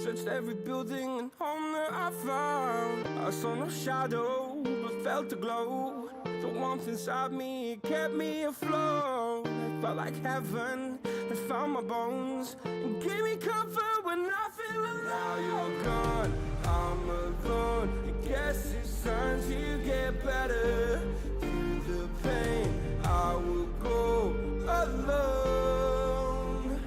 Searched every building and home that I found. I saw no shadow, but felt the glow. The warmth inside me kept me afloat. It felt like heaven had found my bones and gave me comfort when I feel alone. Now you're gone, I'm alone. I guess it's time to get better. Through the pain, I will go alone.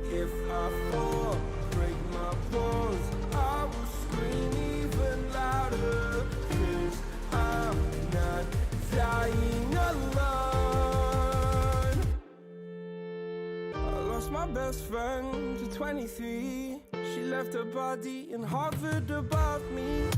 If I fall, break my bones, I will scream even louder. 'Cause I'm not dying alone. I lost my best friend to 23. She left her body and hovered above me.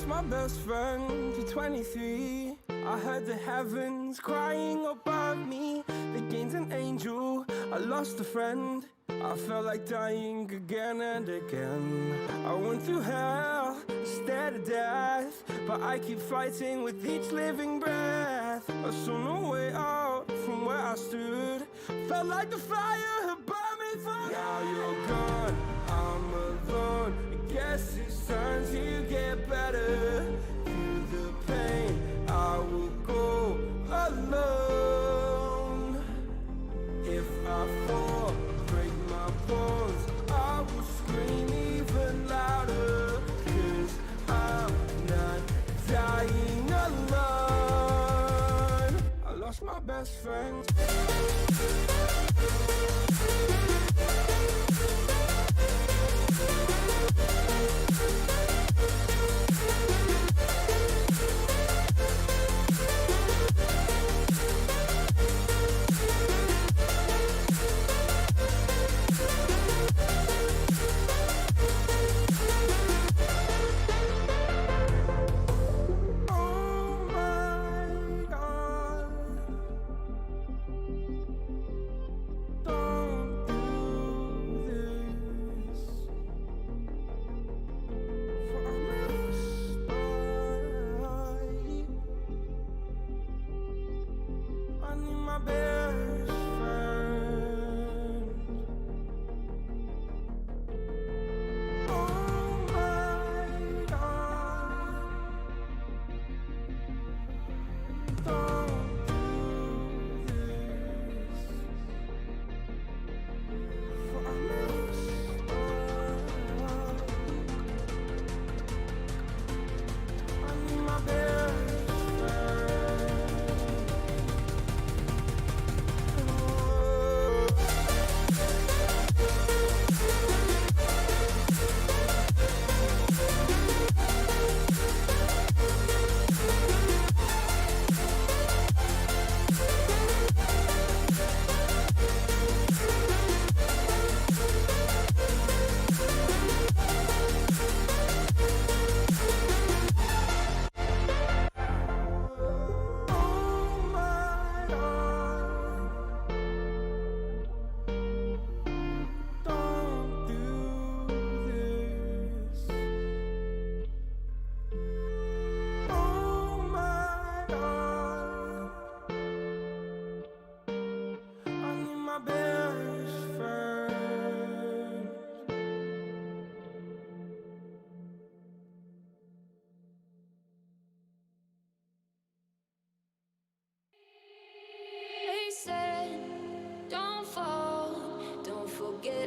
My best friend to 23. I heard the heavens crying above me. They gained an angel, I lost a friend. I felt like dying again and again. I went through hell, stared at death, but I keep fighting with each living breath. I saw no way out from where I stood. Felt like the fire had burned me through. Now you're gone, I'm alone. I guess it's time to get better. Through the pain, I will go alone. If I fall, break my bones, I will scream even louder. 'Cause I'm not dying alone. I lost my best friend.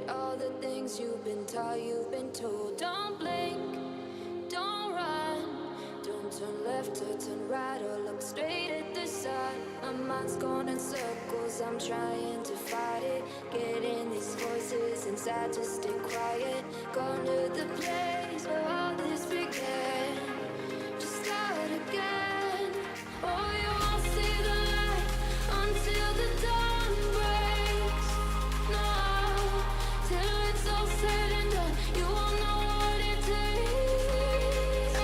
All the things you've been taught, you've been told. Don't blink, don't run, don't turn left or turn right or look straight at the sun. My mind's going in circles, I'm trying to fight it. Getting these voices inside to stay quiet. Going to the place where all this began. Just start again. Oh, you won't see the light until the dawn breaks. No, till it's all said and done, you won't know what it takes.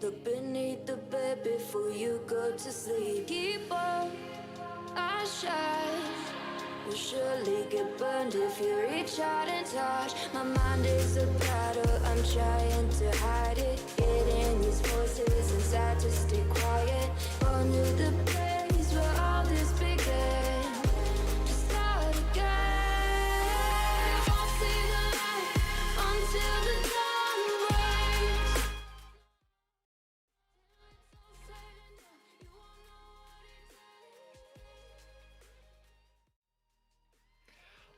Look beneath the bed before you go to sleep. Keep on, I shine. You'll surely get burned if you reach out and touch. My mind is a battle, I'm trying to hide it. Getting these voices inside to stay quiet. On to the place where all this began. To start again. Won't see the light until the dawn breaks.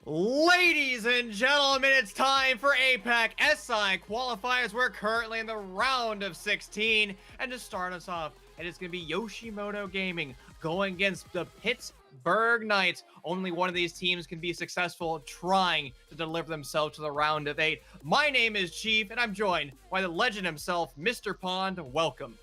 Ladies and gentlemen, it's time for APAC SI qualifiers. We're currently in the round of 16, and to start us off, it is going to be YOSHIMOTO Gaming going against the Pittsburgh Knights. Only one of these teams can be successful trying to deliver themselves to the round of 8. My name is Chief, and I'm joined by the legend himself, Mr. Pond. Welcome.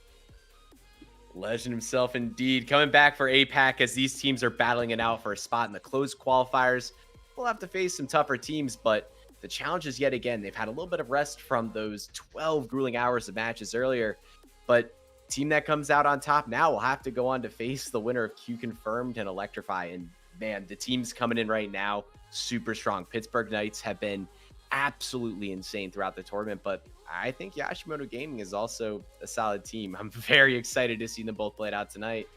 Legend himself indeed, coming back for APAC as these teams are battling it out for a spot in the closed qualifiers. We'll have to face some tougher teams, but the challenge is yet again, they've had a little bit of rest from those 12 grueling hours of matches earlier, but team that comes out on top now will have to go on to face the winner of Q Confirmed and Electrify. And man, the teams coming in right now, super strong. Pittsburgh Knights have been absolutely insane throughout the tournament, but I think YOSHIMOTO Gaming is also a solid team. I'm very excited to see them both play it out tonight.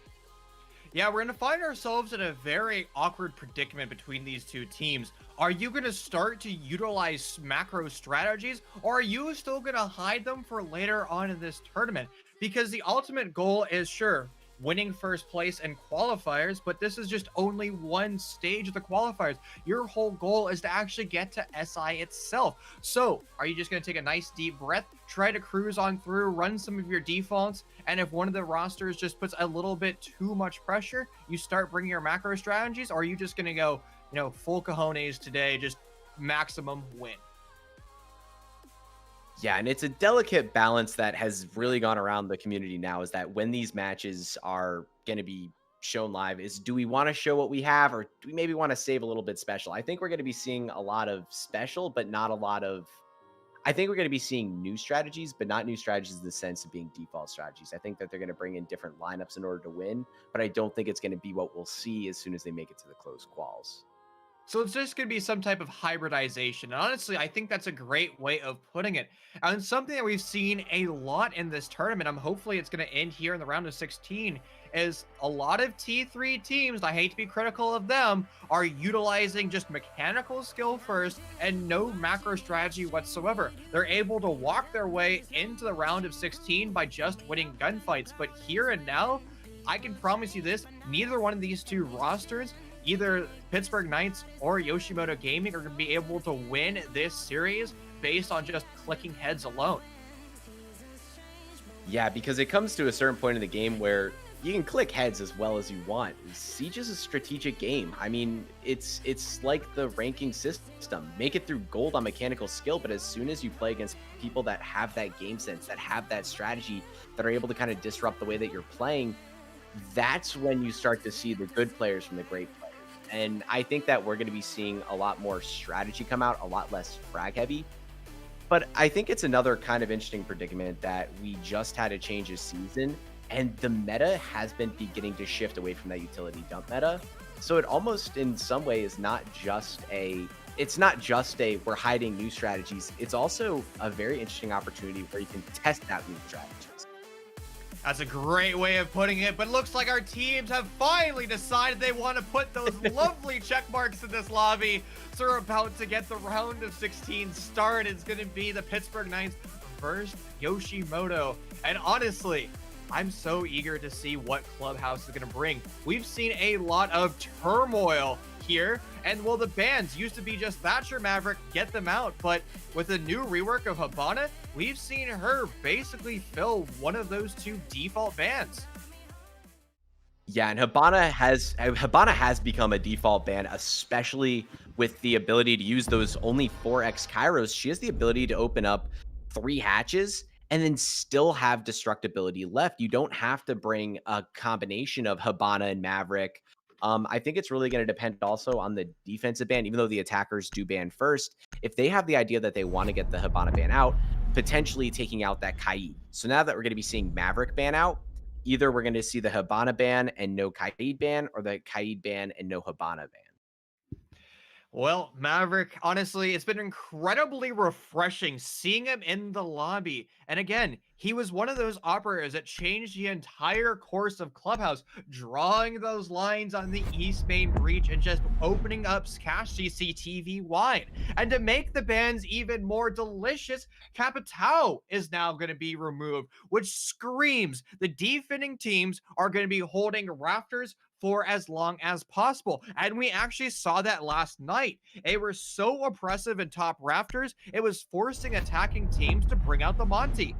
Yeah, we're going to find ourselves in a very awkward predicament between these two teams. Are you going to start to utilize macro strategies, or are you still going to hide them for later on in this tournament? Because the ultimate goal is, sure, winning first place and qualifiers, but this is just only one stage of the qualifiers. Your whole goal is to actually get to SI itself. So are you just going to take a nice deep breath, try to cruise on through, run some of your defaults, and if one of the rosters just puts a little bit too much pressure, you start bringing your macro strategies? Or are you just going to go, full cojones today, just maximum win? Yeah, and it's a delicate balance that has really gone around the community now, is that when these matches are going to be shown live, is do we want to show what we have, or do we maybe want to save a little bit special? I think we're going to be seeing a lot of special, but not a lot of... I think we're going to be seeing new strategies, but not new strategies in the sense of being default strategies. I think that they're going to bring in different lineups in order to win, but I don't think it's going to be what we'll see as soon as they make it to the closed quals. So it's just going to be some type of hybridization. And honestly, I think that's a great way of putting it. And something that we've seen a lot in this tournament, hopefully it's going to end here in the round of 16, is a lot of T3 teams, I hate to be critical of them, are utilizing just mechanical skill first and no macro strategy whatsoever. They're able to walk their way into the round of 16 by just winning gunfights. But here and now, I can promise you this, neither one of these two rosters, either Pittsburgh Knights or YOSHIMOTO Gaming, are going to be able to win this series based on just clicking heads alone. Yeah, because it comes to a certain point in the game where you can click heads as well as you want. Siege is a strategic game. I mean, it's like the ranking system. Make it through gold on mechanical skill, but as soon as you play against people that have that game sense, that have that strategy, that are able to kind of disrupt the way that you're playing, that's when you start to see the good players from the great players. And I think that we're going to be seeing a lot more strategy come out, a lot less frag heavy. But I think it's another kind of interesting predicament that we just had a change this season, and the meta has been beginning to shift away from that utility dump meta. So it almost in some way is not just a we're hiding new strategies. It's also a very interesting opportunity where you can test out new strategies. That's a great way of putting it, but it looks like our teams have finally decided they want to put those lovely check marks in this lobby. So we're about to get the round of 16 started. It's going to be the Pittsburgh Knights versus YOSHIMOTO. And honestly, I'm so eager to see what Clubhouse is going to bring. We've seen a lot of turmoil here, and well, the bans used to be just Thatcher Maverick, get them out, but with the new rework of Hibana, we've seen her basically fill one of those two default bans. Yeah, and Hibana has become a default ban, especially with the ability to use those only 4x Kairos. She has the ability to open up 3 hatches and then still have destructibility left. You don't have to bring a combination of Hibana and Maverick. I think it's really going to depend also on the defensive ban, even though the attackers do ban first. If they have the idea that they want to get the Hibana ban out, potentially taking out that Kaid. So now that we're going to be seeing Maverick ban out, either we're going to see the Hibana ban and no Kaid ban, or the Kaid ban and no Hibana ban. Well, Maverick, honestly, it's been incredibly refreshing seeing him in the lobby. And again, he was one of those operators that changed the entire course of Clubhouse, drawing those lines on the East Main breach and just opening up cache CCTV wide. And to make the bans even more delicious, Capitao is now going to be removed, which screams the defending teams are going to be holding rafters for as long as possible. And we actually saw that last night. They were so oppressive in top rafters, it was forcing attacking teams to bring out the Monty.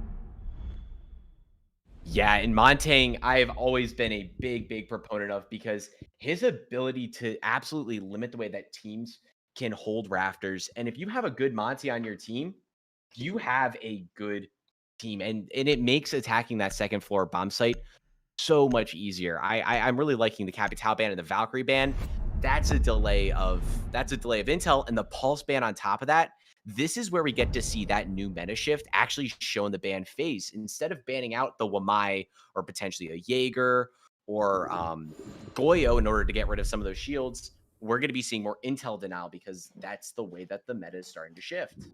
Yeah, and Montang, I've always been a big proponent of, because his ability to absolutely limit the way that teams can hold rafters. And if you have a good Monty on your team, you have a good team. And it makes attacking that second floor bomb site so much easier. I'm really liking the Capitao ban and the Valkyrie ban. That's a delay of intel, and the Pulse ban on top of that. This is where we get to see that new meta shift actually shown the ban face. Instead of banning out the Wamai or potentially a Jaeger or Goyo in order to get rid of some of those shields, we're going to be seeing more intel denial, because that's the way that the meta is starting to shift.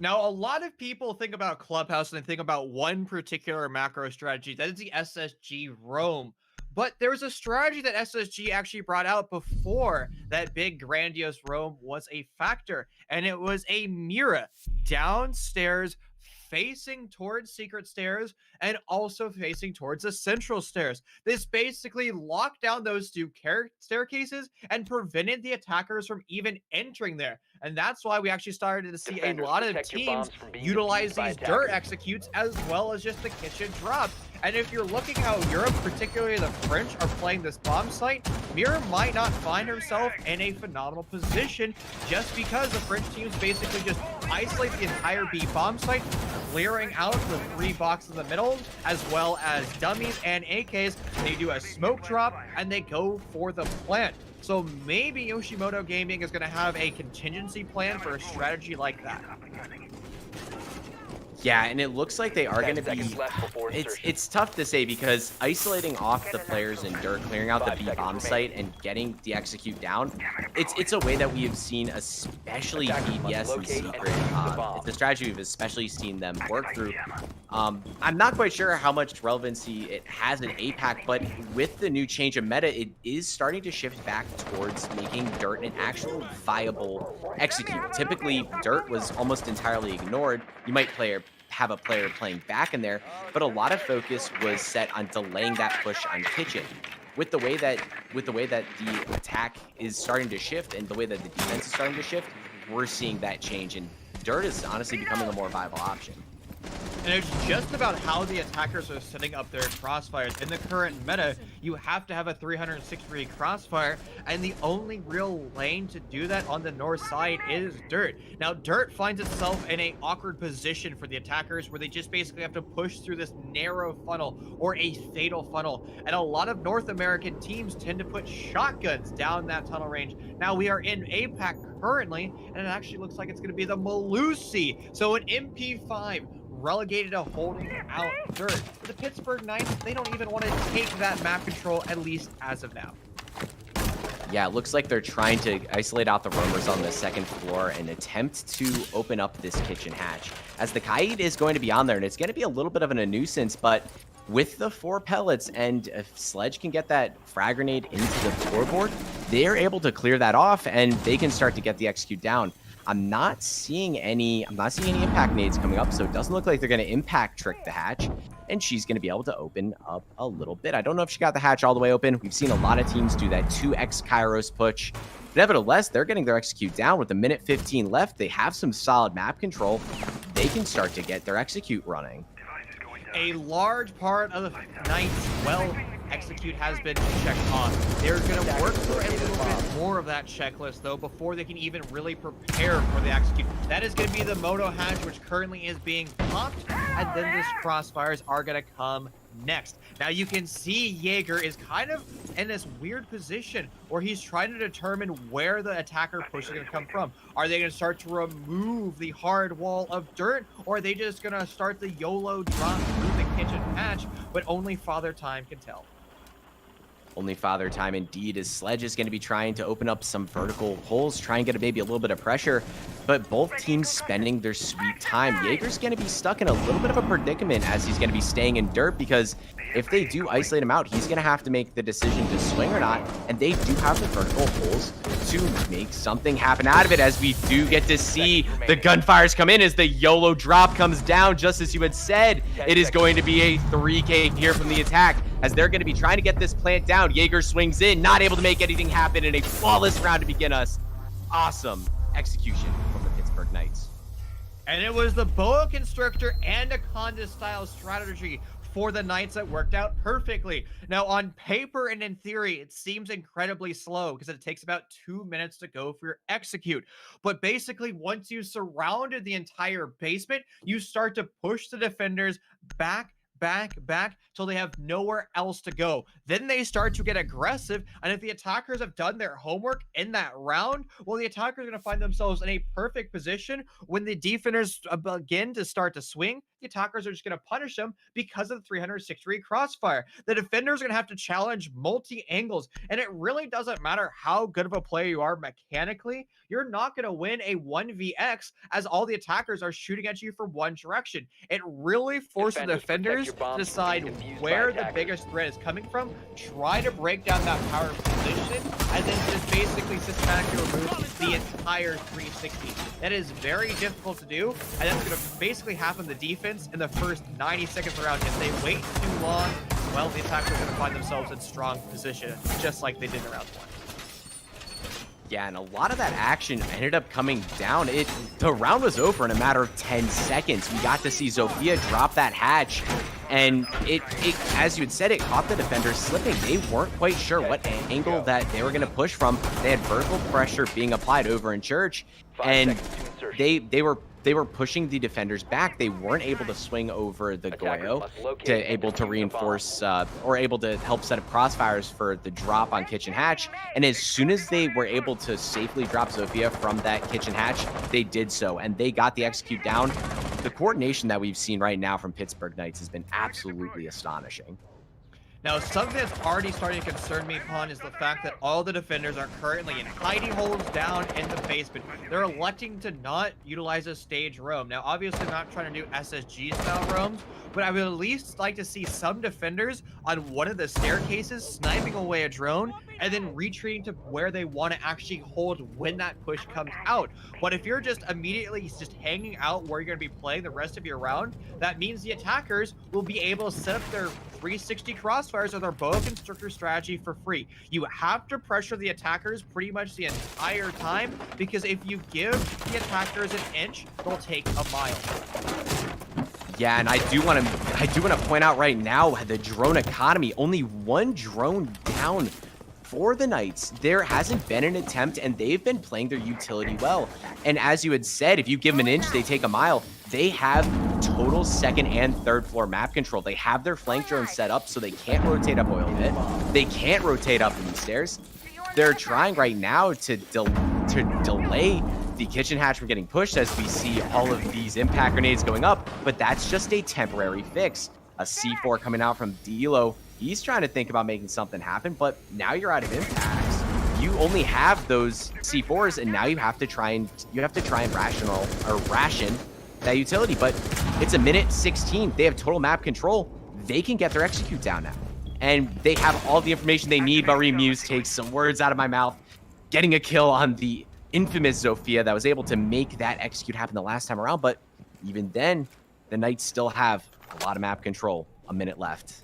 Now, a lot of people think about Clubhouse and they think about one particular macro strategy. That is the SSG roam. But there was a strategy that SSG actually brought out before that big grandiose roam was a factor. And it was a Mira downstairs, facing towards secret stairs and also facing towards the central stairs. This basically locked down those two staircases and prevented the attackers from even entering there. And that's why we actually started to see a lot of teams utilize these dirt executes as well as just the kitchen drop. And if you're looking how Europe, particularly the French, are playing this bomb site, Mira might not find herself in a phenomenal position just because the French teams basically just isolate the entire B bomb site, clearing out the 3 boxes in the middle, as well as dummies and AKs. They do a smoke drop and they go for the plant. So maybe YOSHIMOTO Gaming is going to have a contingency plan for a strategy like that. Yeah, and it looks like they are going to be... It's tough to say, because isolating off the players in dirt, clearing out the B bomb site, and getting the execute down, it's a way that we have seen, especially BBS and Secret. It's a strategy we've especially seen them work through. I'm not quite sure how much relevancy it has in APAC, but with the new change of meta, it is starting to shift back towards making dirt an actual viable execute. Typically, dirt was almost entirely ignored. You might have a player playing back in there, but a lot of focus was set on delaying that push on kitchen. With the way that the attack is starting to shift and the way that the defense is starting to shift, we're seeing that change, and dirt is honestly becoming a more viable option. And it's just about how the attackers are setting up their crossfires. In the current meta, you have to have a 360-degree crossfire, and the only real lane to do that on the north side is dirt. Now, dirt finds itself in an awkward position for the attackers, where they just basically have to push through this narrow funnel or a fatal funnel. And a lot of North American teams tend to put shotguns down that tunnel range. Now, we are in APAC currently, and it actually looks like it's going to be the Malusi. So an MP5 relegated to holding out dirt. The Pittsburgh Knights, they don't even want to take that map control, at least as of now. Yeah, it looks like they're trying to isolate out the roamers on the second floor and attempt to open up this kitchen hatch, as the Kaid is going to be on there, and it's going to be a little bit of a nuisance, but with the 4 pellets, and if Sledge can get that frag grenade into the floorboard, they're able to clear that off, and they can start to get the execute down. I'm not seeing any impact nades coming up, so it doesn't look like they're going to impact trick the hatch, and she's going to be able to open up a little bit. I don't know if she got the hatch all the way open. We've seen a lot of teams do that 2x Kairos push. But nevertheless, they're getting their execute down with a minute 15 left. They have some solid map control. They can start to get their execute running. A large part of the Knights, well, execute has been checked off. They're going to work through a little bit more of that checklist, though, before they can even really prepare for the execute. That is going to be the Moto hatch, which currently is being popped, and then these crossfires are going to come next. Now you can see Jaeger is kind of in this weird position where he's trying to determine where the attacker push is going to come from. Are they going to start to remove the hard wall of dirt, or are they just going to start the YOLO drop through the kitchen hatch? But only Father Time can tell. Only Father Time indeed, as Sledge is going to be trying to open up some vertical holes, try and get maybe a little bit of pressure, but both teams spending their sweet time. Jaeger's going to be stuck in a little bit of a predicament as he's going to be staying in dirt, because if they do isolate him out, he's going to have to make the decision to swing or not, and they do have the vertical holes to make something happen out of it, as we do get to see the gunfires come in as the YOLO drop comes down, just as you had said. It is going to be a 3K here from the attack, as they're going to be trying to get this plant down. Jaeger swings in, not able to make anything happen in a flawless round to begin us. Awesome execution from the Pittsburgh Knights. And it was the boa constrictor and a Conda style strategy for the Knights that worked out perfectly. Now, on paper and in theory, it seems incredibly slow because it takes about 2 minutes to go for your execute. But basically, once you surrounded the entire basement, you start to push the defenders back till they have nowhere else to go. Then they start to get aggressive, and if the attackers have done their homework in that round, well, the attackers are going to find themselves in a perfect position when the defenders begin to start to swing. The attackers are just going to punish them because of the 360-degree crossfire. The defenders are going to have to challenge multi-angles, and it really doesn't matter how good of a player you are mechanically. You're not going to win a 1vx as all the attackers are shooting at you from one direction. It really forces the defenders to decide where the biggest threat is coming from, try to break down that power position, and then just basically systematically remove the entire 360. That is very difficult to do, and that's going to basically happen to the defense in the first 90 seconds of the round. If they wait too long, well, the attackers are going to find themselves in strong position, just like they did in round 1. Yeah, and a lot of that action ended up coming down. The round was over in a matter of 10 seconds. We got to see Zofia drop that hatch, and it as you had said, it caught the defenders slipping. They weren't quite sure what angle that they were going to push from. They had vertical pressure being applied over in church, and they were pushing the defenders back. They weren't able to swing over the Goyo to able to reinforce or able to help set up crossfires for the drop on kitchen hatch. And as soon as they were able to safely drop Zofia from that kitchen hatch, they did so, and they got the execute down. The coordination that we've seen right now from Pittsburgh Knights has been absolutely astonishing. Now, something that's already starting to concern me, Pon, is the fact that all the defenders are currently in hiding holes down in the basement. They're electing to not utilize a stage roam. Now, obviously, I'm not trying to do SSG-style roams, but I would at least like to see some defenders on one of the staircases sniping away a drone and then retreating to where they want to actually hold when that push comes out. But if you're just immediately just hanging out where you're going to be playing the rest of your round, that means the attackers will be able to set up their 360 crossfires or their boa constrictor strategy for free. You have to pressure the attackers pretty much the entire time, because if you give the attackers an inch, they'll take a mile. Yeah, and I do want to point out right now the drone economy. Only one drone down for the Knights. There hasn't been an attempt, and they've been playing their utility well. And as you had said, if you give them an inch, they take a mile. They have total second and third floor map control. They have their flank drone set up so they can't rotate up oil pit. They can't rotate up these stairs. They're trying right now to delay the kitchen hatch from getting pushed as we see all of these impact grenades going up, but that's just a temporary fix. A C4 coming out from D'Lo. He's trying to think about making something happen, but now you're out of impacts. You only have those C4s, and now you have to try and ration that utility. But it's a minute 16. They have total map control. They can get their execute down now, and they have all the information they need. But Remuse takes some words out of my mouth, getting a kill on the infamous Zofia that was able to make that execute happen the last time around. But even then, the Knights still have a lot of map control. A minute left.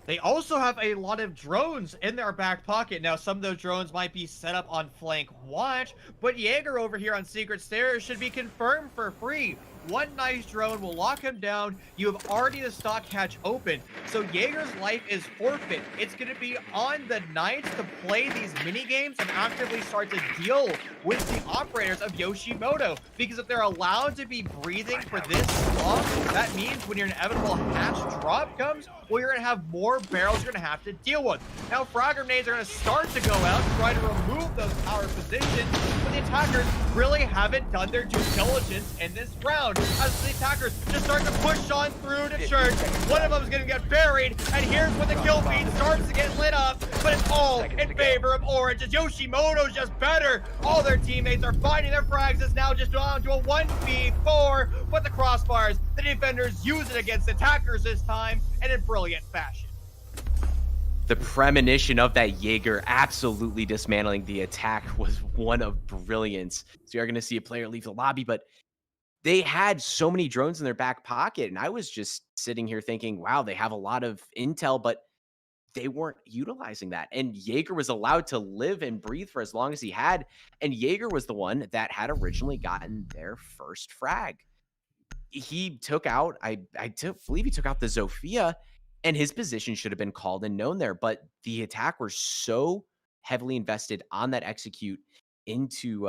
They also have a lot of drones in their back pocket. Now, some of those drones might be set up on flank watch, but Jaeger over here on Secret Stairs should be confirmed for free. One nice drone will lock him down. You have already the stock hatch open. So Jaeger's life is forfeit. It's going to be on the Knights to play these mini games and actively start to deal with the operators of YOSHIMOTO. Because if they're allowed to be breathing for this long, that means when your inevitable hatch drop comes, well, you're going to have more barrels you're going to have to deal with. Now, frag grenades are going to start to go out to try to remove those power positions, but the attackers really haven't done their due diligence in this round. As the attackers just start to push on through to church, one of them is going to get buried, and here's when the kill feed starts to get lit up, but it's all in favor of Orange, as YOSHIMOTO's just better. All their teammates are finding their frags. It's now just down to a 1v4, but the crossbars, the defenders use it against attackers this time, and in brilliant fashion. The premonition of that Jaeger absolutely dismantling the attack was one of brilliance. So you're going to see a player leave the lobby, but they had so many drones in their back pocket. And I was just sitting here thinking, wow, they have a lot of intel, but they weren't utilizing that. And Jaeger was allowed to live and breathe for as long as he had. And Jaeger was the one that had originally gotten their first frag. He took out, I believe he took out the Zofia, and his position should have been called and known there. But the attack were so heavily invested on that execute into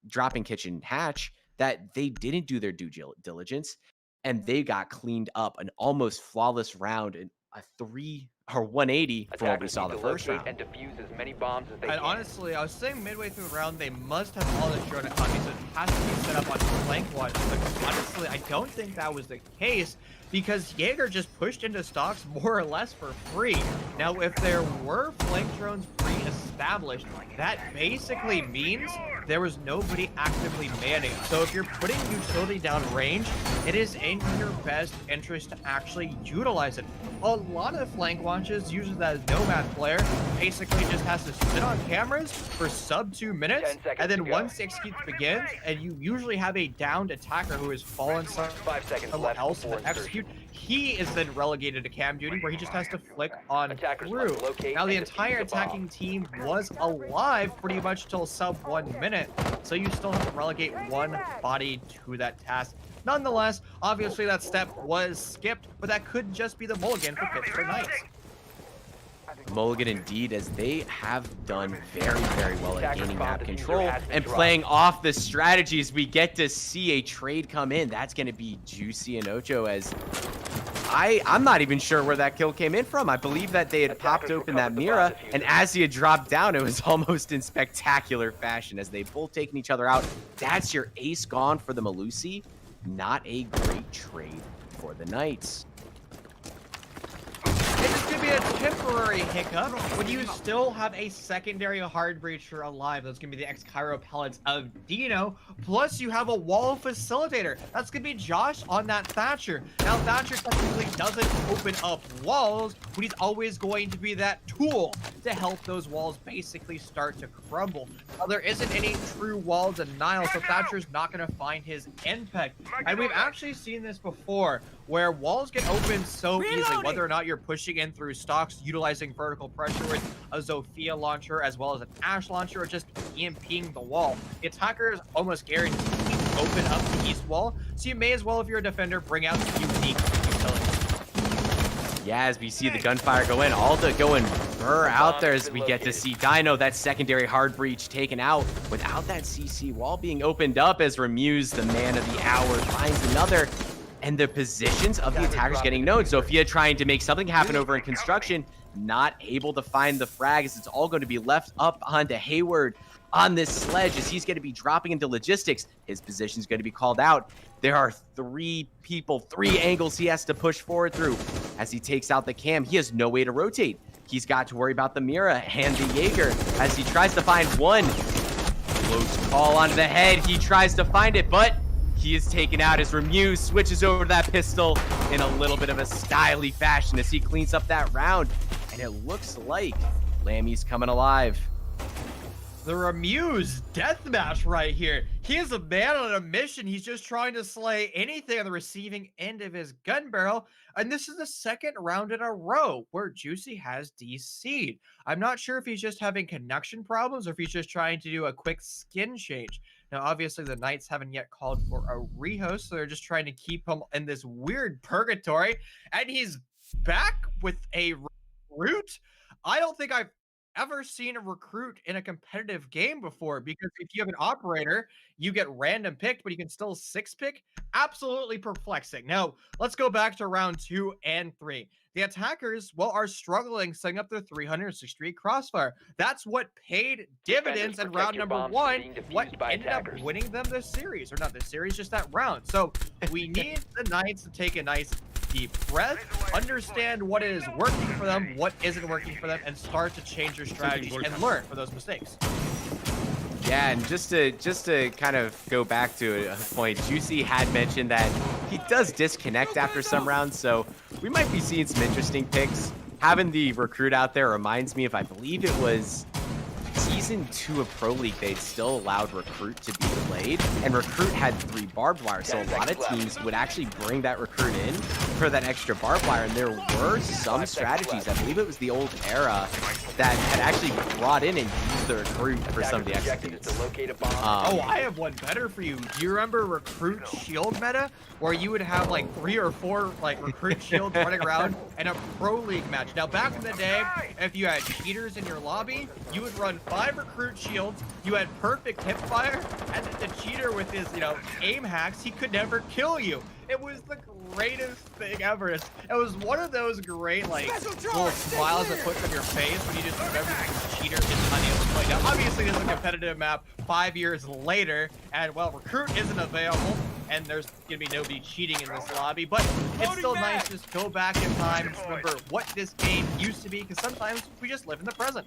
dropping kitchen hatch that they didn't do their due diligence, and they got cleaned up. An almost flawless round and a 180 from what we saw the first round. And defuse as many bombs as they And can. honestly, I was saying midway through the round, they must have all the drone economies, so it has to be set up on flank watch. But honestly, I don't think that was the case, because Jaeger just pushed into stocks more or less for free. Now, if there were flank drones pre-established, that basically means there was nobody actively manning. So if you're putting utility down range, it is in your best interest to actually utilize it. A lot of the flank launches uses that Nomad player basically just has to sit on cameras for sub 2 minutes, 10 seconds and then to go. once the execute begins, and you usually have a downed attacker who has fallen 5 seconds someone left else before to execute, he is then relegated to cam duty, where he just has to flick on Attackers through. must locate Now the and defuse entire the bomb. attacking team was alive pretty much till sub 1 minute, so you still have to relegate one body to that task. Nonetheless, obviously that step was skipped, but that could just be the mulligan for Pittsburgh Knights. Mulligan indeed, as they have done very, very well at Attackers gaining bomb map diffuser control has been and dropped. playing off the strategies. We get to see a trade come in. That's going to be juicy and Ocho, as I'm not even sure where that kill came in from. I believe that they had popped open that recovered the Mira, bomb diffuser. and as he had dropped down, it was almost in spectacular fashion as they both taking each other out. That's your ace gone for the Malusi. Not a great trade for the Knights. This could be a temporary hiccup when you still have a secondary hard breacher alive. That's going to be the ex-Cairo pellets of Dino. Plus, you have a wall facilitator. That's going to be Josh on that Thatcher. Now, Thatcher technically doesn't open up walls, but he's always going to be that tool to help those walls basically start to crumble. Now, there isn't any true wall denial, so Thatcher's not going to find his impact. And we've actually seen this before, where walls get opened so easily, whether or not you're pushing in through stocks, utilizing vertical pressure with a Zofia launcher, as well as an Ash launcher, or just EMPing the wall. The attacker is almost guaranteed to open up the east wall, so you may as well, if you're a defender, bring out the unique utility. Yeah, as we see the gunfire go in, Alda going burr out there as we get to see Dino, that secondary hard breach taken out without that CC wall being opened up, as Remuse, the man of the hour, finds another. And the positions of the attackers getting known. Zofia trying to make something happen over in construction, not able to find the frag, as it's all going to be left up onto Hayward on this sledge, as he's going to be dropping into logistics. His position is going to be called out. There are 3 people, 3 angles he has to push forward through. As he takes out the cam, he has no way to rotate. He's got to worry about the Mira and the Jaeger as he tries to find one. Close call onto the head. He tries to find it, but he is taken out as Remuse switches over to that pistol in a little bit of a styly fashion as he cleans up that round. And it looks like Lamy's coming alive. The Remuse deathmatch right here. He is a man on a mission. He's just trying to slay anything on the receiving end of his gun barrel. And this is the second round in a row where Juicy has DC'd. I'm not sure if he's just having connection problems or if he's just trying to do a quick skin change. Now, obviously, the Knights haven't yet called for a rehost, so they're just trying to keep him in this weird purgatory. And he's back with a recruit. I don't think I've ever seen a recruit in a competitive game before, because if you have an operator, you get random picked, but you can still six pick. Absolutely perplexing. Now, let's go back to round 2 and 3. The attackers, well, are struggling setting up their 360 crossfire. That's what paid dividends in protect round your number bombs from 1, being defused what by ended up attackers. winning them this series, or not this series, just that round. So we need the Knights to take a nice deep breath, understand what is working for them, what isn't working for them, and start to change their strategies and learn from those mistakes. Yeah, and just to kind of go back to a point, Juicy had mentioned that he does disconnect after some rounds, so we might be seeing some interesting picks. Having the recruit out there reminds me of, I believe it was Season 2 of Pro League, they still allowed Recruit to be played, and Recruit had 3 barbed wire, so a lot of teams would actually bring that Recruit in for that extra barbed wire, and there were some strategies, I believe it was the old era, that had actually brought in and used the Recruit for some of the Objective is executes. to locate a bomb. Oh, I have one better for you. Do you remember Recruit Shield meta, where you would have like 3 or 4 like Recruit Shields running around in a Pro League match? Now, back in the day, if you had cheaters in your lobby, you would run 5 Recruit Shields, you had perfect hip fire, and the cheater with his, aim hacks, he could never kill you. It was the greatest thing ever. It was one of those great, little smiles that puts on your face when you just remember that the cheater is unable to play. Now, obviously, this is a competitive map 5 years later, and, well, Recruit isn't available, and there's going to be nobody cheating in this lobby, but it's still nice to just go back in time and just remember what this game used to be, because sometimes we just live in the present.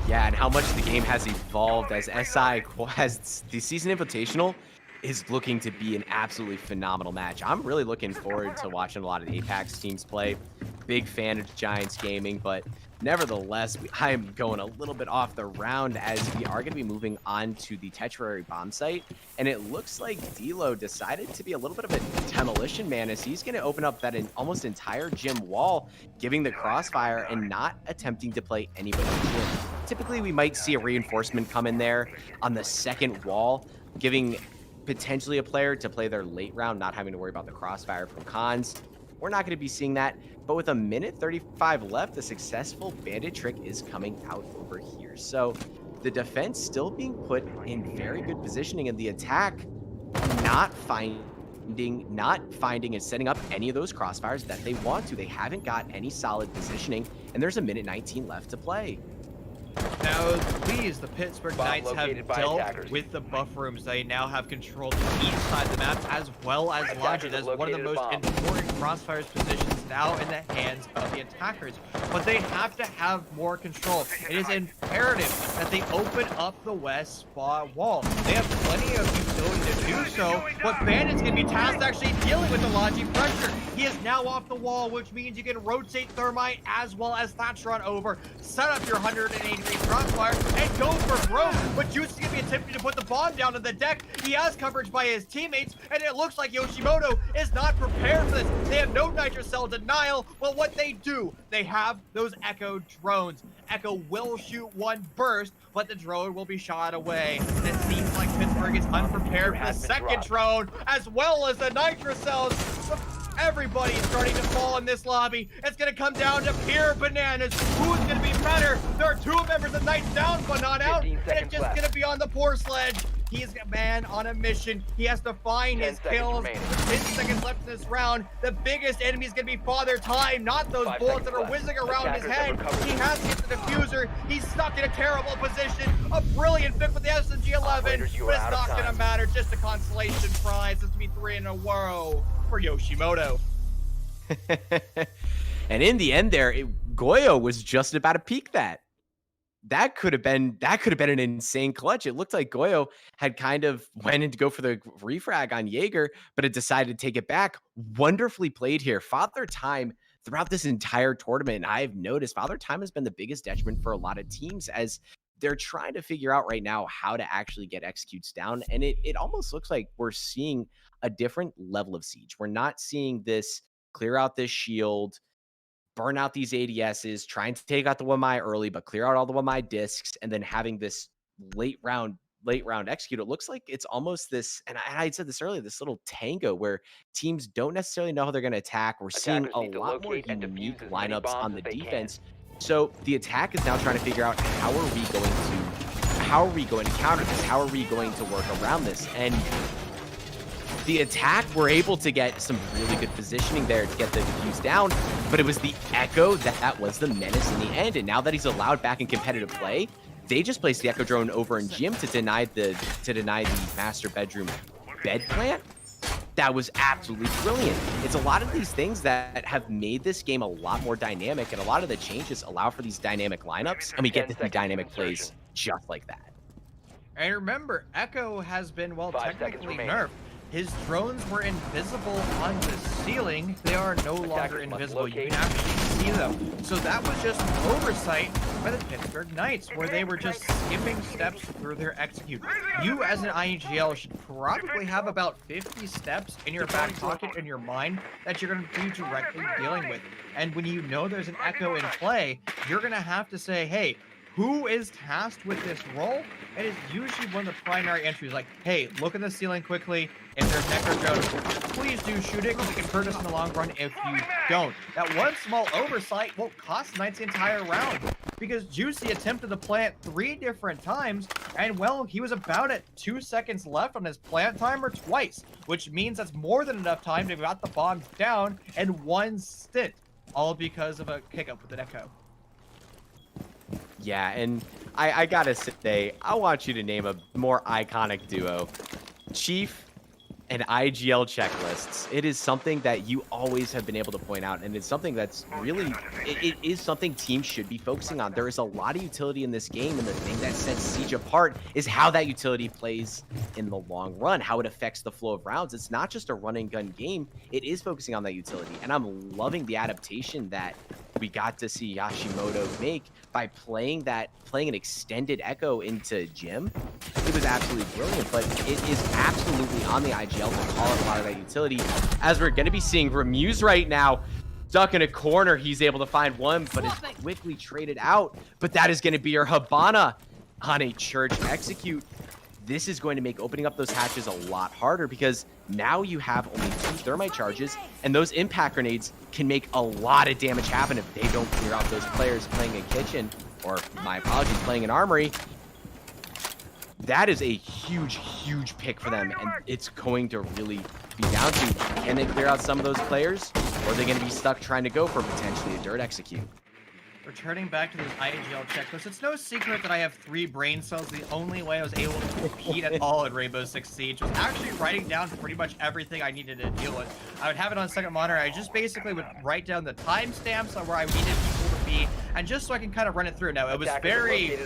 Yeah, and how much the game has evolved as SI has the season invitational is looking to be an absolutely phenomenal match. I'm really looking forward to watching a lot of the APAC teams play. Big fan of Giants Gaming, but nevertheless, I am going a little bit off the round as we are going to be moving on to the temporary bomb site. And it looks like D'Lo decided to be a little bit of a demolition man as he's going to open up that almost entire gym wall, giving the crossfire and not attempting to play anybody in gym. Typically, we might see a reinforcement come in there on the second wall, giving potentially a player to play their late round, not having to worry about the crossfire from cons. We're not going to be seeing that, but with 1:35 left, the successful bandit trick is coming out over here. So the defense still being put in very good positioning, and the attack not finding and setting up any of those crossfires that they want to. They haven't got any solid positioning, and there's 1:19 left to play. Now, these, the Pittsburgh Bomb Knights, have located by dealt attackers. with the buff rooms. They now have control of the east side of the map as well as Logic. That's one of the most located a bomb. important crossfires positions now in the hands of the attackers. But they have to have more control. It is imperative that they open up the west spa wall. They have plenty of utility to do so, but Bandit's going to be tasked actually dealing with the Logic pressure. He is now off the wall, which means you can rotate Thermite as well as Thatcher on over, set up your 180 crossfire and go for broke, but Juice is going to be attempting to put the bomb down to the deck. He has coverage by his teammates, and it looks like YOSHIMOTO is not prepared for this. They have no nitro cell denial, but what they do, they have those Echo drones. Echo will shoot one burst, but the drone will be shot away. And it seems like Pittsburgh is unprepared for the second drone, as well as the nitro cells. Everybody is starting to fall in this lobby. It's going to come down to pure bananas. Who's going to be better? There are 2 members of Knights down, but not out. And it's just going to be on the poor sledge. He's a man on a mission. He has to find his kills. With 10 seconds left in this round. The biggest enemy is going to be Father Time, not those bullets that are whizzing around his head. He has to get the diffuser. He's stuck in a terrible position. A brilliant pick with the SMG-11, but it's not going to matter. Just a consolation prize. It's going to be 3 in a row for YOSHIMOTO. And in the end there, Goyo was just about to peak that. That could have been an insane clutch. It looked like Goyo had kind of went in to go for the refrag on Jaeger, but it decided to take it back. Wonderfully played here. Father Time throughout this entire tournament, I've noticed Father Time has been the biggest detriment for a lot of teams as they're trying to figure out right now how to actually get executes down. And it almost looks like we're seeing a different level of siege. We're not seeing this clear out this shield, burn out these ADSs, trying to take out the 1MI early, but clear out all the 1MI discs, and then having this late round late round execute, it looks like it's almost this, and I said this earlier, this little tango where teams don't necessarily know how they're going to attack. We're seeing Attackers a need to lot more locate and unique defuse as many lineups bombs on the as they can. defense. So the attack is now trying to figure out how are we going to counter this? How are we going to work around this? And the attack, we're able to get some really good positioning there to get the defuse down, but it was the Echo that was the menace in the end. And now that he's allowed back in competitive play, they just placed the Echo drone over in Gym to deny the master bedroom bed plant. That was absolutely brilliant. It's a lot of these things that have made this game a lot more dynamic, and a lot of the changes allow for these dynamic lineups, and we get the dynamic plays just like that. And remember, Echo has been, well, 5 seconds technically remaining. nerfed. His drones were invisible on the ceiling. They are no longer Attackers must invisible. You locate. can actually see them. So that was just an oversight by the Pittsburgh Knights, where they were just skipping steps through their execute. You, as an IGL, should probably have about 50 steps in your back pocket in your mind that you're going to be directly dealing with. And when you know there's an Echo in play, you're going to have to say, hey, who is tasked with this role? And it's usually one of the primary entries, like, hey, look at the ceiling quickly. If there's Necro drone, please do shoot it, because it can hurt us in the long run if you don't. That one small oversight won't cost Knights the entire round, because Juicy attempted to plant 3 different times, and well, he was about at 2 seconds left on his plant timer twice, which means that's more than enough time to got the bombs down in 1 stint, all because of a kick-up with an Echo. Yeah, and I gotta say, I want you to name a more iconic duo. Chief and IGL checklists. It is something that you always have been able to point out, and it's something that's really, it is something teams should be focusing on. There is a lot of utility in this game, and the thing that sets Siege apart is how that utility plays in the long run, how it affects the flow of rounds. It's not just a run and gun game, it is focusing on that utility, and I'm loving the adaptation that we got to see YOSHIMOTO make by playing an extended Echo into Gym. It was absolutely brilliant, but it is absolutely on the IGL to call out a lot of that utility, as we're going to be seeing Remuse right now stuck in a corner. He's able to find one, but is quickly traded out. But that is going to be your Habana on a Church execute. This is going to make opening up those hatches a lot harder, because now you have only 2 thermite charges, and those impact grenades can make a lot of damage happen if they don't clear out those players playing in kitchen, or my apologies, playing in armory. That is a huge, huge pick for them, and it's going to really be down to, can they clear out some of those players, or are they going to be stuck trying to go for potentially a dirt execute? Returning back to this IGL checklist, it's no secret that I have 3 brain cells. The only way I was able to compete at all in Rainbow Six Siege was actually writing down pretty much everything I needed to deal with. I would have it on second monitor. I just basically would write down the timestamps of where I needed people to be, and just so I can kind of run it through. Now, it was very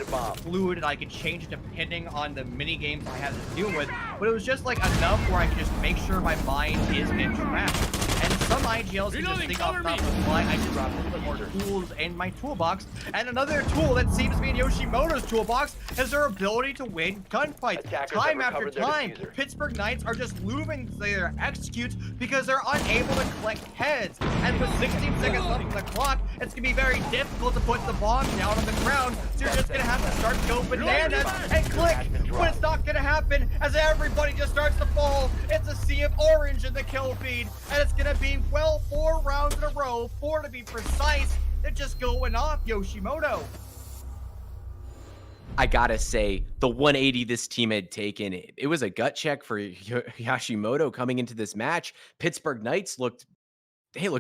fluid, and I could change depending on the mini games I had to deal with, but it was just like enough where I could just make sure my mind isn't in trash. And some IGLs can just think off the top of the fly. I just got a little bit more tools in my toolbox. And another tool that seems to be in YOSHIMOTO's toolbox is their ability to win gunfights. Time after time, Pittsburgh Knights are just losing their executes because they're unable to collect heads. And with 16 seconds left on the clock, it's going to be very difficult to put the bomb down on the ground. So you're just going to have to start to go bananas and click. But it's not going to happen, as everybody just starts to fall. It's a sea of orange in the kill feed. And it's going to be, well, 4 rounds in a row, 4 to be precise. They're just going off YOSHIMOTO. I gotta say, the 180 this team had taken, it was a gut check for YOSHIMOTO coming into this match. Pittsburgh Knights looked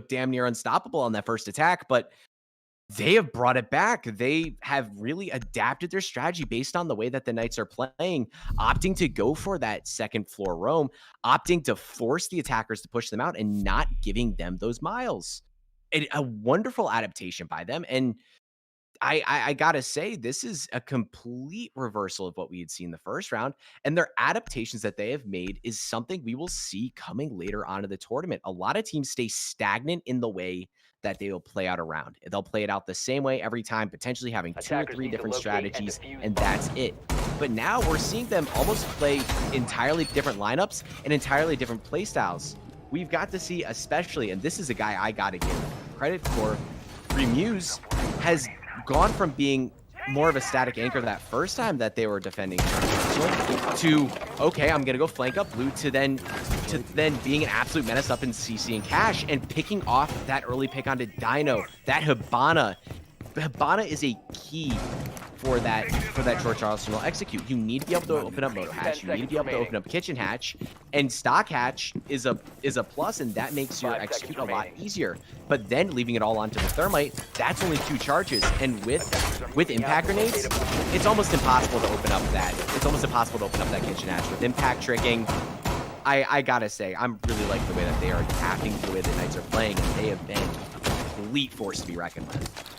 damn near unstoppable on that first attack, but they have brought it back. They have really adapted their strategy based on the way that the Knights are playing, opting to go for that second floor roam, opting to force the attackers to push them out and not giving them those miles. A wonderful adaptation by them. And I gotta say, this is a complete reversal of what we had seen the first round, and their adaptations that they have made is something we will see coming later on in the tournament. A lot of teams stay stagnant in the way that they will play out a round. They'll play it out the same way every time, potentially having 2 or 3 different strategies, and that's it. But now we're seeing them almost play entirely different lineups and entirely different play styles. We've got to see, especially, and this is a guy I gotta give credit for, Remuse has gone from being more of a static anchor that first time that they were defending to, okay, I'm gonna go flank up blue, to then being an absolute menace up in CC and Cash and picking off that early pick onto Dino. That Hibana is a key for that George Arsenal execute. You need to be able to open up Moto Hatch. You need to be able to open up Kitchen Hatch, and Stock Hatch is a plus, and that makes your execute a lot easier. But then leaving it all onto the Thermite, that's only 2 charges, and with impact grenades, it's almost impossible to open up that. It's almost impossible to open up that Kitchen Hatch with impact tricking. I gotta say, I'm really like the way that they are adapting to the way the Knights are playing, and they have been a complete force to be reckoned with.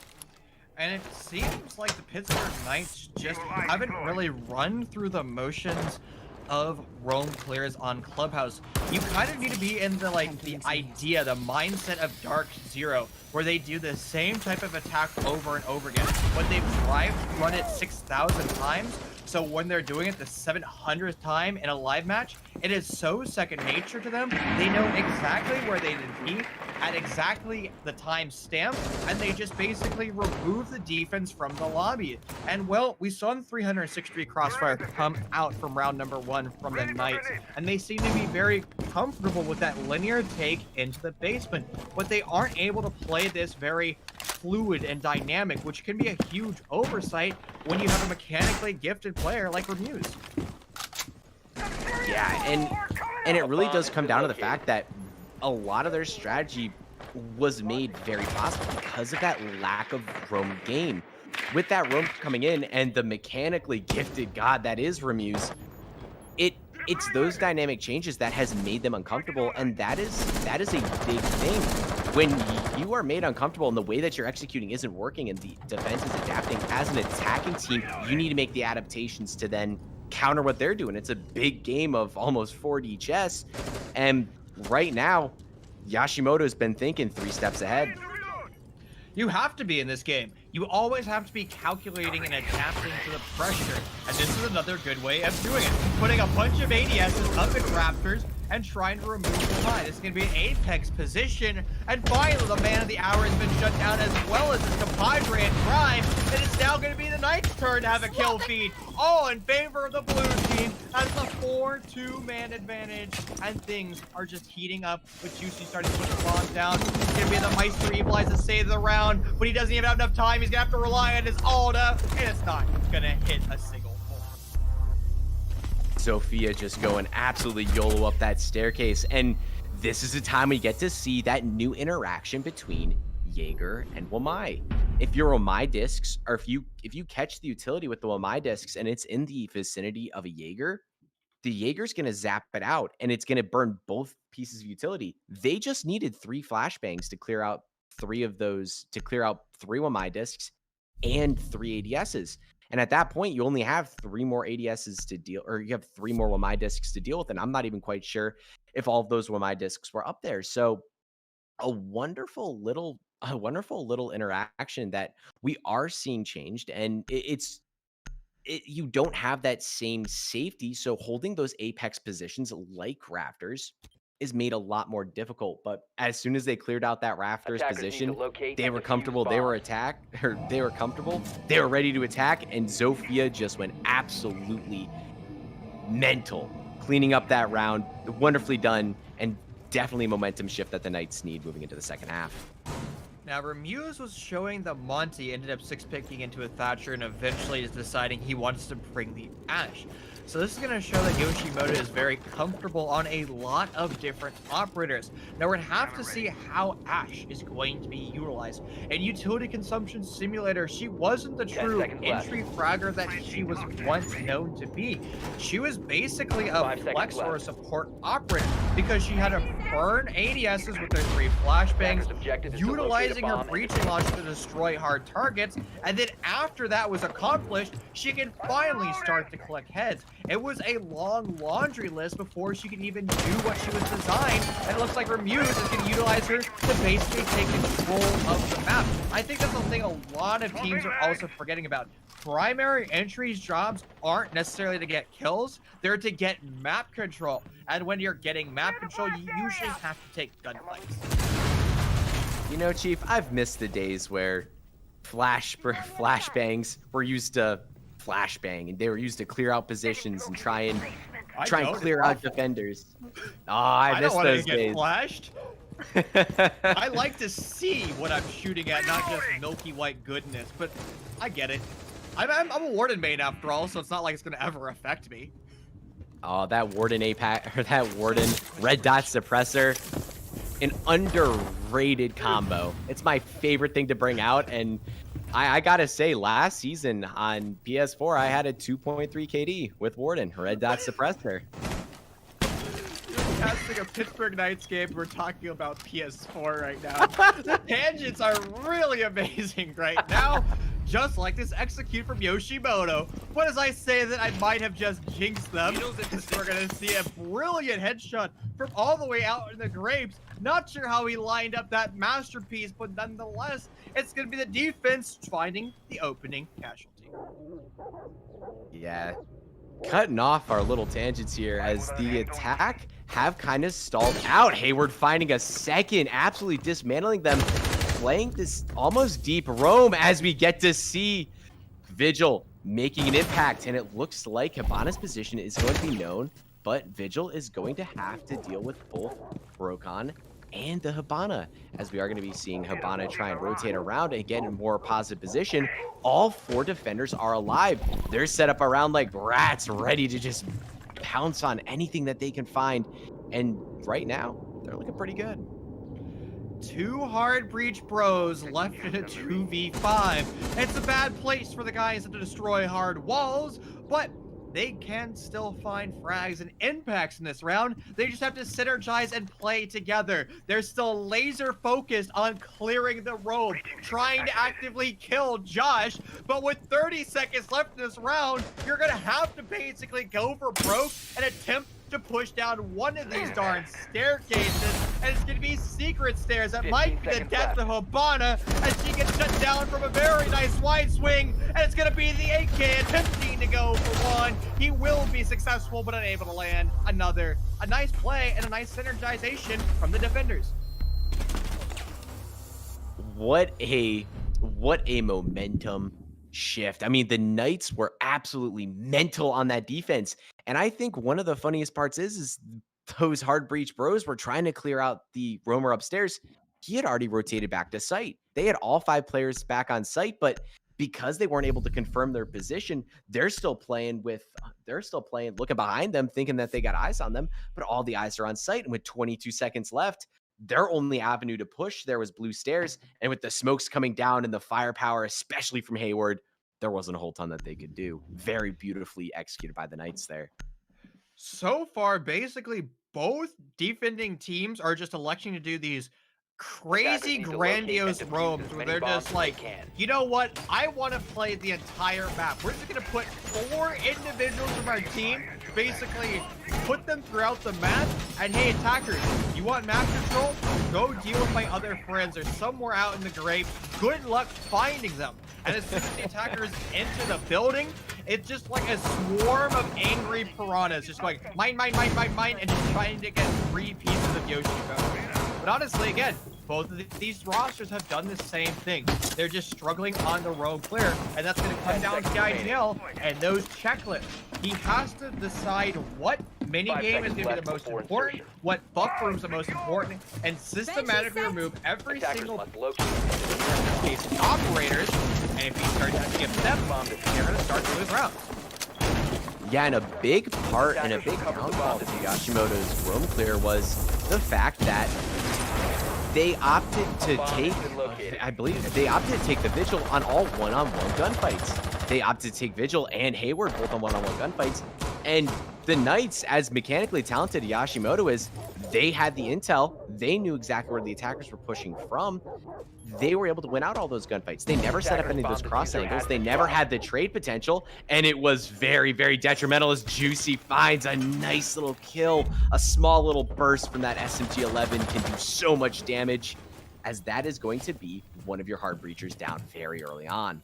And it seems like the Pittsburgh Knights just haven't really run through the motions of roam clears on Clubhouse. You kind of need to be in the idea, the mindset of Dark Zero, where they do the same type of attack over and over again, but they've tried to run it 6,000 times. So when they're doing it the 700th time in a live match, it is so second nature to them. They know exactly where they need to be at exactly the time stamp, and they just basically remove the defense from the lobby. And well, we saw the 360 crossfire come out from round number 1 from the Knights, and they seem to be very comfortable with that linear take into the basement, but they aren't able to play this very fluid and dynamic, which can be a huge oversight when you have a mechanically gifted player like Remuse. Yeah, and it really does come down to the fact that a lot of their strategy was made very possible because of that lack of roam game. With that roam coming in and the mechanically gifted god that is Remuse, it's those dynamic changes that has made them uncomfortable, and that is a big thing. When you are made uncomfortable and the way that you're executing isn't working and the defense is adapting, as an attacking team, you need to make the adaptations to then counter what they're doing. It's a big game of almost 4D chess, and right now, Yoshimoto's been thinking 3 steps ahead. You have to be in this game. You always have to be calculating and adapting to the pressure. And this is another good way of doing it. Putting a bunch of ADSs up in Raptors and trying to remove the line. This is going to be an Apex position. And finally, the man of the hour has been shut down, as well as his compadre in Prime. And it's now going to be the Knights' turn to have a kill feed. All in favor of the blue team as the 4-2-man advantage. And things are just heating up with Juicy starting to put the bomb down. It's going to be the Meister Evilize to save the round, but he doesn't even have enough time. He's going to have to rely on his Alda, and it's not going to hit a single hole. Sophia just going absolutely YOLO up that staircase, and this is the time we get to see that new interaction between Jaeger and Wamai. If your Wamai discs, or if you catch the utility with the Wamai discs and it's in the vicinity of a Jaeger, the Jaeger's going to zap it out, and it's going to burn both pieces of utility. They just needed 3 flashbangs to clear out 3 of those, to clear out 3 Wamai discs and 3 ADSs. And at that point, you only have 3 more ADSs to deal, or you have 3 more Wamai discs to deal with. And I'm not even quite sure if all of those Wamai discs were up there. So a wonderful little interaction that we are seeing changed. And you don't have that same safety. So holding those apex positions like Rafters is made a lot more difficult. But as soon as they cleared out that Rafters position, they were comfortable. They were comfortable. They were ready to attack. And Zofia just went absolutely mental, cleaning up that round. Wonderfully done, and definitely a momentum shift that the Knights need moving into the second half. Now, Remuse was showing that Monty ended up 6-picking into a Thatcher and eventually is deciding he wants to bring the Ashe. So this is going to show that Yoshimoto is very comfortable on a lot of different operators. Now we're going to have to see how Ashe is going to be utilized. In Utility Consumption Simulator, she wasn't the true entry fragger that she was once known to be. She was basically a flex or a support operator because she had to burn ADSs with her 3 flashbangs, utilizing her breaching launch to destroy hard targets, and then after that was accomplished, she could finally start to collect heads. It was a long laundry list before she could even do what she was designed, and it looks like Remuse is going to utilize her to basically take control of the map. I think that's something a lot of teams are also forgetting about. Primary entries jobs aren't necessarily to get kills, they're to get map control. And when you're getting map control, you usually have to take gunfights. You know, Chief, I've missed the days where flashbangs were used to flashbang, and they were used to clear out positions and try and clear out defenders. Oh, I miss don't those want to get days. flashed. I like to see what I'm shooting at, not just milky white goodness, but I get it. I'm a Warden main after all, so it's not like it's going to ever affect me. Oh, that Warden APAC, or that Warden Red Dot Suppressor, an underrated combo. It's my favorite thing to bring out, and I gotta say, last season on PS4, I had a 2.3 KD with Warden, Red Dot Suppressor. Casting a Pittsburgh Knights game, we're talking about PS4 right now. The tangents are really amazing right now. Just like this execute from YOSHIMOTO. But as I say that, I might have just jinxed them. We're going to see a brilliant headshot from all the way out in the grapes. Not sure how he lined up that masterpiece, but nonetheless, it's going to be the defense finding the opening casualty. Yeah. Cutting off our little tangents here as the attack have kind of stalled out. Hayward finding a second, absolutely dismantling them, playing this almost deep roam as we get to see Vigil making an impact, and it looks like Hibana's position is going to be known, but Vigil is going to have to deal with both Brokon and the Hibana, as we are going to be seeing Hibana try and rotate around and get in more positive position. All 4 defenders are alive. They're set up around like rats, ready to just pounce on anything that they can find. And right now, they're looking pretty good. 2 hard breach bros left in a 2v5. It's a bad place for the guys to destroy hard walls, but they can still find frags and impacts in this round. They just have to synergize and play together. They're still laser focused on clearing the road, trying to actively kill Josh. But with 30 seconds left in this round, you're gonna have to basically go for broke and attempt to push down one of these darn staircases, and it's going to be secret stairs that might be the death of Hibana as she gets shut down from a very nice wide swing, and it's going to be the AK attempting to go for one. He will be successful but unable to land another. A nice play and a nice synergization from the defenders. What a momentum shift. I mean, the Knights were absolutely mental on that defense. And I think one of the funniest parts is those hard breach bros were trying to clear out the roamer upstairs. He had already rotated back to site. They had all 5 players back on site, but because they weren't able to confirm their position, they're still playing, looking behind them, thinking that they got eyes on them, but all the eyes are on site. And with 22 seconds left, their only avenue to push there was blue stairs, and with the smokes coming down and the firepower, especially from Hayward, there wasn't a whole ton that they could do. Very beautifully executed by the Knights there. So far, basically, both defending teams are just electing to do these crazy grandiose roams where they're just like, you know what, I want to play the entire map. We're just going to put 4 individuals from our team, basically put them throughout the map, and hey, attackers, you want map control? Go deal with my other friends. They're somewhere out in the grape. Good luck finding them. And as soon as the attackers enter the building, it's just like a swarm of angry piranhas, just going mine, and just trying to get 3 pieces of YOSHIMOTO. But honestly, again, both of these rosters have done the same thing. They're just struggling on the road clear, and that's going to come down to Ideal and those checklists. He has to decide what minigame is going to be the most important, what buffer is the most important, and systematically remove every single case operators. And if he starts to skip them, they're going to start to lose rounds. Yeah, and a big part and a big downfall to YOSHIMOTO's roam clear was the fact that they opted to take, I believe, they opted to take the Vigil on all one-on-one gunfights. They opted to take Vigil and Hayward both on one-on-one gunfights. And the Knights, as mechanically talented YOSHIMOTO is, they had the intel. They knew exactly where the attackers were pushing from. They were able to win out all those gunfights. They never set up any of those cross angles. They never had the trade potential, and it was very, very detrimental as Juicy finds a nice little kill. A small little burst from that SMG-11 can do so much damage, as that is going to be one of your hard breachers down very early on.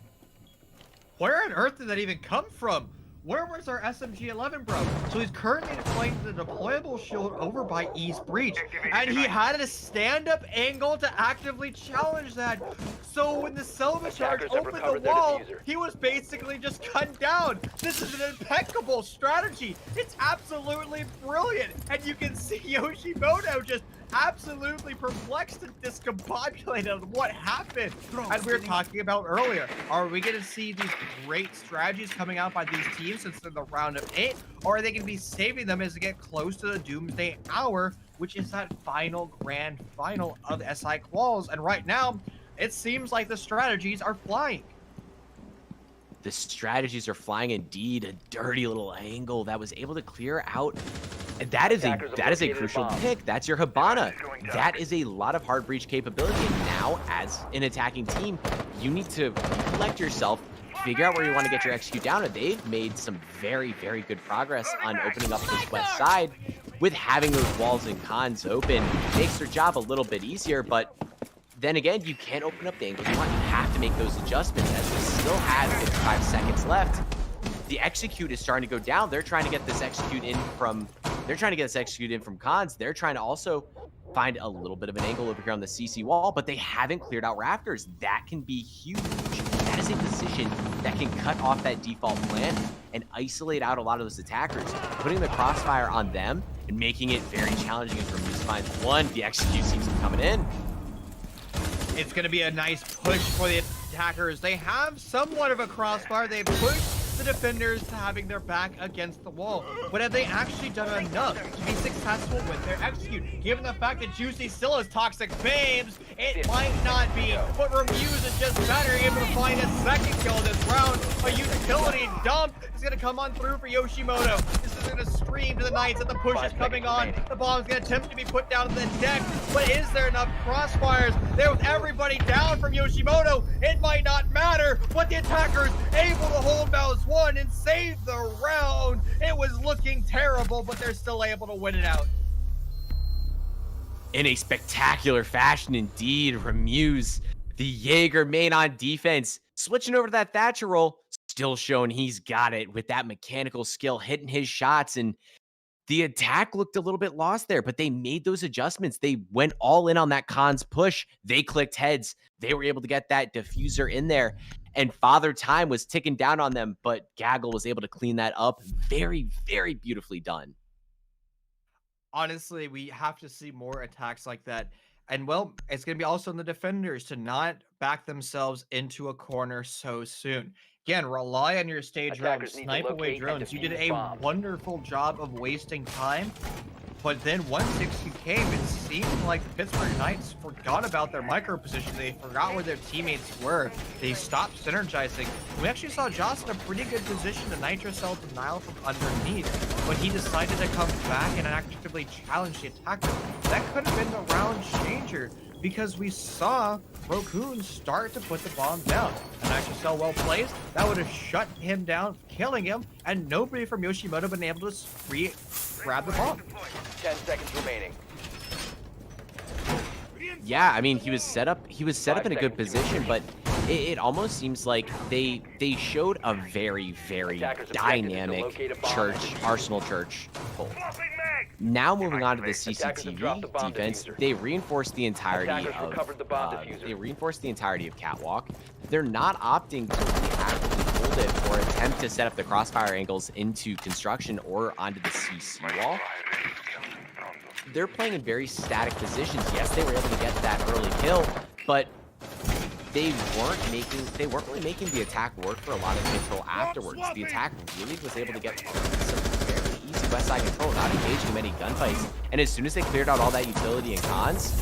Where on earth did that even come from? Where was our SMG-11, bro? So he's currently playing the deployable shield over by East Breach, and he had a stand-up angle to actively challenge that. So when the Selva charge Attackers have opened the recovered their wall, diffuser. he was basically just cut down. This is an impeccable strategy. It's absolutely brilliant, and you can see Yoshimoto just absolutely perplexed and discombobulated on what happened. As we were talking about earlier, are we going to see these great strategies coming out by these teams since they're the round of 8, or are they going to be saving them as they get close to the doomsday hour, which is that final grand final of SI Quals? And right now, it seems like the strategies are flying. The strategies are flying indeed. A dirty little angle that was able to clear out. And that is a crucial pick. That's your Hibana. That is a lot of hard breach capability. And now, as an attacking team, you need to collect yourself, figure out where you want to get your execute down. And they've made some very, very good progress on opening up this west side. With having those walls and cons open, makes their job a little bit easier, but then again, you can't open up the angle you want. You have to make those adjustments as we still have 55 seconds left. The execute is starting to go down. They're trying to get this execute in from cons. They're trying to also find a little bit of an angle over here on the CC wall, but they haven't cleared out rafters. That can be huge. That is a position that can cut off that default plan and isolate out a lot of those attackers, putting the crossfire on them and making it very challenging as Ramirez finds one. The execute seems to be coming in. It's going to be a nice push for the attackers. They have somewhat of a crossbar. They've pushed the defenders to having their back against the wall. But have they actually done enough to be successful with their execute? Given the fact that Juicy still has toxic babes, it might not be. But Ramirez is just better, able to find a second kill this round. A utility dump is going to come on through for Yoshimoto. This is going to scream to the Knights that the push is coming on. The bomb is going to attempt to be put down to the deck. But is there enough crossfires? There with everybody down from Yoshimoto, it might not matter. But the attackers able to hold Mouse 1 and save the round. It was looking terrible, but they're still able to win it out. In a spectacular fashion indeed, Ramirez, the Jaeger main on defense, switching over to that Thatcher role, still showing he's got it with that mechanical skill, hitting his shots, and the attack looked a little bit lost there, but they made those adjustments. They went all in on that cons push. They clicked heads. They were able to get that diffuser in there, and Father Time was ticking down on them, but Gaggle was able to clean that up. Very, very beautifully done. Honestly, we have to see more attacks like that. And, well, it's going to be also on the defenders to not back themselves into a corner so soon. Again, rely on your stage round, Attackers need to snipe away locate and drones. You did defuse a bombs. wonderful job of wasting time. But then once 60 came, it seemed like the Pittsburgh Knights forgot about their micro position. They forgot where their teammates were. They stopped synergizing. We actually saw Joss in a pretty good position to nitro cell denial from underneath, but he decided to come back and actively challenge the attacker. That could have been the round changer, because we saw Rokun start to put the bomb down. And actually so well placed, that would have shut him down, killing him, and nobody from Yoshimoto been able to grab the bomb. 10 seconds remaining. Yeah, I mean, he was set up in a good position, but it almost seems like they showed a very, very dynamic Arsenal church pull. Now moving on to the CCTV defense, they reinforced the entirety of Catwalk. They're not opting to really actively hold it or attempt to set up the crossfire angles into construction or onto the CC wall. They're playing in very static positions. Yes, they were able to get that early kill, but they weren't really making the attack work for a lot of control afterwards. The attack really was able to get some fairly easy west side control, not engaging in many gunfights. And as soon as they cleared out all that utility and cons,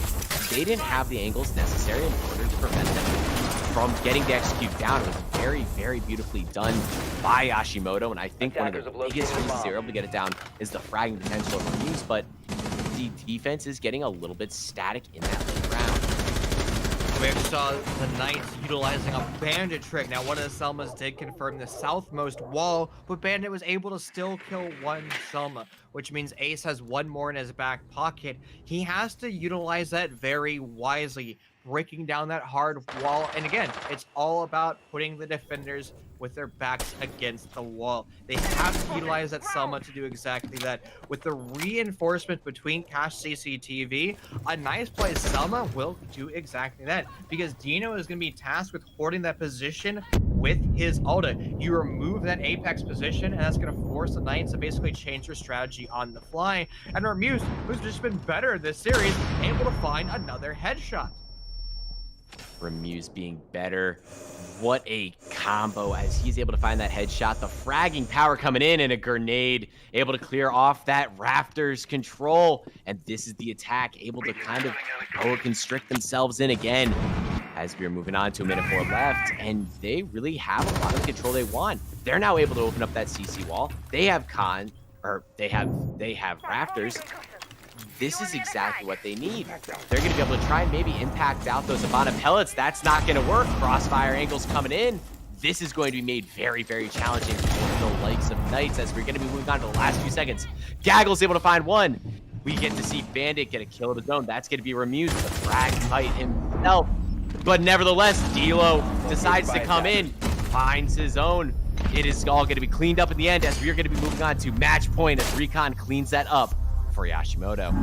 they didn't have the angles necessary in order to prevent them from getting the execute down. It was very, very beautifully done by Yoshimoto, and I think one of the biggest reasons they were able to get it down is the fragging potential of Ramirez, but the defense is getting a little bit static in that late round. We actually saw the Knights utilizing a bandit trick. Now, one of the Selmas did confirm the southmost wall, but Bandit was able to still kill one Selma, which means Ace has one more in his back pocket. He has to utilize that very wisely. breaking down that hard wall. And again, it's all about putting the defenders with their backs against the wall. They have to utilize that Selma to do exactly that. With the reinforcement between Cash CCTV, a nice play Selma will do exactly that, because Dino is going to be tasked with holding that position with his ulti. You remove that apex position, and that's going to force the Knights to basically change their strategy on the fly. And Ramuse, who's just been better this series, able to find another headshot. Ramuse being better. What a combo as he's able to find that headshot. The fragging power coming in and a grenade able to clear off that Raptors control. And this is the attack able to kind of boa constrict themselves in again as we're moving on to a minute 4 left. And they really have a lot of the control they want. They're now able to open up that CC wall. They have they have Raptors. This is exactly what they need. They're going to be able to try and maybe impact out those Ivana pellets. That's not going to work. Crossfire angles coming in. This is going to be made very, very challenging for the likes of Knights as we're going to be moving on to the last few seconds. Gaggle's able to find one. We get to see Bandit get a kill of his own. That's going to be Ramuse, the frag fight himself. But nevertheless, D'Lo decides to come in, finds his own. It is all going to be cleaned up in the end as we're going to be moving on to match point as Recon cleans that up for YOSHIMOTO.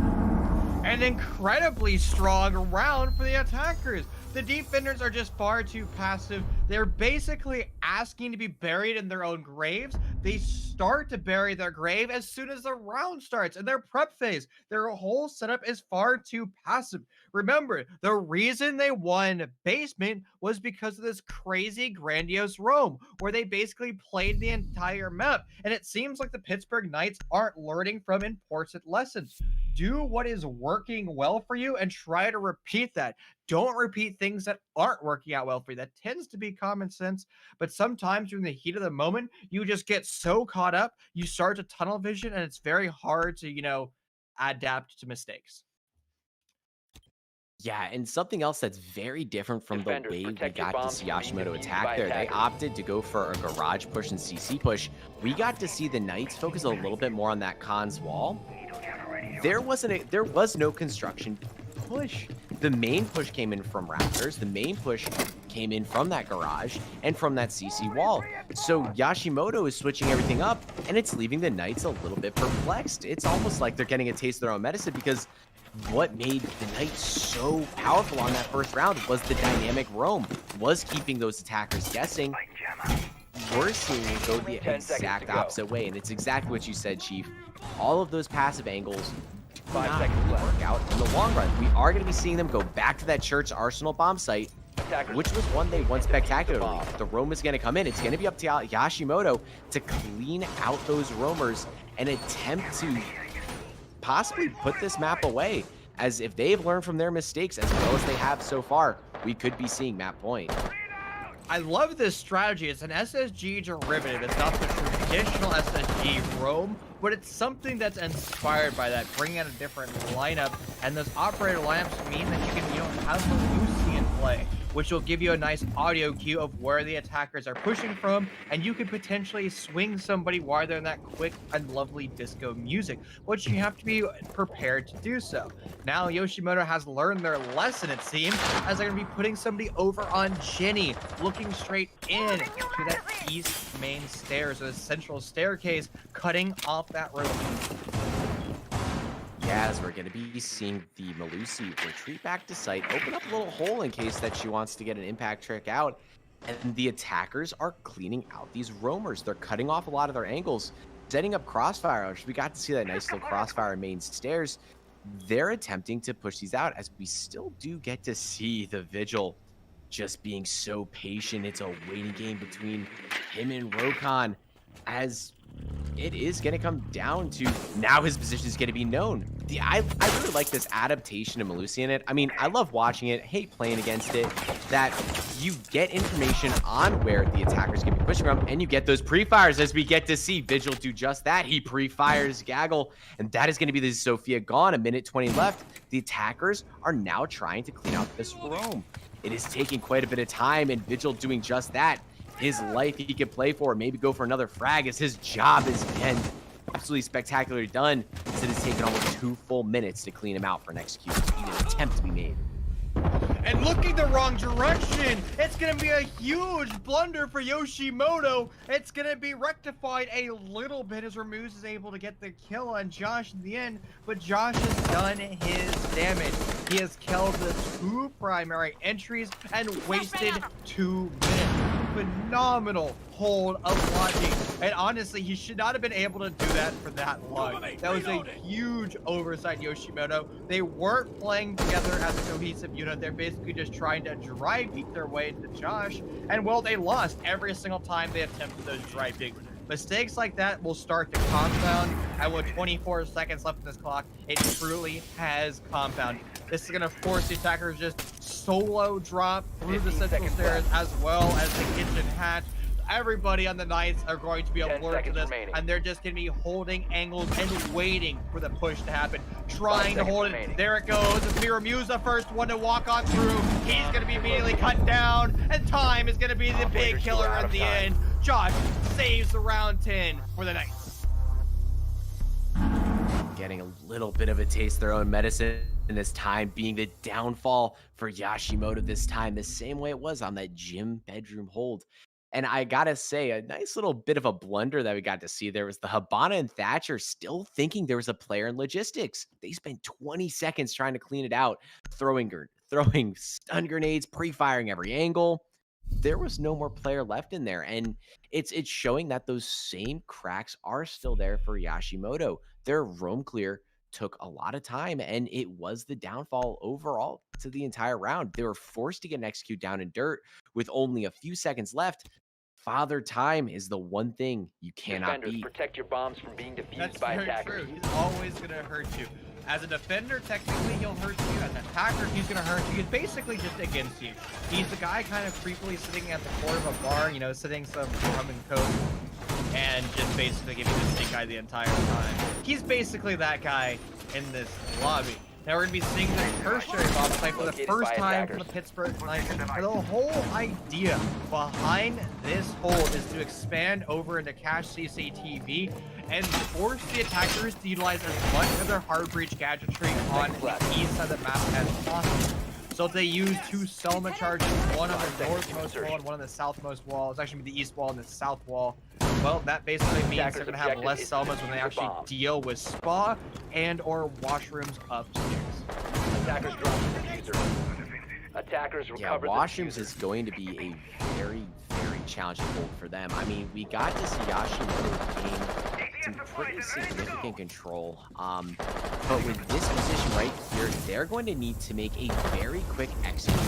An incredibly strong round for the attackers. The defenders are just far too passive. They're basically asking to be buried in their own graves. They start to bury their grave as soon as the round starts in their prep phase. Their whole setup is far too passive. Remember, the reason they won basement was because of this crazy grandiose roam where they basically played the entire map. And it seems like the Pittsburgh Knights aren't learning from important lessons. Do what is working well for you and try to repeat that. Don't repeat things that aren't working out well for you. That tends to be common sense, but sometimes during the heat of the moment, you just get so caught up, you start to tunnel vision, and it's very hard to, adapt to mistakes. Yeah, and something else that's very different from Defenders, the way we protect your got to bombs see from being YOSHIMOTO defused attack by there. They attackers. opted to go for a garage push and CC push. We got to see the Knights focus a little bit more on that Khan's wall. There was no construction push. The main push came in from Raptors. The main push came in from that garage and from that CC wall. So YOSHIMOTO is switching everything up, and it's leaving the Knights a little bit perplexed. It's almost like they're getting a taste of their own medicine, because what made the Knights so powerful on that first round was the dynamic roam, was keeping those attackers guessing. We're seeing it go the 10 seconds exact to go. opposite way, and it's exactly what you said, Chief. All of those passive angles do 5 not seconds left. work out in the long run. We are going to be seeing them go back to that Church Arsenal bomb site, Attackers which was one they won spectacularly. bomb. The roam is going to come in. It's going to be up to YOSHIMOTO to clean out those roamers and attempt to possibly put this map away, as if they've learned from their mistakes as well as they have so far, we could be seeing map point. I love this strategy. It's an SSG derivative. It's not the traditional SSG roam, but it's something that's inspired by that, bringing out a different lineup. And those operator lineups mean that you can, have Lucy in play, which will give you a nice audio cue of where the attackers are pushing from, and you could potentially swing somebody while they're in that quick and lovely disco music, but you have to be prepared to do so. Now YOSHIMOTO has learned their lesson, it seems, as they're going to be putting somebody over on Jenny, looking straight in to that east main stairs, or the central staircase, cutting off that road. Yeah, as we're going to be seeing the Malusi retreat back to site, open up a little hole in case that she wants to get an impact trick out. And the attackers are cleaning out these roamers. They're cutting off a lot of their angles, setting up crossfire. We got to see that nice little crossfire main stairs. They're attempting to push these out, as we still do get to see the Vigil just being so patient. It's a waiting game between him and Rokon, as it is going to come down to now his position is going to be known. I really like this adaptation of Malusi in it. I mean, I love watching it, hate playing against it, that you get information on where the attackers can be pushing from, and you get those pre-fires, as we get to see Vigil do just that. He pre-fires Gaggle, and that is going to be the Sophia gone. A minute 20 left. The attackers are now trying to clean out this roam. It is taking quite a bit of time, and Vigil doing just that. His life he could play for, maybe go for another frag, as his job is again absolutely spectacularly done. It has taken almost 2 full minutes to clean him out for an execution, even an attempt to be made. and looking the wrong direction. It's gonna be a huge blunder for YOSHIMOTO. It's gonna be rectified a little bit as Ramuz is able to get the kill on Josh in the end, but Josh has done his damage. He has killed the 2 primary entries and wasted 2 minutes. Phenomenal hold of logic, and honestly, he should not have been able to do that for that long. That was a huge oversight, YOSHIMOTO. They weren't playing together as a cohesive unit. They're basically just trying to dry beat their way into Josh, and well, they lost every single time they attempted those dry beat. Mistakes like that will start to compound, and with 24 seconds left in this clock, it truly has compounded. This is going to force the attackers just solo drop through the central stairs as well as the kitchen hatch. Everybody on the Knights are going to be alert to this, and they're just going to be holding angles and waiting for the push to happen, trying to hold it. There it goes. It's Ramuz, the first one to walk on through. He's going to be immediately cut down, and time is going to be the big killer in the end. Josh saves the round 10 for the Knights. Getting a little bit of a taste of their own medicine, and this time being the downfall for YOSHIMOTO this time, the same way it was on that gym bedroom hold. And I gotta say, a nice little bit of a blunder that we got to see there was the Hibana and Thatcher still thinking there was a player in logistics. They spent 20 seconds trying to clean it out, throwing stun grenades, pre-firing every angle. There was no more player left in there, and it's showing that those same cracks are still there for YOSHIMOTO. Their roam clear took a lot of time, and it was the downfall overall to the entire round. They were forced to get an execute down in dirt with only a few seconds left. Father Time is the one thing you cannot beat. Protect your bombs from being defused That's by very attackers. true. He's always going to hurt you. As a defender, technically, he'll hurt you. As an attacker, he's going to hurt you. He's basically just against you. He's the guy kind of creepily sitting at the corner of a bar, you know, sitting some rum and coke, and just basically giving the stink eye the entire time. He's basically that guy in this lobby. Now we're going to be seeing this tertiary bomb site for the first time from the Pittsburgh Knights. The whole idea behind this hold is to expand over into cache CCTV and force the attackers to utilize as much of their hard breach gadgetry on the east side of the map as possible. So if they use 2 Selma charges, one on the northmost wall and one on the southmost wall, it's actually the east wall and the south wall, well, that basically means they're going to have less Selmas when they actually deal with spa and or washrooms upstairs. Attackers drop the diffuser. Attackers recover. Yeah, washrooms is going to be a very, very challenging hold for them. I mean, we got to see YOSHIMOTO gain some pretty significant control. But with this position right here, they're going to need to make a very quick execute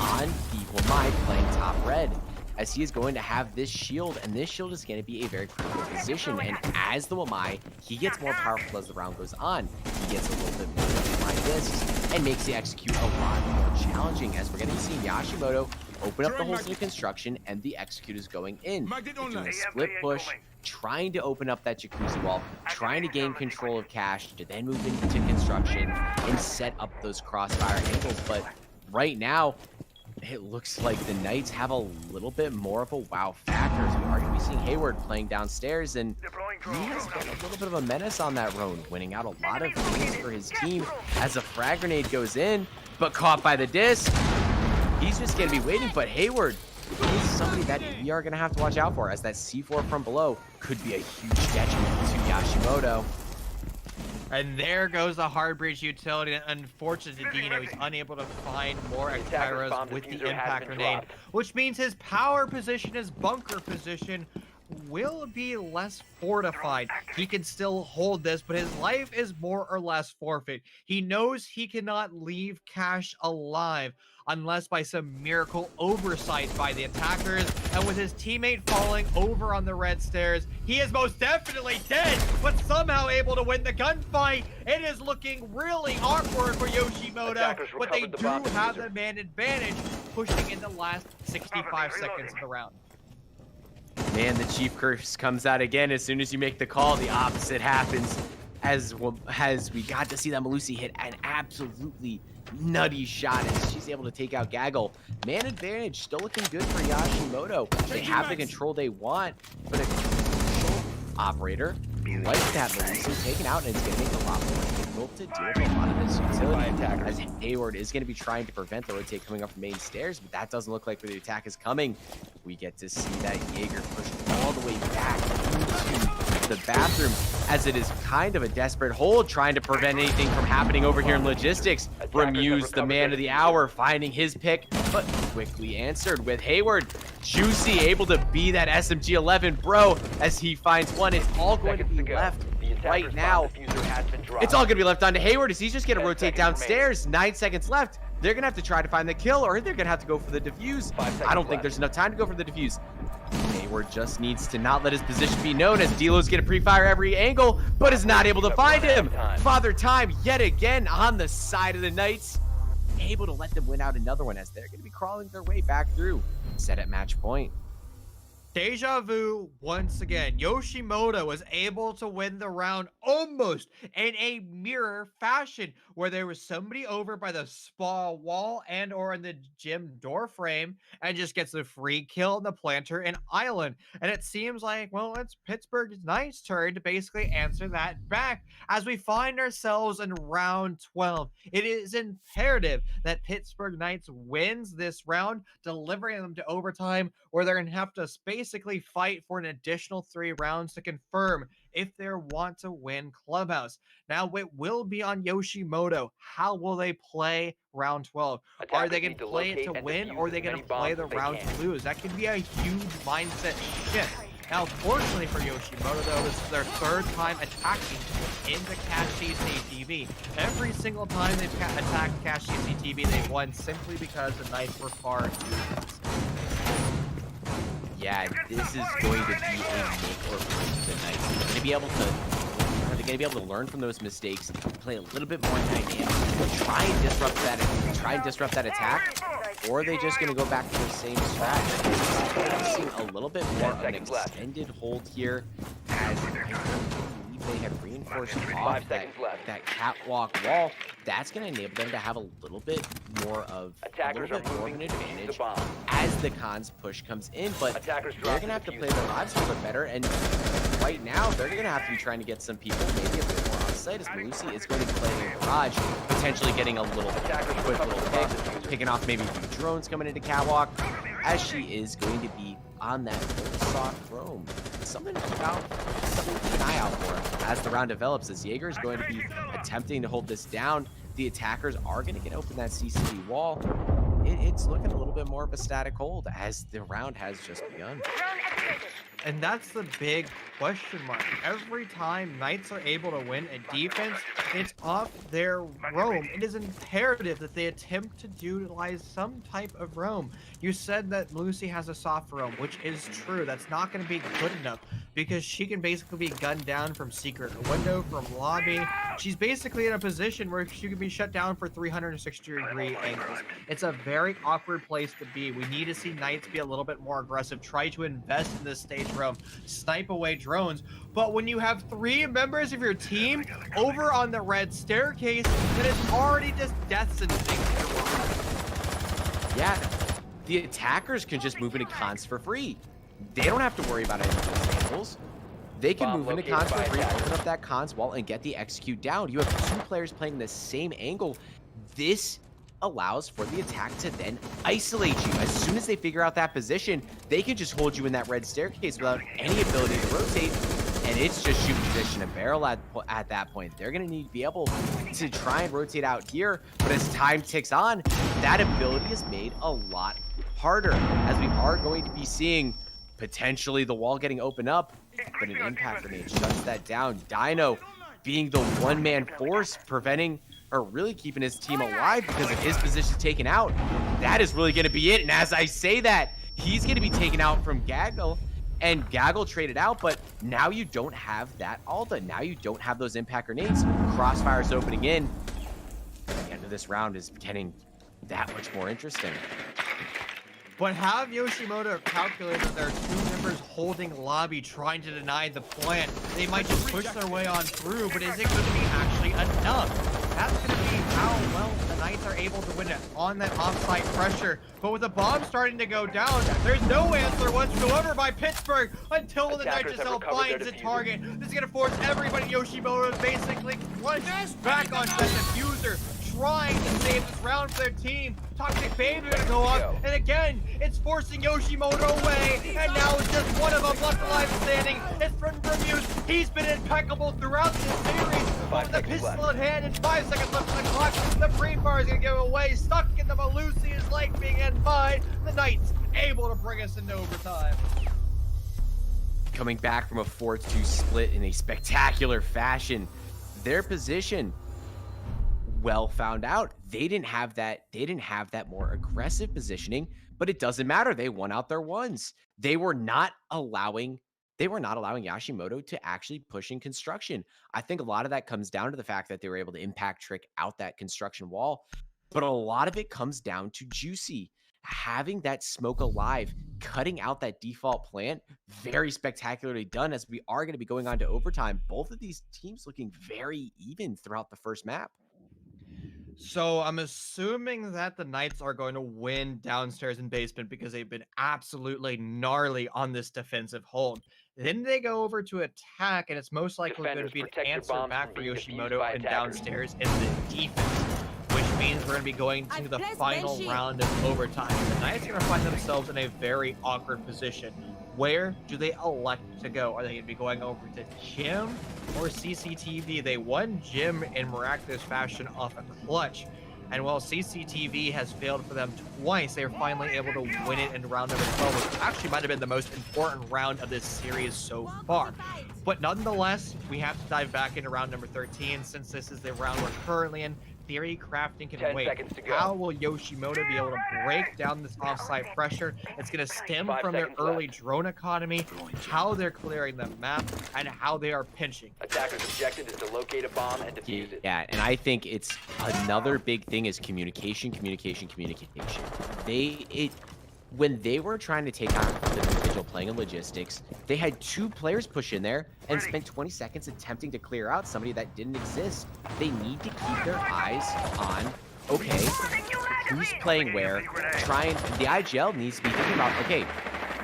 on the YOMI playing top red, as he is going to have this shield, and this shield is going to be a very critical position. And as the YOMI, he gets more powerful as the round goes on. He gets a little bit more behind this and makes the execute a lot more challenging, as we're going to be seeing YOSHIMOTO open up the whole city construction, and the execute is going in. They're doing a split push, trying to open up that jacuzzi wall, trying to gain control of cache to then move into construction and set up those crossfire angles. But right now, it looks like the Knights have a little bit more of a wow factor, as we are going to be seeing Hayward playing downstairs, and he has been a little bit of a menace on that road, winning out a lot of things for his team as a frag grenade goes in, but caught by the disc. He's just going to be waiting, but Hayward is somebody that we are going to have to watch out for, as that C4 from below could be a huge detriment to YOSHIMOTO. And there goes the hard breach utility. Unfortunately, Dino, he's unable to find more X-Pyros with the impact grenade, which means his power position, his bunker position, will be less fortified. He can still hold this, but his life is more or less forfeit. He knows he cannot leave cache alive unless by some miracle oversight by the attackers, and with his teammate falling over on the red stairs, he is most definitely dead, but somehow able to win the gunfight. It is looking really awkward for YOSHIMOTO, but they do have the man advantage, pushing in the last 65 seconds of the round. Man, the Chief Curse comes out again. As soon as you make the call, the opposite happens. As we got to see that Melusi hit an absolutely nutty shot, as she's able to take out Gaggle. Man advantage still looking good for YOSHIMOTO. They have the control they want, but a control operator like that. Melusi taken out, and it's going to make it a lot more difficult to deal with a lot of this utility, as Hayward is going to be trying to prevent the rotate coming up the main stairs, but that doesn't look like where the attack is coming. We get to see that Jaeger pushed all the way back into the bathroom, as it is kind of a desperate hold, trying to prevent anything from happening over here in logistics. Remuse, the man of the hour, finding his pick, but quickly answered with Hayward. Juicy able to be that SMG-11, bro, as he finds one. It's all going to be left right now. It's all going to be left on to Hayward, as he's just going to rotate downstairs. 9 seconds left. They're going to have to try to find the kill, or they're going to have to go for the defuse. I don't think there's enough time to go for the defuse. Hayward just needs to not let his position be known, as Delo's going to pre-fire every angle, but is not able to find him. Father Time yet again on the side of the Knights, able to let them win out another one, as they're going to be crawling their way back through. Set at match point. Deja vu once again. YOSHIMOTO was able to win the round almost in a mirror fashion, where there was somebody over by the spa wall and or in the gym door frame and just gets a free kill in the planter and island. And it seems like, well, it's Pittsburgh's Knights' turn to basically answer that back, as we find ourselves in round 12. It is imperative that Pittsburgh Knights wins this round, delivering them to overtime, where they're going to have to basically fight for an additional 3 rounds to confirm if they want to win Clubhouse. Now, it will be on YOSHIMOTO. How will they play round 12? Are they going to play it to win, or are they going to play the round to lose? That could be a huge mindset shift. Now, fortunately for YOSHIMOTO, though, this is their 3rd time attacking into Cash CCTV. Every single time they've attacked Cash CCTV, they've won simply because the Knights were far too fast. Yeah, this is going to be a make or break for the Knights. They're going to be able to, are they going to be able to learn from those mistakes, play a little bit more dynamic, try and disrupt that attack, or are they just going to go back to the same strat? Seeing a little bit more of an extended hold here, as I believe they have reinforced off that catwalk wall. That's going to enable them to have a little bit more of an advantage as the Khans push comes in, but they're going to have to play their lives a little bit better, and right now they're going to have to be trying to get some people maybe a bit more on site, as Melusi is going to be playing in garage, potentially getting a little quick little pick, picking off maybe 2 drones coming into catwalk, as she is going to be on that soft roam. Something to keep an eye out for as the round develops, as Jaeger is going to be attempting to hold this down. The attackers are going to get open that CCD wall. It's looking a little bit more of a static hold, as the round has just begun. And that's the big question mark. Every time Knights are able to win a defense, it's off their roam. It is imperative that they attempt to utilize some type of roam. You said that Melusi has a soft roam, which is true. That's not going to be good enough, because she can basically be gunned down from secret window, from lobby. She's basically in a position where she can be shut down for 360-degree angles. It's a very awkward place to be. We need to see Knights be a little bit more aggressive, try to invest in this stage roam, snipe away drones. But when you have 3 members of your team over on the red staircase, then it's already just death sentencing. Yeah, the attackers can just move into cons for free. They don't have to worry about any of those angles. They can move into cons for free, open up that cons wall, and get the execute down. You have 2 players playing the same angle. This allows for the attack to then isolate you. As soon as they figure out that position, they can just hold you in that red staircase without any ability to rotate, and it's just shoot position and barrel at that point. They're going to need to be able to try and rotate out here, but as time ticks on, that ability is made a lot harder, as we are going to be seeing potentially the wall getting opened up, but an impact grenade shuts that down. Dino being the one-man force, preventing or really keeping his team alive because of his position taken out. That is really going to be it. And as I say that, he's going to be taken out from Gaggle, and Gaggle traded out, but now you don't have that Alda. Now you don't have those impact grenades. Crossfire's opening in. The end of this round is getting that much more interesting. But have YOSHIMOTO calculated there are 2 members holding lobby trying to deny the plant? They might just push their way on through, but is it going to be actually enough? That's going to be how well the Knights are able to win it on that offsite pressure. But with the bomb starting to go down, there's no answer whatsoever by Pittsburgh until the Attackers have Nitrocell recovered their finds the diffuser. target. This is going to force everybody. YOSHIMOTO is basically plunged back onto the diffuser, trying to save this round for their team. Toxic Baby gonna go off, and again, it's forcing YOSHIMOTO away, and now it's just one of them left alive standing. It's from Bermuse. He's been impeccable throughout this series. But with the pistol in hand and 5 seconds left on the clock, the free fire is gonna give away. Stuck in the Malusia's leg being in mine. The Knights able to bring us into overtime. Coming back from a 4-2 split in a spectacular fashion. Their position, well found out. They didn't have that more aggressive positioning, but it doesn't matter. They won out their ones. They were not allowing YOSHIMOTO to actually push in construction. I think a lot of that comes down to the fact that they were able to impact trick out that construction wall, but a lot of it comes down to Juicy having that smoke alive, cutting out that default plant. Very spectacularly done, as we are going to be going on to overtime. Both of these teams looking very even throughout the first map. So I'm assuming that the Knights are going to win downstairs in basement because they've been absolutely gnarly on this defensive hold. Then they go over to attack, and it's most likely going to be an Defenders, protect your answer bombs back from for being defused YOSHIMOTO by and attackers. downstairs in the defense, which means we're going to be going to the final round of overtime. The Knights are going to find themselves in a very awkward position. Where do they elect to go? Are they going to be going over to Jim or CCTV? They won Jim in miraculous fashion off a clutch. And while CCTV has failed for them twice, they are finally able to win it in round number 12, which actually might have been the most important round of this series so far. But nonetheless, we have to dive back into round number 13, since this is the round we're currently in. Theory crafting can 10 wait. seconds to go. How will YOSHIMOTO be able to break down this offsite pressure? It's going to stem 5 from their seconds early left. drone economy, how they're clearing the map, and how they are pinching. Attackers' objective is to locate a bomb and defuse it. Yeah, and I think it's another big thing is communication. When they were trying to take on the individual playing in logistics, they had 2 players push in there and spent 20 seconds attempting to clear out somebody that didn't exist. They need to keep their eyes on, okay, who's playing where, the IGL needs to be thinking about, okay,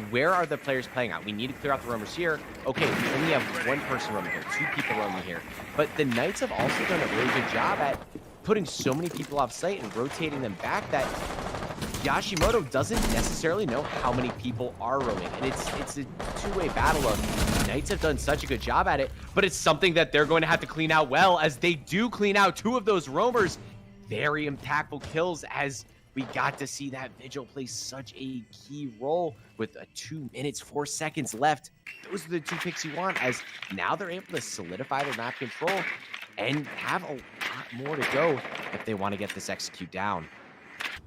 where are the players playing out? We need to clear out the roamers here. Okay, we only have 1 person roaming here, 2 people roaming here. But the Knights have also done a really good job at putting so many people off site and rotating them back that YOSHIMOTO doesn't necessarily know how many people are roaming, and it's a two-way battle of Knights have done such a good job at it, but it's something that they're going to have to clean out well, as they do clean out 2 of those roamers. Very impactful kills, as we got to see that Vigil play such a key role with 2 minutes 4 seconds left. Those are the 2 picks you want, as now they're able to solidify their map control and have a lot more to go if they want to get this execute down.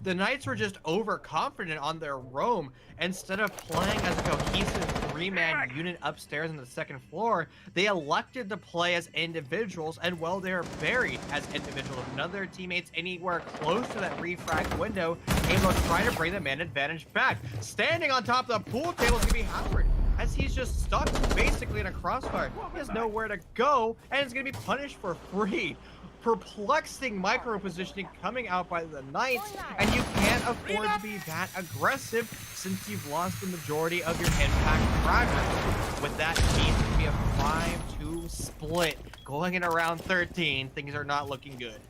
The Knights were just overconfident on their roam. Instead of playing as a cohesive 3-man unit upstairs on the 2nd floor, they elected to play as individuals, and while they're buried as individuals, none of their teammates anywhere close to that refrag window, able to try to bring the man advantage back. Standing on top of the pool table is going to be Howard, as he's just stuck basically in a crossfire. He has nowhere to go, and is going to be punished for free. Perplexing micro positioning coming out by the Knights, and you can't afford to be that aggressive since you've lost the majority of your impact fragments. With that, it needs to be a 5-2 split going in around 13. Things are not looking good.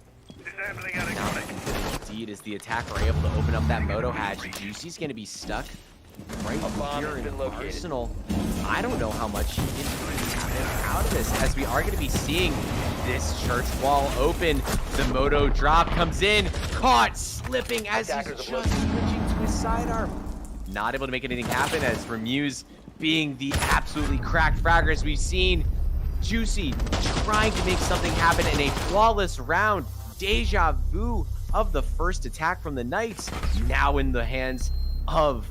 Indeed, as the attacker able to open up that moto hatch, Juicy's going to be stuck right bomb here has in been located. Arsenal. I don't know how much he can have out of this, as we are going to be seeing this church wall open. The moto drop comes in, caught slipping as Attackers he's have just switching to his sidearm. Not able to make anything happen, as Remuse being the absolutely cracked fragger as we've seen. Juicy trying to make something happen in a flawless round. Deja vu of the first attack from the Knights, now in the hands of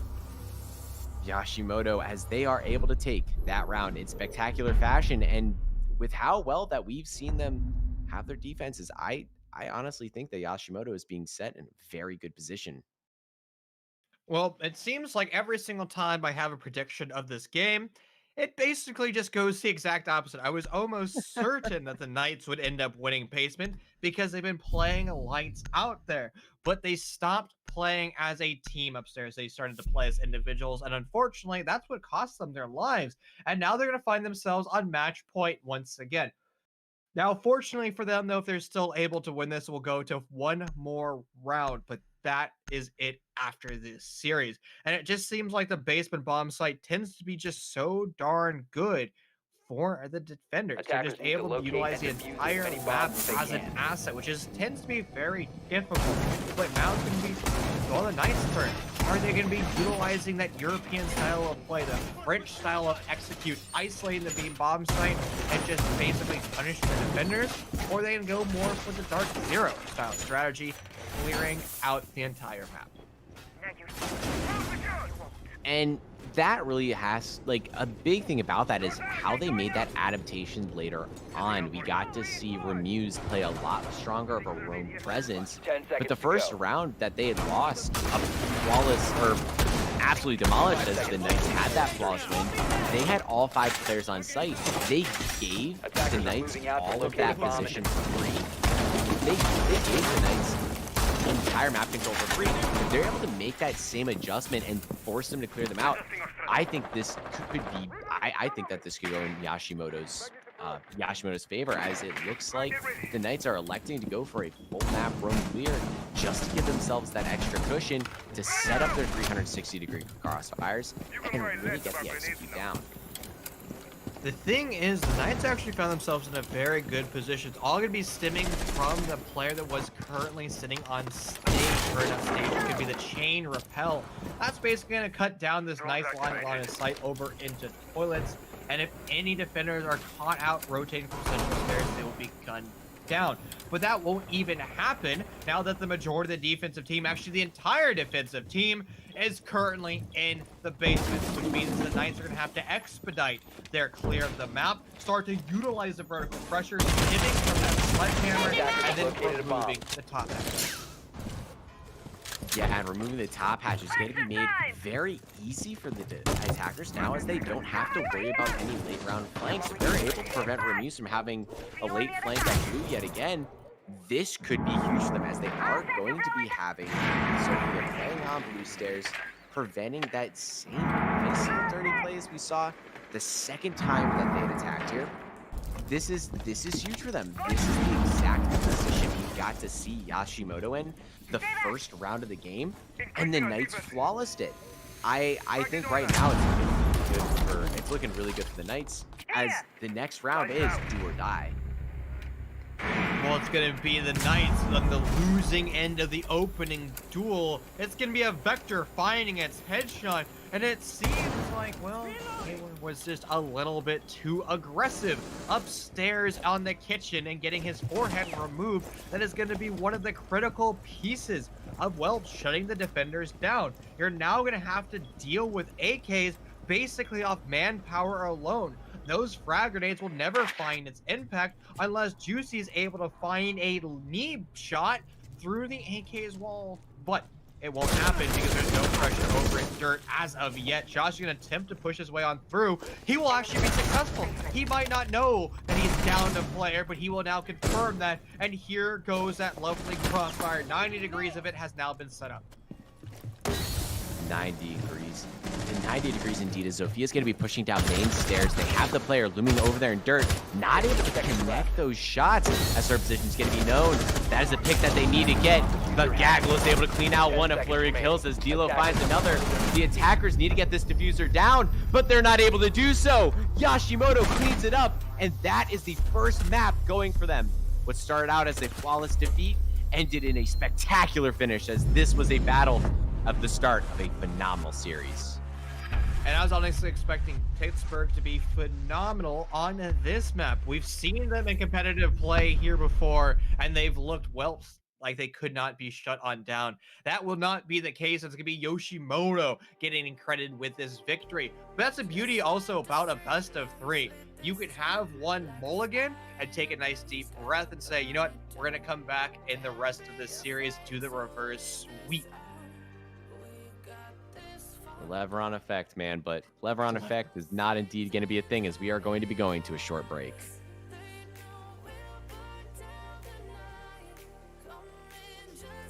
YOSHIMOTO, as they are able to take that round in spectacular fashion. And with how well that we've seen them have their defenses, I honestly think that YOSHIMOTO is being set in a very good position. Well, it seems like every single time I have a prediction of this game, It basically just goes the exact opposite. I was almost certain that the Knights would end up winning basement because they've been playing lights out there, but they stopped playing as a team upstairs. They started to play as individuals, and unfortunately, that's what cost them their lives. And now they're going to find themselves on match point once again. Now, fortunately for them, though, if they're still able to win this, we'll go to one more round, but that is it after this series. And it just seems like the basement bomb site tends to be just so darn good for the defenders. They're Attackers just need to able to locate utilize and the defuse as entire many map bombs as they as an can. asset, which tends to be very difficult. But now it's going to be well, the Knights' turn. Are they going to be utilizing that European style of play, the French style of execute, isolating the beam bomb site and just basically punishing the defenders? Or are they going to go more for the Dark Zero style strategy, clearing out the entire map? And that really has, like, a big thing about that is how they made that adaptation later on. We got to see Remuse play a lot stronger of a roam presence, 10 but the seconds to first go. round that they had lost, a flawless, or absolutely demolished as the Knights had that flawless win, they had all 5 players on site. They gave Attackers the are Knights moving out to all of locate that a bomb. position for free. They gave the Knights entire map control for free. If they're able to make that same adjustment and force them to clear them out, I think this could be. I think that this could go in Yashimoto's favor, as it looks like the Knights are electing to go for a full map roam clear just to give themselves that extra cushion to set up their 360-degree crossfires and really get the execute down. The thing is, the Knights actually found themselves in a very good position. It's all going to be stemming from the player that was currently sitting on stage, or not stage. It could be the chain repel. That's basically going to cut down this nice line of sight over into toilets. And if any defenders are caught out rotating from central stairs, they will be gunned down. But that won't even happen now that the majority of the defensive team, actually the entire defensive team, is currently in the basement, which means the Knights are going to have to expedite their clear of the map, start to utilize the vertical pressure, hitting from that sledgehammer, and then removing the top hatch. Yeah, and removing the top hatch is going to be made very easy for the attackers now, as they don't have to worry about any late round flanks. If they're able to prevent Remuse from having a late flank at blue yet again, this could be huge for them, as they are going to be having Sophia playing on blue stairs, preventing that same missing dirty plays we saw the second time that they had attacked here. This is huge for them. This is the exact position we got to see Yoshimoto in the first round of the game, and the Knights flawlessed it. I think right now it's looking really good for the Knights, as the next round is do or die. Well, it's going to be the Knights on the losing end of the opening duel. It's going to be a Vector finding its headshot, and it seems like, well, Taylor was just a little bit too aggressive upstairs on the kitchen and getting his forehead removed. That is going to be one of the critical pieces of, well, shutting the defenders down. You're now going to have to deal with AKs basically off manpower alone. Those frag grenades will never find its impact unless Juicy is able to find a knee shot through the AK's wall. But it won't happen because there's no pressure over in dirt as of yet. Josh is going to attempt to push his way on through. He will actually be successful. He might not know that he's down a player, but he will now confirm that. And here goes that lovely crossfire. 90 degrees of it has now been set up. 90 degrees. And 90 degrees indeed, as Zophia's going to be pushing down main stairs. They have the player looming over there in dirt, not able to connect those shots, as her position is going to be known. That is a pick that they need to get. But Gaggle is able to clean out one of flurry of kills as Dilo finds another. The attackers need to get this diffuser down, but they're not able to do so. Yoshimoto cleans it up, and that is the first map going for them. What started out as a flawless defeat ended in a spectacular finish, as this was a battle of the start of a phenomenal series. And I was honestly expecting Pittsburgh to be phenomenal on this map. We've seen them in competitive play here before, and they've looked, well, like they could not be shut on down. That will not be the case. It's going to be Yoshimoto getting credited with this victory. But that's the beauty also about a best of 3. You could have one mulligan and take a nice deep breath and say, you know what, we're going to come back in the rest of this series, do the reverse sweep. Cleveron effect, man. But Cleveron effect is not indeed going to be a thing, as we are going to be going to a short break.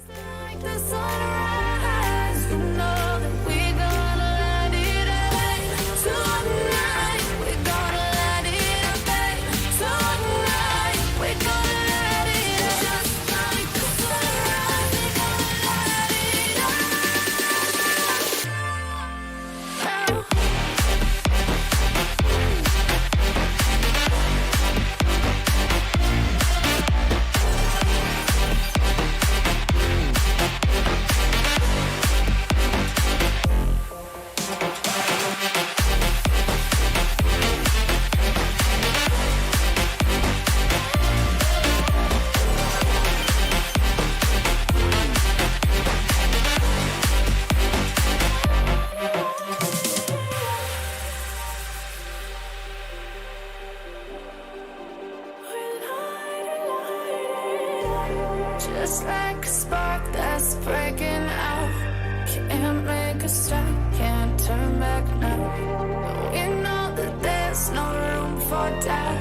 Like the sunrise, you know that we gonna light it up tonight. We gonna light it up, babe. Tonight, we gonna light it up. Just like the sunrise, we gonna light it up. Just like a spark that's breaking out. Can't make a stop, can't turn back now. We know that there's no room for doubt.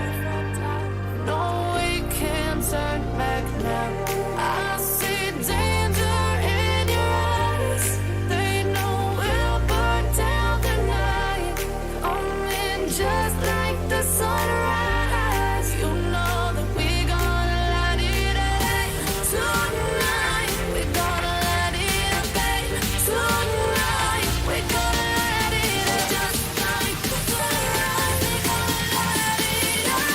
No, we can't turn back now. I see danger in your eyes. They know we'll burn down the night. Coming just like the sunrise. You know that we gonna light it up tonight. We gonna light it up, babe. Tonight, we gonna light it up just like the sunrise. We gonna light it up.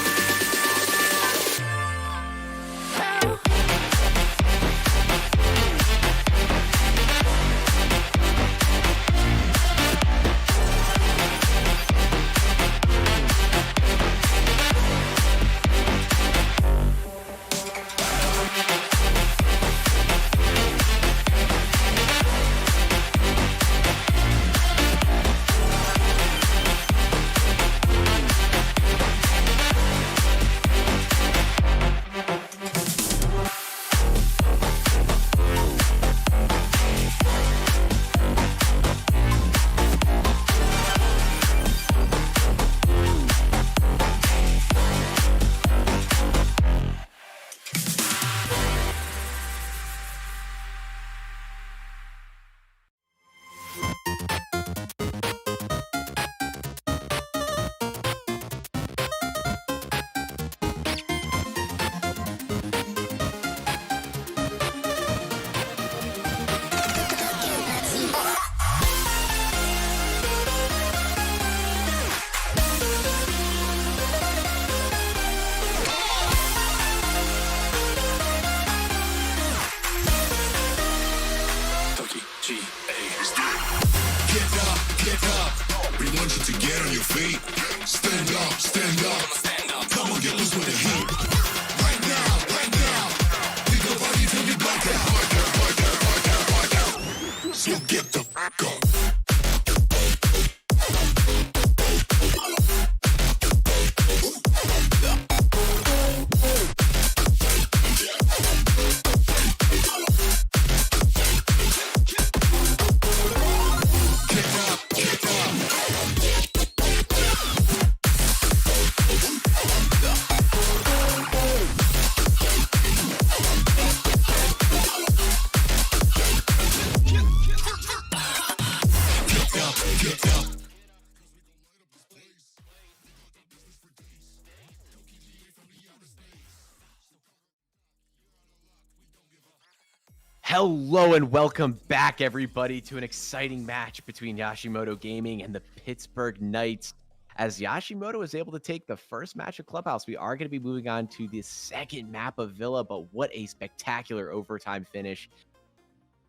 Hello and welcome back, everybody, to an exciting match between YOSHIMOTO Gaming and the Pittsburgh Knights. As YOSHIMOTO is able to take the first match of Clubhouse, we are going to be moving on to the second map of Villa, but what a spectacular overtime finish.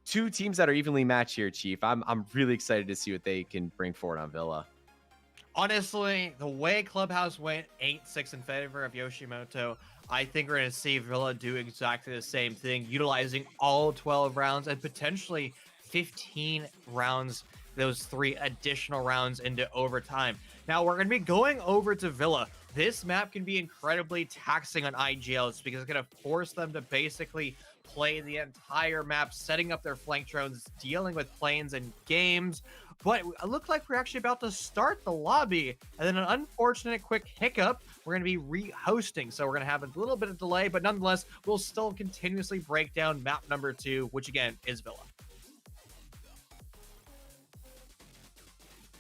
Two teams that are evenly matched here, Chief. I'm really excited to see what they can bring forward on Villa. Honestly, the way Clubhouse went 8-6 in favor of YOSHIMOTO, I think we're going to see Villa do exactly the same thing, utilizing all 12 rounds and potentially 15 rounds, those 3 additional rounds into overtime. Now, we're going to be going over to Villa. This map can be incredibly taxing on IGLs because it's going to force them to basically play the entire map, setting up their flank drones, dealing with planes and games. But it looked like we're actually about to start the lobby, and then an unfortunate quick hiccup. We're going to be re-hosting, so we're going to have a little bit of delay, but nonetheless, we'll still continuously break down map number 2, which again is Villa.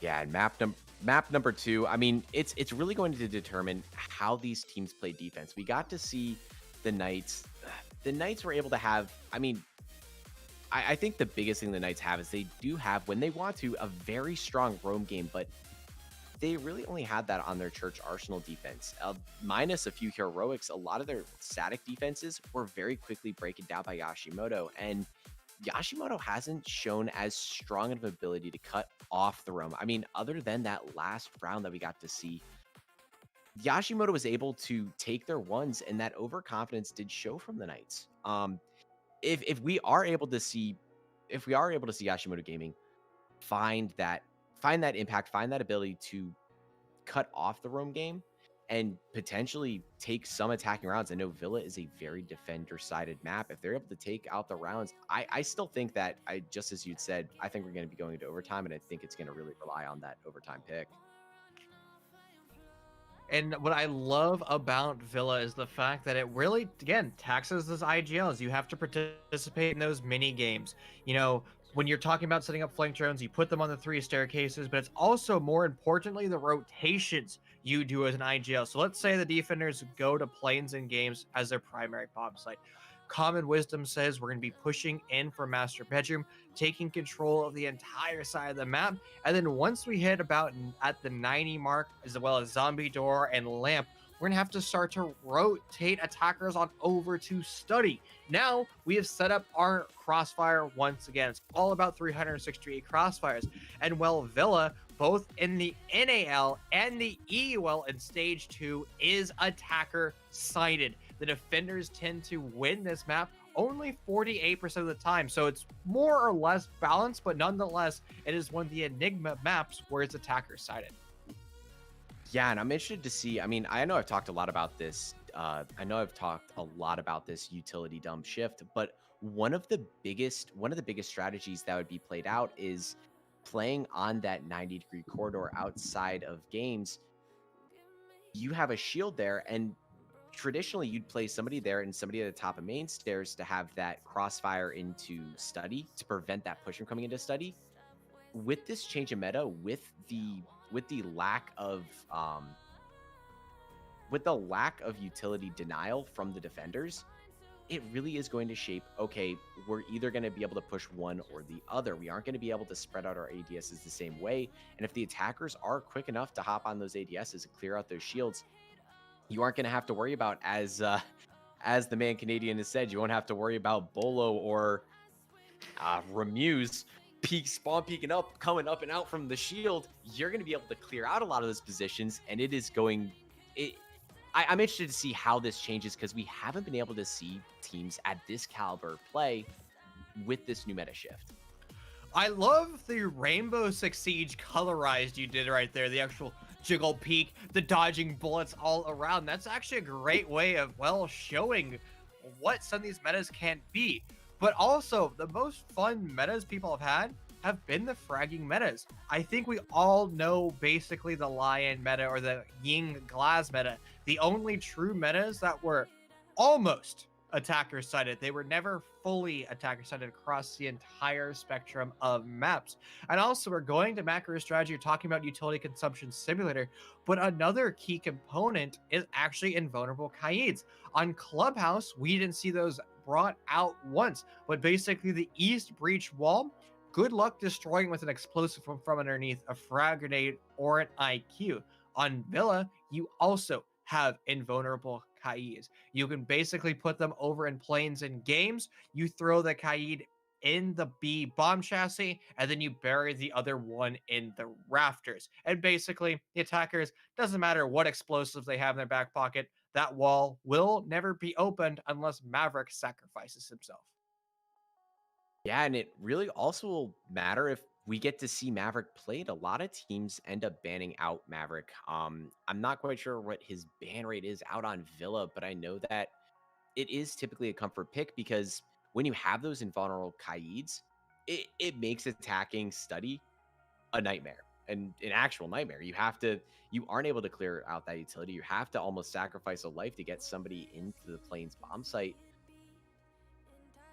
Yeah, and map number 2. I mean, it's really going to determine how these teams play defense. We got to see the Knights. The Knights were able to have. I mean, I think the biggest thing the Knights have is they do have, when they want to, a very strong roam game, but they really only had that on their Church Arsenal defense. Minus a few heroics, a lot of their static defenses were very quickly broken down by YOSHIMOTO, and YOSHIMOTO hasn't shown as strong of an ability to cut off the roam. I mean, other than that last round that we got to see, YOSHIMOTO was able to take their ones, and that overconfidence did show from the Knights. If we are able to see YOSHIMOTO Gaming find that impact, find that ability to cut off the roam game and potentially take some attacking rounds. I know Villa is a very defender-sided map. If they're able to take out the rounds, I still think that, just as you'd said, I think we're going to be going into overtime, and I think it's going to really rely on that overtime pick. And what I love about Villa is the fact that it really, again, taxes those IGLs. You have to participate in those mini games. You know, when you're talking about setting up flank drones, you put them on the 3 staircases, but it's also, more importantly, the rotations you do as an IGL. So let's say the defenders go to planes and games as their primary bomb site. Common wisdom says we're going to be pushing in for master bedroom, taking control of the entire side of the map. And then once we hit about at the 90 mark, as well as zombie door and lamp, we're going to have to start to rotate attackers on over to study. Now we have set up our crossfire once again. It's all about 368 crossfires. And while Villa, both in the NAL and the EUL in stage 2, is attacker sided. The defenders tend to win this map only 48% of the time. So it's more or less balanced, but nonetheless, it is one of the Enigma maps where it's attacker sided. Yeah, and I'm interested to see. I mean, I know I've talked a lot about this. Utility dump shift, but one of the biggest strategies that would be played out is playing on that 90-degree corridor outside of games. You have a shield there, and traditionally you'd play somebody there and somebody at the top of main stairs to have that crossfire into study to prevent that push from coming into study. With this change of meta, with the lack of utility denial from the defenders, it really is going to shape, okay, we're either going to be able to push one or the other. We aren't going to be able to spread out our ADSs the same way. And if the attackers are quick enough to hop on those ADSs and clear out those shields, you aren't going to have to worry about, as the man Canadian has said, you won't have to worry about Bolo or Remuse peeking up, coming up and out from the shield. You're going to be able to clear out a lot of those positions, and it is going. I'm interested to see how this changes, because we haven't been able to see teams at this caliber play with this new meta shift. I love the Rainbow Six Siege colorized you did right there. The actual jiggle peek, the dodging bullets all around. That's actually a great way of, well, showing what some of these metas can be. But also, the most fun metas people have been the fragging metas. I think we all know basically the Lion meta or the Ying Glass meta. The only true metas that were almost attacker sided. They were never fully attacker sided across the entire spectrum of maps. And also, we're going to macro strategy, you're talking about utility consumption simulator, but another key component is actually invulnerable Kaids. On Clubhouse, we didn't see those brought out once, but basically the East Breach Wall, good luck destroying with an explosive from underneath, a frag grenade, or an IQ. On Villa, you also have invulnerable Kaids. You can basically put them over in planes and games. You throw the Kaid in the B bomb chassis, and then you bury the other one in the rafters. And basically, the attackers, doesn't matter what explosives they have in their back pocket, that wall will never be opened unless Maverick sacrifices himself. Yeah, and it really also will matter if we get to see Maverick played. A lot of teams end up banning out Maverick. I'm not quite sure what his ban rate is out on Villa, but I know that it is typically a comfort pick, because when you have those invulnerable Kaids, it makes attacking study a nightmare, and an actual nightmare. You aren't able to clear out that utility. You have to almost sacrifice a life to get somebody into the plane's bomb site.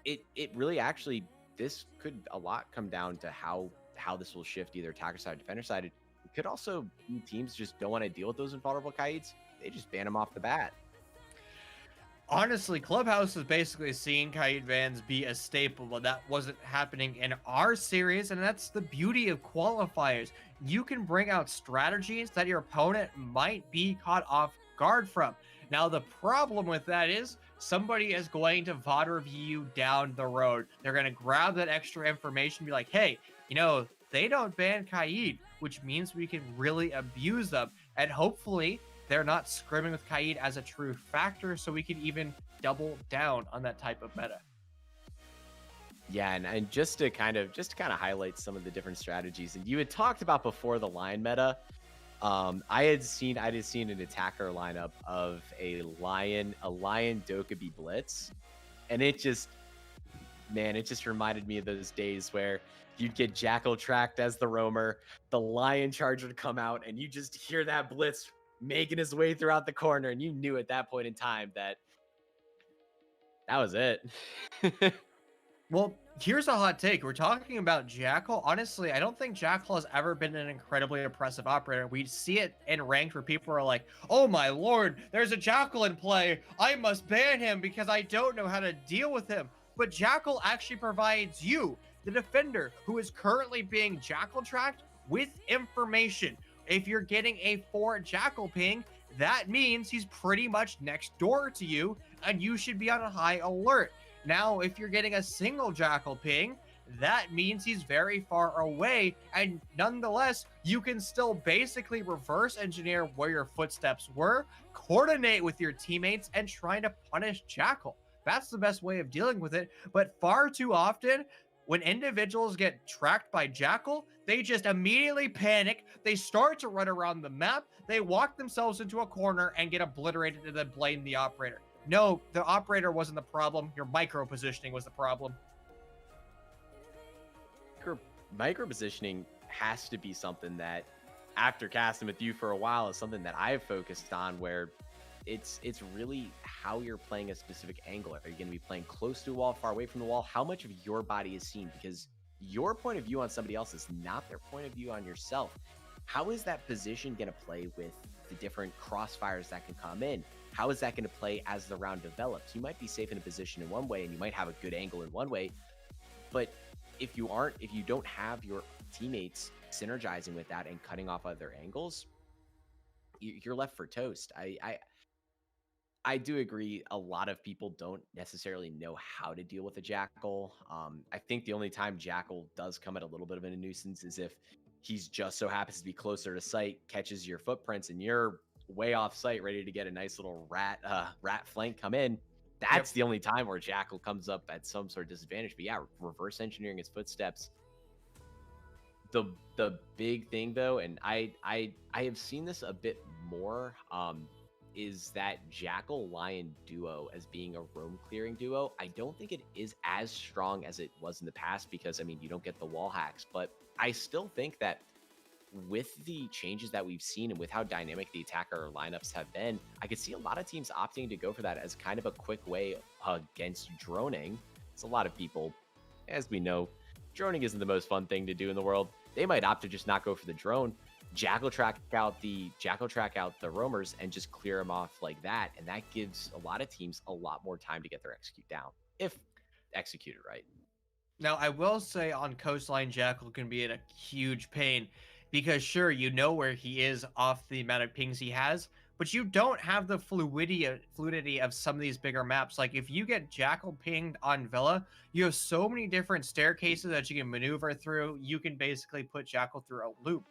It really actually, this could a lot come down to how this will shift either attacker side or defender side. It could also be teams just don't want to deal with those invulnerable kites. They just ban them off the bat. Honestly, Clubhouse has basically seen kite bans be a staple, but that wasn't happening in our series, and that's the beauty of qualifiers. You can bring out strategies that your opponent might be caught off guard from. Now, the problem with that is somebody is going to VOD review you down the road. They're going to grab that extra information and be like, hey, you know, they don't ban Kaid, which means we can really abuse them. And hopefully they're not scrimming with Kaid as a true factor, so we can even double down on that type of meta. Yeah, and just to kind of highlight some of the different strategies, and you had talked about before the line meta. I had seen an attacker lineup of a lion Dokkaebi blitz, and it just reminded me of those days where you'd get Jackal tracked as the roamer, the lion charger would come out, and you just hear that blitz making his way throughout the corner, and you knew at that point in time that was it. Well, here's a hot take. We're talking about Jackal. Honestly, I don't think Jackal has ever been an incredibly oppressive operator. We see it in ranked where people are like, oh my lord, there's a Jackal in play. I must ban him because I don't know how to deal with him. But Jackal actually provides you, the defender, who is currently being Jackal tracked, with information. If you're getting a 4 Jackal ping, that means he's pretty much next door to you, and you should be on a high alert. Now, if you're getting a single Jackal ping, that means he's very far away, and nonetheless, you can still basically reverse engineer where your footsteps were, coordinate with your teammates, and try to punish Jackal. That's the best way of dealing with it, but far too often, when individuals get tracked by Jackal, they just immediately panic, they start to run around the map, they walk themselves into a corner and get obliterated and then blame the operator. No, the operator wasn't the problem. Your micro positioning was the problem. Micro positioning has to be something that, after casting with you for a while, is something that I've focused on, where it's really how you're playing a specific angle. Are you going to be playing close to a wall, far away from the wall? How much of your body is seen? Because your point of view on somebody else is not their point of view on yourself. How is that position going to play with the different crossfires that can come in? How is that going to play as the round develops? You might be safe in a position in one way, and you might have a good angle in one way, but if you don't have your teammates synergizing with that and cutting off other angles, you're left for toast. I do agree. A lot of people don't necessarily know how to deal with a Jackal. I think the only time Jackal does come at a little bit of a nuisance is if he's just so happens to be closer to sight, catches your footprints, and you're way off site, ready to get a nice little rat flank come in. That's the only time where Jackal comes up at some sort of disadvantage. But yeah, reverse engineering his footsteps. The big thing though, and I have seen this a bit more, is that Jackal Lion duo as being a roam clearing duo. I don't think it is as strong as it was in the past, because I mean, you don't get the wall hacks, but I still think that with the changes that we've seen and with how dynamic the attacker lineups have been, I could see a lot of teams opting to go for that as kind of a quick way against droning. It's a lot of people, as we know, droning isn't the most fun thing to do in the world. They might opt to just not go for the drone, Jackal track out the roamers, and just clear them off like that. And that gives a lot of teams a lot more time to get their execute down, if executed right. Now, I will say on coastline, Jackal can be in a huge pain, because sure, you know where he is off the amount of pings he has, but you don't have the fluidity of some of these bigger maps. Like if you get Jackal pinged on Villa, you have so many different staircases that you can maneuver through. You can basically put Jackal through a loop.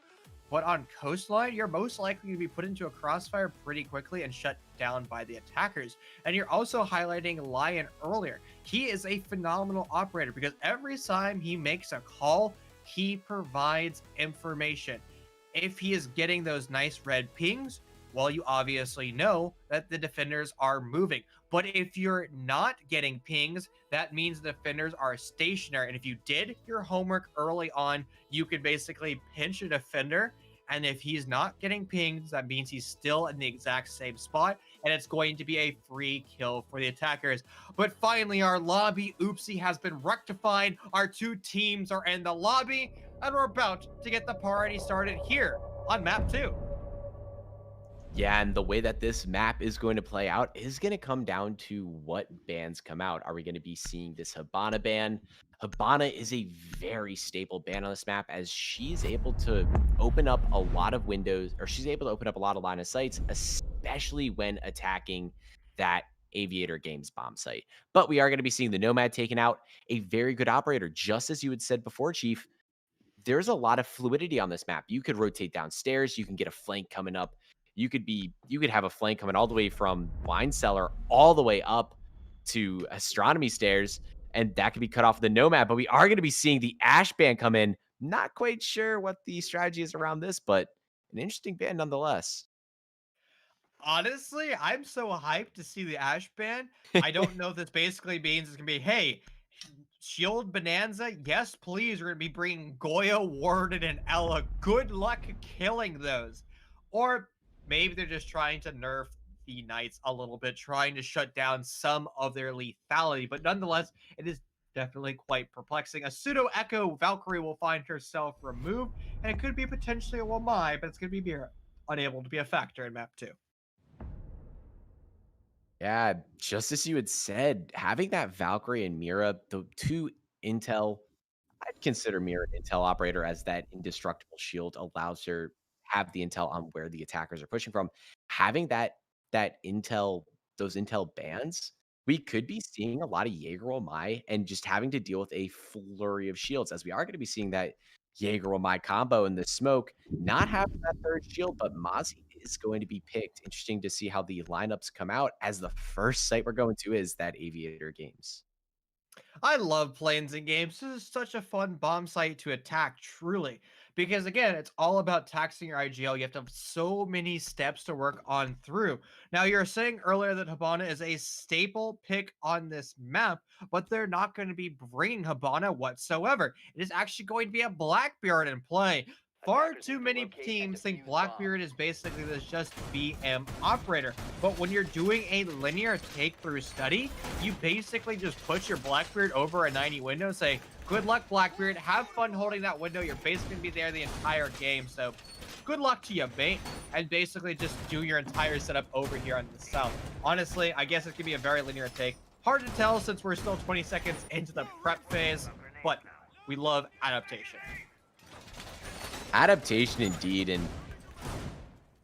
But on coastline, you're most likely to be put into a crossfire pretty quickly and shut down by the attackers. And you're also highlighting Lion earlier. He is a phenomenal operator, because every time he makes a call, he provides information. If he is getting those nice red pings, Well, you obviously know that the defenders are moving. But if you're not getting pings, that means the defenders are stationary. And if you did your homework early on, you could basically pinch a defender. And if he's not getting pings, that means he's still in the exact same spot. And it's going to be a free kill for the attackers. But finally, our lobby oopsie has been rectified. Our two teams are in the lobby. And we're about to get the party started here on map 2. Yeah, and the way that this map is going to play out is going to come down to what bans come out. Are we going to be seeing this Hibana ban? Hibana is a very staple ban on this map, as she's able to open up a lot of windows, or she's able to open up a lot of line of sights, especially when attacking that Aviator Games bomb site. But we are going to be seeing the Nomad taken out, a very good operator, just as you had said before, Chief. There's a lot of fluidity on this map. You could rotate downstairs, you can get a flank coming up. You could have a flank coming all the way from Wine Cellar all the way up to Astronomy Stairs, and that could be cut off with the Nomad. But we are going to be seeing the Ash ban come in. Not quite sure what the strategy is around this, but an interesting ban nonetheless. Honestly, I'm so hyped to see the Ash ban. I don't know if this basically means it's going to be, hey, Shield Bonanza, yes, please. We're going to be bringing Goya, Warden, and Ella. Good luck killing those. Or maybe they're just trying to nerf the Knights a little bit, trying to shut down some of their lethality. But nonetheless, it is definitely quite perplexing. A pseudo Echo Valkyrie will find herself removed, and it could be potentially a Wamai, but it's going to be unable to be a factor in map 2. Yeah, just as you had said, having that Valkyrie and Mira, the two Intel, I'd consider Mira an Intel operator, as that indestructible shield allows her have the intel on where the attackers are pushing from. Having that intel, those intel bands, we could be seeing a lot of Jaeger Omai and just having to deal with a flurry of shields, as we are going to be seeing that Jaeger Omai combo in the smoke. Not having that third shield, but Mozzie is going to be picked. Interesting to see how the lineups come out, as the first site we're going to is that Aviator Games. I love planes and games. This is such a fun bomb site to attack, truly. Because again, it's all about taxing your IGL. You have to have so many steps to work on through. Now, you were saying earlier that Hibana is a staple pick on this map, but they're not going to be bringing Hibana whatsoever. It is actually going to be a Blackbeard in play. Far too many teams think Blackbeard is basically this just BM operator, but when you're doing a linear take-through study, you basically just put your Blackbeard over a 90 window, say, good luck, Blackbeard, have fun holding that window, you're basically going to be there the entire game, so good luck to you, mate, and basically just do your entire setup over here on the south. Honestly, I guess it could be a very linear take. Hard to tell since we're still 20 seconds into the prep phase, but we love adaptation. Adaptation indeed, and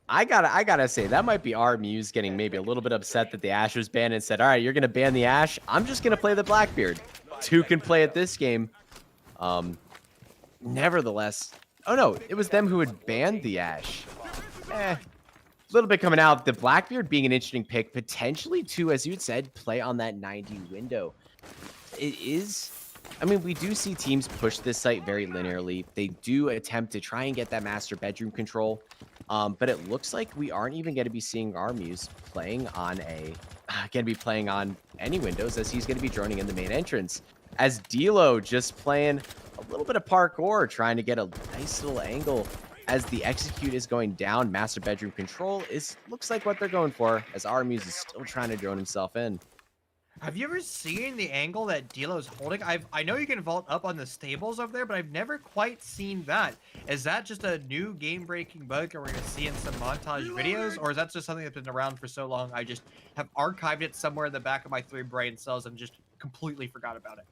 I gotta say that might be our Muse getting maybe a little bit upset that the Ash was banned and said, all right, you're gonna ban the Ash, I'm just gonna play the Blackbeard. Two can play at this game. Nevertheless, oh no, it was them who had banned the Ash. A little bit coming out, the Blackbeard being an interesting pick, potentially to, as you had said, play on that 90 window. It is, I mean, we do see teams push this site very linearly. They do attempt to try and get that master bedroom control, but it looks like we aren't even going to be seeing our Muse playing on any windows, as he's going to be droning in the main entrance. As Dilo just playing a little bit of parkour, trying to get a nice little angle as the execute is going down. Master bedroom control looks like what they're going for, as our Muse is still trying to drone himself in. Have you ever seen the angle that Dilo's holding? I know you can vault up on the stables over there, but I've never quite seen that. Is that just a new game-breaking bug that we're going to see in some montage videos? Or is that just something that's been around for so long I just have archived it somewhere in the back of my 3 brain cells and just completely forgot about it?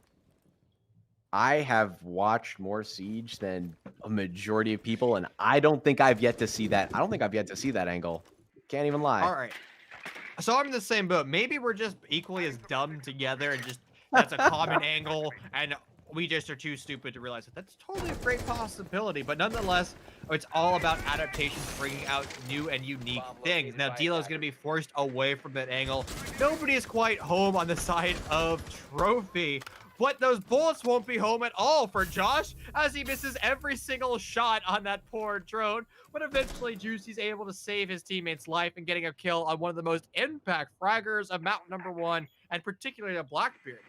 I have watched more Siege than a majority of people, and I don't think I've yet to see that. I don't think I've yet to see that angle. Can't even lie. All right. So I'm in the same boat. Maybe we're just equally as dumb together and just that's a common angle and we just are too stupid to realize that. That's totally a great possibility. But nonetheless, it's all about adaptations, bringing out new and unique things. Now, Dilo is going to be forced away from that angle. Nobody is quite home on the side of Trophy. but those bullets won't be home at all for Josh as he misses every single shot on that poor drone. But eventually, Juicy's able to save his teammate's life and getting a kill on one of the most impact fraggers of map number 1, and particularly a Blackbeard.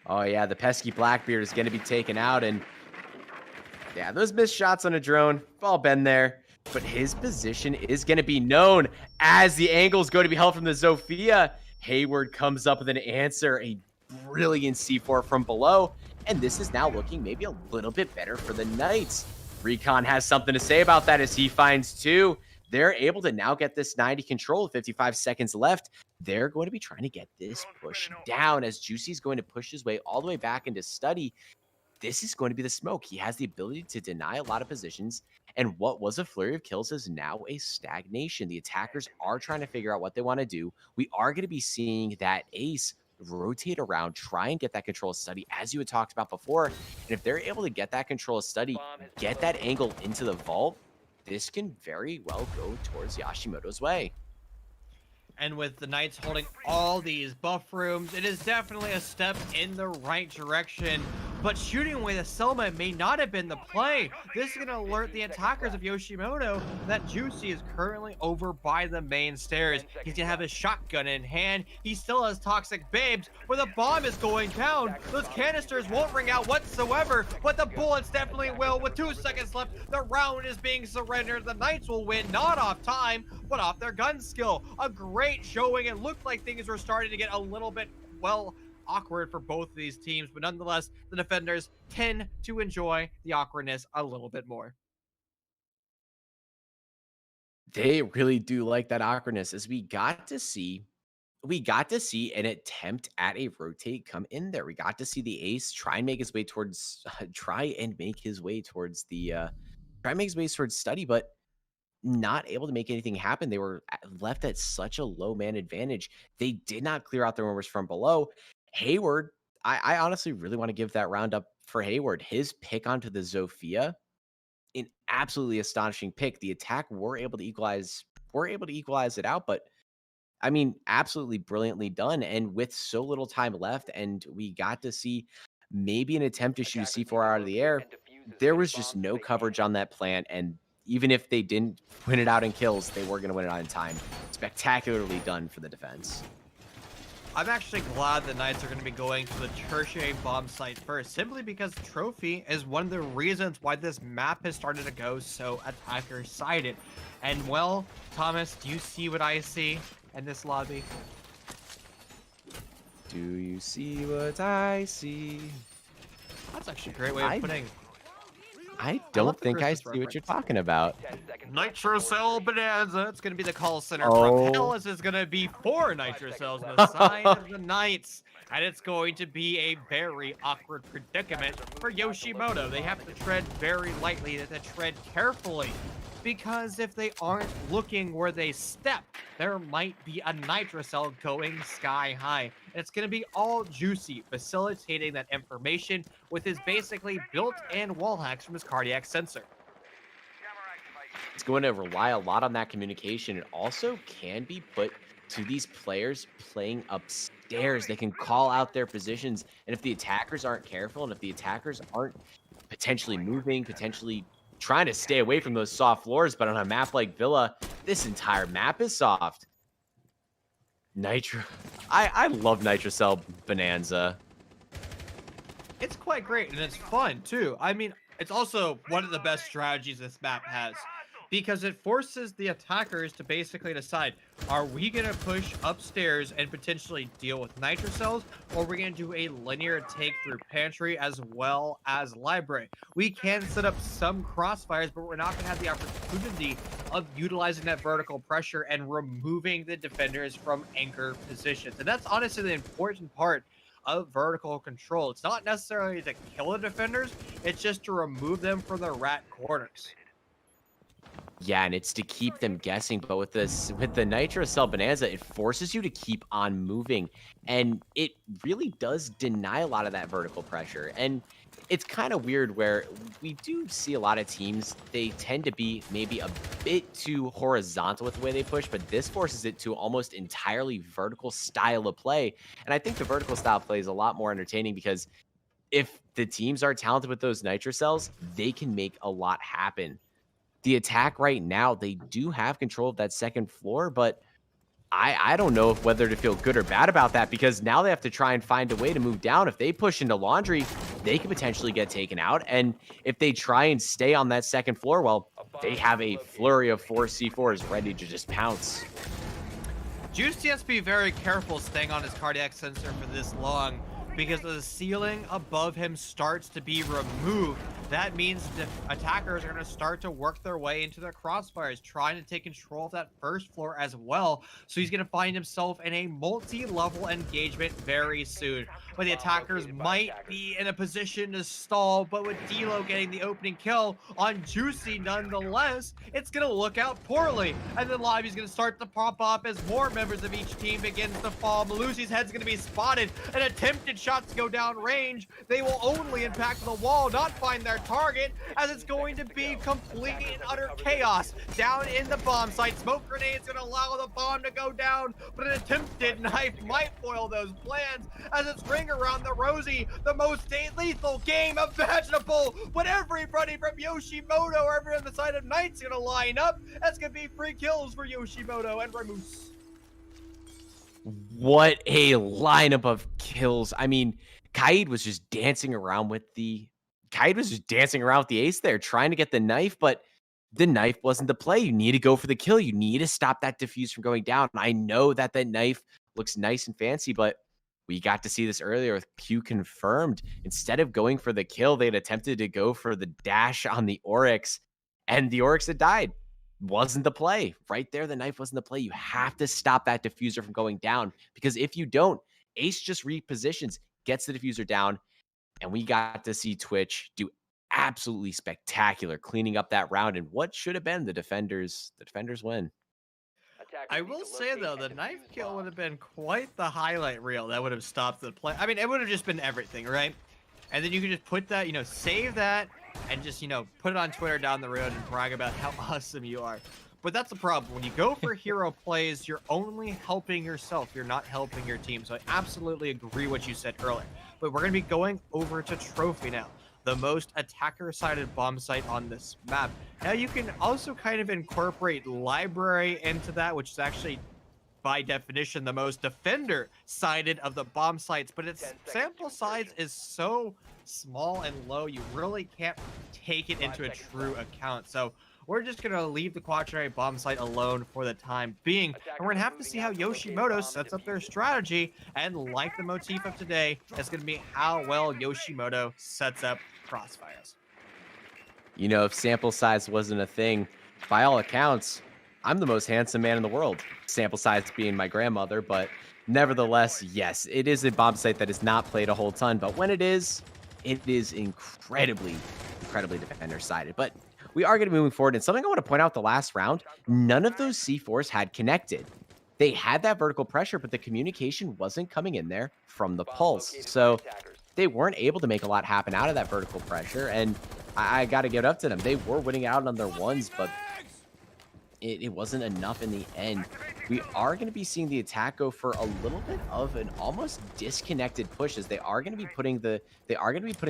Oh yeah, the pesky Blackbeard is going to be taken out, and yeah, those missed shots on a drone, we've all been there. But his position is going to be known as the angles go to be held from the Zofia. Hayward comes up with an answer, a brilliant C4 from below, and this is now looking maybe a little bit better for the Knights. Recon has something to say about that as he finds 2. They're able to now get this 90 control with 55 seconds left. They're going to be trying to get this push down as Juicy's going to push his way all the way back into study. This is going to be the smoke. He has the ability to deny a lot of positions, and what was a flurry of kills is now a stagnation. The attackers are trying to figure out what they want to do. We are going to be seeing that ace rotate around, try and get that control of study, as you had talked about before. And if they're able to get that control of study, get that angle into the vault, this can very well go towards YOSHIMOTO's way. And with the Knights holding all these buff rooms, it is definitely a step in the right direction. But shooting away the Selma may not have been the play. This is going to alert the attackers of YOSHIMOTO that Juicy is currently over by the main stairs. He's going to have his shotgun in hand. He still has Toxic Babes, where the bomb is going down. Those canisters won't ring out whatsoever, but the bullets definitely will. With 2 seconds left, the round is being surrendered. The Knights will win, not off time, but off their gun skill. A great showing. It looked like things were starting to get a little bit, well, awkward for both of these teams, but nonetheless, the defenders tend to enjoy the awkwardness a little bit more. They really do like that awkwardness, as we got to see an attempt at a rotate come in there. We got to see the ace try and make his way towards study, but not able to make anything happen. They were left at such a low man advantage. They did not clear out the rumors from below. Hayward, I honestly really want to give that round up for Hayward. His pick onto the Zofia, an absolutely astonishing pick. The attack were able to equalize it out, but I mean, absolutely brilliantly done. And with so little time left, and we got to see maybe an attempt to shoot C4 out of the air, there was just no coverage on that plant, and even if they didn't win it out in kills, they were going to win it out in time. Spectacularly done for the defense. I'm actually glad the Knights are going to be going to the tertiary bomb site first, simply because Trophy is one of the reasons why this map has started to go so attacker-sided. And well, Thomas, do you see what I see in this lobby? Do you see what I see? That's actually a great way of putting... I don't think I see what you're talking about. Nitrocell Bonanza. It's going to be the call center from hell. This is going to be 4 Nitrocells on the side of the Knights. And it's going to be a very awkward predicament for YOSHIMOTO. They have to tread very lightly. They have to tread carefully. Because if they aren't looking where they step, there might be a Nitrocell going sky high. And it's going to be all Juicy facilitating that information with his basically built-in wall hacks from his cardiac sensor. It's going to rely a lot on that communication. It also can be put to these players playing upstairs. They can call out their positions, and if the attackers aren't careful, and if the attackers aren't potentially moving, potentially trying to stay away from those soft floors, but on a map like Villa, this entire map is soft. I love Nitrocell Bonanza. It's quite great, and it's fun, too. I mean, it's also one of the best strategies this map has, because it forces the attackers to basically decide, are we going to push upstairs and potentially deal with Nitrocells, or are we going to do a linear take through pantry as well as library? We can set up some crossfires, but we're not going to have the opportunity of utilizing that vertical pressure and removing the defenders from anchor positions. And that's honestly the important part of vertical control. It's not necessarily to kill the defenders, it's just to remove them from the rat corners. Yeah, and it's to keep them guessing. But with the Nitro Cell Bonanza, it forces you to keep on moving. And it really does deny a lot of that vertical pressure. And it's kind of weird where we do see a lot of teams, they tend to be maybe a bit too horizontal with the way they push, but this forces it to almost entirely vertical style of play. And I think the vertical style play is a lot more entertaining because if the teams are talented with those Nitro Cells, they can make a lot happen. The attack right now, they do have control of that second floor, but I don't know if whether to feel good or bad about that because now they have to try and find a way to move down. If they push into laundry, they could potentially get taken out. And if they try and stay on that second floor, well, they have a flurry of 4 C4s ready to just pounce. Juicy has to be very careful staying on his cardiac sensor for this long because the ceiling above him starts to be removed. That means the attackers are going to start to work their way into their crossfires, trying to take control of that first floor as well. So he's going to find himself in a multi-level engagement very soon. But the attackers might be in a position to stall, but with D-Lo getting the opening kill on Juicy nonetheless, it's going to look out poorly. And then Lamy's going to start to pop up as more members of each team begins to fall. Malusi's head's going to be spotted, and attempted shots go down range. They will only impact the wall, not find their target, as it's going to be complete and utter chaos down in the bomb site. Smoke grenades going to allow the bomb to go down, but an attempted knife might foil those plans as it's ring around the rosy, the most lethal game imaginable. But everybody from YOSHIMOTO or everyone on the side of Knight's going to line up. That's going to be free kills for YOSHIMOTO and Ramus. What a lineup of kills. I mean, Kaid was just dancing around with the ace there, trying to get the knife, but the knife wasn't the play. You need to go for the kill. You need to stop that defuse from going down. I know that knife looks nice and fancy, but we got to see this earlier with Q confirmed. Instead of going for the kill, they'd attempted to go for the dash on the Oryx, and the Oryx had died. Wasn't the play. Right there, the knife wasn't the play. You have to stop that diffuser from going down, because if you don't, Ace just repositions, gets the diffuser down, and we got to see Twitch do absolutely spectacular cleaning up that round and what should have been the defenders win. I will say though, the knife kill would have been quite the highlight reel that would have stopped the play. I mean, it would have just been everything, right? And then you could just put that, save that and just, put it on Twitter down the road and brag about how awesome you are. But that's the problem. When you go for hero plays, you're only helping yourself. You're not helping your team. So I absolutely agree what you said earlier. But we're going to be going over to Trophy now, the most attacker-sided bomb site on this map. Now, you can also kind of incorporate Library into that, which is actually, by definition, the most defender-sided of the bomb sites. But its sample size is so small and low, you really can't take it into a true account. So we're just going to leave the quaternary bomb site alone for the time being. And we're going to have to see how YOSHIMOTO sets up their strategy. And like the motif of today, it's going to be how well YOSHIMOTO sets up crossfires. If sample size wasn't a thing, by all accounts, I'm the most handsome man in the world. Sample size being my grandmother, but nevertheless, yes, it is a bomb site that is not played a whole ton. But when it is incredibly defender-sided. But we are going to be moving forward. And something I want to point out the last round, none of those C4s had connected. They had that vertical pressure, but the communication wasn't coming in there from the pulse. So they weren't able to make a lot happen out of that vertical pressure. And I got to give it up to them. They were winning out on their ones, but it wasn't enough in the end. We are going to be seeing the attack go for a little bit of an almost disconnected push, as they are going to be putting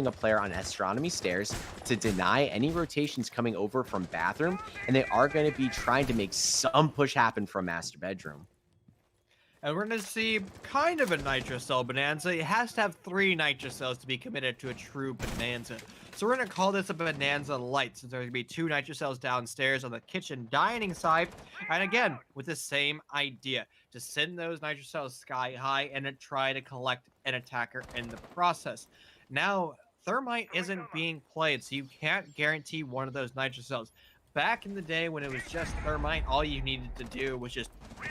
a player on astronomy stairs to deny any rotations coming over from bathroom, and they are going to be trying to make some push happen from master bedroom. And we're going to see kind of a Nitro Cell Bonanza. It has to have 3 Nitro Cells to be committed to a true Bonanza. So we're going to call this a Bonanza Light, since there's going to be 2 Nitro Cells downstairs on the kitchen dining side. And again, with the same idea, to send those Nitro Cells sky high and then try to collect an attacker in the process. Now, Thermite isn't being played, so you can't guarantee one of those Nitro Cells. back in the day when it was just thermite, all you needed to do was just,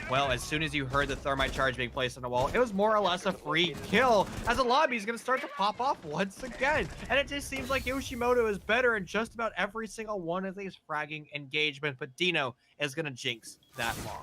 well, as soon as you heard the thermite charge being placed on the wall, it was more or less a free kill, as the lobby is going to start to pop off once again. And it just seems like Yoshimoto is better in just about every single one of these fragging engagements, but Dino is going to jinx that law.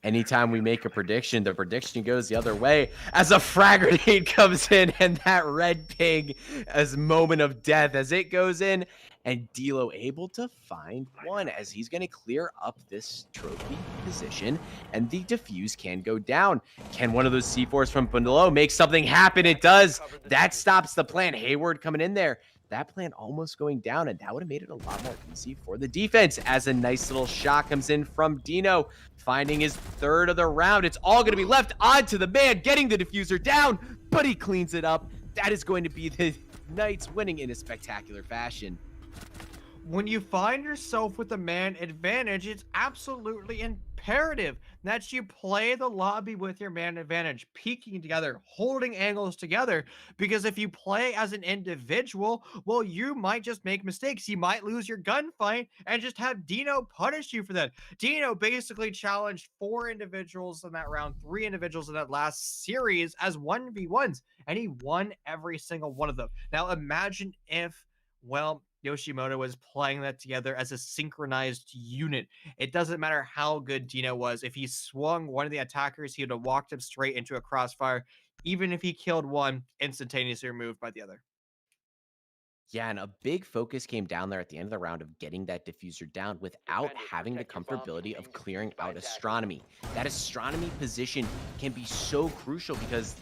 Anytime we make a prediction, the prediction goes the other way as a frag grenade comes in, and that red ping as moment of death as it goes in, and Dilo able to find one as he's going to clear up this trophy position, and the defuse can go down. Can one of those C4s from below make something happen? It does. That stops the plan. Hayward coming in there. That plan almost going down, and that would have made it a lot more easy for the defense as a nice little shot comes in from Dino, finding his third of the round. It's all going to be left onto the man, getting the diffuser down, but he cleans it up. That is going to be the Knights winning in a spectacular fashion. When you find yourself with a man advantage, it's absolutely imperative that you play the lobby with your man advantage, peeking together, holding angles together, because if you play as an individual, well, you might just make mistakes. You might lose your gunfight and just have Dino punish you for that. Dino basically challenged 4 individuals in that round, 3 individuals in that last series as 1v1s, and he won every single one of them. Now imagine if, well, Yoshimoto was playing that together as a synchronized unit. It doesn't matter how good Dino was. If he swung one of the attackers, he would have walked him straight into a crossfire. Even if he killed one, instantaneously removed by the other. Yeah, and a big focus came down there at the end of the round of getting that diffuser down without having the comfortability of clearing out astronomy. That astronomy position can be so crucial because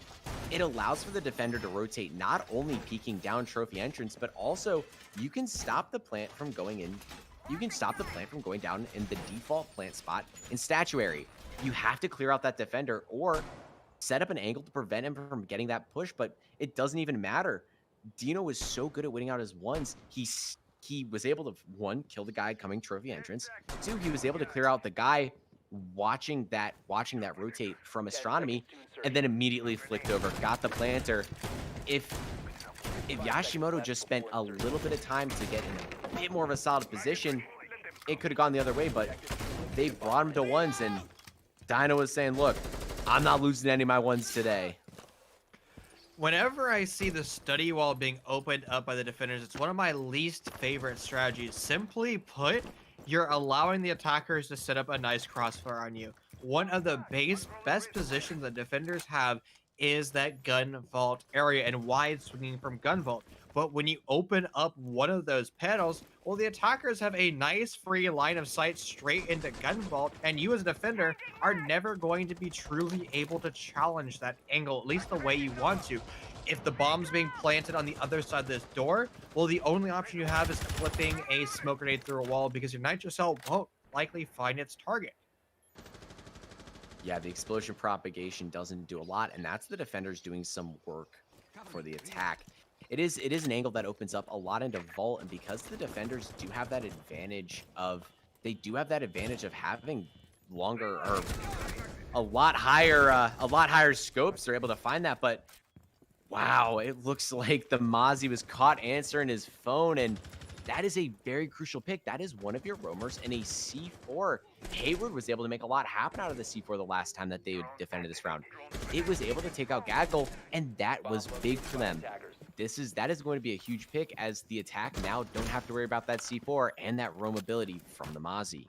it allows for the defender to rotate, not only peeking down trophy entrance, but also you can stop the plant from going in. You can stop the plant from going down in the default plant spot in statuary. You have to clear out that defender or set up an angle to prevent him from getting that push, but it doesn't even matter. Dino was so good at winning out his ones. He was able to, 1, kill the guy coming trophy entrance. 2, he was able to clear out the guy watching that rotate from astronomy, and then immediately flicked over, got the planter. If Yoshimoto just spent a little bit of time to get in a bit more of a solid position, it could have gone the other way, but they brought him to ones, and Dino was saying, look, I'm not losing any of my ones today. Whenever I see the study wall being opened up by the defenders, it's one of my least favorite strategies. Simply put, you're allowing the attackers to set up a nice crossfire on you. One of the best positions that defenders have is that gun vault area and wide swinging from gun vault. But when you open up one of those panels, well, the attackers have a nice free line of sight straight into gun vault, and you as a defender are never going to be truly able to challenge that angle, at least the way you want to. If the bomb's being planted on the other side of this door, well, the only option you have is flipping a smoke grenade through a wall because your nitro cell won't likely find its target. Yeah, the explosion propagation doesn't do a lot, and that's the defenders doing some work for the attack. It is an angle that opens up a lot into vault, and because the defenders do have that advantage of having longer or a lot higher scopes, they're able to find that. But wow, it looks like the Mozzie was caught answering his phone, and that is a very crucial pick. That is one of your roamers in a C4. Hayward was able to make a lot happen out of the C4 the last time that they defended this round. It was able to take out Gaggle, and that was big for them. That is going to be a huge pick, as the attack now don't have to worry about that C4 and that roam ability from the Mozzie.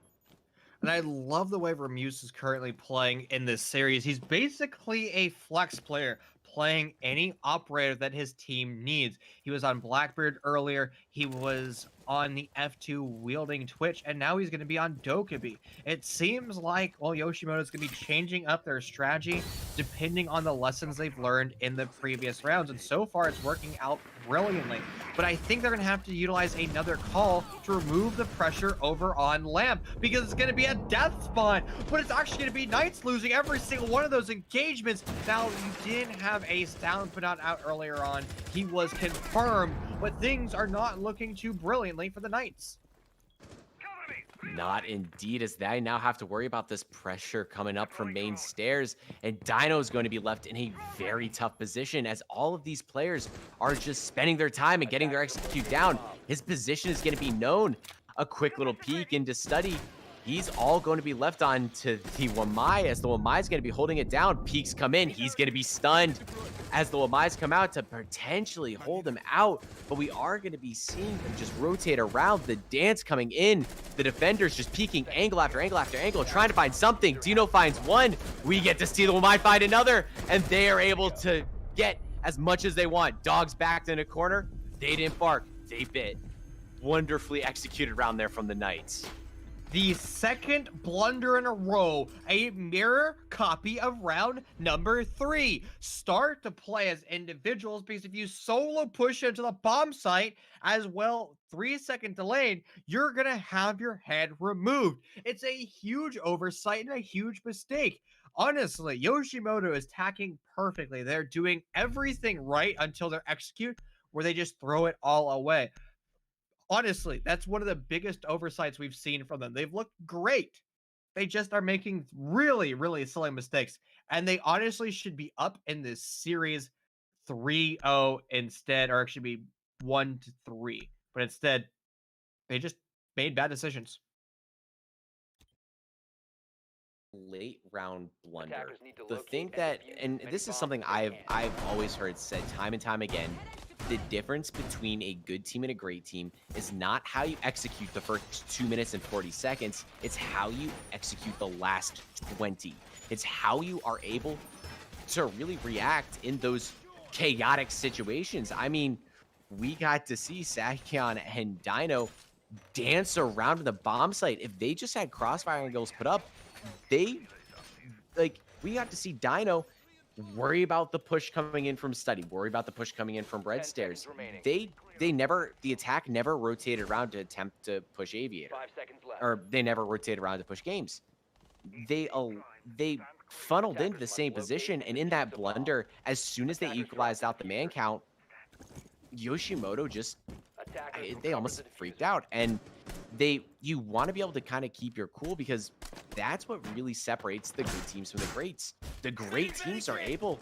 And I love the way Ramuse is currently playing in this series. He's basically a flex player, playing any operator that his team needs. He was on Blackbeard earlier. He was on the F2 wielding Twitch, and now he's going to be on Dokkaebi. It seems like, well, Yoshimoto is going to be changing up their strategy depending on the lessons they've learned in the previous rounds, and so far it's working out brilliantly. But I think they're going to have to utilize another call to remove the pressure over on Lamp, because it's going to be a death spawn, but it's actually going to be Knights losing every single one of those engagements. Now, you did have Ace down but not out earlier on. He was confirmed, but things are not looking too brilliantly for the Knights. Not indeed, as they now have to worry about this pressure coming up from main stairs, and Dino is going to be left in a very tough position as all of these players are just spending their time and getting their execute down. His position is going to be known. a quick little peek into study. He's all going to be left on to the Wamai, as the Wamai is going to be holding it down. Peeks come in. He's going to be stunned as the Wamais come out to potentially hold him out. But we are going to be seeing them just rotate around. The dance coming in. The defenders just peeking angle after angle after angle, trying to find something. Dino finds one. We get to see the Wamai find another. And they are able to get as much as they want. Dogs backed in a corner. They didn't bark. They bit. Wonderfully executed round there from the Knights. The second blunder in a row, a mirror copy of round number 3. Start to play as individuals, because if you solo push into the bomb site as well, 3-second delay, you're going to have your head removed. It's a huge oversight and a huge mistake. Honestly, YOSHIMOTO is tacking perfectly. They're doing everything right until they execute, where they just throw it all away. Honestly, that's one of the biggest oversights we've seen from them. They've looked great. They just are making really, really silly mistakes. And they honestly should be up in this series 3-0 instead, or it should be 1-3. But instead, they just made bad decisions. Late round blunder. The thing that, and this is something I've always heard said time and time again, the difference between a good team and a great team is not how you execute the first 2 minutes and 40 seconds. It's how you execute the last 20. It's how you are able to really react in those chaotic situations. I mean, we got to see Sakyan and Dino dance around the bomb site. If they just had crossfire angles put up, we got to see Dino worry about the push coming in from Study, worry about the push coming in from Red Stairs. The attack never rotated around to attempt to push Aviator. 5 seconds left. Or they never rotated around to push Games. They funneled into the same position, and in that blunder, as soon as they equalized out the man count, YOSHIMOTO just, they almost freaked out. And you want to be able to kind of keep your cool, because that's what really separates the good teams from the greats. The great teams are able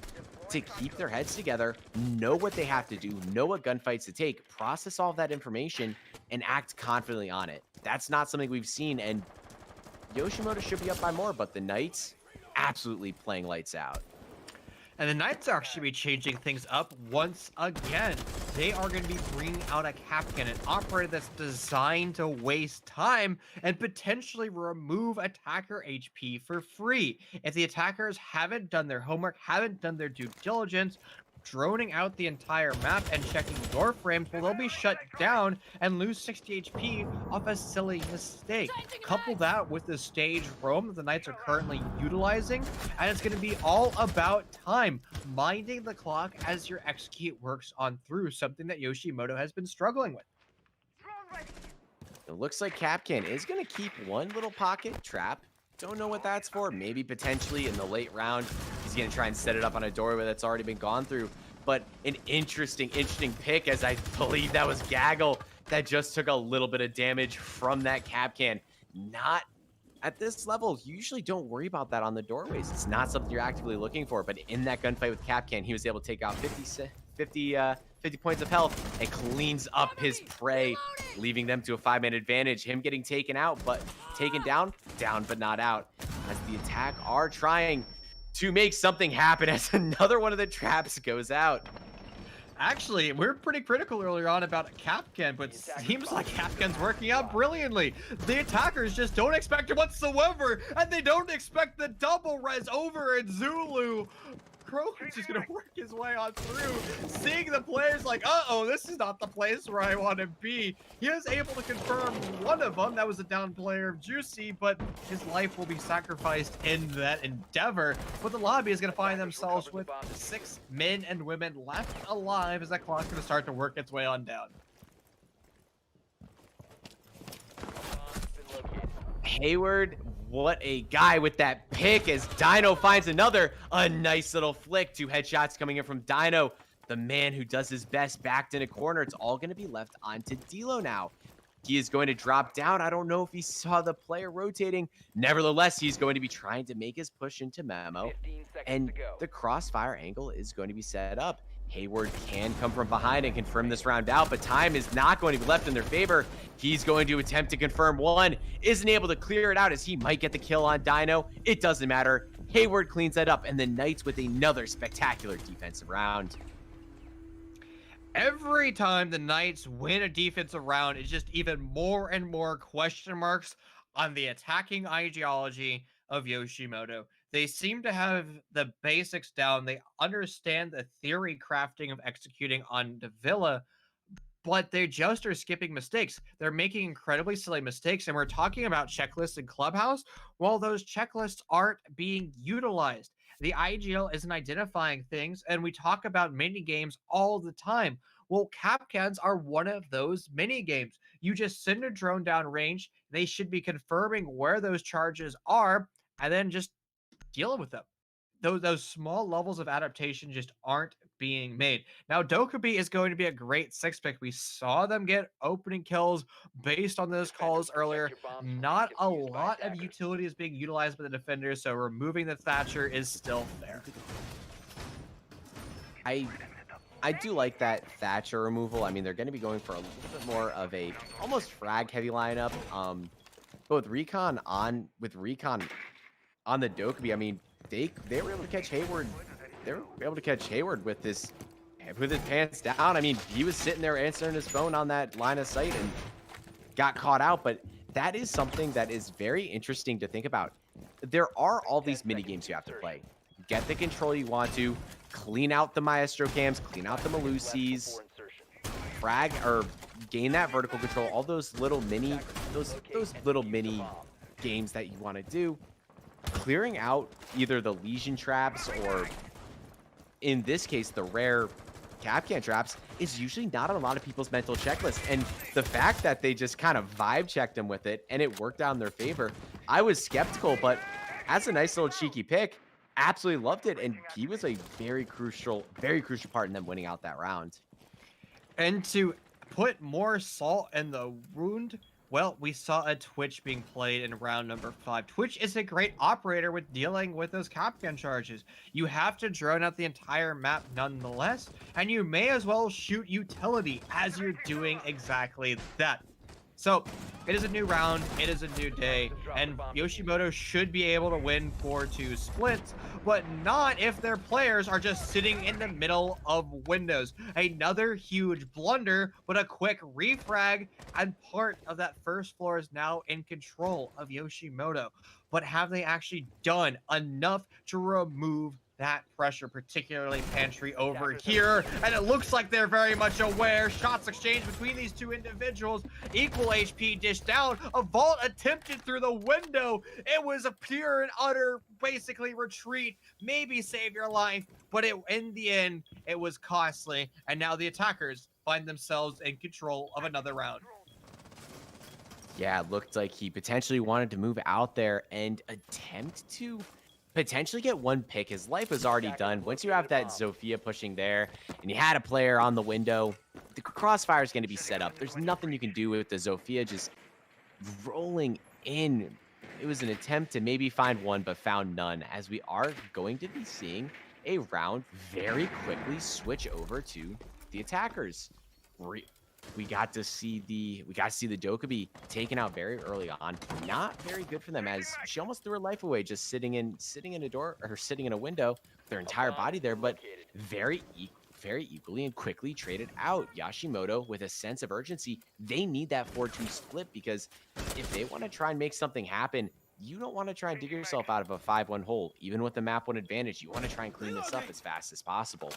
to keep their heads together, know what they have to do, know what gunfights to take, process all of that information, and act confidently on it. That's not something we've seen, and YOSHIMOTO should be up by more, but the Knights absolutely playing lights out. And the Knights are actually changing things up once again. They are going to be bringing out a Capcan, an operator that's designed to waste time and potentially remove attacker HP for free. If the attackers haven't done their homework, haven't done their due diligence, droning out the entire map and checking door frames, well, they'll be shut down and lose 60 HP off a silly mistake. Couple that with the stage roam that the Knights are currently utilizing, and it's going to be all about time, minding the clock as your execute works on through, something that YOSHIMOTO has been struggling with. It looks like Capcan is going to keep one little pocket trap. Don't know what that's for. Maybe potentially in the late round, he's going to try and set it up on a doorway that's already been gone through. But an interesting pick, as I believe that was Gaggle that just took a little bit of damage from that Capcan. Not at this level. You usually don't worry about that on the doorways. It's not something you're actively looking for. But in that gunfight with Capcan, he was able to take out 50 points of health and cleans up his prey, leaving them to a 5-man advantage. Him getting taken out, but taken down but not out, as the attack are trying to make something happen as another one of the traps goes out. Actually, we were pretty critical earlier on about Capcan, but seems like Capcan's working out brilliantly. The attackers just don't expect it whatsoever, and they don't expect the double res over in Zulu. Crow is just gonna work his way on through, seeing the players like, uh-oh, this is not the place where I want to be. He was able to confirm one of them. That was a down player of Juicy, but his life will be sacrificed in that endeavor. But the lobby is gonna find themselves with 6 men and women left alive as that clock's gonna start to work its way on down. Hayward, what a guy with that pick, as Dino finds another. A nice little flick. 2 headshots coming in from Dino, the man who does his best, backed in a corner. It's all going to be left onto Dilo now. He is going to drop down. I don't know if he saw the player rotating. Nevertheless, he's going to be trying to make his push into Memo, and the crossfire angle is going to be set up. Hayward can come from behind and confirm this round out, but time is not going to be left in their favor. He's going to attempt to confirm one, isn't able to clear it out as he might get the kill on Dino. It doesn't matter. Hayward cleans that up, and the Knights with another spectacular defensive round. Every time the Knights win a defensive round, it's just even more and more question marks on the attacking ideology of YOSHIMOTO. They seem to have the basics down. They understand the theory crafting of executing on Davila, but they just are skipping mistakes. They're making incredibly silly mistakes, and we're talking about checklists in Clubhouse. Well, those checklists aren't being utilized. The IGL isn't identifying things, and we talk about mini games all the time. Well, Capcans are one of those mini games. You just send a drone down range. They should be confirming where those charges are, and then just dealing with them. Those small levels of adaptation just aren't being made. Now, Dokkaebi is going to be a great six-pick. We saw them get opening kills based on those calls earlier. Not a lot of utility is being utilized by the defenders, so removing the Thatcher is still fair. I do like that Thatcher removal. I mean, they're going to be going for a little bit more of a almost frag-heavy lineup. But with Recon on the Dokkaebi, I mean, they were able to catch Hayward. They were able to catch Hayward with his pants down. I mean, he was sitting there answering his phone on that line of sight and got caught out. But that is something that is very interesting to think about. There are all these mini games you have to play. Get the control you want to, clean out the Maestro cams, clean out the Malusis, frag or gain that vertical control. All those little mini games that you want to do. Clearing out either the Legion traps or, in this case, the rare Capcan traps is usually not on a lot of people's mental checklist. And the fact that they just kind of vibe checked them with it and it worked out in their favor, I was skeptical, but as a nice little cheeky pick, absolutely loved it. And he was a very crucial part in them winning out that round. And to put more salt in the wound, well, we saw a Twitch being played in round number 5. Twitch is a great operator with dealing with those Capcan charges. You have to drone out the entire map nonetheless, and you may as well shoot utility as you're doing exactly that. So, it is a new round, it is a new day, and YOSHIMOTO should be able to win 4-2 splits, but not if their players are just sitting in the middle of windows. Another huge blunder, but a quick refrag, and part of that first floor is now in control of YOSHIMOTO. But have they actually done enough to remove that pressure, particularly Pantry over here? And it looks like they're very much aware. Shots exchanged between these two individuals. Equal HP dished down. A vault attempted through the window. It was a pure and utter, basically, retreat. Maybe save your life, but in the end, it was costly. And now the attackers find themselves in control of another round. Yeah, it looked like he potentially wanted to move out there and attempt to potentially get one pick. His life was already done. Once you have that Zofia pushing there and you had a player on the window, the crossfire is going to be set up. There's nothing you can do with the Zofia just rolling in. It was an attempt to maybe find one, but found none, as we are going to be seeing a round very quickly switch over to the attackers. We got to see the Dokkaebi taken out very early on. Not very good for them, as she almost threw her life away just sitting in a door, or sitting in a window with their entire body there, but very equally and quickly traded out. YOSHIMOTO, with a sense of urgency, they need that 4-2 split, because if they want to try and make something happen, you don't want to try and dig yourself out of a 5-1 hole. Even with the map 1 advantage, you want to try and clean this up as fast as possible.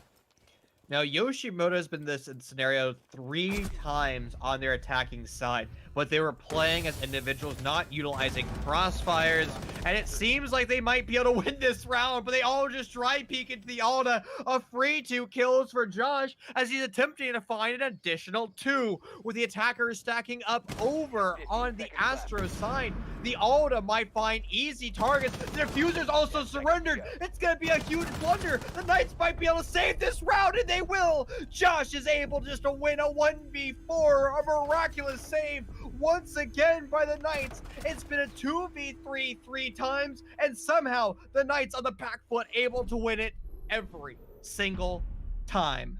Now, YOSHIMOTO has been this scenario 3 times on their attacking side, but they were playing as individuals, not utilizing crossfires, and it seems like they might be able to win this round, but they all just dry peek into the Alda. A free 2 kills for Josh as he's attempting to find an additional 2, with the attackers stacking up over on the Astro side. The Alda might find easy targets. The Diffuser's also surrendered. It's going to be a huge blunder. The Knights might be able to save this round, and they will. Josh is able just to win a 1v4, a miraculous save once again by the Knights. It's been a 2v3 3 times, and somehow the Knights on the back foot able to win it every single time.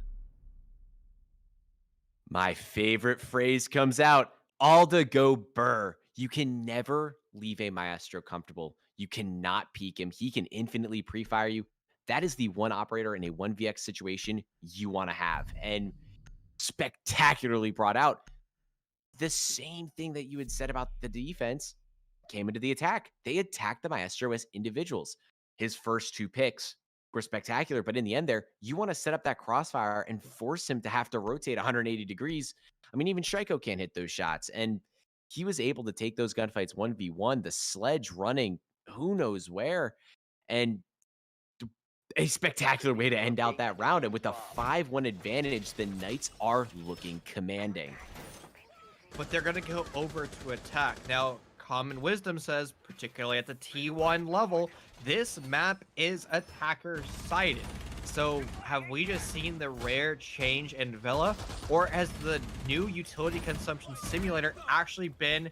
My favorite phrase comes out. Alda go burr. You can never leave a Maestro comfortable. You cannot peek him. He can infinitely pre-fire you. That is the one operator in a 1vx situation you want to have. And spectacularly brought out. The same thing that you had said about the defense came into the attack. They attacked the Maestro as individuals. His first 2 picks were spectacular, but in the end there, you want to set up that crossfire and force him to have to rotate 180 degrees. I mean, even Shriko can't hit those shots. And he was able to take those gunfights 1v1, the sledge running who knows where, and a spectacular way to end out that round. And with a 5-1 advantage, the Knights are looking commanding. But they're going to go over to attack. Now, common wisdom says, particularly at the T1 level, this map is attacker-sided. So have we just seen the rare change in Villa? Or has the new utility consumption simulator actually been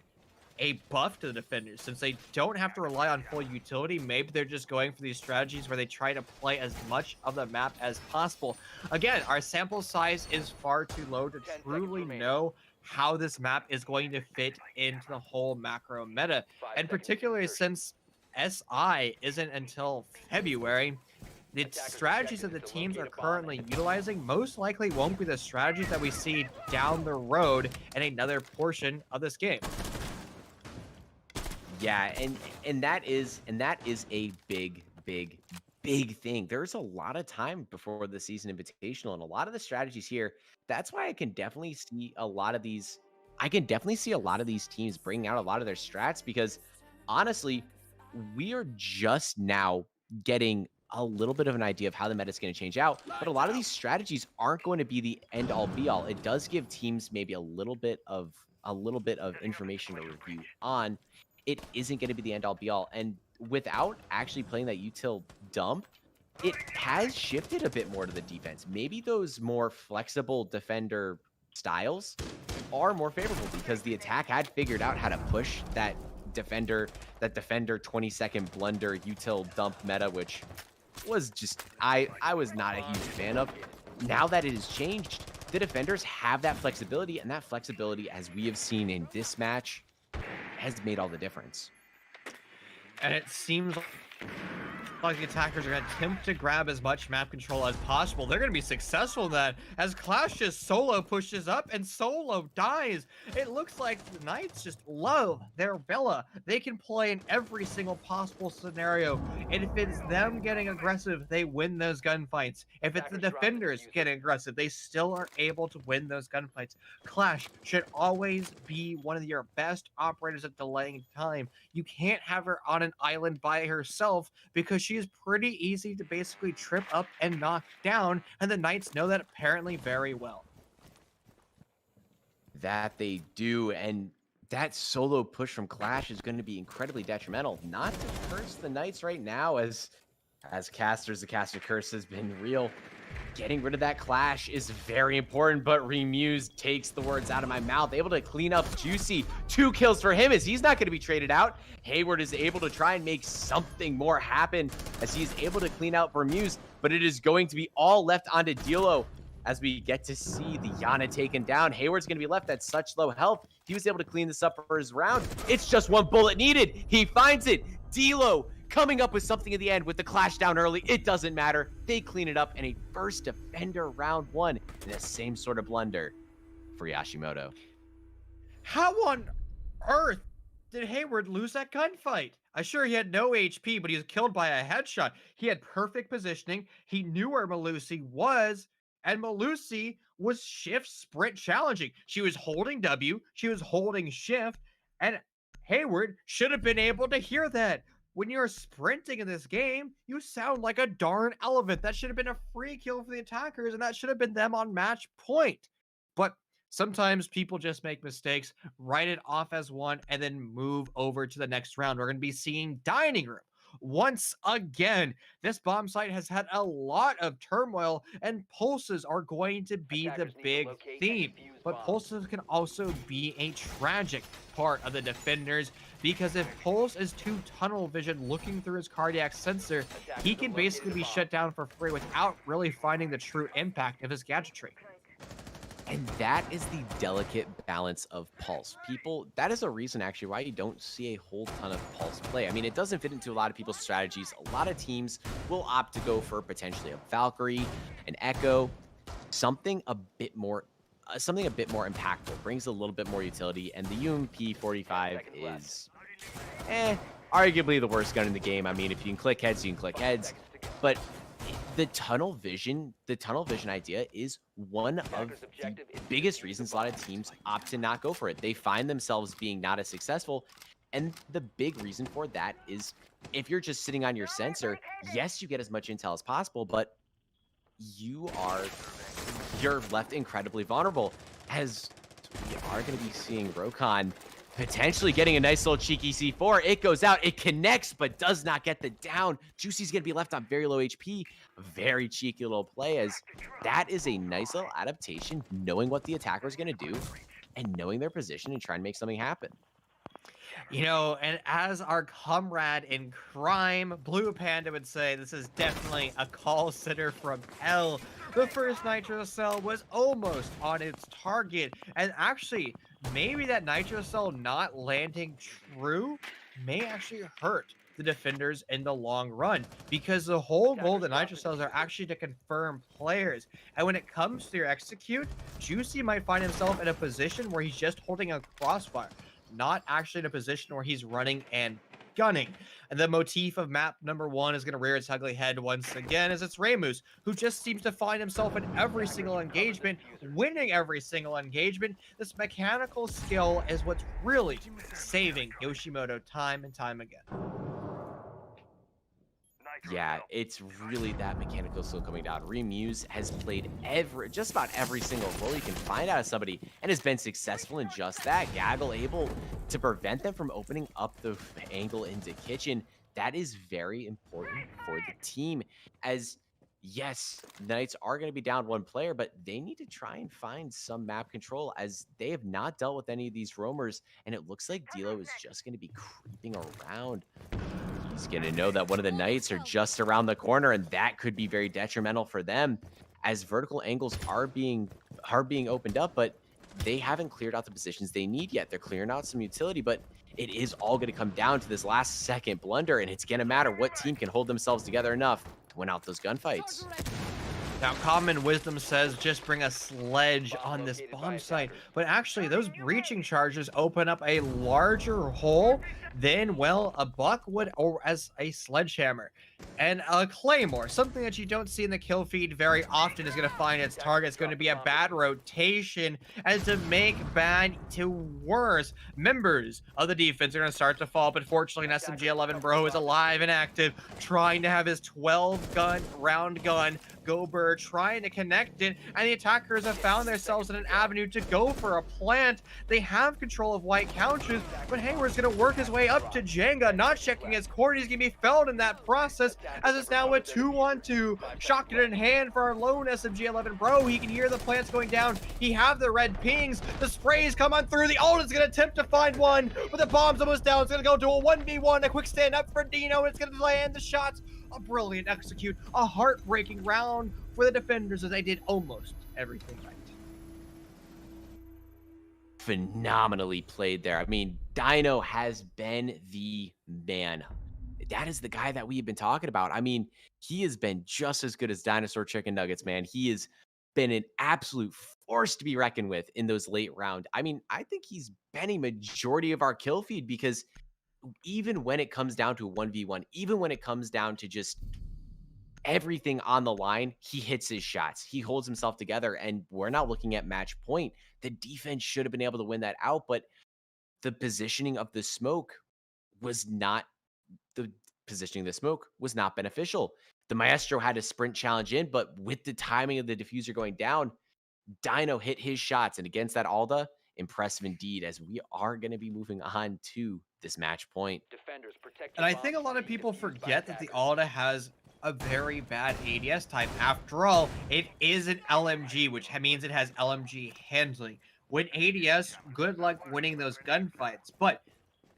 a buff to the defenders? Since they don't have to rely on full utility, maybe they're just going for these strategies where they try to play as much of the map as possible. Again, our sample size is far too low to truly know how this map is going to fit into the whole macro meta. And particularly since SI isn't until February, the strategies that the teams are currently utilizing most likely won't be the strategies that we see down the road in another portion of this game. Yeah, and that is a big thing. There's a lot of time before the season invitational, and a lot of the strategies here. That's why I can definitely see a lot of these. I can definitely see a lot of these teams bringing out a lot of their strats, because honestly, we are just now getting a little bit of an idea of how the meta is going to change out. But a lot of these strategies aren't going to be the end all be all. It does give teams maybe a little bit of information to review on. It isn't going to be the end all be all. And without actually playing that util dump, it has shifted a bit more to the defense. Maybe those more flexible defender styles are more favorable, because the attack had figured out how to push that defender 20-second blunder util dump meta, which was just I was not a huge fan of. Now that it has changed, the defenders have that flexibility, and that flexibility, as we have seen in this match, has made all the difference. And it seems like the attackers are going to attempt to grab as much map control as possible. They're going to be successful in that, as Clash just solo pushes up and solo dies. It looks like the Knights just love their Villa. They can play in every single possible scenario. And if it's them getting aggressive, they win those gunfights. If it's the defenders getting aggressive, they still are able to win those gunfights. Clash should always be one of your best operators at delaying time. You can't have her on an island by herself, because she is pretty easy to basically trip up and knock down, and the Knights know that apparently very well. That they do, and that solo push from Clash is going to be incredibly detrimental. Not to curse the Knights right now, as casters, the caster curse has been real. Getting rid of that Clash is very important, but Remuse takes the words out of my mouth. Able to clean up Juicy. 2 kills for him, as he's not going to be traded out. Hayward is able to try and make something more happen, as he's able to clean out Remuse, but it is going to be all left onto Dilo, as we get to see the Yana taken down. Hayward's going to be left at such low health. He was able to clean this up for his round. It's just 1 bullet needed. He finds it. Dilo coming up with something at the end with the Clash down early. It doesn't matter. They clean it up in a first defender round 1 in the same sort of blunder for YOSHIMOTO. How on earth did Hayward lose that gunfight? I'm sure he had no HP, but he was killed by a headshot. He had perfect positioning. He knew where Melusi was, and Melusi was shift sprint challenging. She was holding W, she was holding shift, and Hayward should have been able to hear that. When you're sprinting in this game, you sound like a darn elephant. That should have been a free kill for the attackers, and that should have been them on match point. But sometimes people just make mistakes, write it off as one, and then move over to the next round. We're going to be seeing Dining Room. Once again, this bomb site has had a lot of turmoil, and pulses are going to be the big theme. But pulses can also be a tragic part of the defenders, because if Pulse is too tunnel vision looking through his cardiac sensor, he can basically be shut down for free without really finding the true impact of his gadgetry. And that is the delicate balance of Pulse. People, that is a reason actually why you don't see a whole ton of Pulse play. I mean, it doesn't fit into a lot of people's strategies. A lot of teams will opt to go for potentially a Valkyrie, an Echo, something a bit more impactful, brings a little bit more utility, and the UMP-45 is arguably the worst gun in the game. I mean, if you can click heads, you can click heads, but the tunnel vision idea is one of the biggest reasons a lot of teams opt to not go for it. They find themselves being not as successful, and the big reason for that is if you're just sitting on your sensor, yes, you get as much intel as possible, but you're left incredibly vulnerable, as we are going to be seeing Rokon potentially getting a nice little cheeky C4. It goes out, it connects, but does not get the down. Juicy's going to be left on very low HP. Very cheeky little play, as that is a nice little adaptation, knowing what the attacker is going to do and knowing their position and trying to make something happen. You know, and as our comrade in crime, Blue Panda would say, this is definitely a call center from hell. The first Nitro Cell was almost on its target, and actually, maybe that Nitro Cell not landing true may actually hurt the defenders in the long run, because the whole goal of the Nitro Cells are actually to confirm players. And when it comes to your execute, Juicy might find himself in a position where he's just holding a crossfire, not actually in a position where he's running and gunning. And the motif of map number 1 is going to rear its ugly head once again, as it's Ramus, who just seems to find himself in every single engagement, winning every single engagement. This mechanical skill is what's really saving YOSHIMOTO time and time again. Yeah, it's really that mechanical skill coming down. Remuse has played just about every single role you can find out of somebody and has been successful in just that. Gaggle able to prevent them from opening up the angle into kitchen. That is very important for the team, as yes, Knights are going to be down one player, but they need to try and find some map control, as they have not dealt with any of these roamers, and it looks like Dilo is just going to be creeping around. He's going to know that one of the Knights are just around the corner, and that could be very detrimental for them, as vertical angles are being opened up, but they haven't cleared out the positions they need yet. They're clearing out some utility, but it is all going to come down to this last second blunder, and it's going to matter what team can hold themselves together enough to win out those gunfights. Now, common wisdom says just bring a sledge on this bomb site, but actually those breaching charges open up a larger hole than, well, a buckwood or as a sledgehammer. And a claymore, something that you don't see in the kill feed very often, is going to find its target. It's going to be a bad rotation, and to make bad to worse, members of the defense are going to start to fall. But fortunately, an SMG-11 bro is alive and active, trying to have his 12-gun round gun go bird, trying to connect it, and the attackers have found themselves in an avenue to go for a plant. They have control of white couches, but Hayward's going to work his way up to Jenga, not checking his cord. He's going to be felled in that process, as it's now a 2-on-2. Shotgun in hand for our lone SMG-11 bro. He can hear the plants going down. He have the red pings. The sprays come on through. The ult is going to attempt to find one, but the bomb's almost down. It's going to go to a 1v1. A quick stand up for Dino. It's going to land the shots. A brilliant execute. A heartbreaking round for the defenders, as they did almost everything right. Phenomenally played there. I mean, Dino has been the man. That is the guy that we've been talking about. I mean, he has been just as good as Dinosaur Chicken Nuggets, man. He has been an absolute force to be reckoned with in those late round. I mean, I think he's been a majority of our kill feed, because even when it comes down to 1v1, even when it comes down to just everything on the line, he hits his shots. He holds himself together, and we're not looking at match point. The defense should have been able to win that out, but the positioning of the smoke was not beneficial. The Maestro had a sprint challenge in, but with the timing of the diffuser going down, Dino hit his shots, and against that Alda, impressive indeed, as we are going to be moving on to this match point. And I think a lot of people forget that the Alda has a very bad ADS type. After all, it is an LMG, which means it has LMG handling. When ADS, good luck winning those gunfights. But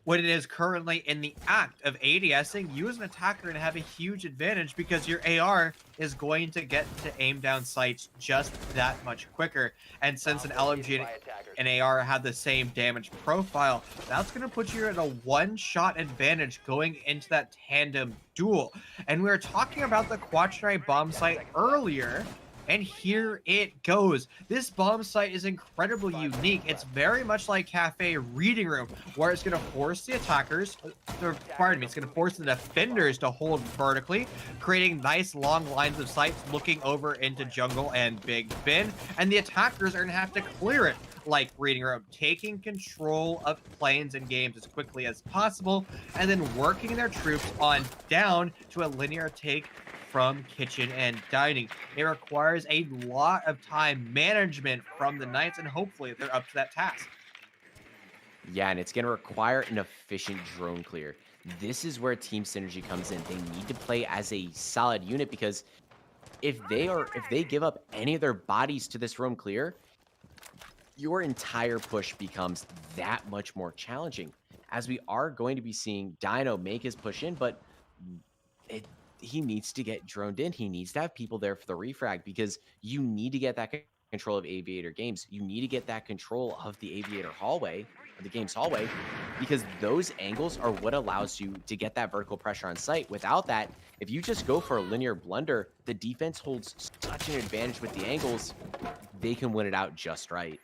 when it is currently in the act of ADSing, you as an attacker are going to have a huge advantage because your AR is going to get to aim down sights just that much quicker. And since an LMG and AR have the same damage profile, that's going to put you at a one-shot advantage going into that tandem duel. And we were talking about the quaternary bomb site earlier, and here it goes. This bomb site is incredibly unique. It's very much like Cafe Reading Room, where it's going to force the attackers, or pardon me, it's going to force the defenders to hold vertically, creating nice long lines of sight looking over into jungle and Big Ben. And the attackers are going to have to clear it like Reading Room, taking control of planes and games as quickly as possible, and then working their troops on down to a linear take from kitchen and dining. It requires a lot of time management from the Knights, and hopefully they're up to that task. Yeah, and it's going to require an efficient drone clear. This is where team synergy comes in. They need to play as a solid unit, because if they give up any of their bodies to this roam clear, your entire push becomes that much more challenging, as we are going to be seeing Dino make his push in, but he needs to get droned in. He needs to have people there for the refrag, because you need to get that control of Aviator Games. You need to get that control of the Aviator hallway, or the game's hallway, because those angles are what allows you to get that vertical pressure on site. Without that, if you just go for a linear blunder, the defense holds such an advantage with the angles, they can win it out just right.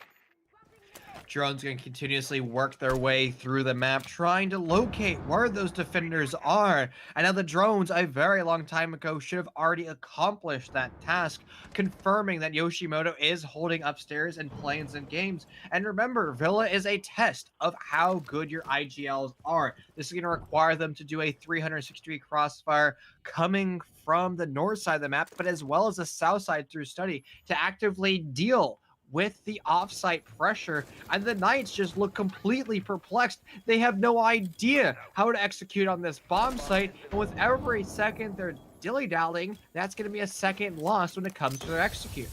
Drones going to continuously work their way through the map, trying to locate where those defenders are. And now the drones, a very long time ago, should have already accomplished that task, confirming that YOSHIMOTO is holding upstairs in planes and games. And remember, Villa is a test of how good your IGLs are. This is going to require them to do a 360-degree crossfire coming from the north side of the map, but as well as the south side through study, to actively deal with the offsite pressure. And the Knights just look completely perplexed. They have no idea how to execute on this bomb site, and with every second they're dilly-dallying, that's going to be a second loss when it comes to their execute.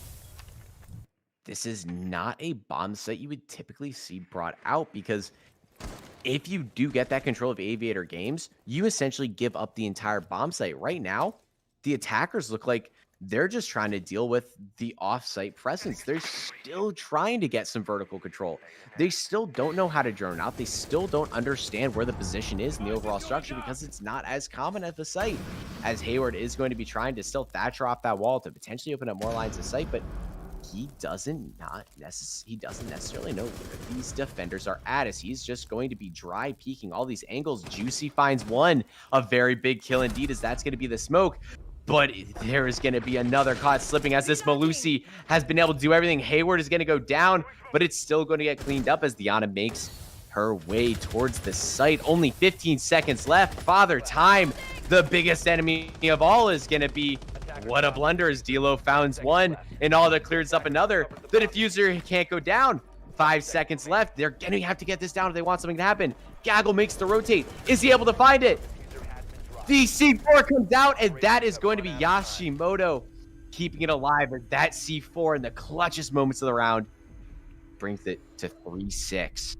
This is not a bomb site you would typically see brought out, because if you do get that control of Aviator Games, you essentially give up the entire bomb site. Right now, the attackers look like they're just trying to deal with the off-site presence. They're still trying to get some vertical control. They still don't know how to drone out. They still don't understand where the position is in the overall structure, because it's not as common at the site, as Hayward is going to be trying to still thatcher off that wall to potentially open up more lines of sight, but he doesn't necessarily know where these defenders are at, as he's just going to be dry peeking all these angles. Juicy finds one, a very big kill indeed, as that's going to be the smoke. But there is going to be another caught slipping, as this Malusi has been able to do everything. Hayward is going to go down, but it's still going to get cleaned up as Diana makes her way towards the site. Only 15 seconds left. Father Time, the biggest enemy of all, is going to be, what a blunder, as D'Lo founds one, and all that clears up another. The diffuser can't go down. 5 seconds left. They're going to have to get this down if they want something to happen. Gaggle makes the rotate. Is he able to find it? The C4 comes out, and that is going to be YOSHIMOTO keeping it alive. And that C4 in the clutchest moments of the round brings it to 3-6.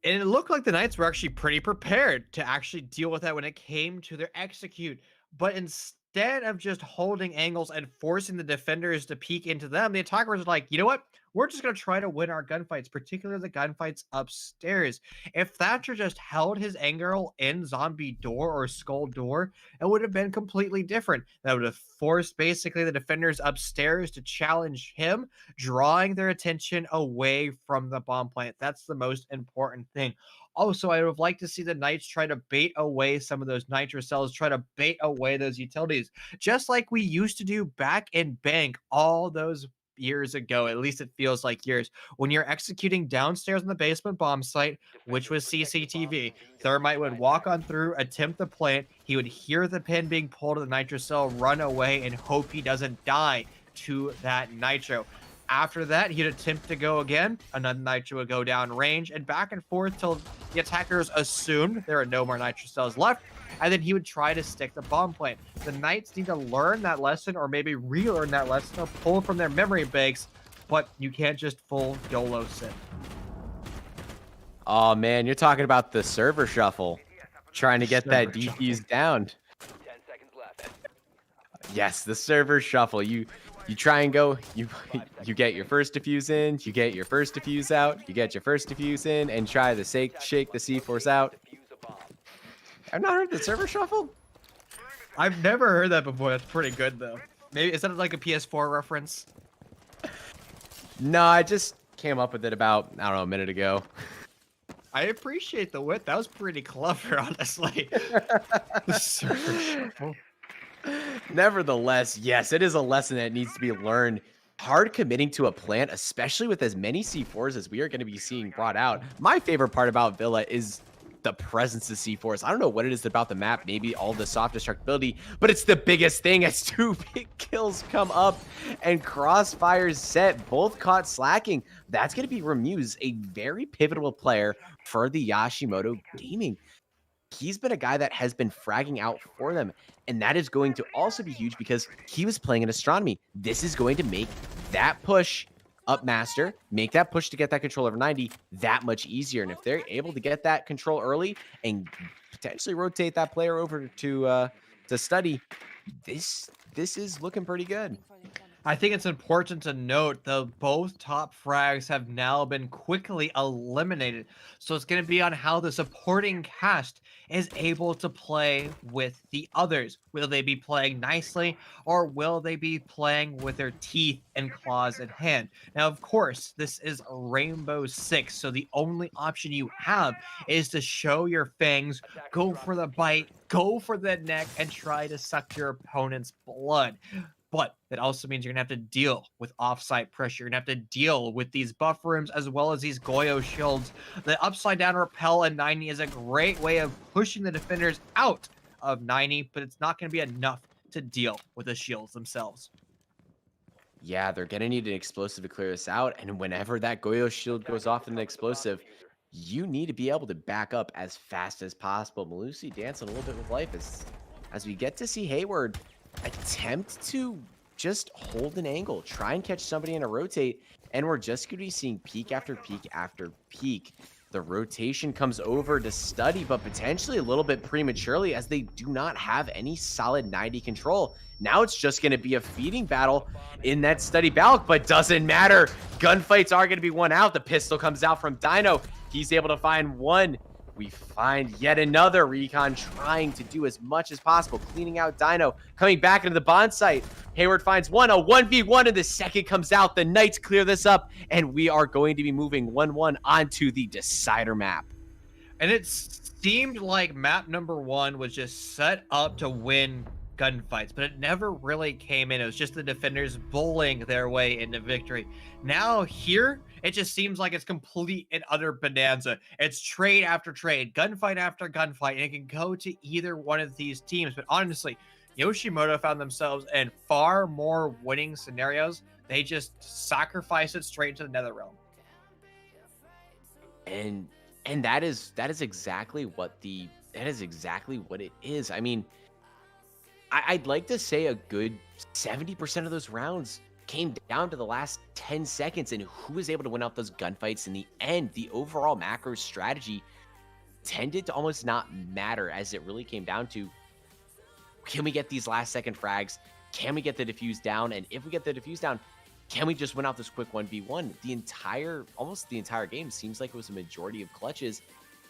And it looked like the Knights were actually pretty prepared to actually deal with that when it came to their execute. But instead of just holding angles and forcing the defenders to peek into them, the attackers are like, you know what? We're just going to try to win our gunfights, particularly the gunfights upstairs. If Thatcher just held his angle in Zombie Door or Skull Door, it would have been completely different. That would have forced basically the defenders upstairs to challenge him, drawing their attention away from the bomb plant. That's the most important thing. Also, I would have liked to see the Knights try to bait away some of those nitro cells, try to bait away those utilities, just like we used to do back in Bank all those years ago. At least it feels like years. When you're executing downstairs in the basement bomb site, which was CCTV, Thermite would walk on through, attempt the plant. He would hear the pin being pulled to the nitro cell, run away, and hope he doesn't die to that nitro. After that, he'd attempt to go again. Another nitro would go down range, and back and forth till the attackers assumed there are no more nitro cells left, and then he would try to stick the bomb plant. The Knights need to learn that lesson, or maybe relearn that lesson, or pull from their memory banks, but you can't just full YOLO sit. Oh man, you're talking about the server shuffle, trying to get that defuse down. 10 seconds left. Yes, the server shuffle. You try and go. You get your first defuse in. You get your first defuse out. You get your first defuse in, and try to shake the C4s out. Defuse a bomb. I've not heard the server shuffle. I've never heard that before. That's pretty good though. Maybe is that like a PS4 reference? No, I just came up with it about, I don't know, a minute ago. I appreciate the wit. That was pretty clever, honestly. The server shuffle. Nevertheless, yes, it is a lesson that needs to be learned. Hard committing to a plant, especially with as many C4s as we are going to be seeing brought out. My favorite part about Villa is the presence of C4s. I don't know what it is about the map, maybe all the soft destructibility, but it's the biggest thing as 2 big kills come up and crossfires set, both caught slacking. That's going to be Remuse, a very pivotal player for the YOSHIMOTO Gaming. He's been a guy that has been fragging out for them, and that is going to also be huge because he was playing in Astronomy. This is going to make that push up master, make that push to get that control over 90 that much easier. And if they're able to get that control early and potentially rotate that player over to study, this is looking pretty good. I think it's important to note that both top frags have now been quickly eliminated. So it's going to be on how the supporting cast is able to play with the others. Will they be playing nicely, or will they be playing with their teeth and claws in hand? Now, of course, this is Rainbow Six, so the only option you have is to show your fangs, go for the bite, go for the neck, and try to suck your opponent's blood. But that also means you're going to have to deal with offsite pressure. You're going to have to deal with these buff rooms as well as these Goyo shields. The upside down rappel at 90 is a great way of pushing the defenders out of 90, but it's not going to be enough to deal with the shields themselves. Yeah, they're going to need an explosive to clear this out. And whenever that Goyo shield goes off in an explosive, you need to be able to back up as fast as possible. Malusi dancing a little bit with life as we get to see Hayward attempt to just hold an angle, try and catch somebody in a rotate, and we're just going to be seeing peak after peak after peak. The rotation comes over to study, but potentially a little bit prematurely as they do not have any solid 90 control. Now it's just going to be a feeding battle in that study balk, but doesn't matter. Gunfights are going to be won out. The pistol comes out from Dino. He's able to find one. We find yet another recon trying to do as much as possible, cleaning out Dino, coming back into the bond site. Hayward finds one, a 1v1, and the second comes out. The Knights clear this up, and we are going to be moving 1-1 onto the decider map. And it seemed like map number 1 was just set up to win gunfights, but it never really came in. It was just the defenders bullying their way into victory. Now here, it just seems like it's complete and utter bonanza. It's trade after trade, gunfight after gunfight, and it can go to either one of these teams. But honestly, YOSHIMOTO found themselves in far more winning scenarios. They just sacrifice it straight to the nether realm. And that is exactly what it is. I mean, I'd like to say a good 70% of those rounds came down to the last 10 seconds and who was able to win out those gunfights in the end. The overall macro strategy tended to almost not matter, as it really came down to, can we get these last second frags? Can we get the defuse down? And if we get the defuse down, can we just win out this quick 1v1? Almost the entire game seems like it was a majority of clutches,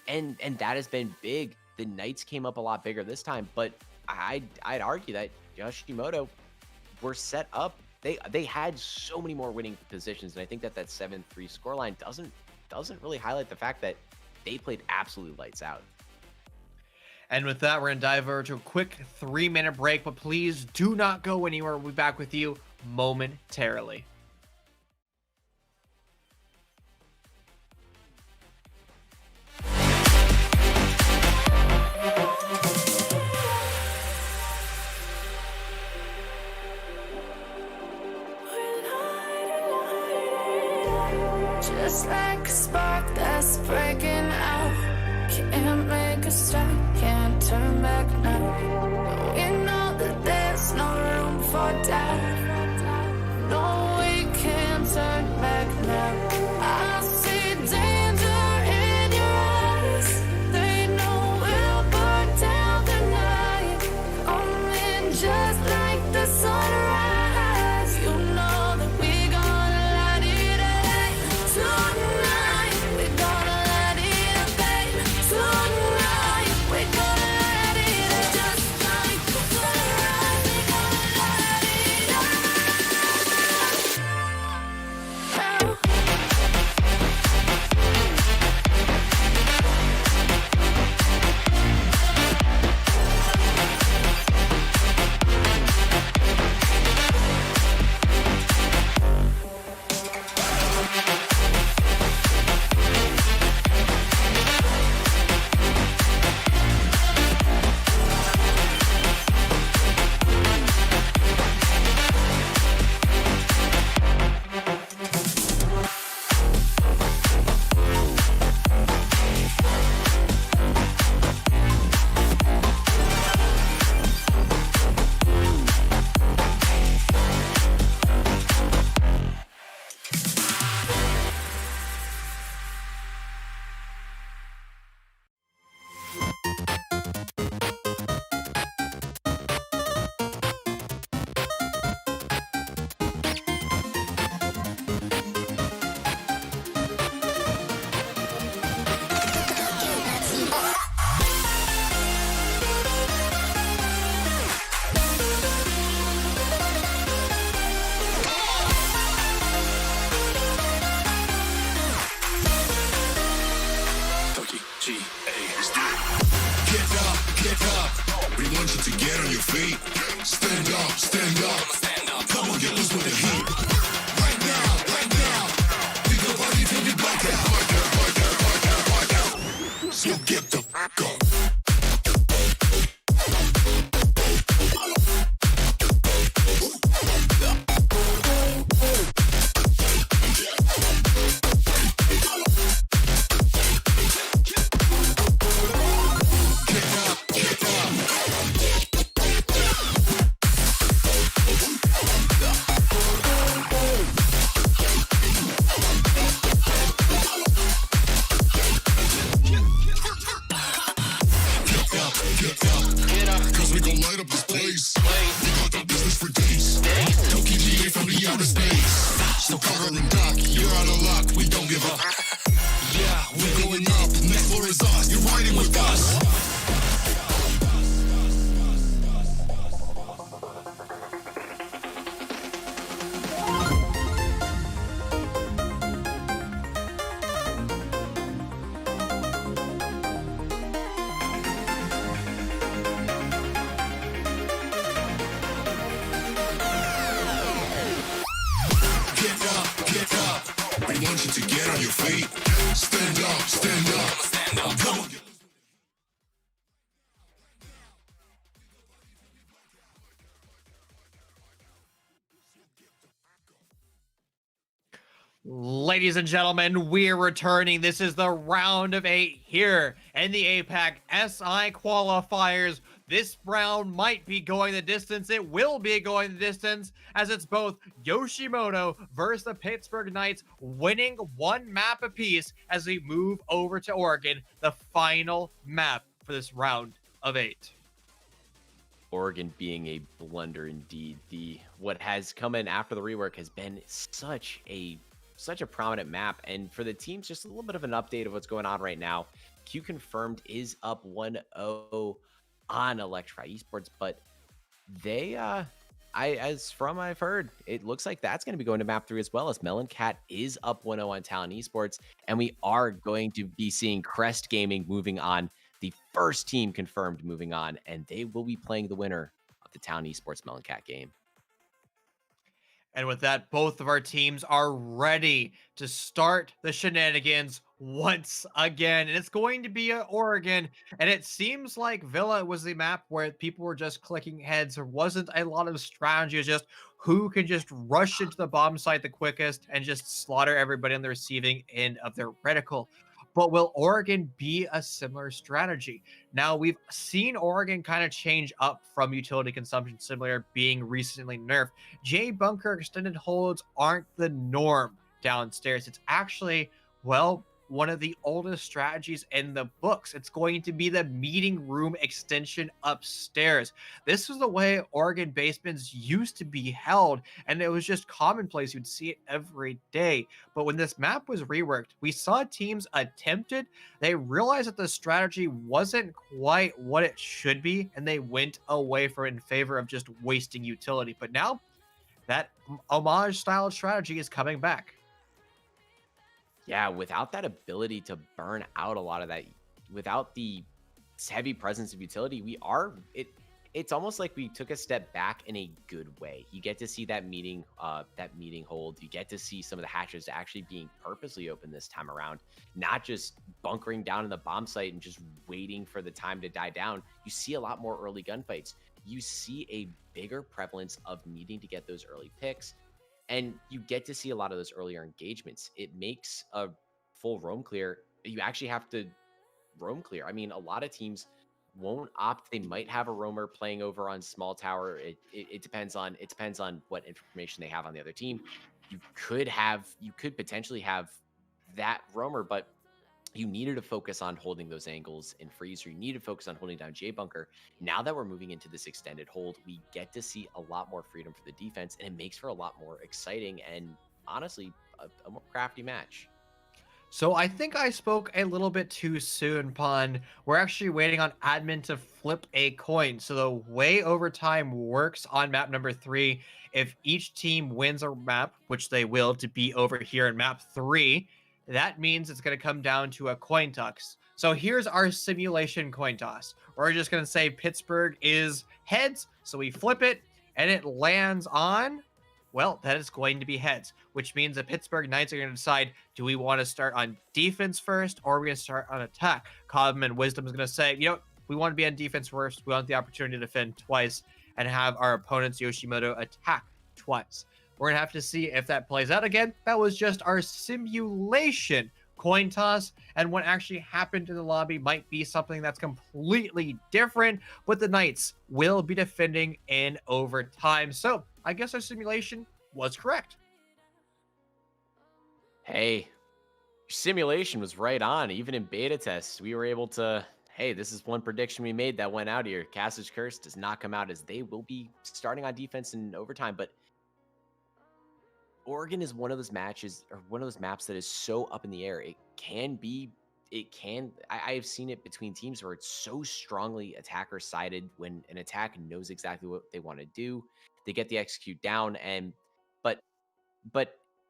and that has been big. The Knights came up a lot bigger this time, but I'd argue that YOSHIMOTO were set up. They had so many more winning positions, and I think that 7-3 scoreline doesn't really highlight the fact that they played absolutely lights out. And with that, we're going to dive over to a quick 3-minute break, but please do not go anywhere. We'll be back with you momentarily. Just like a spark that's breaking out. Can't make a stop, can't turn back now. We know that there's no room for doubt. No, we get up. We want you to get on your feet. Stand up, stand up. Come on, get loose with the heat. Right now. We go party till we black out. So get the fuck up. Ladies and gentlemen, we're returning. This is the round of 8 here in the APAC SI qualifiers. This round might be going the distance. It will be going the distance as it's both YOSHIMOTO versus the Pittsburgh Knights, winning one map apiece as we move over to Oregon, the final map for this round of 8. Oregon being a blunder indeed. What has come in after the rework has been such a prominent map, and for the teams, just a little bit of an update of what's going on right now. Q Confirmed is up 1-0 on Electrify Esports, but they I've heard, it looks like that's going to be going to map 3 as well, as Melon Cat is up 1-0 on Talon Esports, and we are going to be seeing Crest Gaming moving on, the first team confirmed moving on, and they will be playing the winner of the Talon Esports Melon Cat game. And with that, both of our teams are ready to start the shenanigans once again. And it's going to be Oregon. And it seems like Villa was the map where people were just clicking heads. There wasn't a lot of strategy. It's just who can just rush into the bomb site the quickest and just slaughter everybody on the receiving end of their reticle. But will Oregon be a similar strategy? Now, we've seen Oregon kind of change up from utility consumption similar being recently nerfed. J bunker extended holds aren't the norm downstairs. It's actually, well, one of the oldest strategies in the books. It's going to be the meeting room extension upstairs. This was the way Oregon basements used to be held, and it was just commonplace. You'd see it every day. But when this map was reworked, we saw teams attempted. They realized that the strategy wasn't quite what it should be, and they went away from it in favor of just wasting utility. But now that homage style strategy is coming back. Yeah, without that ability to burn out a lot of that, without the heavy presence of utility, it's almost like we took a step back in a good way. You get to see that meeting hold. You get to see some of the hatches actually being purposely open this time around, not just bunkering down in the bomb site and just waiting for the time to die down. You see a lot more early gunfights. You see a bigger prevalence of needing to get those early picks. And you get to see a lot of those earlier engagements. It makes a full roam clear. You actually have to roam clear. I mean, a lot of teams won't opt. They might have a roamer playing over on small tower. It depends on what information they have on the other team. You could potentially have that roamer, but you needed to focus on holding those angles in freeze, or you need to focus on holding down J bunker. Now that we're moving into this extended hold, we get to see a lot more freedom for the defense, and it makes for a lot more exciting and honestly a more crafty match. So I think I spoke a little bit too soon, Pun. We're actually waiting on admin to flip a coin. So the way overtime works on map number 3, if each team wins a map, which they will to be over here in map 3, that means it's going to come down to a coin toss. So here's our simulation coin toss. We're just going to say Pittsburgh is heads. So we flip it and it lands on, well, that is going to be heads, which means the Pittsburgh Knights are going to decide, do we want to start on defense first or are we going to start on attack? Common wisdom is going to say, we want to be on defense first. We want the opportunity to defend twice and have our opponent's YOSHIMOTO attack twice. We're going to have to see if that plays out again. That was just our simulation coin toss, and what actually happened in the lobby might be something that's completely different, but the Knights will be defending in overtime. So I guess our simulation was correct. Hey, your simulation was right on. Even in beta tests, we were able to, hey, this is one prediction we made that went out here. Cassid's Curse does not come out, as they will be starting on defense in overtime, but Oregon is one of those matches or one of those maps that is so up in the air. I have seen it between teams where it's so strongly attacker sided when an attack knows exactly what they want to do. They get the execute down, but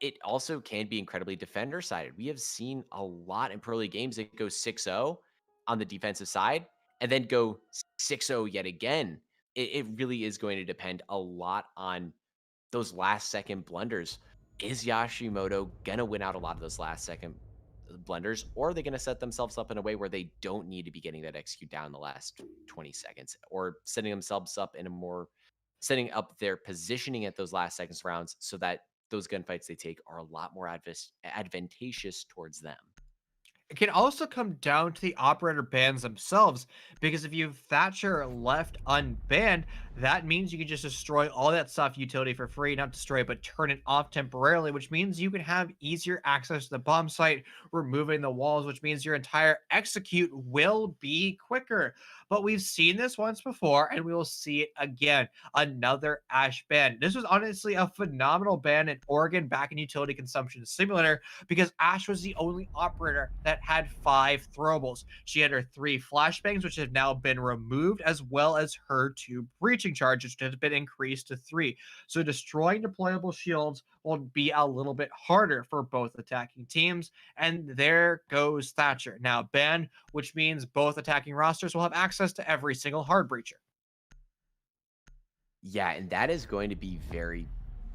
it also can be incredibly defender sided. We have seen a lot in pro league games that go 6-0 on the defensive side and then go 6-0 yet again. It really is going to depend a lot on those last second blunders. Is YOSHIMOTO gonna win out a lot of those last second blunders, or are they gonna set themselves up in a way where they don't need to be getting that execute down in the last 20 seconds, or setting themselves up in a more setting up their positioning at those last seconds rounds so that those gunfights they take are a lot more advantageous towards them? It can also come down to the operator bans themselves, because if you have Thatcher left unbanned, that means you can just destroy all that stuff utility for free, not destroy, but turn it off temporarily, which means you can have easier access to the bomb site, removing the walls, which means your entire execute will be quicker. But we've seen this once before, and we will see it again. Another Ash ban. This was honestly a phenomenal ban in Oregon back in Utility Consumption Simulator, because Ash was the only operator that had 5 throwables. She had her 3 flashbangs, which have now been removed, as well as her 2 breaching charges, which has been increased to 3. So destroying deployable shields will be a little bit harder for both attacking teams. And there goes Thatcher, now banned, which means both attacking rosters will have access to every single hard breacher. Yeah, and that is going to be very,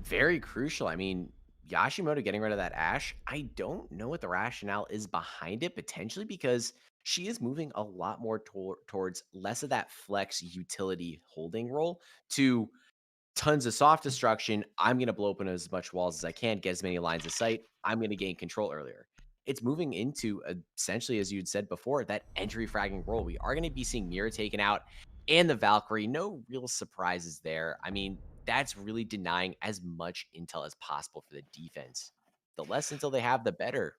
very crucial. I mean, YOSHIMOTO getting rid of that Ash, I don't know what the rationale is behind it, potentially because she is moving a lot more towards less of that flex utility holding role to tons of soft destruction. I'm going to blow open as much walls as I can, get as many lines of sight. I'm going to gain control earlier. It's moving into essentially, as you'd said before, that entry fragging role. We are going to be seeing Mira taken out and the Valkyrie. No real surprises there. I mean, that's really denying as much intel as possible for the defense. The less intel they have, the better.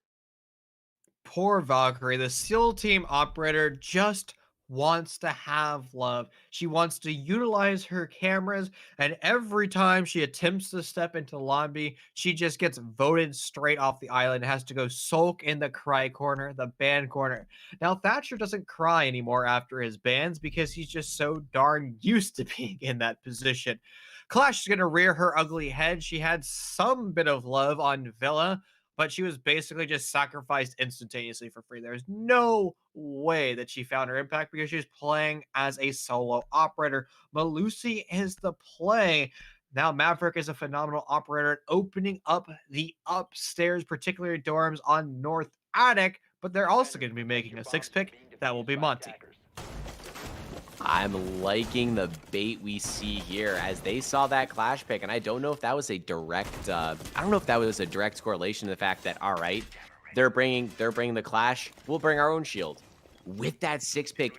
Poor Valkyrie, the SEAL team operator, just wants to have love. She wants to utilize her cameras, and every time she attempts to step into the lobby, she just gets voted straight off the island and has to go sulk in the cry corner, the ban corner. Now, Thatcher doesn't cry anymore after his bans because he's just so darn used to being in that position. Clash is going to rear her ugly head. She had some bit of love on Villa, but she was basically just sacrificed instantaneously for free. There's no way that she found her impact because she was playing as a solo operator. Malusi is the play. Now Maverick is a phenomenal operator at opening up the upstairs, particularly dorms on North Attic, but they're also going to be making a 6-pick. That will be Monty. I'm liking the bait we see here as they saw that Clash pick, and I don't know if that was a direct. I don't know if that was a direct correlation to the fact that, all right, they're bringing the Clash. We'll bring our own shield with that 6-pick.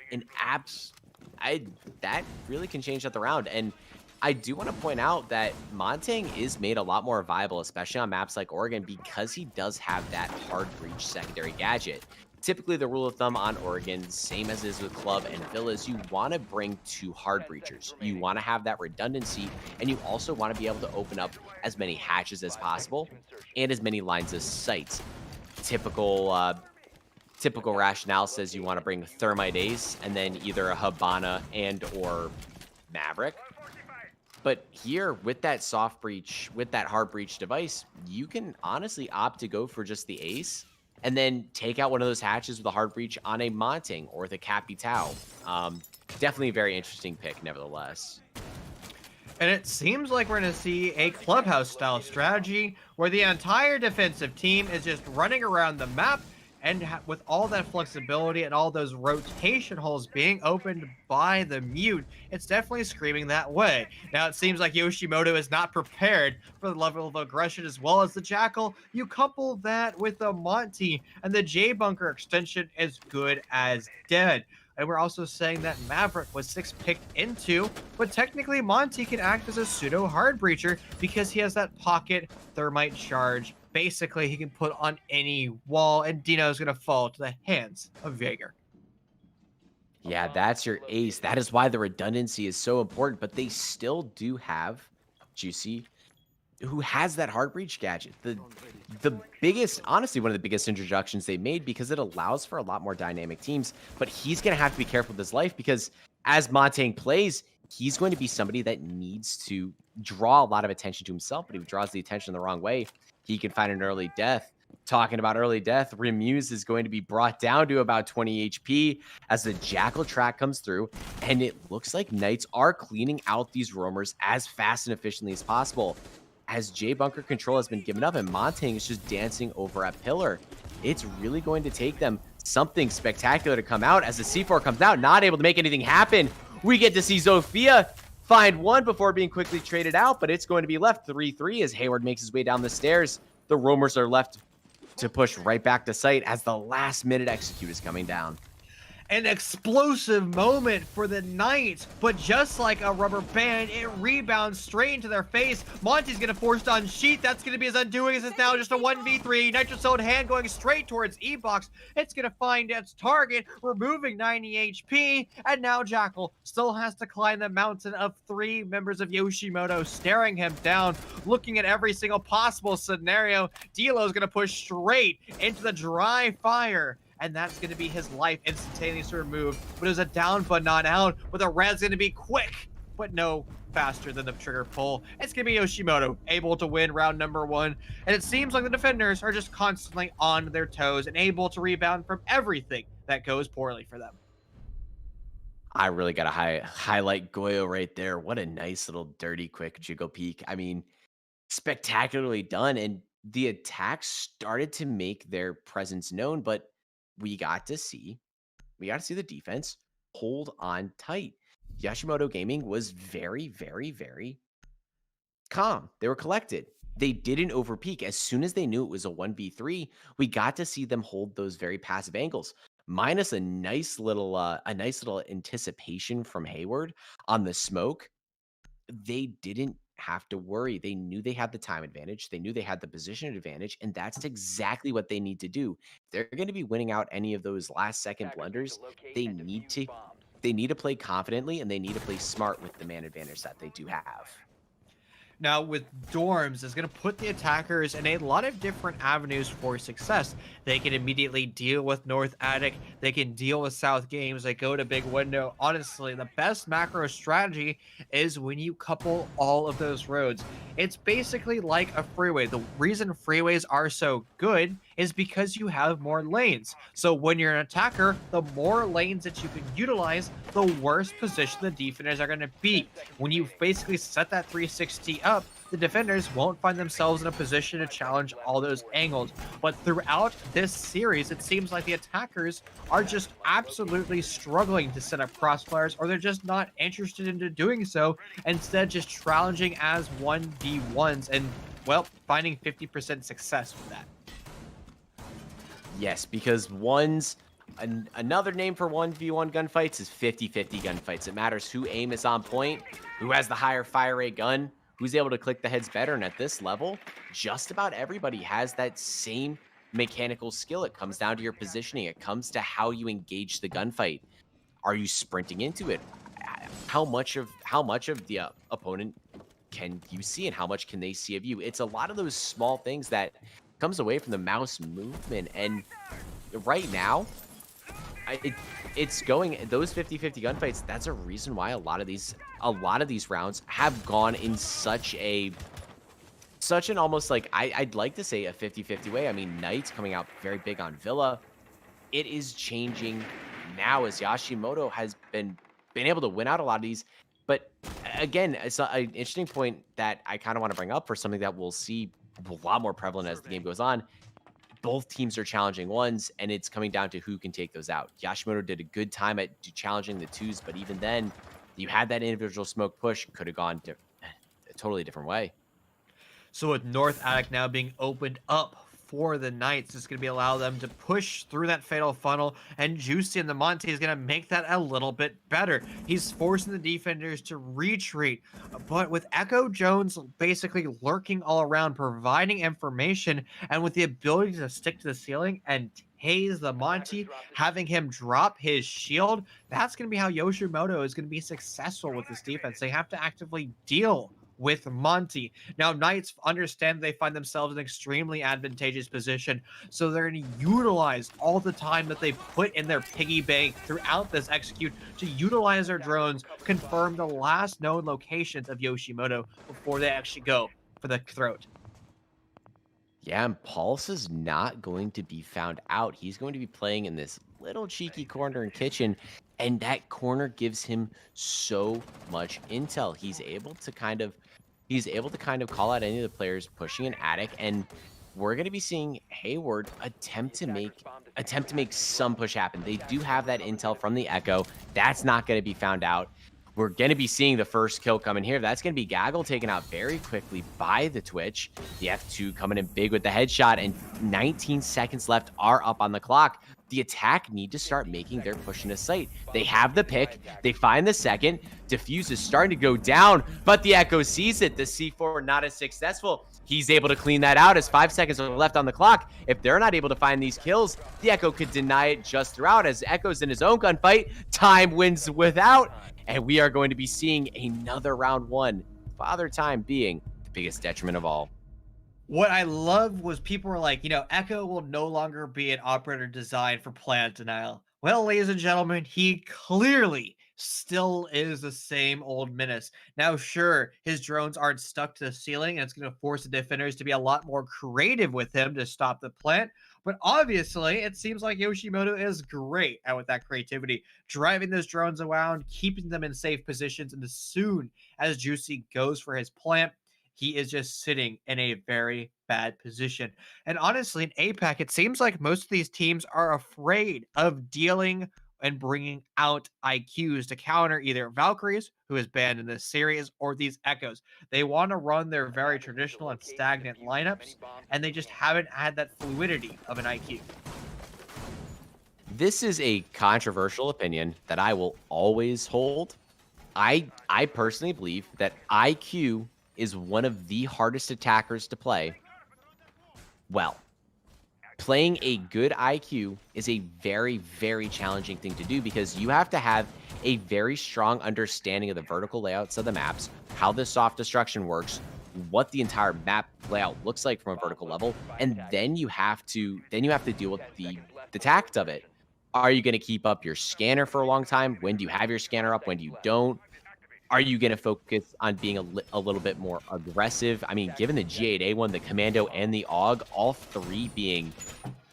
That really can change up the round. And I do want to point out that Montang is made a lot more viable, especially on maps like Oregon, because he does have that hard breach secondary gadget. Typically, the rule of thumb on Oregon, same as is with Club and Villas, you want to bring 2 hard breachers. You want to have that redundancy, and you also want to be able to open up as many hatches as possible and as many lines of sight. Typical rationale says you want to bring Thermite Ace and then either a Habana and or Maverick. But here, with that soft breach, with that hard breach device, you can honestly opt to go for just the Ace and then take out one of those hatches with a hard breach on a Monting or the Capitao. Definitely a very interesting pick, nevertheless. And it seems like we're going to see a clubhouse-style strategy where the entire defensive team is just running around the map, and with all that flexibility and all those rotation holes being opened by the Mute, it's definitely screaming that way. Now, it seems like YOSHIMOTO is not prepared for the level of aggression as well as the Jackal. You couple that with the Monty, and the J-Bunker extension is good as dead. And we're also saying that Maverick was 6 picked into, but technically Monty can act as a pseudo hard breacher because he has that pocket thermite charge. Basically, he can put on any wall, and Dino's going to fall to the hands of Jaeger. Yeah, that's your ace. That is why the redundancy is so important, but they still do have Juicy, who has that hard breach gadget. The biggest, honestly, one of the biggest introductions they made because it allows for a lot more dynamic teams, but he's going to have to be careful with his life because as Montang plays, he's going to be somebody that needs to draw a lot of attention to himself, but if he draws the attention the wrong way, he can find an early death. Talking about early death, Remuse is going to be brought down to about 20 HP as the Jackal track comes through, and it looks like Knights are cleaning out these roamers as fast and efficiently as possible. As J-Bunker control has been given up and Montang is just dancing over a pillar, it's really going to take them something spectacular to come out. As the C4 comes out, not able to make anything happen, we get to see Zofia find one before being quickly traded out, but it's going to be left 3-3 as Hayward makes his way down the stairs. The roamers are left to push right back to site as the last minute execute is coming down. An explosive moment for the Knights, but just like a rubber band, it rebounds straight into their face. Monty's gonna force on Sheet. That's gonna be his undoing as it's now just a 1v3. Nitrocelled hand going straight towards E-Box. It's gonna find its target, removing 90 HP, and now Jackal still has to climb the mountain of 3 members of YOSHIMOTO staring him down, looking at every single possible scenario. Delo's gonna push straight into the dry fire, and that's going to be his life instantaneously removed. But it was a down but not out, but the red's going to be quick, but no faster than the trigger pull. It's going to be YOSHIMOTO able to win round number 1, and it seems like the defenders are just constantly on their toes and able to rebound from everything that goes poorly for them. I really got to highlight Goyo right there. What a nice little dirty quick jiggle peek. I mean, spectacularly done, and the attacks started to make their presence known, but we got to see the defense hold on tight. Yoshimoto Gaming was very, very, very calm. They were collected. They didn't overpeak. As soon as they knew it was a 1v3, we got to see them hold those very passive angles. Minus a nice little anticipation from Hayward on the smoke. They didn't have to worry. They knew they had the time advantage. They knew they had the position advantage, and that's exactly what they need to do. They're going to be winning out any of those last second blunders. They need to play confidently, and they need to play smart with the man advantage that they do have. Now, with Dorms, it's going to put the attackers in a lot of different avenues for success. They can immediately deal with North Attic. They can deal with South Games. They go to Big Window. Honestly, the best macro strategy is when you couple all of those roads. It's basically like a freeway. The reason freeways are so good is because you have more lanes. So when you're an attacker, the more lanes that you can utilize, the worse position the defenders are going to be. When you basically set that 360 up, the defenders won't find themselves in a position to challenge all those angles. But throughout this series, it seems like the attackers are just absolutely struggling to set up crossfires, or they're just not interested in doing so, instead just challenging as 1v1s and, well, finding 50% success with that. Yes, because another name for 1v1 gunfights is 50-50 gunfights. It matters who aim is on point, who has the higher fire rate gun, who's able to click the heads better. And at this level, just about everybody has that same mechanical skill. It comes down to your positioning. It comes to how you engage the gunfight. Are you sprinting into it? How much of the opponent can you see, and how much can they see of you? It's a lot of those small things that comes away from the mouse movement. And right now, it's going, those 50-50 gunfights, that's a reason why a lot of these rounds have gone in such a such an almost like I'd like to say a 50-50 way. I mean, Knights coming out very big on Villa. It is changing now as Yoshimoto has been able to win out a lot of these. But again, it's an interesting point that I kind of want to bring up for something that we'll see a lot more prevalent as the game goes on. Both teams are challenging ones, and it's coming down to who can take those out. Yoshimoto did a good time at challenging the twos, but even then, you had that individual smoke push, could have gone a totally different way. So with North Attic now being opened up for the Knights, it's going to allow them to push through that fatal funnel, and Juicy and the Monty is going to make that a little bit better. He's forcing the defenders to retreat, but with Echo Jones basically lurking all around, providing information, and with the ability to stick to the ceiling and tase the Monty, having him drop his shield, that's going to be how Yoshimoto is going to be successful with this defense. They have to actively deal with Monty. Now, Knights understand they find themselves in an extremely advantageous position, so they're going to utilize all the time that they put in their piggy bank throughout this execute to utilize their drones, confirm the last known locations of Yoshimoto before they actually go for the throat. Yeah, and Pulse is not going to be found out. He's going to be playing in this little cheeky corner and kitchen, and that corner gives him so much intel. He's able to kind of call out any of the players pushing an attic, and we're going to be seeing Hayward attempt to make some push happen. They do have that intel from the Echo. That's not going to be found out. We're going to be seeing the first kill coming here. That's going to be Gaggle taken out very quickly by the Twitch. The F2 coming in big with the headshot, and 19 seconds left are up on the clock. The attack need to start making their push into sight. They have the pick. They find the second. Diffuse is starting to go down, but the Echo sees it. The C4 not as successful. He's able to clean that out as 5 seconds are left on the clock. If they're not able to find these kills, the Echo could deny it just throughout. As Echo's in his own gunfight, time wins without. And we are going to be seeing another round one. Father Time being the biggest detriment of all. What I love was people were like, Echo will no longer be an operator designed for plant denial. Well, ladies and gentlemen, he clearly still is the same old menace. Now, sure, his drones aren't stuck to the ceiling, and it's going to force the defenders to be a lot more creative with him to stop the plant. But obviously, it seems like Yoshimoto is great at with that creativity, driving those drones around, keeping them in safe positions, and as soon as Juicy goes for his plant, he is just sitting in a very bad position. And honestly, in APAC, it seems like most of these teams are afraid of dealing and bringing out IQs to counter either Valkyries, who is banned in this series, or these Echoes. They want to run their very traditional and stagnant lineups, and they just haven't had that fluidity of an IQ. This is a controversial opinion that I will always hold. I personally believe that IQ is one of the hardest attackers to play. Well, playing a good IQ is a very, very challenging thing to do because you have to have a very strong understanding of the vertical layouts of the maps, how the soft destruction works, what the entire map layout looks like from a vertical level, and then you have to deal with the tact of it. Are you going to keep up your scanner for a long time? When do you have your scanner up? When do you don't? Are you going to focus on being a little bit more aggressive? I mean, given the G8A one, the Commando, and the AUG, all three being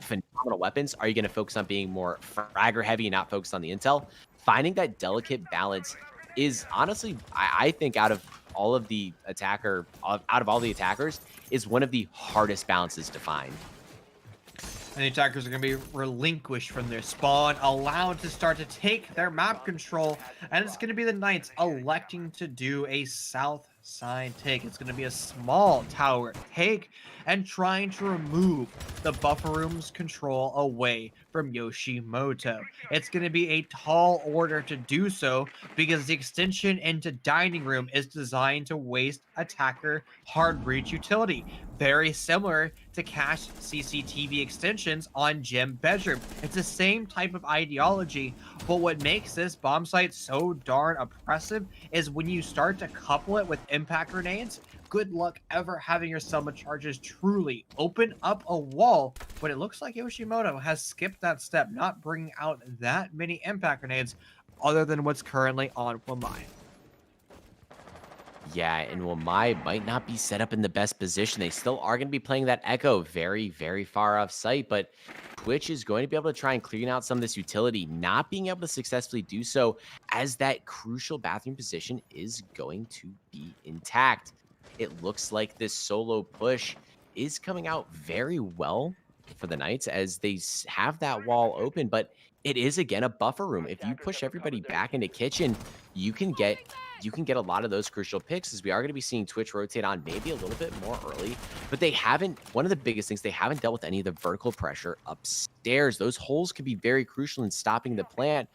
phenomenal weapons, are you going to focus on being more fragger heavy and not focus on the intel? Finding that delicate balance is honestly, I think out of all the attackers, is one of the hardest balances to find. And the attackers are going to be relinquished from their spawn, allowed to start to take their map control, and it's going to be the Knights electing to do a south side take. It's going to be a small tower take and trying to remove the buffer room's control away from Yoshimoto. It's going to be a tall order to do so because the extension into dining room is designed to waste attacker hard breach utility. Very similar to cache CCTV extensions on gym bedroom. It's the same type of ideology, but what makes this bomb site so darn oppressive is when you start to couple it with impact grenades, good luck ever having your Selma charges truly open up a wall. But it looks like Yoshimoto has skipped that step, not bringing out that many impact grenades other than what's currently on Lamy. Yeah, and Wamai might not be set up in the best position. They still are going to be playing that Echo very, very far off site, but Twitch is going to be able to try and clean out some of this utility, not being able to successfully do so as that crucial bathroom position is going to be intact. It looks like this solo push is coming out very well for the Knights as they have that wall open, but it is again a buffer room. If you push everybody back into kitchen, you can get a lot of those crucial picks as we are going to be seeing Twitch rotate on maybe a little bit more early, but they haven't, one of the biggest things, they haven't dealt with any of the vertical pressure upstairs. Those holes can be very crucial in stopping the plant.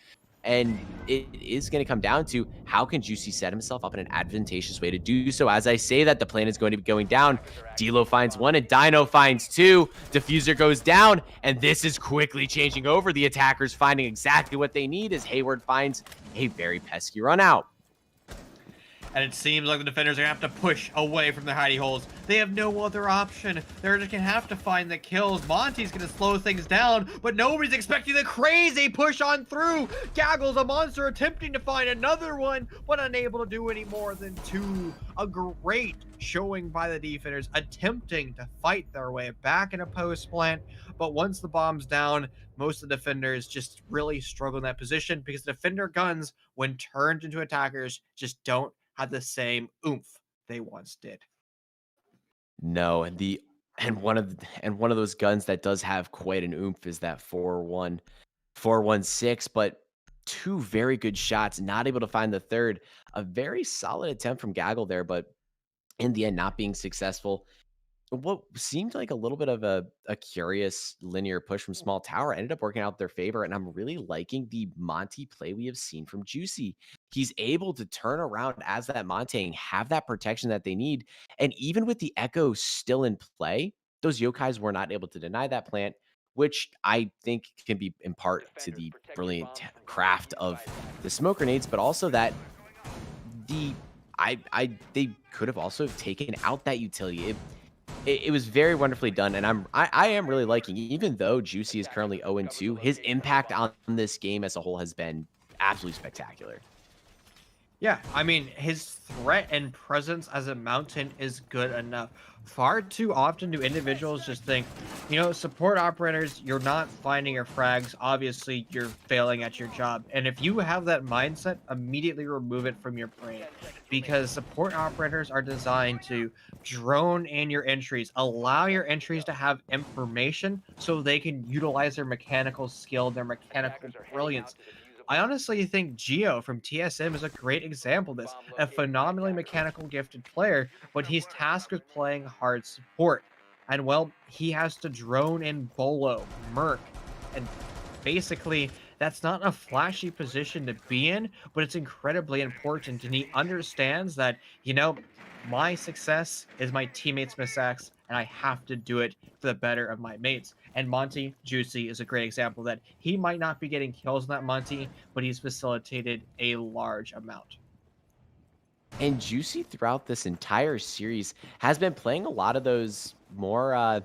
And it is going to come down to how can Juicy set himself up in an advantageous way to do so. As I say that, the plan is going to be going down. D'Lo finds one and Dino finds two. Diffuser goes down, and this is quickly changing over. The attackers finding exactly what they need as Hayward finds a very pesky run out. And it seems like the defenders are going to have to push away from their hidey holes. They have no other option. They're just going to have to find the kills. Monty's going to slow things down, but nobody's expecting the crazy push on through. Gaggle's a monster attempting to find another one, but unable to do any more than two. A great showing by the defenders, attempting to fight their way back in a post plant. But once the bomb's down, most of the defenders just really struggle in that position because the defender guns, when turned into attackers, just don't have the same oomph they once did. No, and one of those guns that does have quite an oomph is that 416, but two very good shots, not able to find the third. A very solid attempt from Gaggle there, but in the end not being successful. What seemed like a little bit of a curious linear push from Small Tower ended up working out their favor, and I'm really liking the Monty play we have seen from Juicy. He's able to turn around as that Monte and have that protection that they need, and even with the Echo still in play, those Yokais were not able to deny that plant, which I think can be in part to the brilliant craft of the smoke grenades, but also that they could have also taken out that utility. It was very wonderfully done, and I am really liking, even though Juicy is currently 0-2, his impact on this game as a whole has been absolutely spectacular. Yeah, I mean, his threat and presence as a mountain is good enough. Far too often do individuals just think, you know, support operators, you're not finding your frags. Obviously, you're failing at your job. And if you have that mindset, immediately remove it from your brain. Because support operators are designed to drone in your entries, allow your entries to have information so they can utilize their mechanical skill, their mechanical brilliance. I honestly think Geo from TSM is a great example of this. A phenomenally mechanical gifted player, but he's tasked with playing hard support. And well, he has to drone in Bolo, Merc, and basically that's not a flashy position to be in, but it's incredibly important. And he understands that, you know, my success is my teammates' mistakes, and I have to do it for the better of my mates. And Monty Juicy is a great example that he might not be getting kills in that Monty, but he's facilitated a large amount. And Juicy throughout this entire series has been playing a lot of those more, I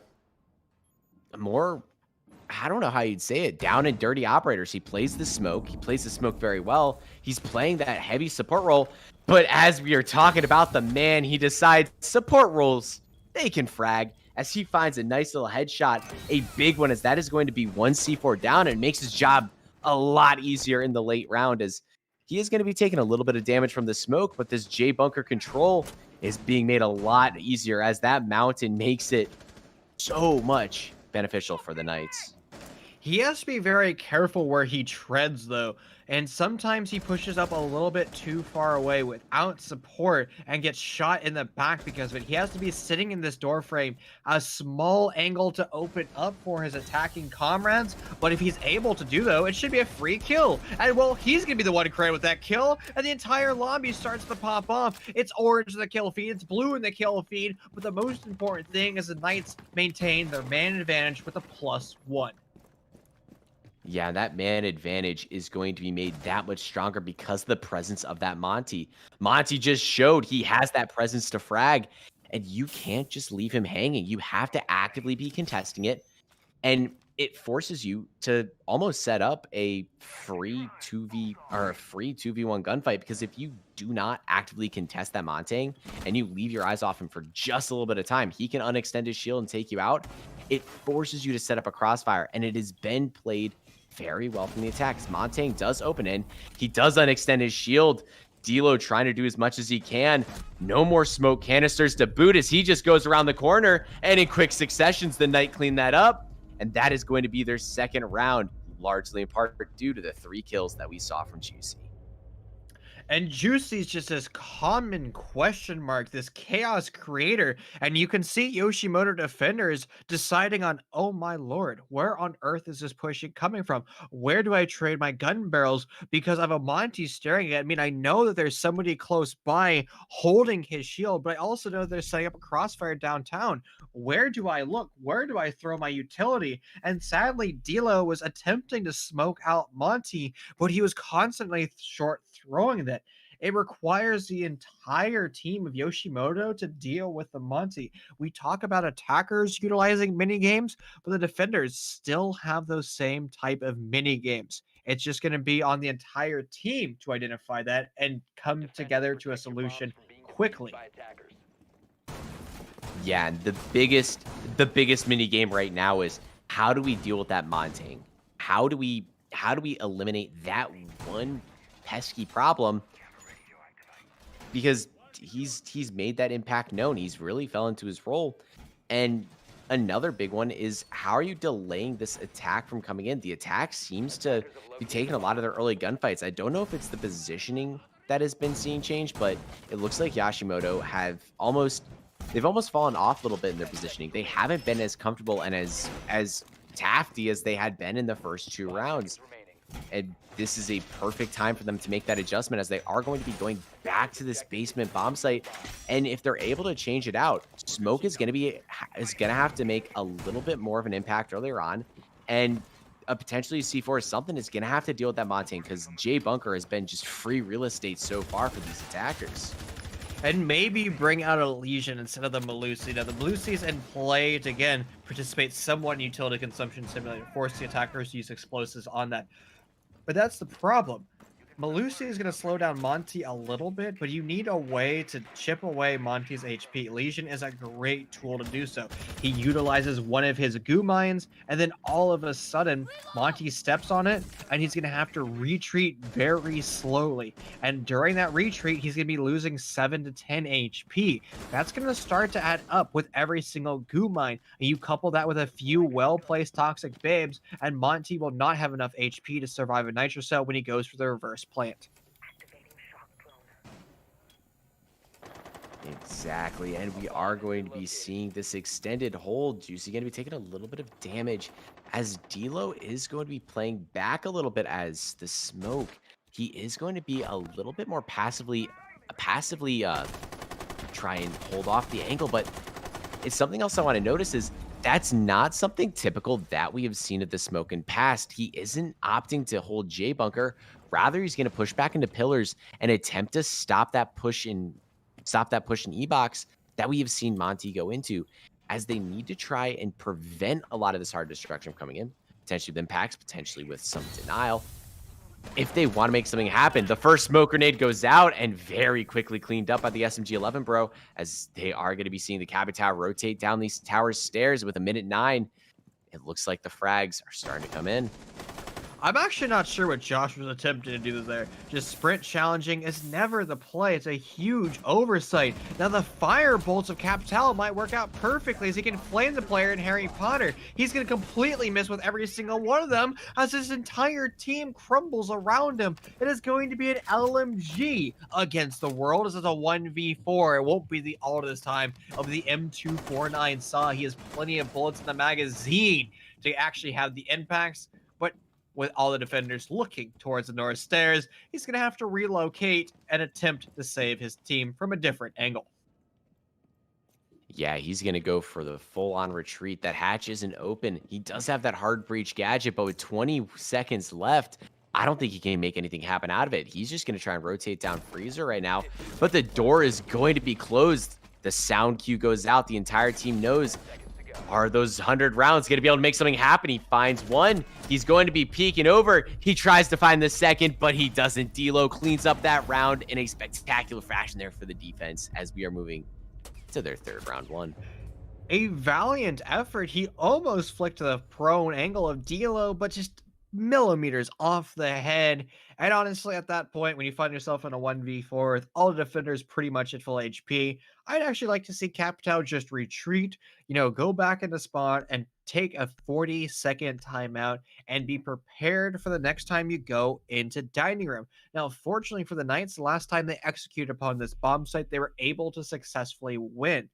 don't know how you'd say it, down and dirty operators. He plays the smoke. He plays the smoke very well. He's playing that heavy support role. But as we are talking about the man, he decides support roles, they can frag, as he finds a nice little headshot, a big one, as that is going to be one C4 down, and makes his job a lot easier in the late round, as he is going to be taking a little bit of damage from the smoke, but this J bunker control is being made a lot easier as that mountain makes it so much beneficial for the Knights. He has to be very careful where he treads, though, and sometimes he pushes up a little bit too far away without support and gets shot in the back because of it. He has to be sitting in this door frame, a small angle to open up for his attacking comrades, but if he's able to do, though, it should be a free kill. And, well, he's going to be the one credited with that kill, and the entire lobby starts to pop off. It's orange in the kill feed, it's blue in the kill feed, but the most important thing is the Knights maintain their man advantage with a +1. Yeah, that man advantage is going to be made that much stronger because of the presence of that Monty. Monty just showed he has that presence to frag, and you can't just leave him hanging. You have to actively be contesting it. And it forces you to almost set up a free 2v1 gunfight, because if you do not actively contest that Montang and you leave your eyes off him for just a little bit of time, he can unextend his shield and take you out. It forces you to set up a crossfire, and it has been played very well from the attacks. Montang does open in. He does unextend his shield. D'Lo trying to do as much as he can. No more smoke canisters to boot as he just goes around the corner, and in quick successions, the Knight cleaned that up. And that is going to be their second round, largely in part due to the 3 kills that we saw from Juicy. And Juicy's just this common question mark, this chaos creator. And you can see YOSHIMOTO defenders deciding on, oh my lord, where on earth is this pushing coming from? Where do I trade my gun barrels? Because I have a Monty staring at me. I know that there's somebody close by holding his shield, but I also know they're setting up a crossfire downtown. Where do I look? Where do I throw my utility? And sadly, D'Lo was attempting to smoke out Monty, but he was constantly short throwing that. It requires the entire team of YOSHIMOTO to deal with the Monty. We talk about attackers utilizing mini games, but the defenders still have those same type of mini games. It's just going to be on the entire team to identify that and come together to a solution quickly. Yeah, and the biggest mini game right now is, how do we deal with that Montang? How do we eliminate that one pesky problem? Because he's made that impact known. He's really fell into his role. And another big one is, how are you delaying this attack from coming in? The attack seems to be taking a lot of their early gunfights. I don't know if it's the positioning that has been seeing change, but it looks like YOSHIMOTO they've almost fallen off a little bit in their positioning. They haven't been as comfortable and as tafty as they had been in the first 2 rounds. And this is a perfect time for them to make that adjustment, as they are going to be going back to this basement bomb site. And if they're able to change it out, Smoke is going to have to make a little bit more of an impact earlier on, and potentially C4 something is going to have to deal with that Montang, because J Bunker has been just free real estate so far for these attackers. And maybe bring out a Legion instead of the Melusi. Now, the Melusi's in play to, again, participate somewhat in utility consumption simulator, force the attackers to use explosives on that. But that's the problem. Melusi is going to slow down Monty a little bit, but you need a way to chip away Monty's HP. Legion is a great tool to do so. He utilizes one of his goo mines, and then all of a sudden, Monty steps on it, and he's going to have to retreat very slowly. And during that retreat, he's going to be losing 7 to 10 HP. That's going to start to add up with every single goo mine. And you couple that with a few well-placed toxic babes, and Monty will not have enough HP to survive a nitro cell when he goes for the reverse plant. Exactly, and we are going to be seeing this extended hold. Juicy going to be taking a little bit of damage, as D'Lo is going to be playing back a little bit as the Smoke. He is going to be a little bit more passively try and hold off the angle, but it's something else I want to notice is that's not something typical that we have seen at the Smoke in past. He isn't opting to hold J Bunker. Rather, he's going to push back into pillars and attempt to stop that push in E-box that we have seen Monty go into, as they need to try and prevent a lot of this hard destruction from coming in, potentially with impacts, potentially with some denial. If they want to make something happen, the first smoke grenade goes out and very quickly cleaned up by the SMG-11, bro, as they are going to be seeing the Cabot Tower rotate down these tower stairs with a minute 9. It looks like the frags are starting to come in. I'm actually not sure what Josh was attempting to do there. Just sprint challenging is never the play. It's a huge oversight. Now the fire bolts of Capital might work out perfectly as he can flame the player in Harry Potter. He's going to completely miss with every single one of them as his entire team crumbles around him. It is going to be an LMG against the world. This is a 1v4. It won't be the ult this time. It'll be the M249 Saw. He has plenty of bullets in the magazine to actually have the impacts, but with all the defenders looking towards the north stairs, he's going to have to relocate and attempt to save his team from a different angle. Yeah, he's going to go for the full-on retreat. That hatch isn't open. He does have that hard breach gadget, but with 20 seconds left, I don't think he can make anything happen out of it. He's just going to try and rotate down Freezer right now, but the door is going to be closed. The sound cue goes out. The entire team knows Are those 100 rounds going to be able to make something happen? He finds one. He's going to be peeking over. He tries to find the second, but he doesn't. D'Lo cleans up that round in a spectacular fashion there for the defense as we are moving to their third round one. A valiant effort. He almost flicked the prone angle of D'Lo, but just millimeters off the head. And honestly, at that point, when you find yourself in a 1v4 with all the defenders pretty much at full HP, I'd actually like to see Capitao just retreat, go back into spot and take a 40-second timeout and be prepared for the next time you go into dining room. Now, fortunately for the Knights, the last time they executed upon this bomb site, they were able to successfully win.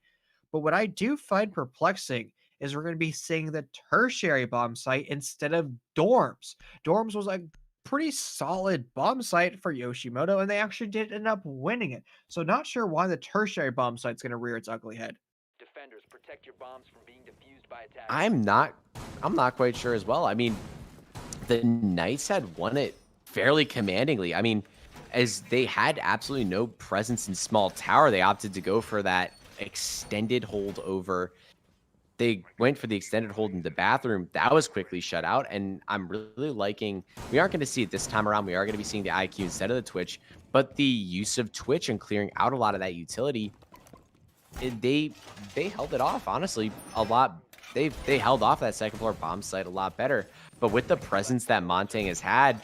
But what I do find perplexing is we're going to be seeing the tertiary bomb site instead of dorms. Dorms was a pretty solid bomb site for Yoshimoto, and they actually did end up winning it. So not sure why the tertiary bomb site's going to rear its ugly head. Defenders, protect your bombs from being defused by attackers. I'm not quite sure as well. I mean, the Knights had won it fairly commandingly. I mean, as they had absolutely no presence in small tower, they opted to go for that extended hold over. They went for the extended hold in the bathroom. That was quickly shut out, and I'm really liking, we aren't going to see it this time around. We are going to be seeing the IQ instead of the Twitch, but the use of Twitch and clearing out a lot of that utility, they held it off, honestly, a lot. They held off that second floor bomb site a lot better, but with the presence that Montang has had,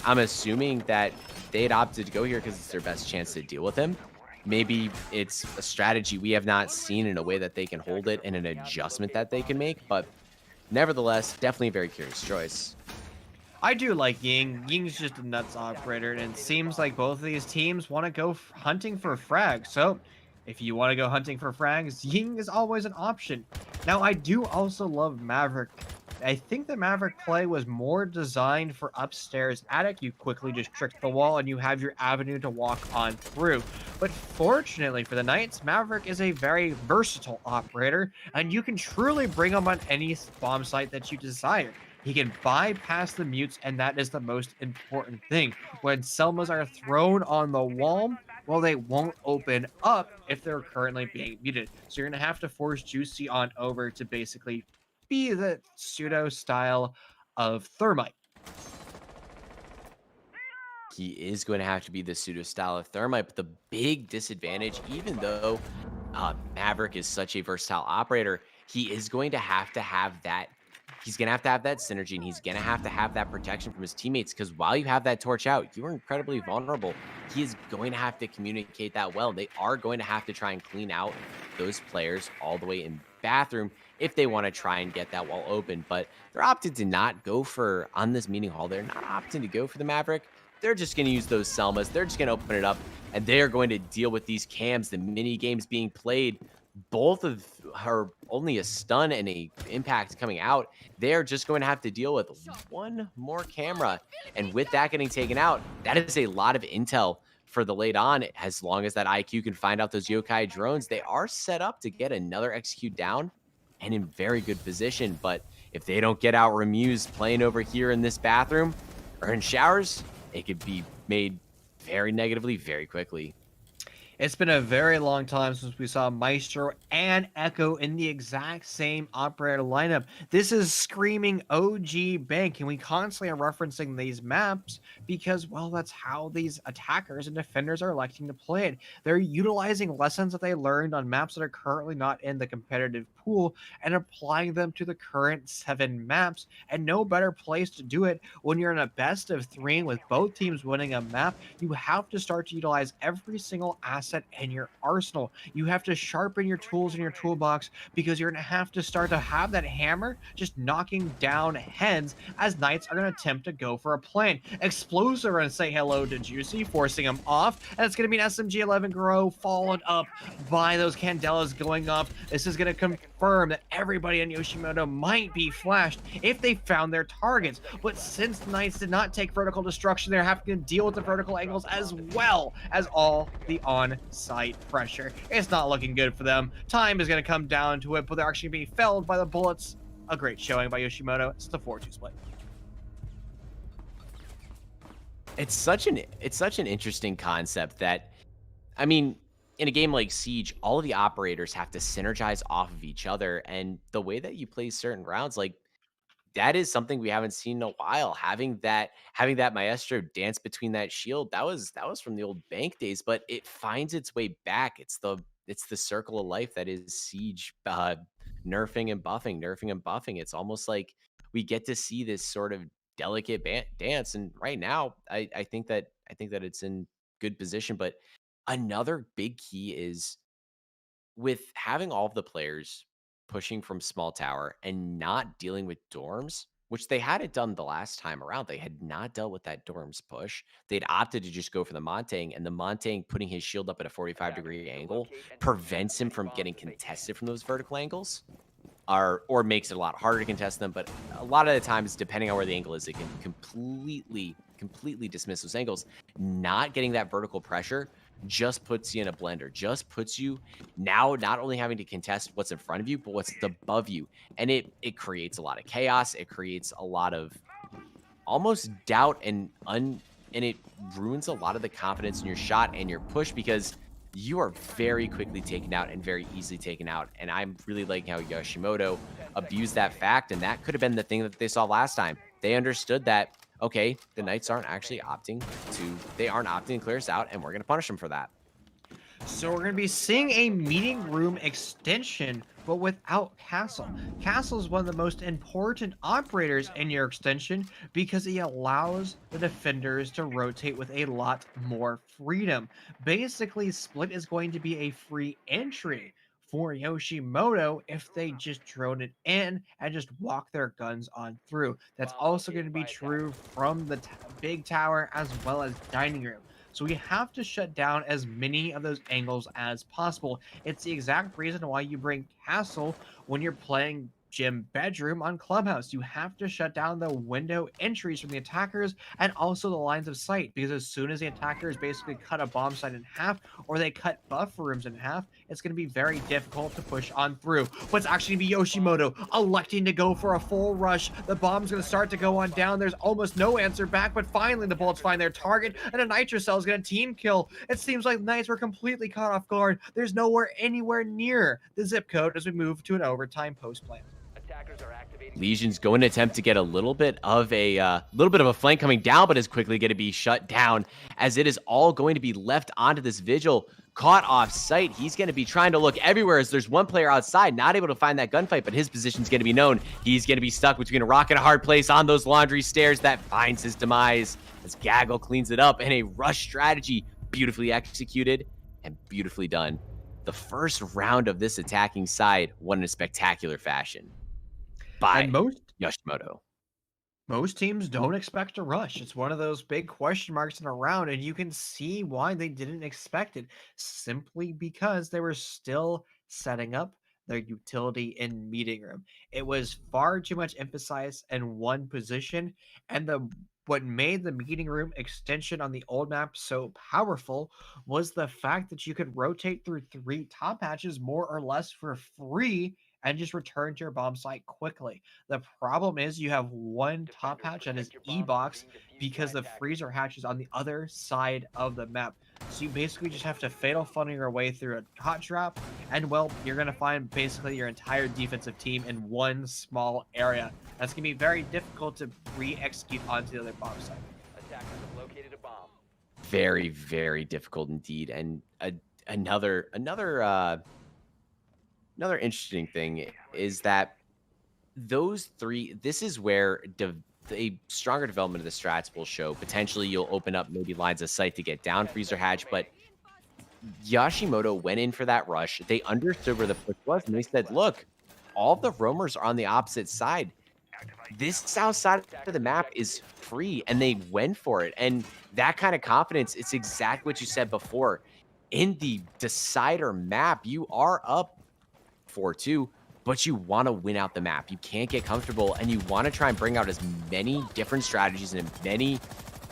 I'm assuming that they'd opted to go here because it's their best chance to deal with him. Maybe it's a strategy we have not seen in a way that they can hold it and an adjustment that they can make, but nevertheless, definitely a very curious choice. I do like Ying. Ying's just a nuts operator, and it seems like both of these teams want to go hunting for frags. So if you want to go hunting for frags, Ying is always an option. Now, I do also love Maverick. I think the Maverick play was more designed for upstairs attic. You quickly just trick the wall and you have your avenue to walk on through. But fortunately for the Knights, Maverick is a very versatile operator, and you can truly bring him on any bomb site that you desire. He can bypass the mutes, and that is the most important thing. When Selmas are thrown on the wall, well, they won't open up if they're currently being muted. So you're going to have to force Juicy on over to basically be the pseudo style of Thermite. He is going to have to be the pseudo style of Thermite, but the big disadvantage, even though Maverick is such a versatile operator, he is going to have that. He's going to have that synergy, and he's going to have that protection from his teammates, because while you have that torch out, you are incredibly vulnerable. He is going to have to communicate that well. They are going to have to try and clean out those players all the way in bathroom if they want to try and get that wall open, but they're opted to not go for, on this meeting hall, they're not opting to go for the Maverick. They're just going to use those Selmas. They're just going to open it up, and they are going to deal with these cams, the mini games being played. Both of her only a stun and a impact coming out. They're just going to have to deal with one more camera, and with that getting taken out, that is a lot of intel for the late on. As long as that IQ can find out those yokai drones, they are set up to get another execute down and in very good position. But if they don't get out Remused playing over here in this bathroom or in showers, it could be made very negatively very quickly. It's been a very long time since we saw Maestro and Echo in the exact same operator lineup. This is screaming OG Bank, and we constantly are referencing these maps because, well, that's how these attackers and defenders are electing to play it. They're utilizing lessons that they learned on maps that are currently not in the competitive pool and applying them to the current 7 maps, and no better place to do it when you're in a best of 3 with both teams winning a map. You have to start to utilize every single asset in your arsenal. You have to sharpen your tools in your toolbox, because you're going to have to start to have that hammer just knocking down heads as Knights are going to attempt to go for a plan. Explosive are going to say hello to Juicy, forcing him off, and it's going to be an SMG-11 Grow followed up by those Candelas going off. This is going to confirm that everybody in Yoshimoto might be flashed if they found their targets, but since the Knights did not take vertical destruction, they're having to deal with the vertical angles as well as all the on-site pressure. It's not looking good for them. Time is going to come down to it, but they're actually being felled by the bullets. A great showing by Yoshimoto. It's the 4-2 split. It's such an interesting concept that, I mean, in a game like Siege, all of the operators have to synergize off of each other. And the way that you play certain rounds, like that is something we haven't seen in a while. Having that maestro dance between that shield, that was from the old bank days, but it finds its way back. It's the circle of life that is Siege, nerfing and buffing, nerfing and buffing. It's almost like we get to see this sort of delicate dance. And right now, I think that it's in good position. But another big key is with having all of the players pushing from small tower and not dealing with dorms, which they hadn't done the last time around. They had not dealt with that dorms push. They'd opted to just go for the Montang, and the Montang putting his shield up at a 45-degree angle prevents him from getting contested from those vertical angles. Or makes it a lot harder to contest them, but a lot of the times, depending on where the angle is, it can completely dismiss those angles. Not getting that vertical pressure just puts you in a blender, just puts you now not only having to contest what's in front of you, but what's above you. And it creates a lot of chaos. It creates a lot of almost doubt and it ruins a lot of the confidence in your shot and your push, because you are very quickly taken out and very easily taken out. And I'm really liking how YOSHIMOTO abused that fact. And that could have been the thing that they saw last time. They understood that, okay, the Knights aren't opting to clear us out, and we're going to punish them for that. So we're going to be seeing a meeting room extension, but without Castle. Castle is one of the most important operators in your extension because he allows the defenders to rotate with a lot more freedom. Basically, Split is going to be a free entry for YOSHIMOTO if they just drone it in and just walk their guns on through. That's also going to be true from the big tower as well as dining room. So we have to shut down as many of those angles as possible. It's the exact reason why you bring Castle when you're playing Gym Bedroom on Clubhouse. You have to shut down the window entries from the attackers and also the lines of sight, because as soon as the attackers basically cut a bomb site in half or they cut buffer rooms in half, it's going to be very difficult to push on through. But it's actually going to be YOSHIMOTO electing to go for a full rush. The bomb's going to start to go on down. There's almost no answer back, but finally the bullets find their target, and a Nitro Cell is going to team kill. It seems like Knights were completely caught off guard. There's nowhere anywhere near the zip code as we move to an overtime post plan. Legion's going to attempt to get a little bit of a flank coming down, but is quickly going to be shut down as it is all going to be left onto this Vigil. Caught off site. He's going to be trying to look everywhere as there's one player outside, not able to find that gunfight, but his position's going to be known. He's going to be stuck between a rock and a hard place on those laundry stairs. That finds his demise as Gaggle cleans it up in a rush strategy. Beautifully executed and beautifully done. The first round of this attacking side won in a spectacular fashion by YOSHIMOTO. Most teams don't expect a rush. It's one of those big question marks in a round, and you can see why they didn't expect it, simply because they were still setting up their utility in meeting room. It was far too much emphasized in one position, and what made the meeting room extension on the old map so powerful was the fact that you could rotate through 3 top hatches more or less for free and just return to your bomb site quickly. The problem is you have one top hatch that is E-box because the freezer hatch is on the other side of the map. So you basically just have to fatal funnel your way through a hot drop, and well, you're going to find basically your entire defensive team in one small area. That's going to be very difficult to re-execute onto the other bomb site. Attackers have located a bomb. Very, very difficult indeed. And another interesting thing is that those 3, this is where a stronger development of the strats will show. Potentially you'll open up maybe lines of sight to get down freezer hatch, but YOSHIMOTO went in for that rush. They understood where the push was, and they said, look, all the roamers are on the opposite side. This south side of the map is free, and they went for it. And that kind of confidence, it's exactly what you said before. In the decider map, you are up 4-2, but you want to win out the map. You can't get comfortable, and you want to try and bring out as many different strategies and as many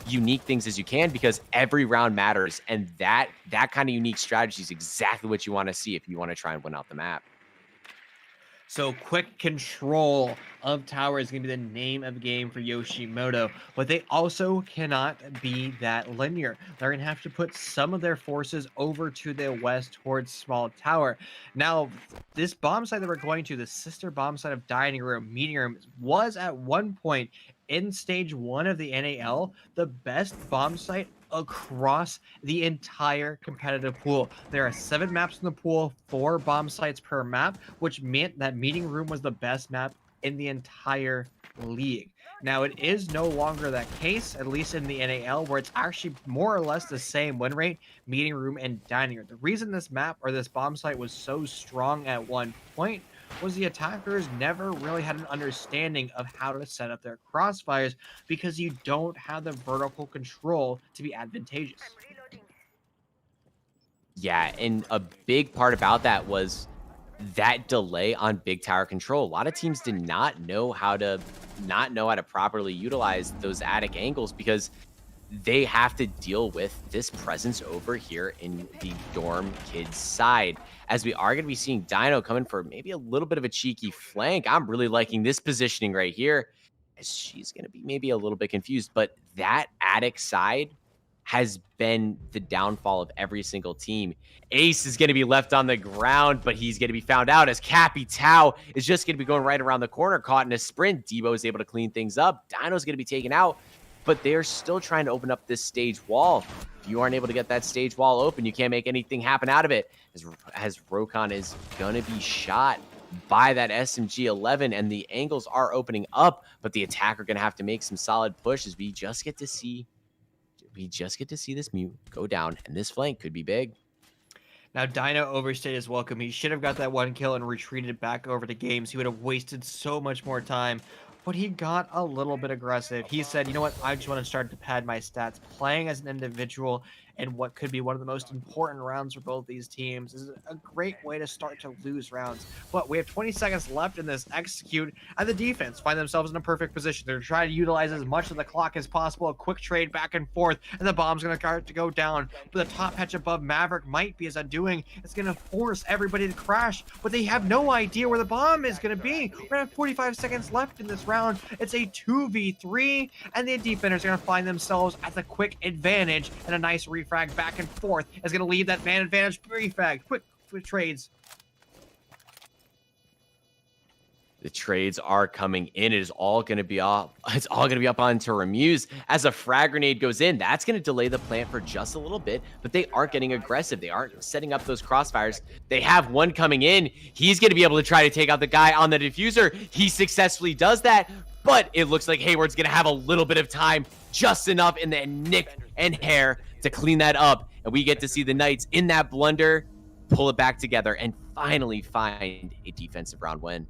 unique things as you can, because every round matters, and that kind of unique strategy is exactly what you want to see if you want to try and win out the map. So quick control of tower is going to be the name of the game for YOSHIMOTO, but they also cannot be that linear. They're going to have to put some of their forces over to the west towards small tower. Now, this bomb site that we're going to, the sister bomb site of dining room, meeting room, was at one point in stage 1 of the NAL the best bomb site across the entire competitive pool. There are 7 maps in the pool, 4 bomb sites per map, which meant that meeting room was the best map in the entire league. Now, it is no longer that case, at least in the NAL, where it's actually more or less the same win rate, meeting room and dining room. The reason this map or this bomb site was so strong at one point was the attackers never really had an understanding of how to set up their crossfires because you don't have the vertical control to be advantageous. Yeah, and a big part about that was that delay on big tower control. A lot of teams did not know how to properly utilize those attic angles because they have to deal with this presence over here in the dorm kids side. As we are going to be seeing Dino coming for maybe a little bit of a cheeky flank. I'm really liking this positioning right here, as she's going to be maybe a little bit confused, but that attic side has been the downfall of every single team. Ace is going to be left on the ground, but he's going to be found out as Cappy Tau is just going to be going right around the corner, caught in a sprint. Debo is able to clean things up. Dino's going to be taken out, but they're still trying to open up this stage wall. If you aren't able to get that stage wall open, you can't make anything happen out of it. As Rokon is going to be shot by that SMG-11, and the angles are opening up, but the attacker going to have to make some solid pushes. We just get to see this mute go down, and this flank could be big. Now, Dino overstayed his welcome. He should have got that 1 kill and retreated back over to games. He would have wasted so much more time, but he got a little bit aggressive. He said, you know what, I just want to start to pad my stats. Playing as an individual in what could be one of the most important rounds for both these teams is a great way to start to lose rounds. But we have 20 seconds left in this execute, and the defense find themselves in a perfect position. They're trying to utilize as much of the clock as possible, a quick trade back and forth, and the bomb's going to start to go down. But the top hatch above Maverick might be as undoing. It's going to force everybody to crash, but they have no idea where the bomb is going to be. We're going to have 45 seconds left in this round. It's a 2v3, and the defenders are going to find themselves at the quick advantage, and a nice refrag back and forth is going to leave that man advantage. Refrag, quick trades. The trades are coming in. It is all going to be up. It's all going to be up onto Ramuse as a frag grenade goes in. That's going to delay the plant for just a little bit, but they aren't getting aggressive. They aren't setting up those crossfires. They have one coming in. He's going to be able to try to take out the guy on the diffuser. He successfully does that, but it looks like Hayward's going to have a little bit of time, just enough in the nick and hair to clean that up. And we get to see the Knights in that blunder pull it back together and finally find a defensive round win.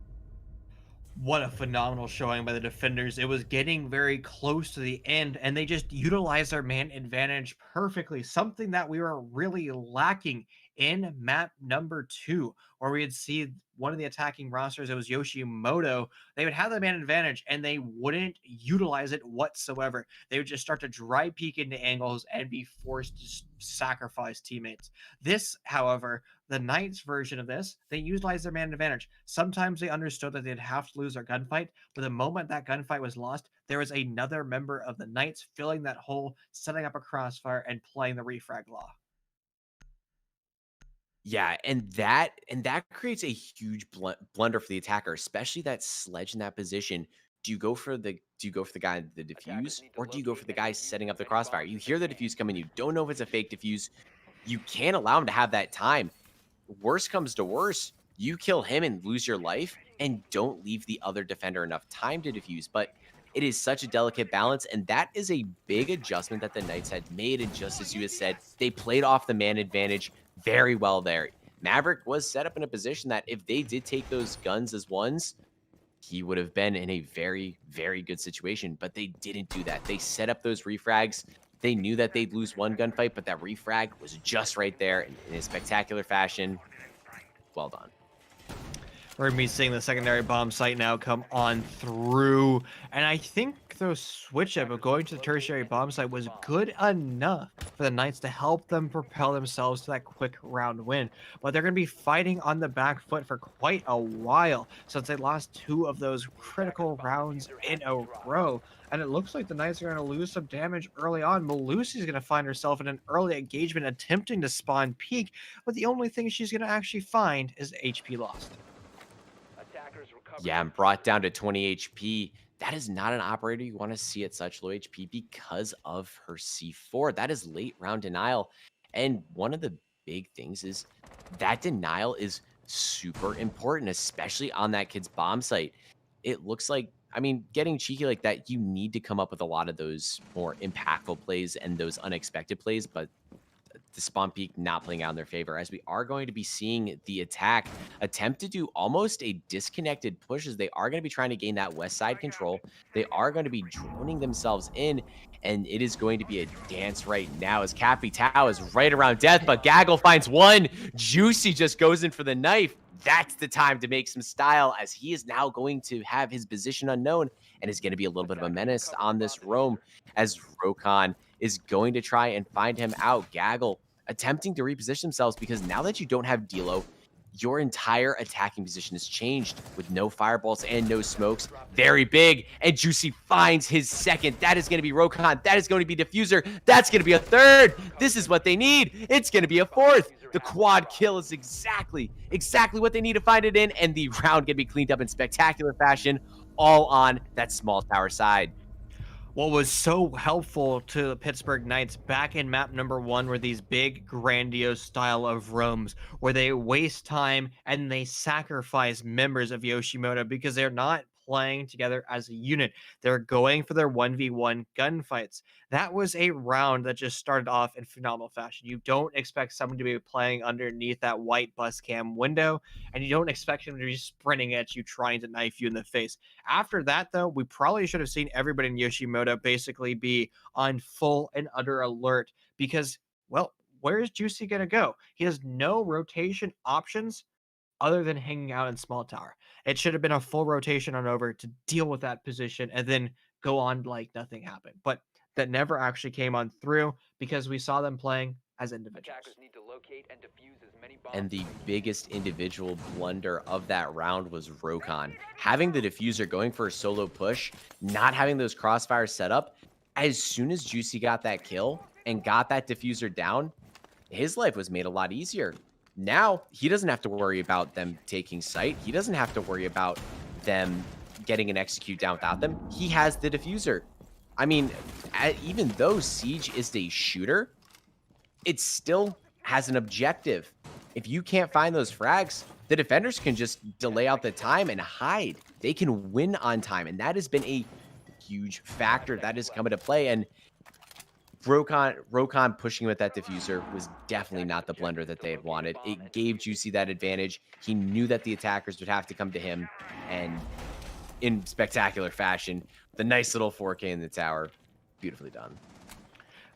What a phenomenal showing by the defenders. It was getting very close to the end, and they just utilized their man advantage perfectly. Something that we were really lacking in map number 2, where we would see one of the attacking rosters, it was YOSHIMOTO. They would have the man advantage, and they wouldn't utilize it whatsoever. They would just start to dry peek into angles and be forced to sacrifice teammates. This, however, the Knights version of this, they utilized their man advantage. Sometimes they understood that they'd have to lose their gunfight, but the moment that gunfight was lost, there was another member of the Knights filling that hole, setting up a crossfire, and playing the refrag law. Yeah, and that creates a huge blunder for the attacker, especially that sledge in that position. Do you go for the guy in the defuse, or do you go for the guy setting up the crossfire? You hear the defuse coming, you don't know if it's a fake defuse. You can't allow him to have that time. Worst comes to worst, you kill him and lose your life, and don't leave the other defender enough time to defuse. But it is such a delicate balance, and that is a big adjustment that the Knights had made. And just as you had said, they played off the man advantage very well there. Maverick was set up in a position that if they did take those guns as ones, he would have been in a very, very good situation. But they didn't do that. They set up those refrags. They knew that they'd lose one gunfight, but that refrag was just right there in a spectacular fashion. Well done. We're going to be seeing the secondary bomb site now come on through. And I think the switch up of going to the tertiary bomb site was good enough for the Knights to help them propel themselves to that quick round win. But they're going to be fighting on the back foot for quite a while since they lost 2 of those critical rounds in a row. And it looks like the Knights are going to lose some damage early on. Melusi's going to find herself in an early engagement attempting to spawn peak, but the only thing she's going to actually find is HP lost. Yeah, and brought down to 20 HP. That is not an operator you want to see at such low HP because of her C4. That is late round denial. And one of the big things is that denial is super important, especially on that kid's bomb site. It looks like, I mean, getting cheeky like that, you need to come up with a lot of those more impactful plays and those unexpected plays, but the spawn peak not playing out in their favor, as we are going to be seeing the attack attempt to do almost a disconnected push, as they are going to be trying to gain that west side control. They are going to be droning themselves in, and it is going to be a dance right now as Cappy Tao is right around death, but Gaggle finds one. Juicy just goes in for the knife. That's the time to make some style, as he is now going to have his position unknown and is going to be a little bit of a menace on this roam, as Rokon is going to try and find him out. Gaggle attempting to reposition themselves, because now that you don't have Dilo, your entire attacking position has changed with no fireballs and no smokes. Very big, and Juicy finds his second. That is going to be Rokon. That is going to be Diffuser. That's going to be a third. This is what they need. It's going to be a fourth. The quad kill is exactly what they need to find it in, and the round going to be cleaned up in spectacular fashion, all on that small tower side. What was so helpful to the Pittsburgh Knights back in map number 1 were these big, grandiose style of roams where they waste time and they sacrifice members of YOSHIMOTO because they're not playing together as a unit. They're going for their 1v1 gunfights. That was a round that just started off in phenomenal fashion. You don't expect someone to be playing underneath that white bus cam window, and you don't expect them to be sprinting at you trying to knife you in the face. After that, though, we probably should have seen everybody in YOSHIMOTO basically be on full and utter alert because, well, where is Juicy going to go? He has no rotation options other than hanging out in small tower. It should have been a full rotation on over to deal with that position and then go on like nothing happened. But that never actually came on through because we saw them playing as individuals. And the biggest individual blunder of that round was Rokon. Having the diffuser going for a solo push, not having those crossfires set up, as soon as Juicy got that kill and got that diffuser down, his life was made a lot easier. Now, he doesn't have to worry about them taking sight. He doesn't have to worry about them getting an execute down without them. He has the diffuser. I mean, even though Siege is a shooter, it still has an objective. If you can't find those frags, the defenders can just delay out the time and hide. They can win on time, and that has been a huge factor that has come into play. And Rokon pushing with that diffuser was definitely not the blunder that they had wanted. It gave Juicy that advantage. He knew that the attackers would have to come to him, and in spectacular fashion, the nice little 4K in the tower, beautifully done.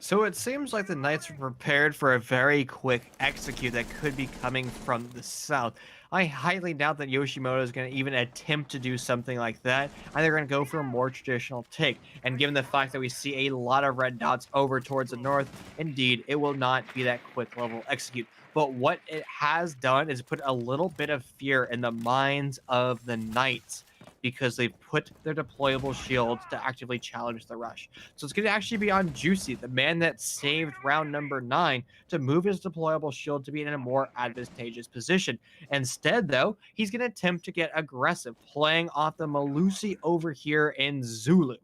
So it seems like the Knights were prepared for a very quick execute that could be coming from the south. I highly doubt that YOSHIMOTO is going to even attempt to do something like that, and they're going to go for a more traditional take. And given the fact that we see a lot of red dots over towards the north, indeed, it will not be that quick level execute. But what it has done is put a little bit of fear in the minds of the Knights, because they've put their deployable shields to actively challenge the rush. So it's going to actually be on Juicy, the man that saved round number 9, to move his deployable shield to be in a more advantageous position. Instead, though, he's going to attempt to get aggressive, playing off the Melusi over here in Zulu.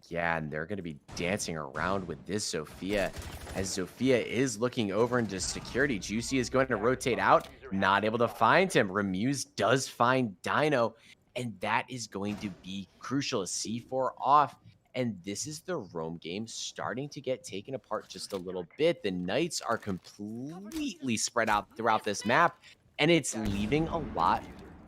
Yeah, and they're going to be dancing around with this Zofia, as Zofia is looking over into security. Juicy is going to rotate out, not able to find him. Remuse does find Dino, and that is going to be crucial. A C4 off, and this is the roam game starting to get taken apart just a little bit. The Knights are completely spread out throughout this map, and it's leaving a lot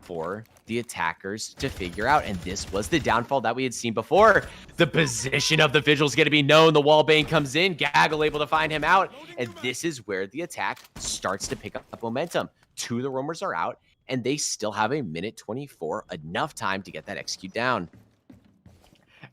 for the attackers to figure out. And this was the downfall that we had seen before. The position of the Vigil's going to be known. The wallbang comes in. Gaggle able to find him out. And this is where the attack starts to pick up momentum. 2 of the roamers are out, and they still have a minute 24, enough time to get that execute down.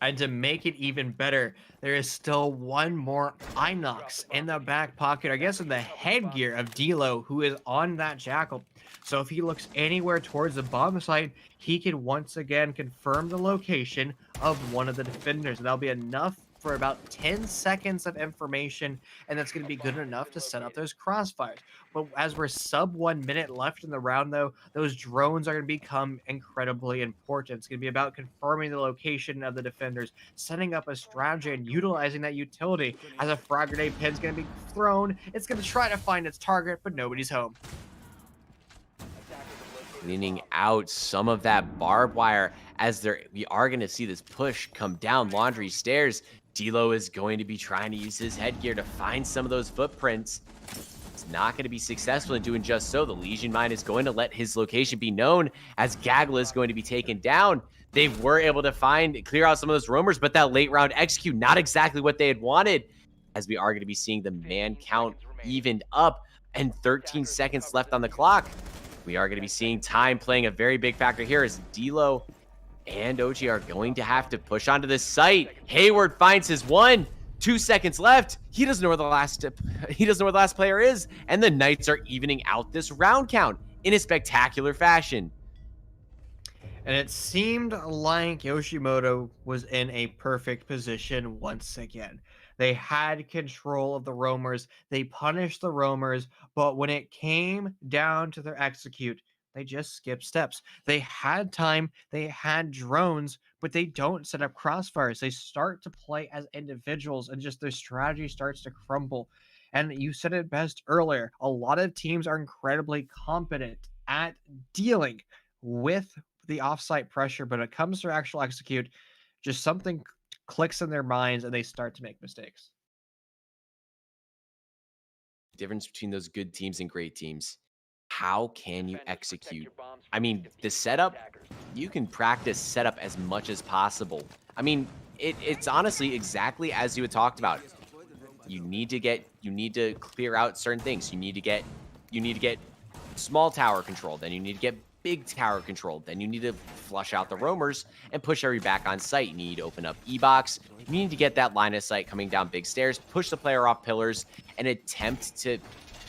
And to make it even better, there is still one more Inox in the back pocket, I guess in the headgear of D'Lo, who is on that Jackal. So if he looks anywhere towards the bomb site, he can once again confirm the location of one of the defenders. And that'll be enough for about 10 seconds of information, and that's going to be good enough to set up those crossfires. But as we're sub 1 minute left in the round, though, those drones are going to become incredibly important. It's going to be about confirming the location of the defenders, setting up a strategy, and utilizing that utility. As a frag grenade pin's going to be thrown, it's going to try to find its target, but nobody's home. Cleaning out some of that barbed wire as we are going to see this push come down Laundry Stairs. D'Lo is going to be trying to use his headgear to find some of those footprints. It's not going to be successful in doing just so. The Legion Mine is going to let his location be known as Gaggle is going to be taken down. They were able to clear out some of those roamers, but that late round execute, not exactly what they had wanted, as we are going to be seeing the man count evened up and 13 seconds left on the clock. We are going to be seeing time playing a very big factor here as D'Lo and OG are going to have to push onto this site. Hayward finds his one. 2 seconds left. He doesn't know where the last player is, and the Knights are evening out this round count in a spectacular fashion. And it seemed like YOSHIMOTO was in a perfect position once again. They had control of the roamers. They punished the roamers, but when it came down to their execute, they just skipped steps. They had time, they had drones, but they don't set up crossfires. They start to play as individuals, and just their strategy starts to crumble. And you said it best earlier, a lot of teams are incredibly competent at dealing with the offsite pressure, but when it comes to actual execute, just something clicks in their minds and they start to make mistakes. Difference between those good teams and great teams. How can you execute? I mean, the setup, you can practice setup as much as possible. I mean, it's honestly exactly as you had talked about. You need to clear out certain things. You need to get small tower control, then you need to get big tower control, then you need to flush out the roamers and push everybody back on site. You need to open up E-box. You need to get that line of sight coming down big stairs, push the player off pillars, and attempt to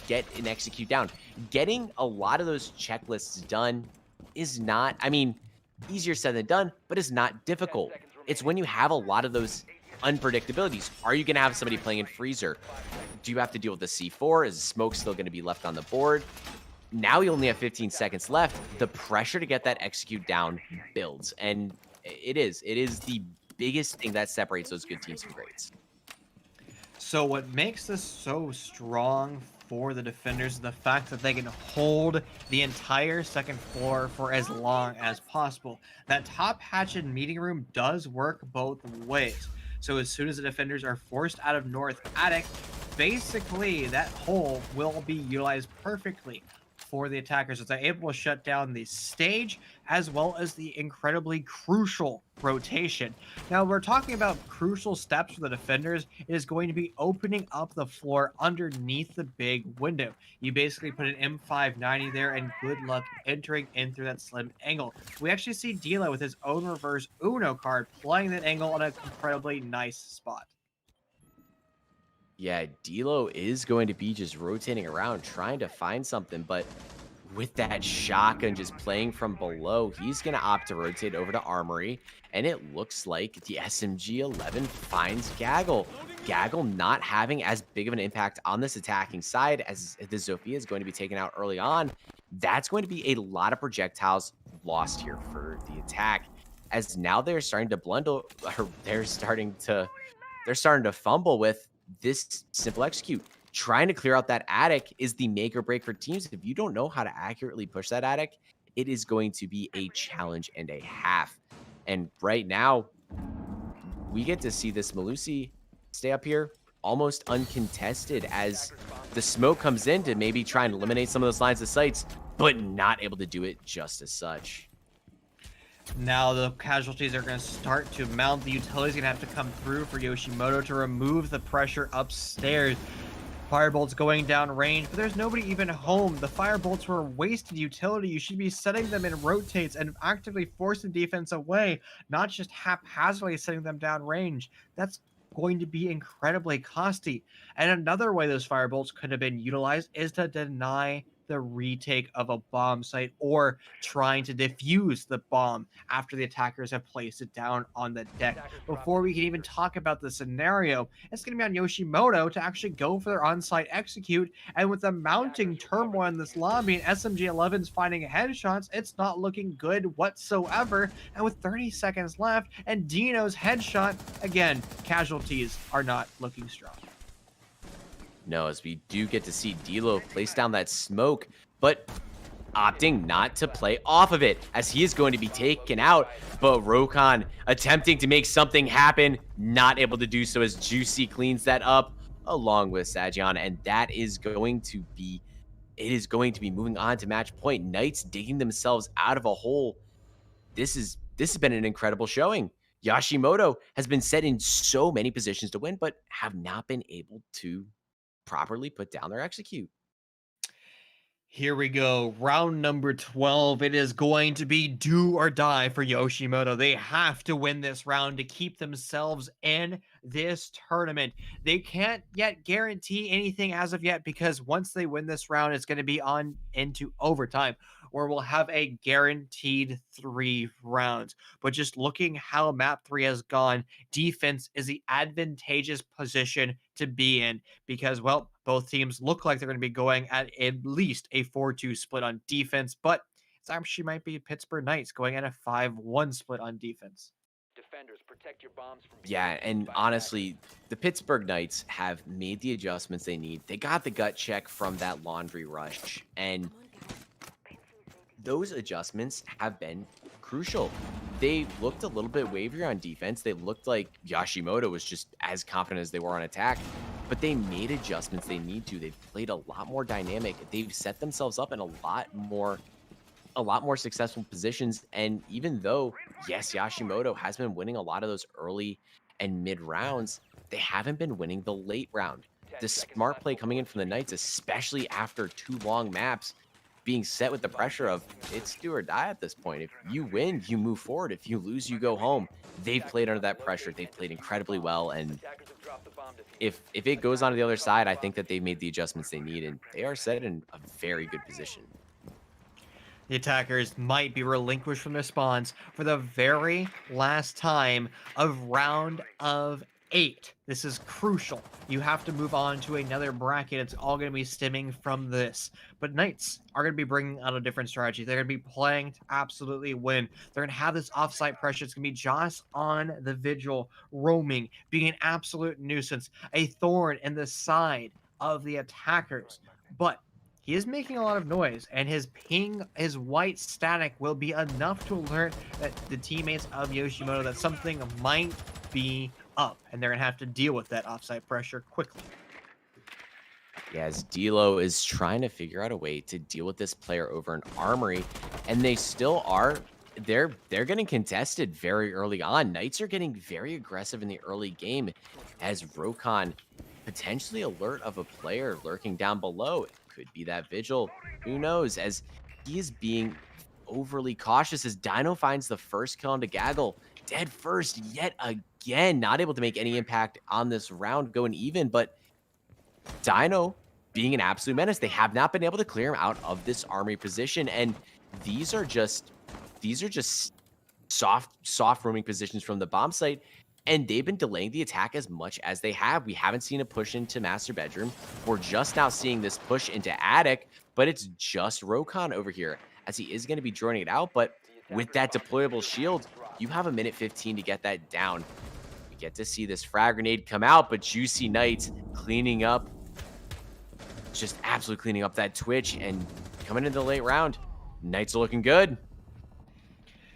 get an execute down. Getting a lot of those checklists done is not, I mean, easier said than done, but it's not difficult. It's when you have a lot of those unpredictabilities. Are you going to have somebody playing in freezer? Do you have to deal with the C4? Is the smoke still going to be left on the board? Now you only have 15 seconds left. The pressure to get that execute down builds, and it is the biggest thing that separates those good teams from greats. So what makes this so strong for the defenders is the fact that they can hold the entire second floor for as long as possible. That top hatched meeting room does work both ways. So as soon as the defenders are forced out of North Attic, basically that hole will be utilized perfectly for the attackers, as they're able to shut down the stage as well as the incredibly crucial rotation. Now, we're talking about crucial steps for the defenders. It is going to be opening up the floor underneath the big window. You basically put an M590 there, and good luck entering in through that slim angle. We actually see D'Lo with his own reverse Uno card playing that angle on an incredibly nice spot. Yeah, D'Lo is going to be just rotating around, trying to find something, but with that shotgun just playing from below, he's going to opt to rotate over to Armory, and it looks like the SMG-11 finds Gaggle. Gaggle not having as big of an impact on this attacking side as the Zofia is going to be taken out early on. That's going to be a lot of projectiles lost here for the attack, as now they're starting to blundle, or they're starting to fumble with this simple execute. Trying to clear out that attic is the make or break for teams. If you don't know how to accurately push that attic, it is going to be a challenge and a half. And right now, we get to see this Malusi stay up here almost uncontested as the smoke comes in to maybe try and eliminate some of those lines of sights. but not able to do it just as such. Now the casualties are going to start to mount. The utility's going to have to come through for YOSHIMOTO to remove the pressure upstairs. Firebolts going down range, but there's nobody even home. The firebolts were wasted utility. You should be setting them in rotates and actively forcing defense away, not just haphazardly setting them down range. That's going to be incredibly costly. And another way those firebolts could have been utilized is to deny the retake of a bomb site or trying to defuse the bomb after the attackers have placed it down on the deck. Before we can even talk about the scenario, it's going to be on YOSHIMOTO to actually go for their on-site execute, and with the mounting turmoil in this lobby and SMG-11s finding headshots, it's not looking good whatsoever. And with 30 seconds left and Dino's headshot, again, casualties are not looking strong. No, as we do get to see D'Lo place down that smoke, but opting not to play off of it as he is going to be taken out. But Rokhan attempting to make something happen, not able to do so as Juicy cleans that up along with Sajian, and that is going to be, it is going to be moving on to match point. Knights digging themselves out of a hole. This has been an incredible showing. YOSHIMOTO has been set in so many positions to win, but have not been able to properly put down their execute. Here we go. Round number 12. It is going to be do or die for YOSHIMOTO. They have to win this round to keep themselves in this tournament. They can't yet guarantee anything as of yet, because once they win this round, it's going to be on into overtime, where we'll have a guaranteed 3 rounds. But just looking how map 3 has gone, defense is the advantageous position to be in, because, well, both teams look like they're going to be going at least a 4-2 split on defense, but it's actually might be Pittsburgh Knights going at a 5-1 split on defense. Defenders, protect your bombs from Yeah, and honestly, the Pittsburgh Knights have made the adjustments they need. They got the gut check from that laundry rush, and those adjustments have been crucial. They looked a little bit waverier on defense. They looked like YOSHIMOTO was just as confident as they were on attack, but they made adjustments they need to. They've played a lot more dynamic. They've set themselves up in a lot more successful positions. And even though, yes, YOSHIMOTO has been winning a lot of those early and mid rounds, they haven't been winning the late round. The smart play coming in from the Knights, especially after 2 long maps, being set with the pressure of it's do or die at this point. If you win, you move forward. If you lose, you go home. They've played under that pressure. They've played incredibly well. And if it goes on to the other side, I think that they've made the adjustments they need, and they are set in a very good position. The attackers might be relinquished from their spawns for the very last time of round of 8. This is crucial. You have to move on to another bracket. It's all going to be stemming from this. But Knights are going to be bringing out a different strategy. They're going to be playing to absolutely win. They're going to have this offsite pressure. It's going to be Joss on the Vigil, roaming, being an absolute nuisance, a thorn in the side of the attackers. But he is making a lot of noise, and his ping, his white static, will be enough to alert that the teammates of YOSHIMOTO that something might be up, and they're going to have to deal with that offsite pressure quickly. Yeah, as D'Lo is trying to figure out a way to deal with this player over an armory, and they still are. They're getting contested very early on. Knights are getting very aggressive in the early game as Rokhan potentially alert of a player lurking down below. It could be that Vigil. Who knows? As he is being overly cautious as Dino finds the first kill onto Gaggle. Dead first yet again. Not able to make any impact on this round going even, but Dino being an absolute menace. They have not been able to clear him out of this armory position, and these are just soft roaming positions from the bomb site, and they've been delaying the attack as much as they have. We haven't seen a push into master bedroom. We're just now seeing this push into attic, but it's just Rokhan over here as he is going to be joining it out. But with that deployable shield, you have a minute 15 to get that down. We get to see this frag grenade come out, but Juicy Knights cleaning up, just absolutely cleaning up that Twitch and coming into the late round. Knights are looking good.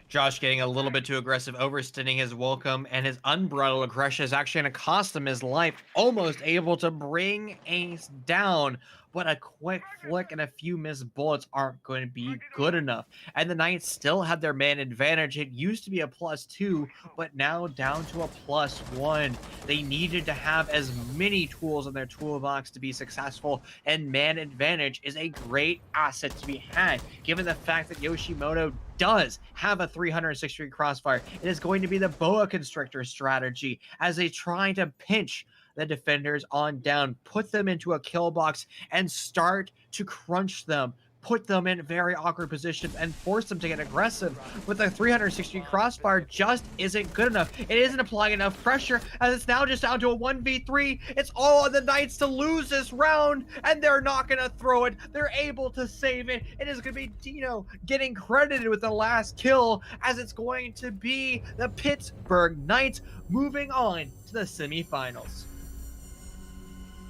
Josh getting a little bit too aggressive, overstaying his welcome, and his unbridled aggression is actually going to cost him his life. Almost able to bring Ace down, but a quick flick and a few missed bullets aren't going to be good enough. And the Knights still have their man advantage. It used to be a +2, but now down to a +1. They needed to have as many tools in their toolbox to be successful, and man advantage is a great asset to be had, given the fact that YOSHIMOTO does have a 360-degree crossfire. It is going to be the boa constrictor strategy as they try to pinch the defenders on down, put them into a kill box, and start to crunch them, put them in very awkward positions, and force them to get aggressive. But the 360 crossfire just isn't good enough. It isn't applying enough pressure, as it's now just down to a 1v3. It's all on the Knights to lose this round, and they're not going to throw it. They're able to save it. It is going to be Dino getting credited with the last kill, as it's going to be the Pittsburgh Knights moving on to the semifinals.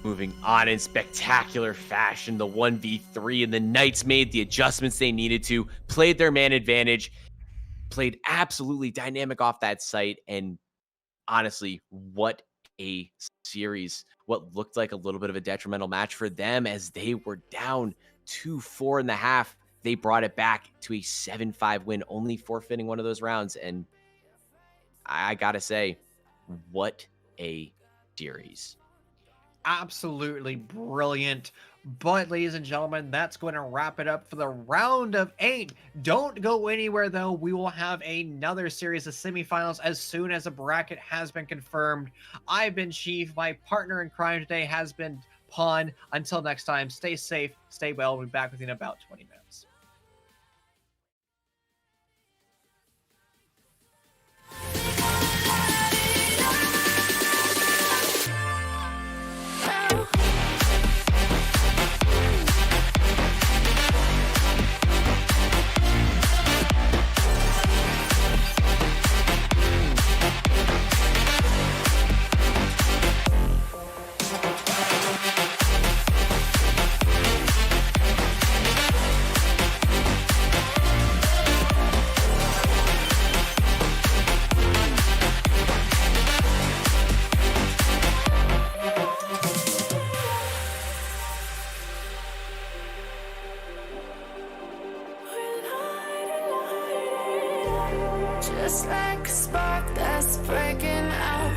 Moving on in spectacular fashion, the 1v3, and the Knights made the adjustments they needed to, played their man advantage, played absolutely dynamic off that site, and honestly, what a series. What looked like a little bit of a detrimental match for them as they were down 2-4 in the half. They brought it back to a 7-5 win, only forfeiting one of those rounds, and I gotta say, what a series. Absolutely brilliant. But ladies and gentlemen, that's going to wrap it up for the round of 8. Don't go anywhere though. We will have another series of semifinals as soon as a bracket has been confirmed. I've been Chief. My partner in crime today has been Pawn. Until next time, stay safe, stay well. We'll be back with you in about 20 minutes. Just like a spark that's breaking out.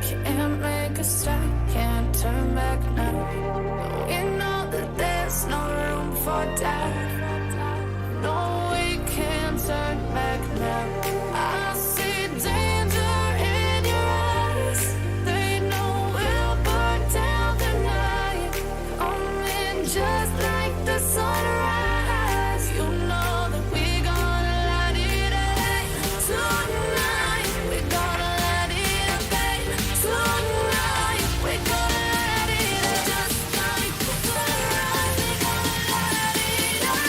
Can't make a stop, can't turn back now. We know that there's no room for doubt. No, we can't turn back now. I see danger in your eyes. They know we'll burn down the night. Coming just like the sunrise. You know that we gonna light it up tonight. We gonna light it up, baby. Tonight we gonna light it up just like the sunrise. We gonna light it up.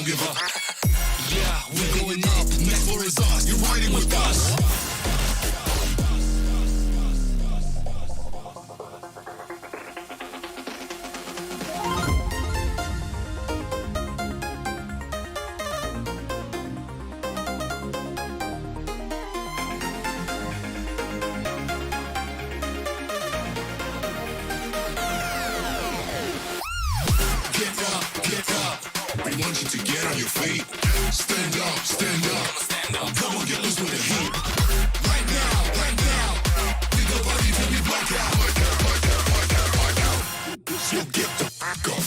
give up. Yeah, we're going up. Next floor is us. You're riding with us. Get up. We want you to get on your feet. Stand up, stand up. Come on, get loose with the heat. Right now. Pick up body till we black out. So get the fuck up.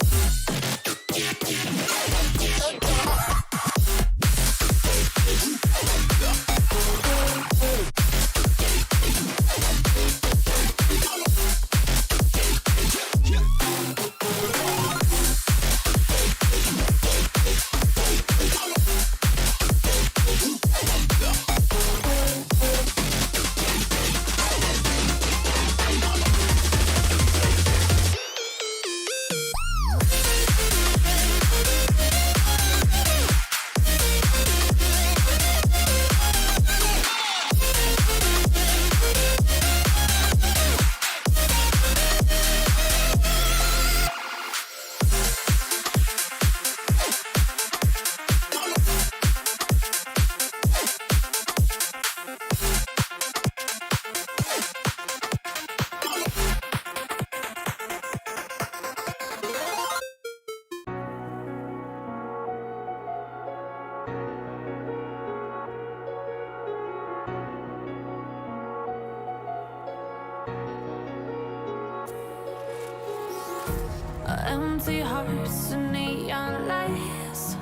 Empty hearts and neon lights.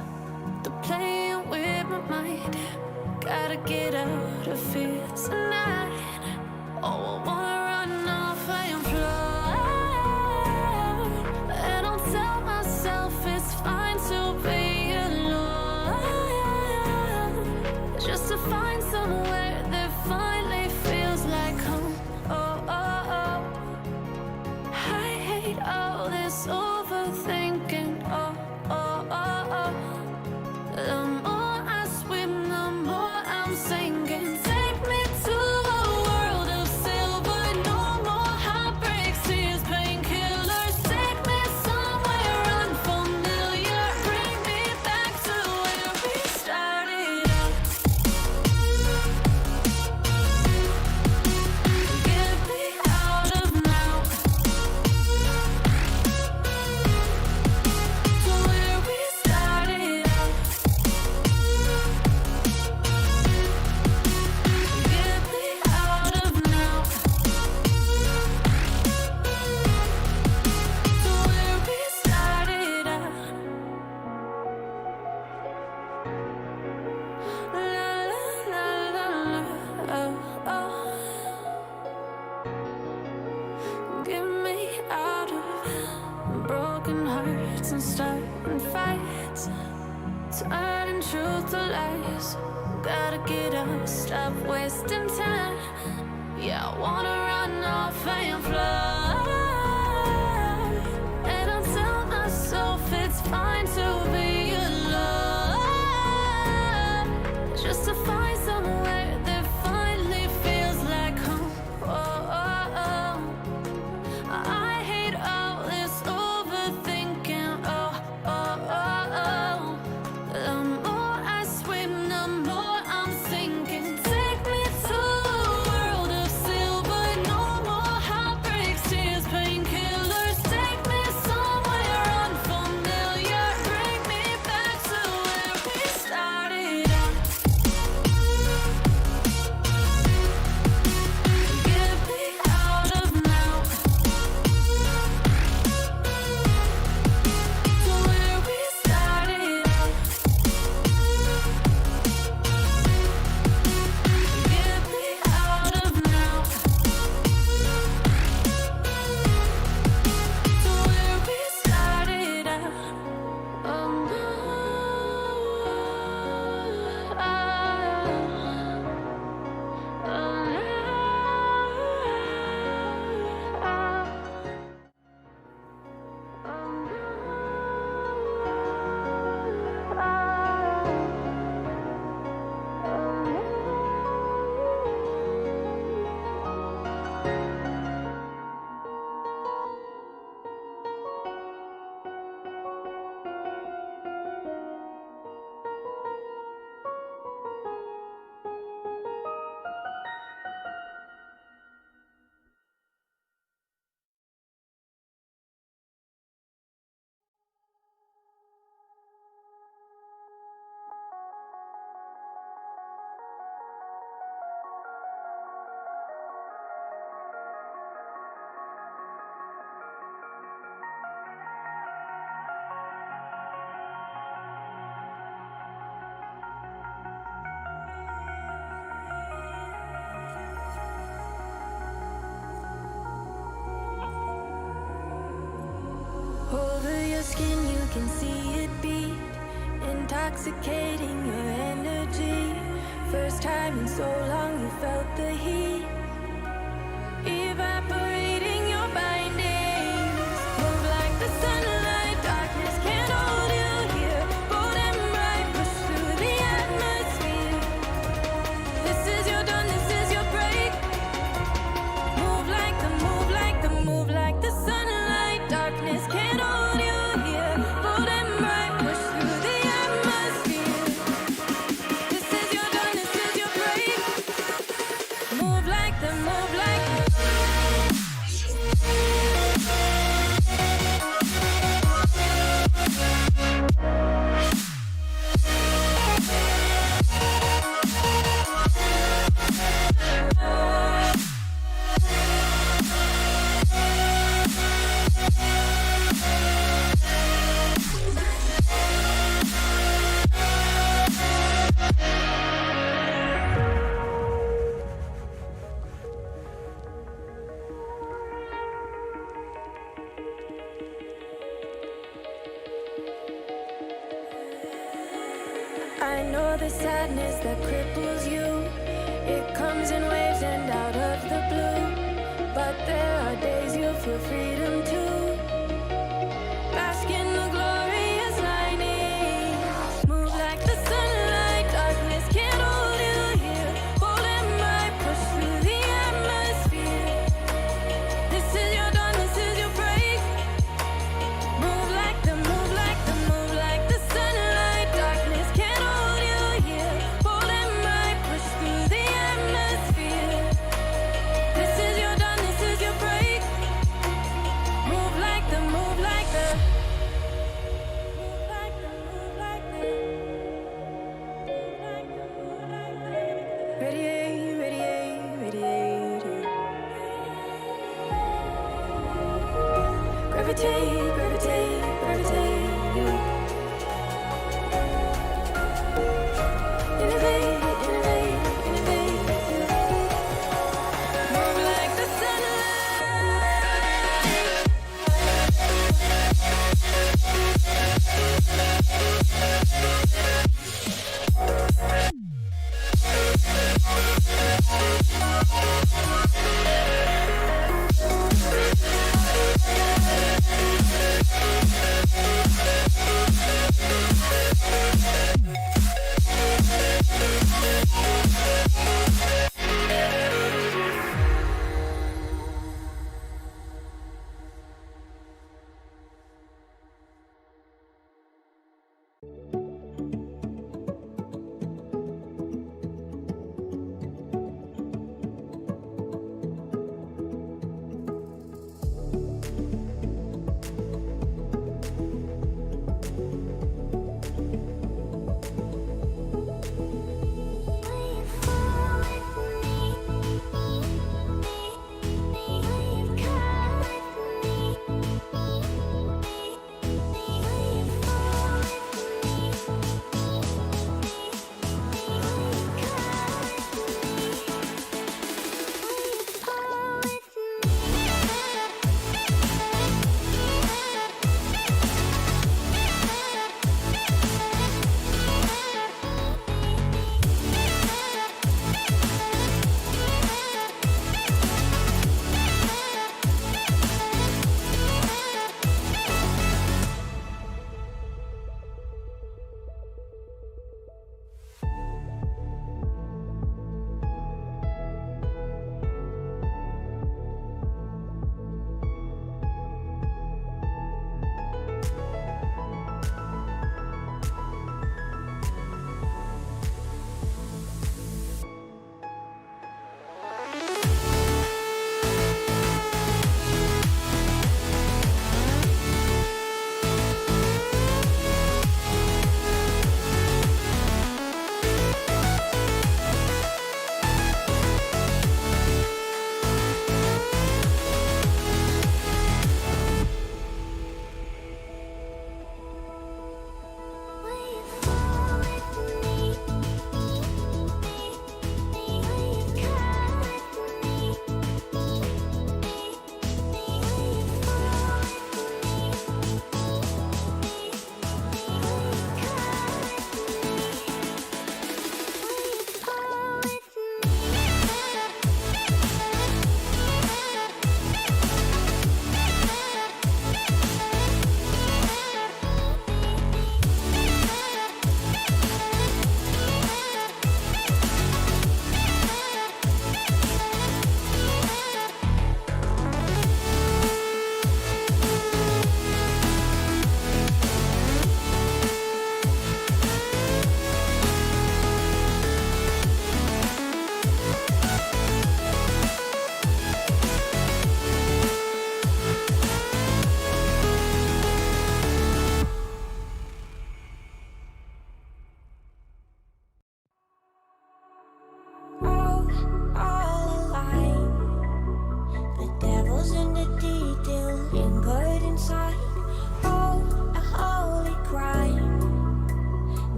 They're playing with my mind. Gotta get out of here tonight. Oh, I wanna run off and fly. And I'll tell myself it's fine to be alone. Just to find somewhere that finally feels like home. Oh, oh, oh. I hate all this overthinking. Oh, oh, oh, oh. The more I swim, the more I'm sinking. Take me to a world of silver. No more heartbreaks, tears, painkillers. Take me somewhere unfamiliar. Bring me back to where we started out. Get me out of now. To where we started out. Get me out of now. To where we started out. La la la la la. Oh, oh. Get me out of broken hearts and starting fights, turning truth to lies. Gotta get up, stop wasting time. Yeah, I wanna run off and fly. And I'll tell myself it's fine to be alone. Just to find somewhere that finally feels like home. Oh, oh, oh. I hate all this overthinking. Oh, oh, oh, oh. The more I swim, the more I'm sinking. Take me to a world of silver. No more heartbreaks, tears, can see it beat, intoxicating your energy. First time in so long you felt the heat, evaporating your bindings. Move like the sunlight, darkness can't hold you here. Bold and bright, push through the atmosphere. This is your dawn, this is your break. Move like the, move like the, move like the sunlight, darkness can't hold you here. Bold and bright, push through the atmosphere. This is your dawn, this is your break. Move like the, move like the. I know the sadness that cripples you. It comes in waves and out of the blue. But there are days you feel freedom too. Bask in the glorious lightning. Move like the sunlight, darkness can't hold you here. Bold and bright, push through the atmosphere. This is your dawn, this is your break. Move like the, move like the, move like the sunlight, darkness can't hold you here. Bold and bright, push through the atmosphere. This is your dawn, this is your break. Move like the, move like the, move like the, move like the, move like the, move like the. Radiate, radiate, radiate. Gravitate, gravitate, gravitate. Innovate, innovate, innovate. Move like the sunlight.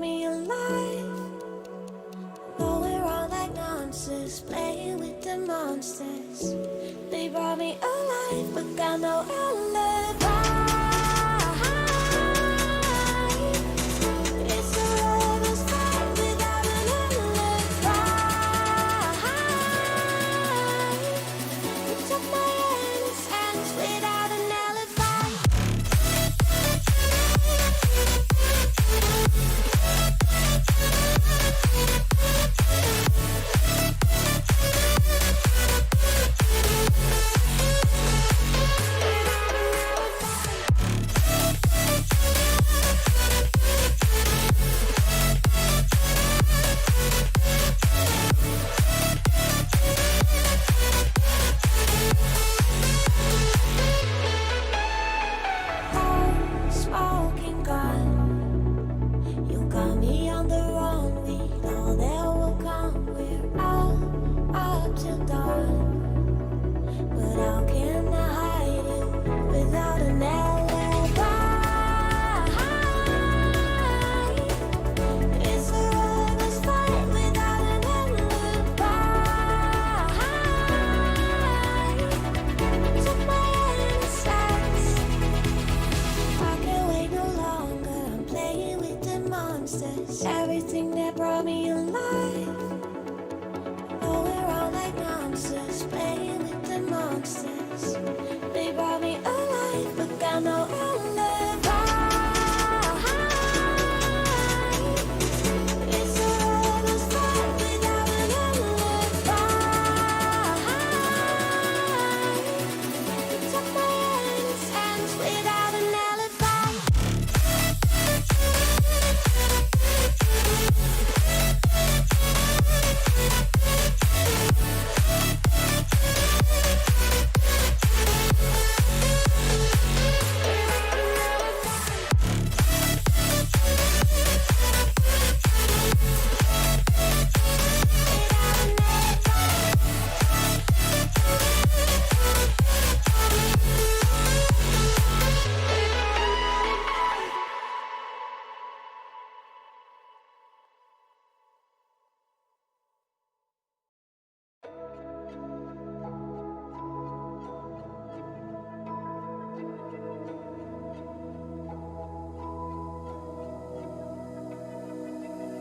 me alive. Though we're all like monsters, playing with the monsters. They brought me alive, but got no alibi. It's a lover's fight without an alibi. You took my innocence without an alibi. Smoking gun, you got me on the run. We know that will come. We're up till dawn. But how can I hide it without an alibi? It's a lover's fight without an alibi. Took my innocence. I can't wait no longer. I'm playing with the monsters. Everything that brought me alive. Oh, we're all like monsters, playing with the monsters. They brought me alive, but got no alibi. It's a lover's fight without an alibi. You took my innocence without an alibi.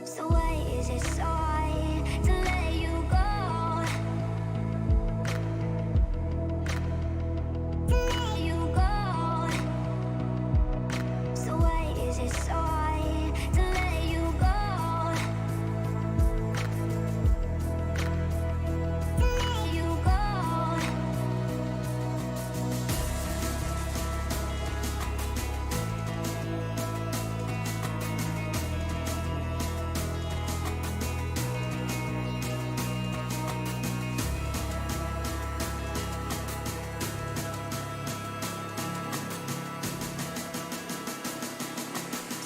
So why is it so hard to let you go? To let you go. So why is it so hard to let you go? To let you go.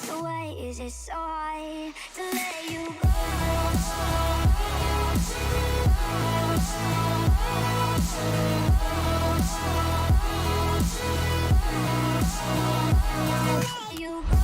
So why is it so hard to let you go? Let you go.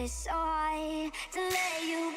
decide to let you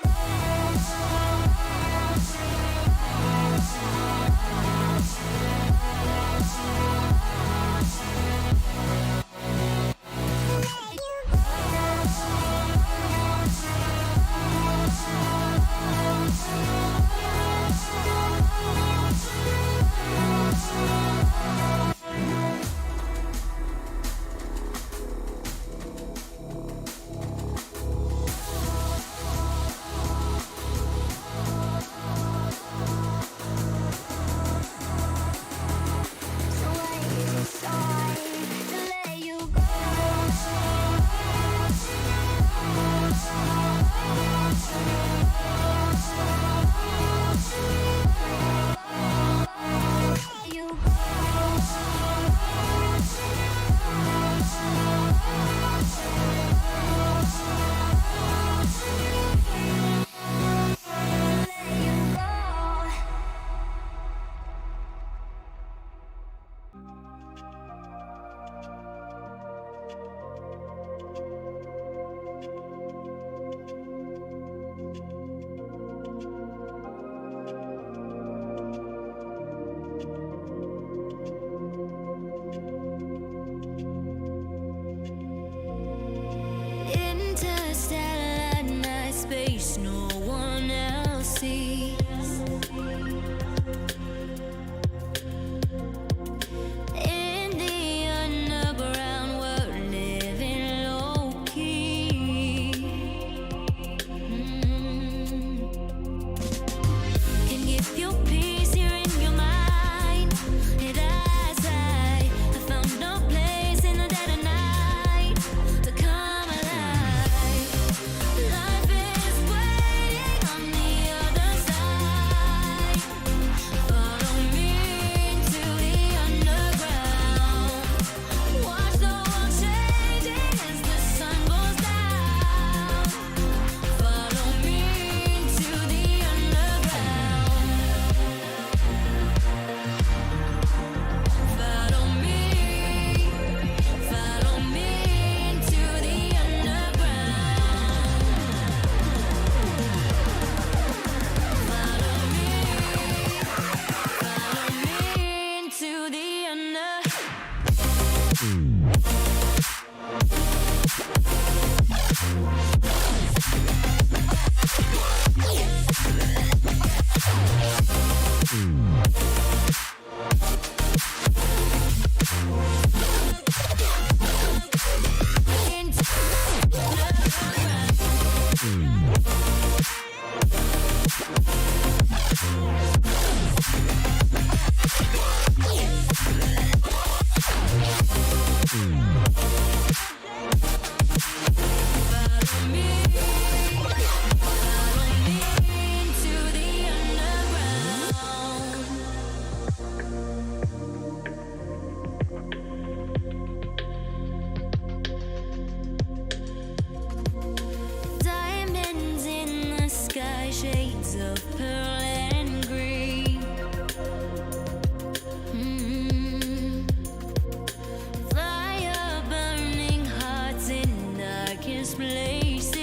interstellar night space, no one else sees. In the underground, we're living low key. Can give you peace here in your mind. And as I found no place in the dead of night to come alive. Life is waiting on the other side. Follow me into the underground. Watch the world changing as the sun goes down. Follow me into the underground. Follow me into the diamonds in the sky, shades of pearl and green. Fire burning hearts in darkest places.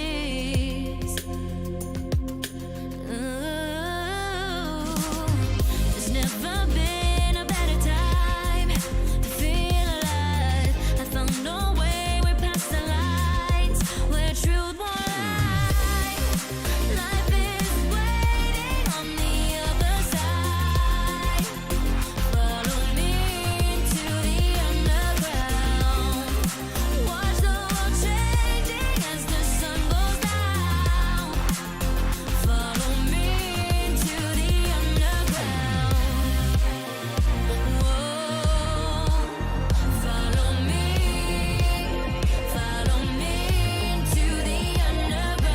There's never been a better time to feel alive. I found a way, we're past the lines where truth won't lie. Life is waiting on the other side. Follow me into the underground. Watch the world changing as the sun goes down. Follow me into the underground. Whoa, follow me into the underground.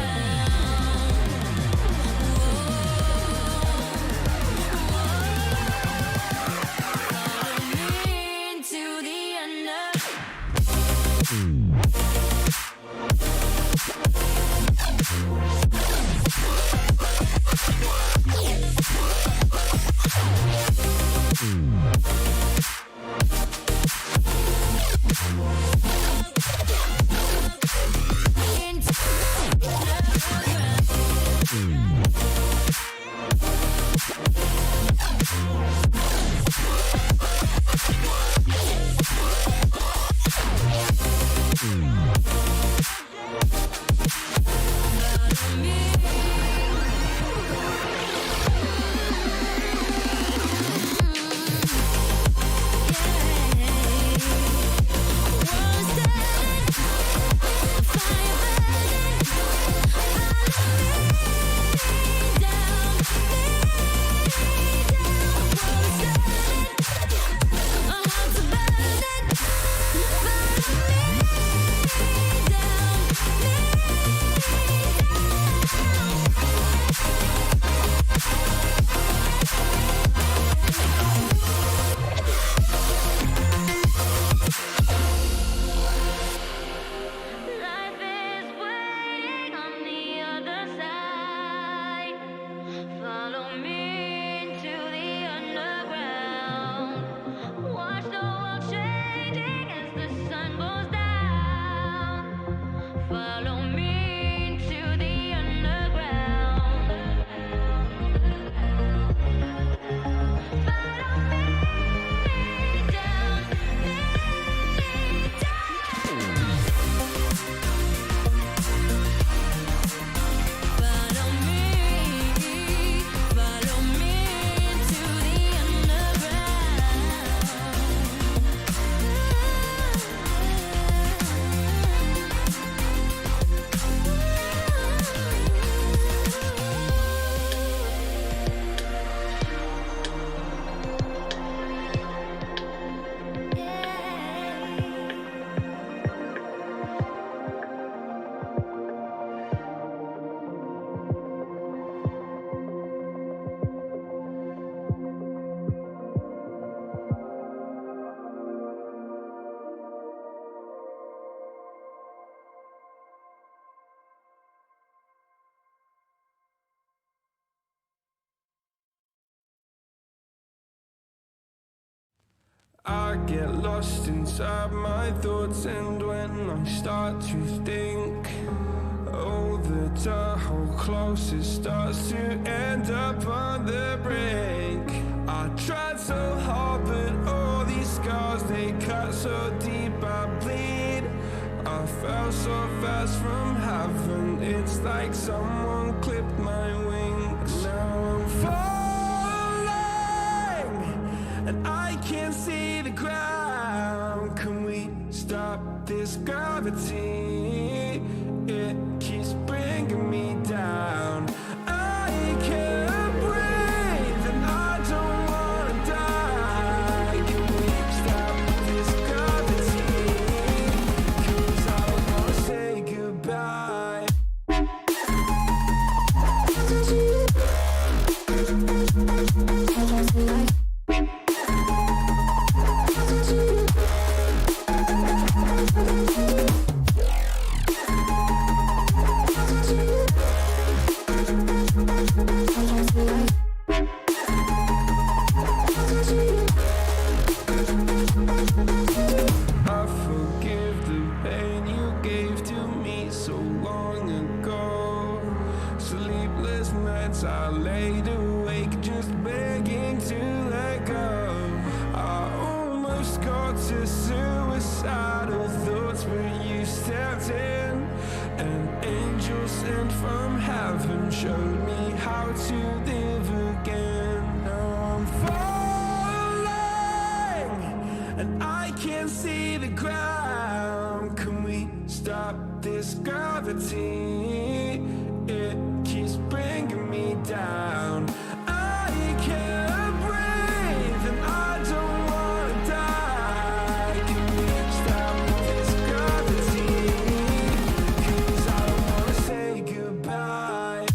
I get lost inside my thoughts, and when I start to think, oh, the hole closest starts to end up on the brink. I tried so hard, but all these scars, they cut so deep I bleed. I fell so fast from heaven, it's like someone clipped my wings. Now I'm falling, and I can't see the ground. Can we stop this gravity? It keeps bringing me down. I can't breathe, and I don't wanna die. Can we stop this gravity? 'Cause I don't wanna say goodbye. I forgive the pain you gave to me so long ago. Sleepless nights I laid awake just begging to let go. I almost got to suicidal thoughts, but you stepped in. An angel sent from heaven showed me how to live again. Now I'm falling, and I can't see the ground. Can we stop this gravity? It keeps bringing me down. I can't breathe, and I don't wanna die. Can we stop this gravity? 'Cause I don't wanna say goodbye.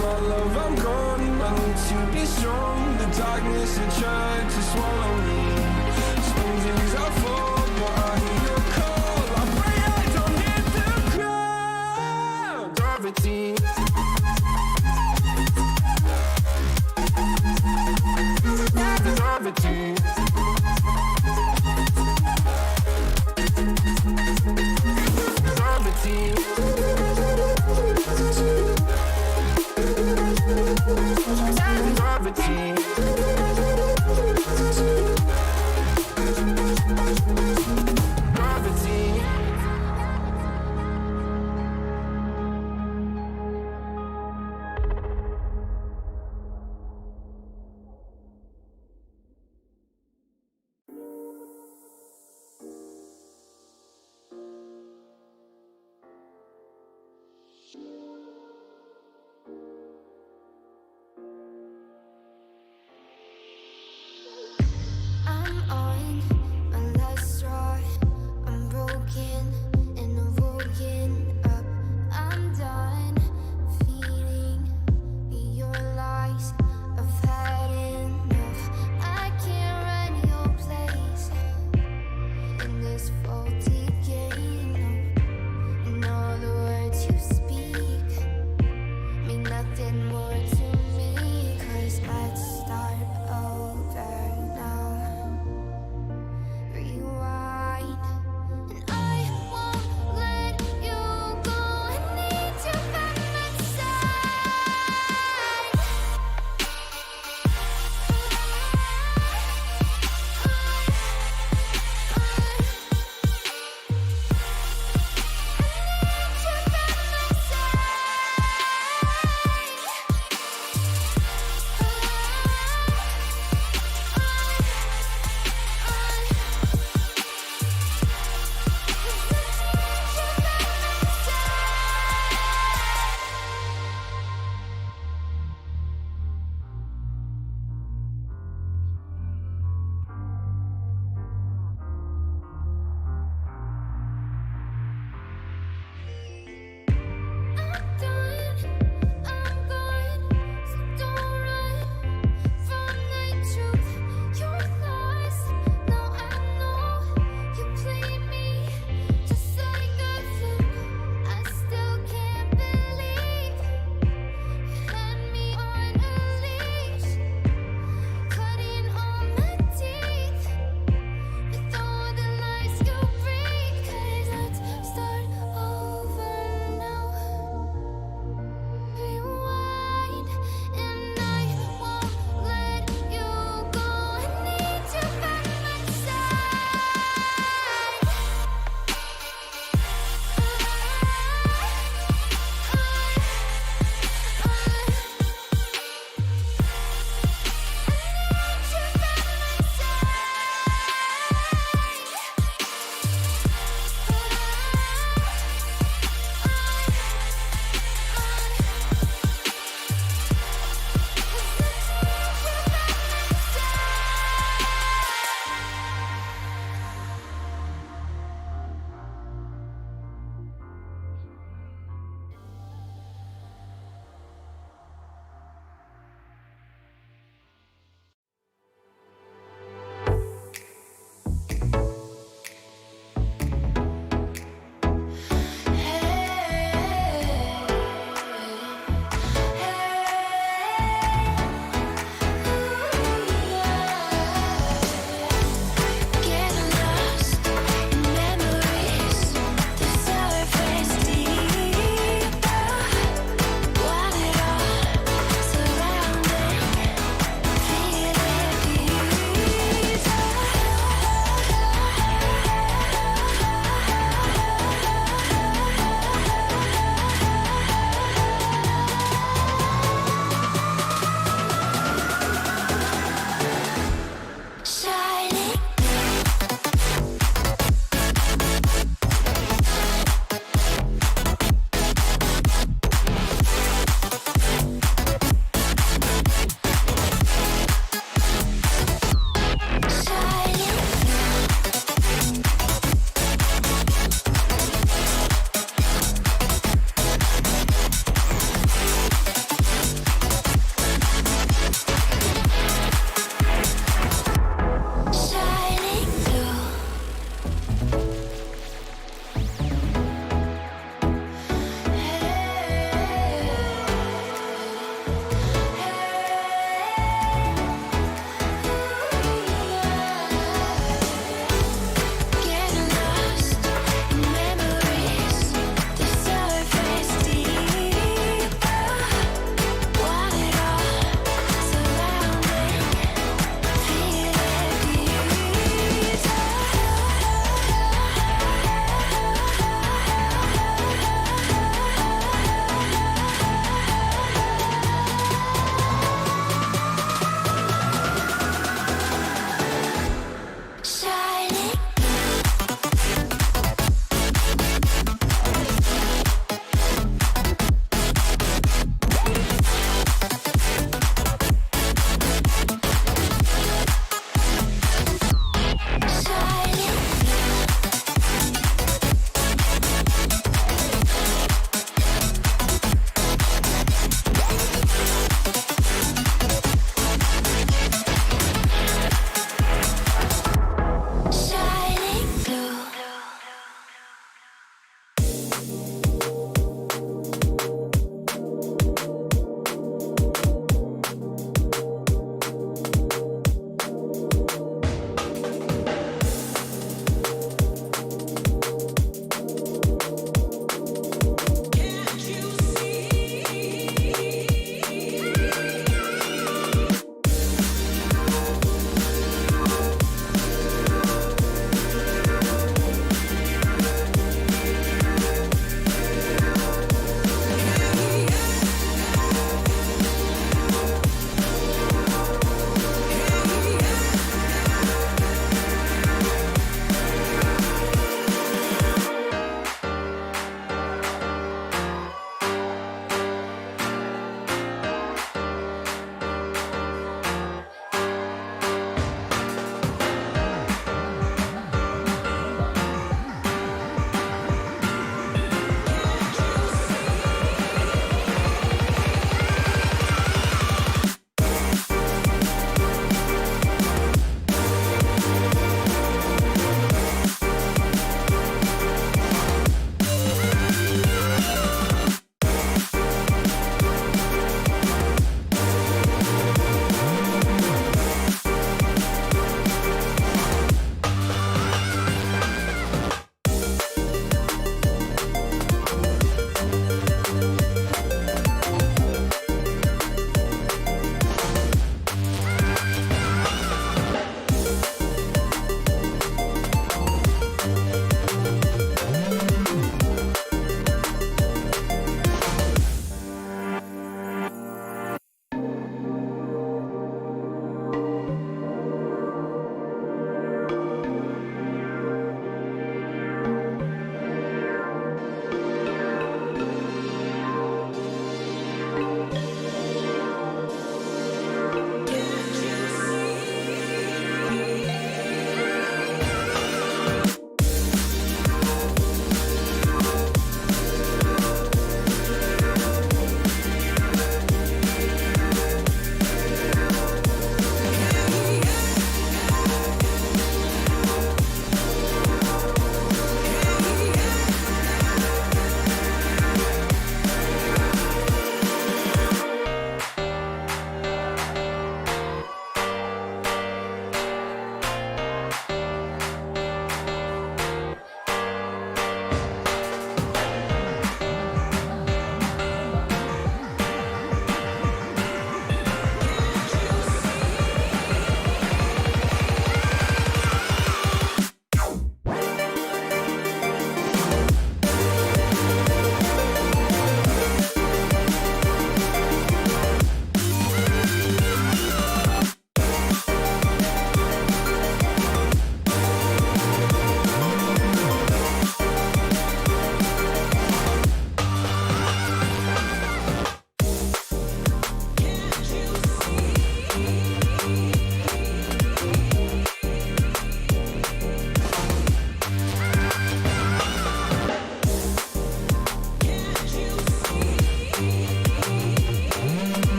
My love, I'm gone. I need to be strong. The darkness had tried to swallow me. Some days I fall, but I hear your call. I pray I don't hit the ground. Gravity. Gravity.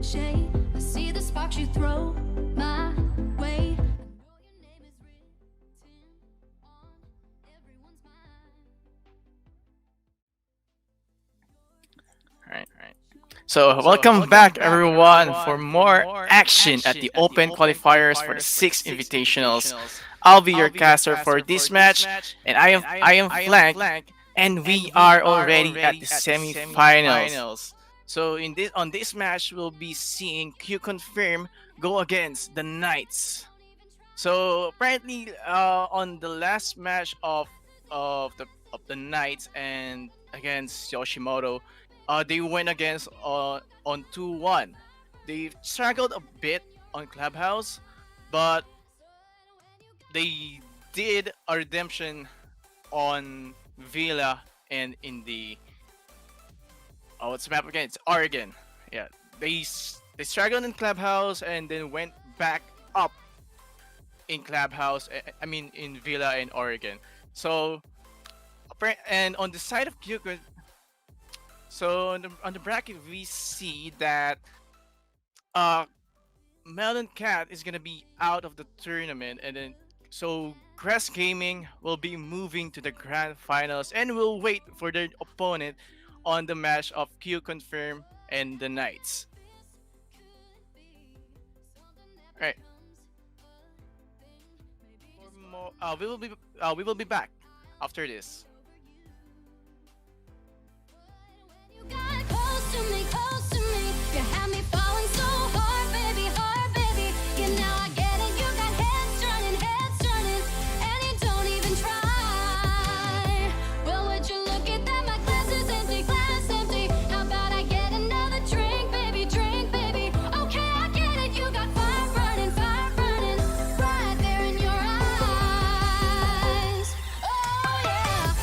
shade. I see the sparks you throw my way. I know your name is written on everyone's mind. All right. So, welcome back, everyone, for more action at the Open Qualifiers for the 6 Invitationals. I'll be your caster for this match, and I am Flank, and we are already at the semifinals. So on this match, we'll be seeing Q Confirm go against the Knights. So apparently, on the last match of the Knights and against Yoshimoto, they went against on 2-1. They struggled a bit on Clubhouse, but they did a redemption on Villa and in the what's the map again? It's Oregon. Yeah, they struggled in Clubhouse and then went back up in Clubhouse. I mean in Villa and Oregon. So and on the side of Kyoko, so on the bracket we see that Melon Cat is gonna be out of the tournament, and then so Grass Gaming will be moving to the grand finals, and we'll wait for their opponent on the match of Q Confirm and the Knights. Alright. We will be back after this. You got close to me, close to me. You had me falling so hard, baby, hard, baby. Yeah, now I get it. You got heads turning, and you don't even try. Well, would you look at that? My glass is empty, glass empty. How about I get another drink, baby, drink, baby? Okay, I get it. You got fire running, right there in your eyes. Oh yeah.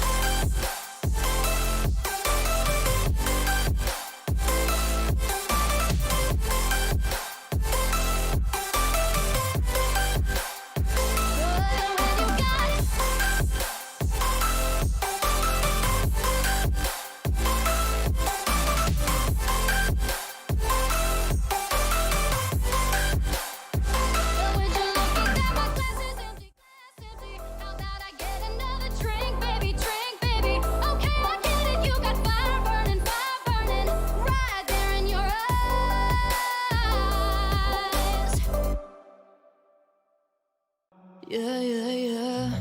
Yeah, yeah, yeah.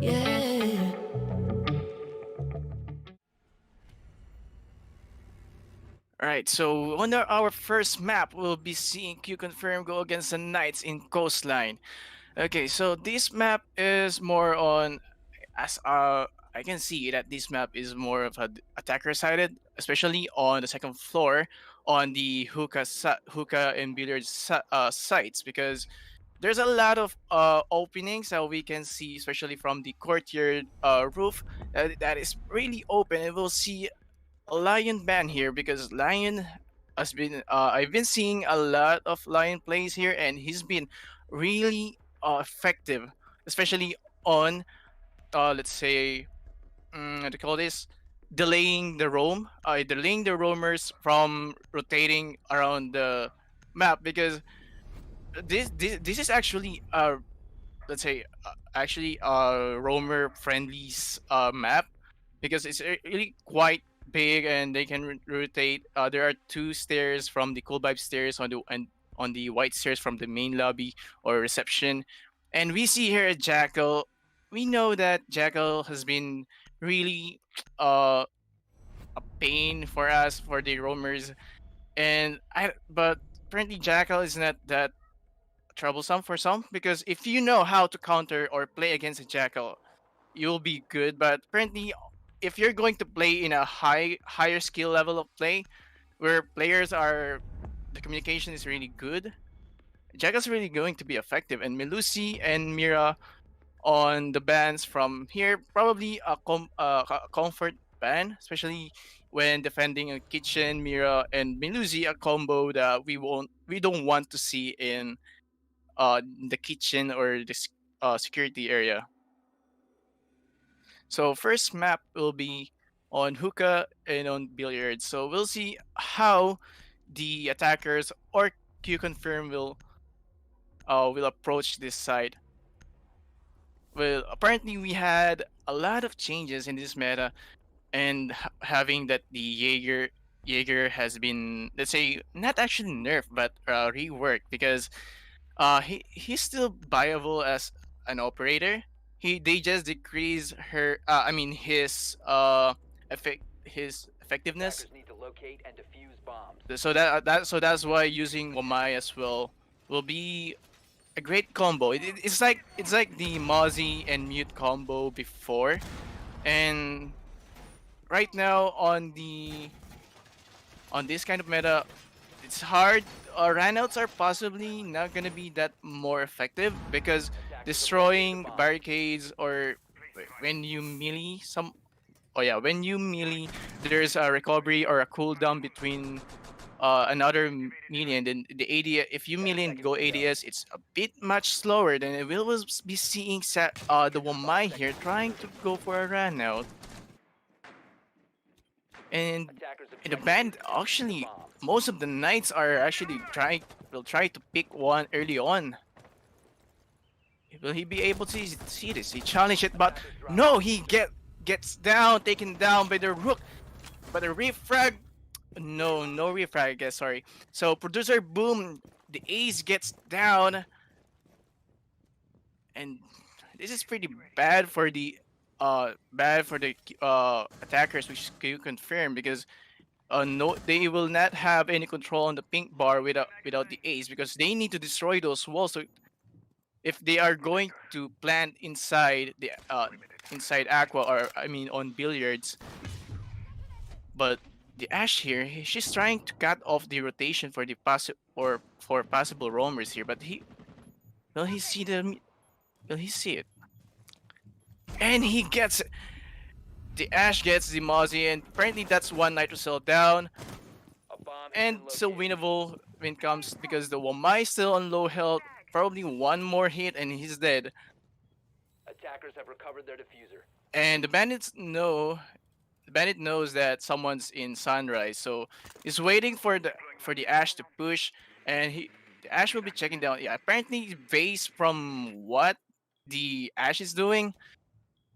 Yeah. Alright, so on our first map, we'll be seeing Q Confirm go against the Knights in Coastline. Okay, so this map is more on, as I can see that this map is more of a attacker sided, especially on the second floor on the hookah and billiard sites, because there's a lot of openings that we can see, especially from the courtyard roof that is really open, and we'll see a Lion ban here because Lion has been I've been seeing a lot of Lion plays here, and he's been really effective, especially on let's say what do you call this, delaying the roamers from rotating around the map, because this is actually let's say actually a roamer friendly map, because it's really quite big and they can rotate. There are two stairs from the cool vibe stairs and on the white stairs from the main lobby or reception. And we see here at Jackal, we know that Jackal has been really a pain for us, for the roamers, but apparently Jackal is not that troublesome for some, because if you know how to counter or play against a Jackal, you'll be good. But apparently, if you're going to play in a higher skill level of play, where the communication is really good, Jackal's really going to be effective. And Melusi and Mira on the bans from here, probably a comfort ban, especially when defending a kitchen. Mira and Melusi, a combo that we don't want to see in the kitchen or the security area. So first map will be on hookah and on billiards. So we'll see how the attackers or Q confirm will approach this side. Well, apparently we had a lot of changes in this meta, and having that the Jaeger has been, let's say, not actually nerfed but reworked, because he's still viable as an operator. They just decrease her I mean his effectiveness. Attackers need to locate and defuse bombs. So that's why using Wamai as well will be a great combo. It's like the Mozzie and Mute combo before, and right now on this kind of meta, it's hard. Runouts are possibly not gonna be that more effective, because destroying barricades or when you melee some. Oh yeah, when you melee, there's a recovery or a cooldown between another melee, and then the AD. If you melee and go ADS, it's a bit much slower. Then we will be seeing the Wamai here trying to go for a run out. And Attackers have in the planted band, defuse actually, bombs. most of the knights are actually will try to pick one early on. Will he be able to see this? He challenged it, but no, he gets down, taken down by the rook. But the refrag, no refrag, I guess, sorry. So producer boom, the ace gets down, and this is pretty bad for the attackers, which you confirm, because no, they will not have any control on the pink bar without the ace, because they need to destroy those walls. So if they are going to plant inside the inside aqua, or I mean on billiards, but the Ash here, she's trying to cut off the rotation for the for possible roamers here, but will he see it? And he gets it. The Ash gets the Mozzie, and apparently that's one Nitro Cell down, A bomb has and been still located. winnable when it comes, because the Wamai still on low health. Probably one more hit and he's dead. Attackers have recovered their diffuser. And the bandit knows that someone's in Sunrise, so he's waiting for the Ash to push, and the Ash will be checking down. Yeah, apparently based from what the Ash is doing,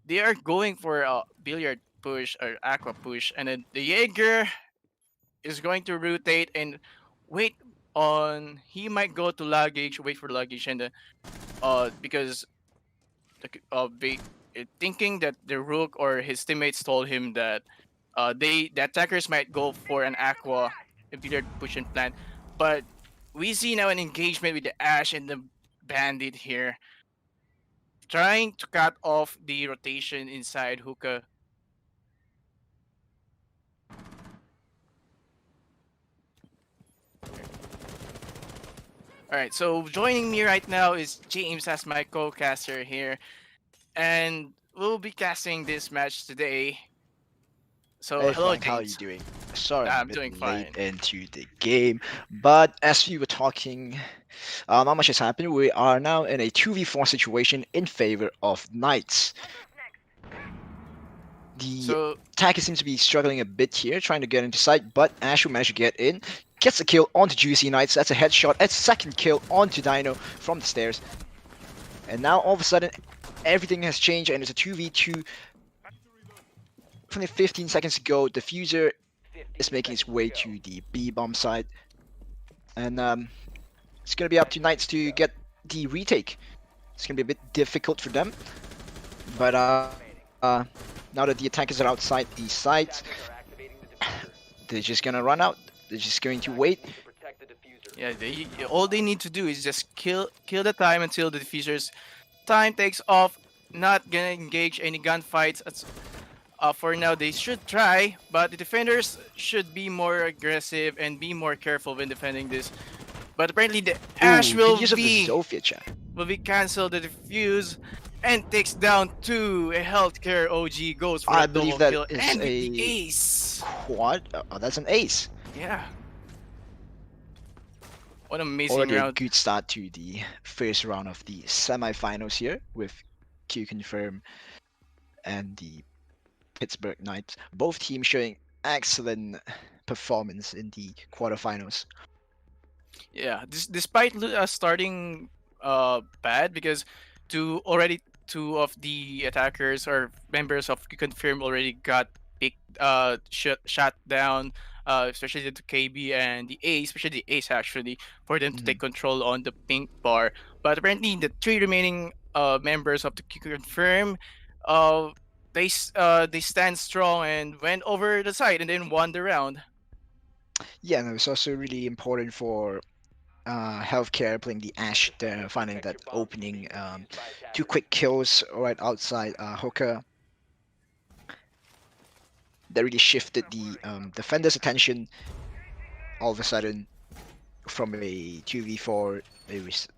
they are going for a billiard push or aqua push, and then the Jaeger is going to rotate and wait on. He might go to luggage, wait for luggage, and because thinking that the rook or his teammates told him that the attackers might go for an aqua, a billiard push and plant, but we see now an engagement with the Ash and the bandit here, trying to cut off the rotation inside hookah. Alright, so joining me right now is James as my co-caster here, and we'll be casting this match today. So Hey hello, Frank, how are you James. doing? Sorry, I'm I'm a bit doing late fine. into the game, but as we were talking, not much has happened. We are now in a 2v4 situation in favor of Knights. The So attacker seems to be struggling a bit here, trying to get into sight, but Ash will manage to get in. Gets a kill onto Juicy Knights. That's a headshot. A second kill onto Dino from the stairs. And now all of a sudden, everything has changed, and it's a 2v2. Only 15 seconds ago, Diffuser is making its way to the B bomb side, and it's gonna be up to Knights to get the retake. It's gonna be a bit difficult for them, but now that the attackers are outside the site, Attackers are activating the diffuser. they're just gonna run out. They're just going to wait. To protect the diffuser. yeah, all they need to do is just kill the time until the diffuser's time takes off. Not gonna engage any gunfights. For now, they should try, but the defenders should be more aggressive and be more careful when defending this. But apparently, the Ash Ooh, will good use of the be Zofia chat. cancel the diffuse and takes down two. A healthcare OG goes for I a believe double that kill is and with a the ace. quad. Oh, that's an ace. Yeah. What an amazing Already a round. good start to the first round of the semifinals here with Q confirm and the Pittsburgh Knights. Both teams showing excellent performance in the quarterfinals. Yeah, despite starting bad, because two of the attackers or members of Confirm already got shot down, especially the KB and the Ace, especially the Ace actually, for them to Mhm. take control on the pink bar. But apparently the three remaining members of the Confirm, uh they stand strong and went over the side and then won the round. Yeah, and it was also really important for healthcare playing the Ash there, finding that opening. Two quick kills right outside Hooker. That really shifted the defender's attention. All of a sudden, from a 2v4, it was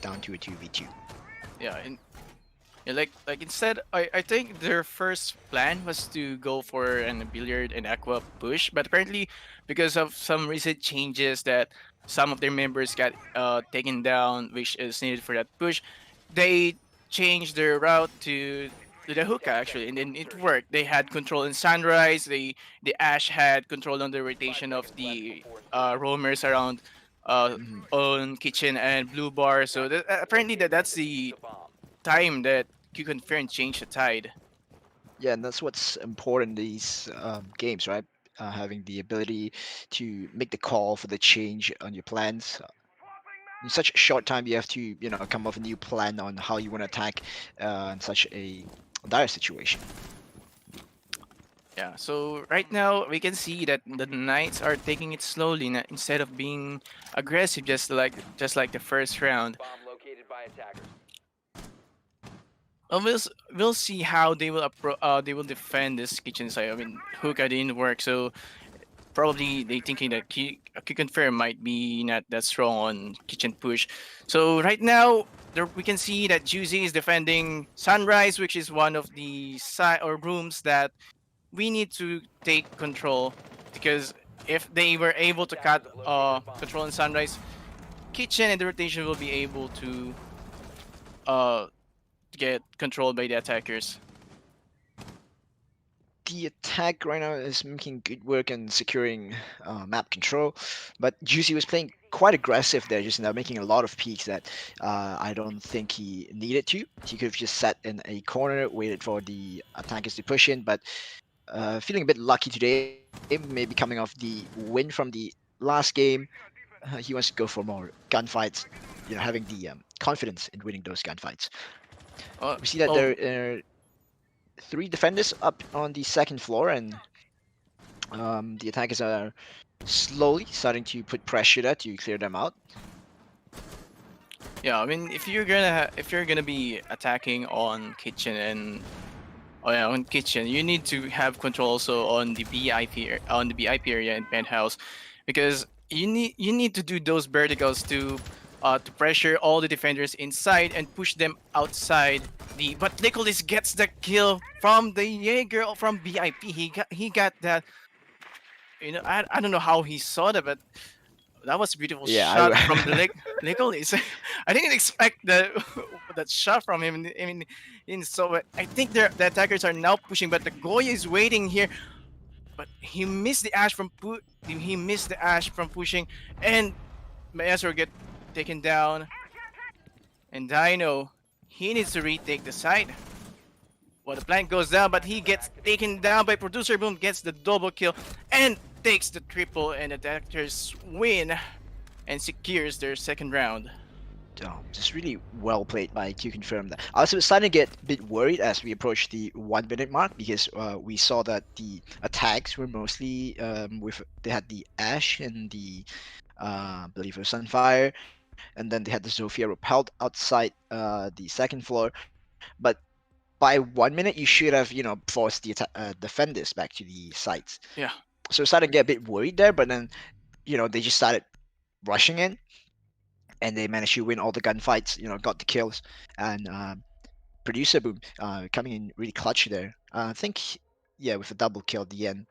down to a 2v2. Yeah, and yeah, like instead, I think their first plan was to go for an billiard and aqua push, but apparently because of some recent changes that some of their members got taken down, which is needed for that push, they changed their route to the hookah actually, and then it worked. They had control in sunrise. The Ash had control on the rotation of the roamers around Mhm. on kitchen and blue bar. So apparently that's the time that you can fair and change the tide. Yeah, and that's what's important in these games, right? Having the ability to make the call for the change on your plans. In such a short time, you have to, come up with a new plan on how you want to attack in such a dire situation. Yeah, so right now we can see that the Knights are taking it slowly instead of being aggressive, just like the first round. Bomb located by attackers. We'll see how they will defend this kitchen side. I mean, hookah didn't work, so probably they thinking that kick and fair might be not that strong on kitchen push. So right now we can see that Juicy is defending Sunrise, which is one of the side or rooms that we need to take control, because if they were able to cut control in Sunrise, kitchen and the rotation will be able to uh get controlled by the attackers. The attack right now is making good work in securing map control, but Juicy was playing quite aggressive there just now, making a lot of peeks that I don't think he needed to. He could have just sat in a corner, waited for the attackers to push in, but feeling a bit lucky today, maybe coming off the win from the last game. He wants to go for more gunfights, having the confidence in winning those gunfights. We see that oh, there are three defenders up on the second floor, and the attackers are slowly starting to put pressure there to clear them out. yeah, I mean, if you're gonna be attacking on kitchen and on kitchen, you need to have control also on the BIP area in penthouse, because you need to do those verticals to pressure all the defenders inside and push them outside. But Nicholas gets the kill from the Jaeger from BIP. He got that. I don't know how he saw that, but that was a beautiful Yeah, shot from the Nicholas. I didn't expect that that shot from him. I mean, so I think the attackers are now pushing, but the Goya is waiting here. But he missed the Ash from pushing, and Maestro get taken down. And Dino, he needs to retake the side. Well, the plant goes down, but he gets taken down by Producer Boom, gets the double kill, and takes the triple, and the attackers win and secures their second round. Just really well played by Q Confirm. I was starting to get a bit worried as we approached the 1 minute mark, because we saw that the attacks were mostly they had the Ash and the I believe it was Sunfire, and then they had the Zofia repelled outside the second floor. But by 1 minute, you should have forced the defenders back to the sites. Yeah. So I started to get a bit worried there, but then they just started rushing in, and they managed to win all the gunfights, got the kills, and Producer Boom coming in really clutch there. I think, yeah, with a double kill at the end.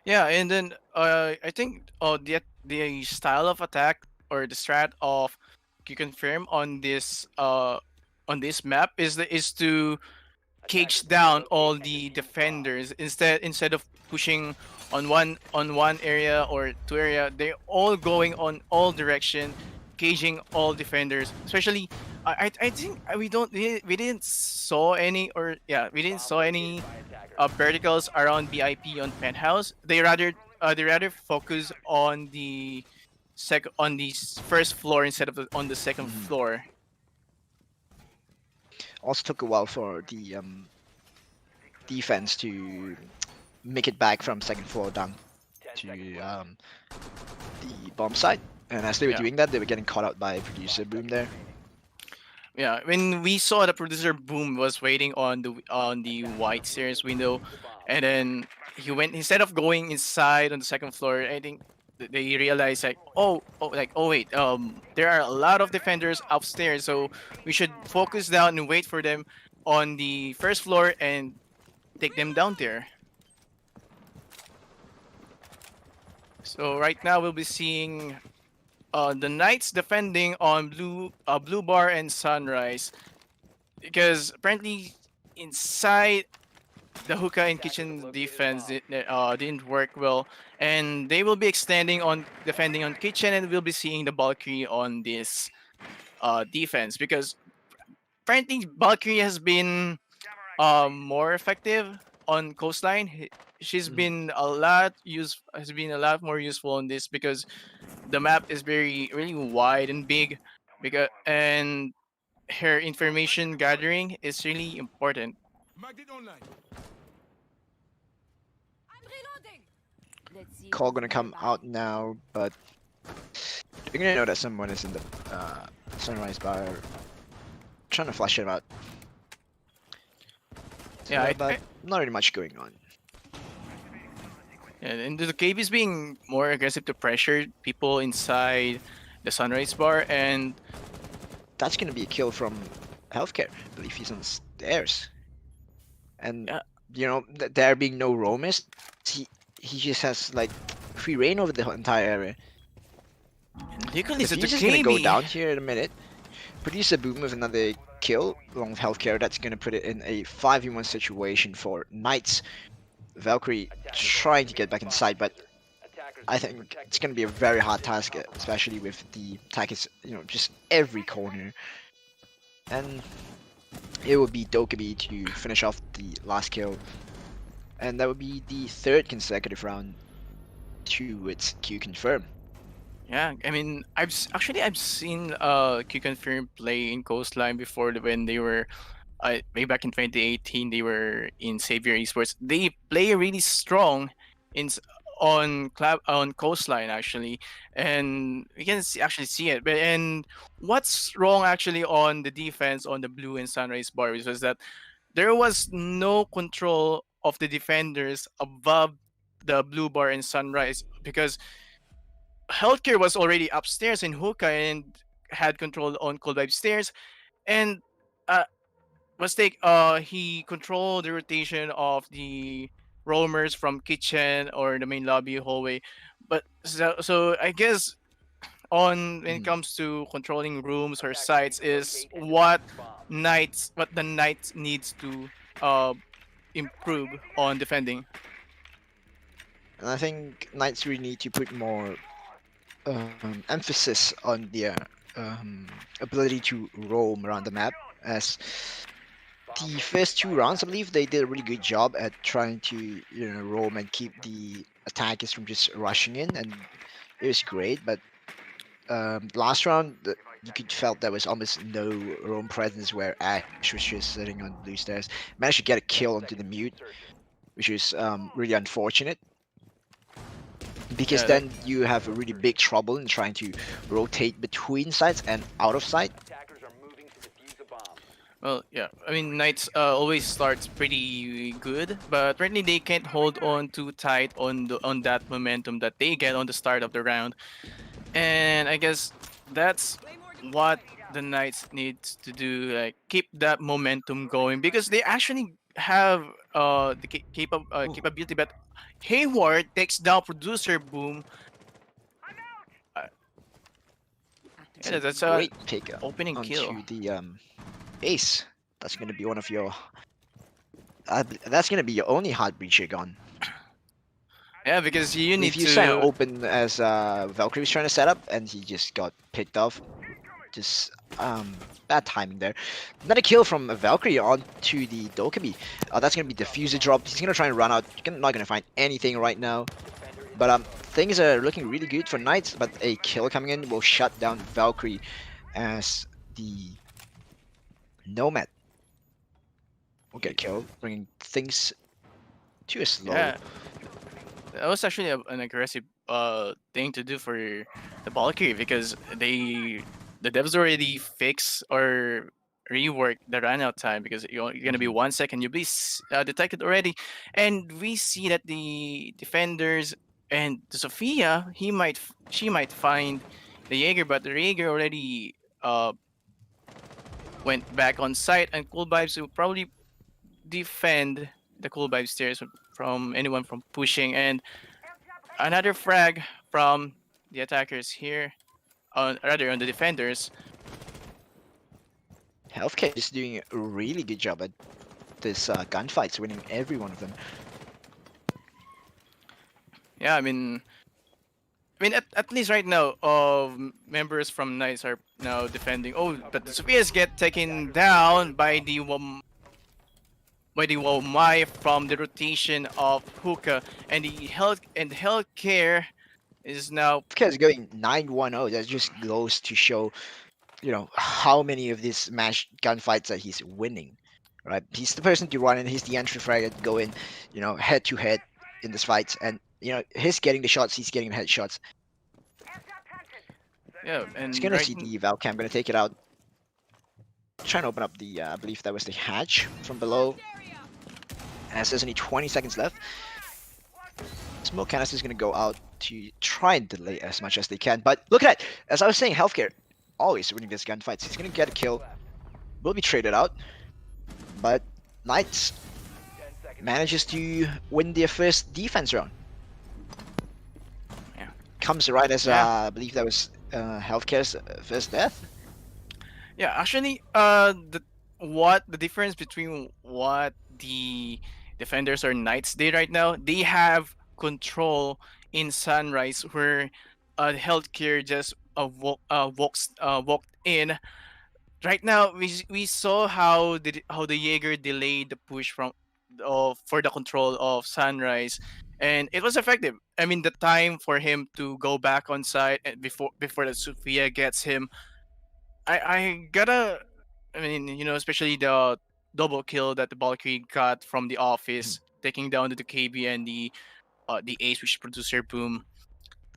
Yeah, and then I think the style of attack or the strat of you confirm on this map is to cage down all the defenders instead of pushing on one area or two area. They're all going on all direction, caging all defenders. Especially, I think we didn't saw any, or yeah, we didn't saw any verticals around BIP on penthouse. They rather focus on the first floor instead of on the second floor. Also took a while for the defense to make it back from second floor down to the bomb site. And as they were Yeah. doing that, they were getting caught out by producer boom there. Yeah, when we saw the producer boom was waiting on the white stairs window, and then he went, instead of going inside on the second floor. I think they realized like, oh wait, there are a lot of defenders upstairs, so we should focus down and wait for them on the first floor and take them down there. So right now we'll be seeing the Knights defending on blue bar and Sunrise, because apparently inside the hookah and kitchen defense didn't work well, and they will be extending on defending on kitchen, and we'll be seeing the Valkyrie on this defense, because apparently Valkyrie has been more effective on coastline. She's been has been a lot more useful on this, because the map is really wide and big, and her information gathering is really important. Call gonna come out now, but you're gonna know that someone is in the Sunrise bar trying to flush him out. Yeah, But not really much going on. and the cave is being more aggressive to pressure people inside the Sunrise bar, and That's gonna be a kill from Healthcare. I believe he's on the stairs. And Yeah. you know, there being no roamers, he just has like free reign over the entire area. Nicholas at the He's just gonna go KB. down here in a minute. Producer boom with another kill along with Healthcare. That's gonna put it in a 5v1 situation for Knights. Valkyrie trying to get back inside, but I think it's gonna be a very hard task, especially with the attackers, just every corner. And it would be Dokkaebi to finish off the last kill, and that would be the third consecutive round to its Q confirm. Yeah, I mean, I've seen Q Confirm play in Coastline before, when they were way back in 2018. They were in Savior Esports. They play really strong on Coastline actually, and we can actually see it. And what's wrong actually on the defense on the Blue and Sunrise bar was that there was no control of the defenders above the Blue bar and Sunrise, because Healthcare was already upstairs in hookah and had control on Cold Vibe stairs, and he controlled the rotation of the roamers from kitchen or the main lobby hallway. But so I guess when it comes to controlling rooms or sites is what the Knights needs to improve on defending. And I think Knights really need to put more emphasis on their ability to roam around the map, as the first 2 rounds, I believe they did a really good job at trying to roam and keep the attackers from just rushing in, and it was great. But last round, you could felt there was almost no roam presence, where Ash was just sitting on blue stairs. Managed to get a kill onto the mute, which is really unfortunate, because Yeah, then you have a really big trouble in trying to rotate between sites and out of sight. Attackers are moving to defuse a bomb. Well, yeah. I mean, Knights always starts pretty good, but apparently they can't hold on too tight on that momentum that they get on the start of the round. And I guess that's what the Knights needs to do, like keep that momentum going, because they actually have the capability. But Hayward takes down producer boom. It's Yeah, that's a a great pick opening onto kill. the ace. That's going to be one of your that's gonna be your only hard breacher gone. Yeah, because you need If you try and to. open as Valkyrie was trying to set up and he just got picked off, just bad timing there. Another kill from a Valkyrie onto the Dokkaebi. That's gonna be diffuser drop. He's gonna try and run out. Not gonna find anything right now. But things are looking really good for Knights. But a kill coming in will shut down Valkyrie as the Nomad will get killed, bringing things to a slow. Yeah, that was actually an aggressive thing to do for the Valkyrie because the devs already fix or rework the run out time because you're gonna be 1 second. You'll be detected already, and we see that the defenders and the Sophia she might find the Jaeger, but the Jaeger already went back on site, and Cool Vibes will probably defend the Cool Vibes stairs from anyone from pushing. And another frag from the attackers here, rather on the defenders. Healthcare is doing a really good job at this gunfights, winning every one of them. Yeah, I mean, at least right now, members from Knights are now defending. Oh, but the Sophias get taken down by the Womai from the rotation of Hookah, and the healthcare is now. Healthcare is going 9-1-0. That just goes to show, how many of these match gunfights that he's winning. Right? He's the person to run in. He's the entry frag to go in, head to head in this fight, and he's getting the shots. He's getting the headshots. Yeah, and He's gonna see the Valcam. Gonna take it out. Trying to open up the, I believe that was the hatch from below. As there's only 20 seconds left. Smoke canister is gonna go out to try and delay as much as they can. But look at that! As I was saying, Healthcare always winning these gunfights. He's gonna get a kill. Will be traded out. But Knights manages to win their first defense round. Yeah. Comes right as I believe that was Healthcare's first death. Yeah, actually, the difference between what the defenders or Knights did right now, they have control in Sunrise, where healthcare just walked in. Right now, we saw how the Jaeger delayed the push from for the control of Sunrise, and it was effective. I mean, the time for him to go back on site and before the Sophia gets him, I gotta, I mean, especially the double kill that the Valkyrie got from the office, taking down the KB and the Ace, which is producer Boom,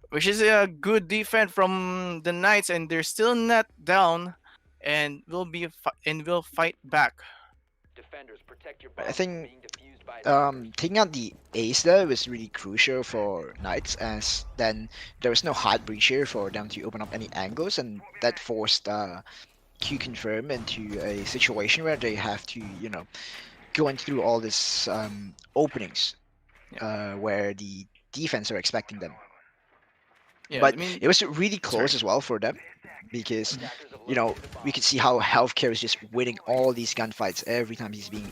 which is a good defense from the Knights, and they're still not down, and will fight back. Defenders, protect your I bombs think from being defused by taking out the Ace there was really crucial for Knights, as then there was no hard breacher for them to open up any angles, and that forced Q Confirm into a situation where they have to, go in through all these openings where the defense are expecting them. Yeah, But I mean, it was really close as well for them, because we could see how Healthcare is just winning all these gunfights every time he's being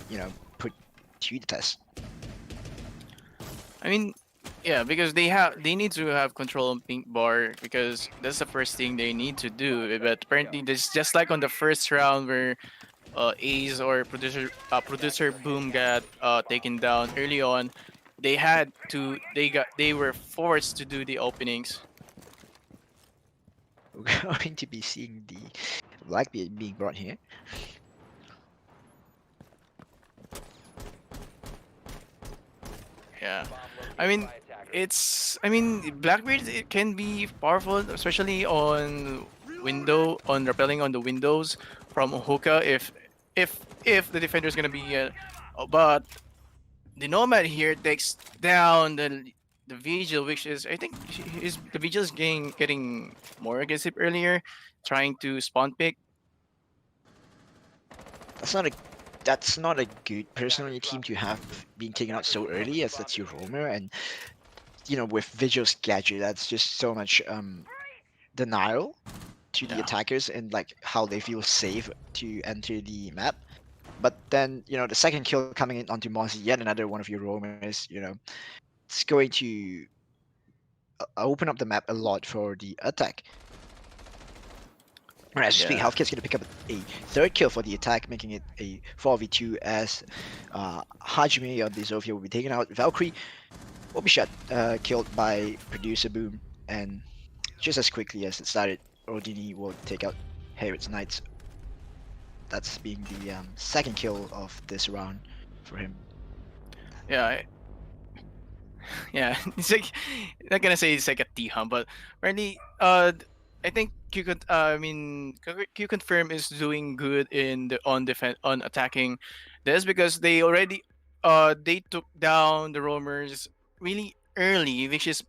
put to the test. I mean, yeah, because they need to have control on pink bar, because that's the first thing they need to do. But apparently, this just like on the first round where Ace or producer Boom got taken down early on, they were forced to do the openings. We're going to be seeing the Blackbeard being brought here. Yeah, I mean, Blackbeard, it can be powerful, especially on rappelling on the windows from Hookah if the defender is gonna be but the Nomad here takes down the Vigil, which is, I think, the Vigil is getting more aggressive earlier, trying to spawn pick. That's not a good person on your team to have been taken out so early, as that's your roamer, and with Vigil's gadget, that's just so much denial to the attackers, and like how they feel safe to enter the map. But then, the second kill coming in onto Mozzie, yet another one of your roamers, it's going to open up the map a lot for the attack. And as we speak, Yeah. Healthcare's going to pick up a third kill for the attack, making it a 4v2 as Hajime on the Zofia will be taken out. Valkyrie will be killed by Producer Boom, and just as quickly as it started, Rodini will take out Harriet's Knights. That's being the second kill of this round for him. Yeah. Yeah, it's like not gonna say it's like a T-hum, but really, I think Q con- I mean Q confirm is doing good in the on attacking. That's because they took down the roamers really early, which is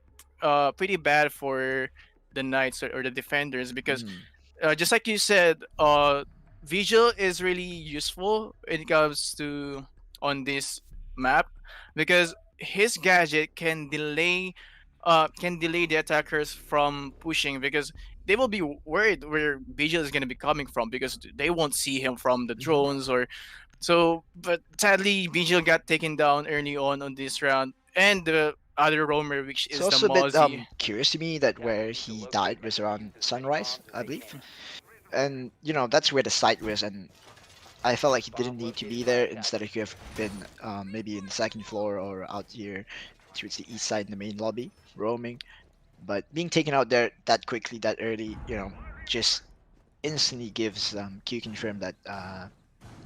pretty bad for the knights or the defenders because Mm. just like you said, Vigil is really useful when it comes to on this map because his gadget can delay the attackers from pushing because they will be worried where Vigil is going to be coming from because they won't see him from the drones or so. But sadly, Vigil got taken down early on this round, and the other roamer, which It's is the also a bit Mozzie. curious to me that where he died was around sunrise, I believe. And that's where the site was, and I felt like he didn't need to be there. Instead, he could have been maybe in the second floor or out here towards the east side in the main lobby, roaming. But being taken out there that quickly, that early, just instantly gives Q confirm that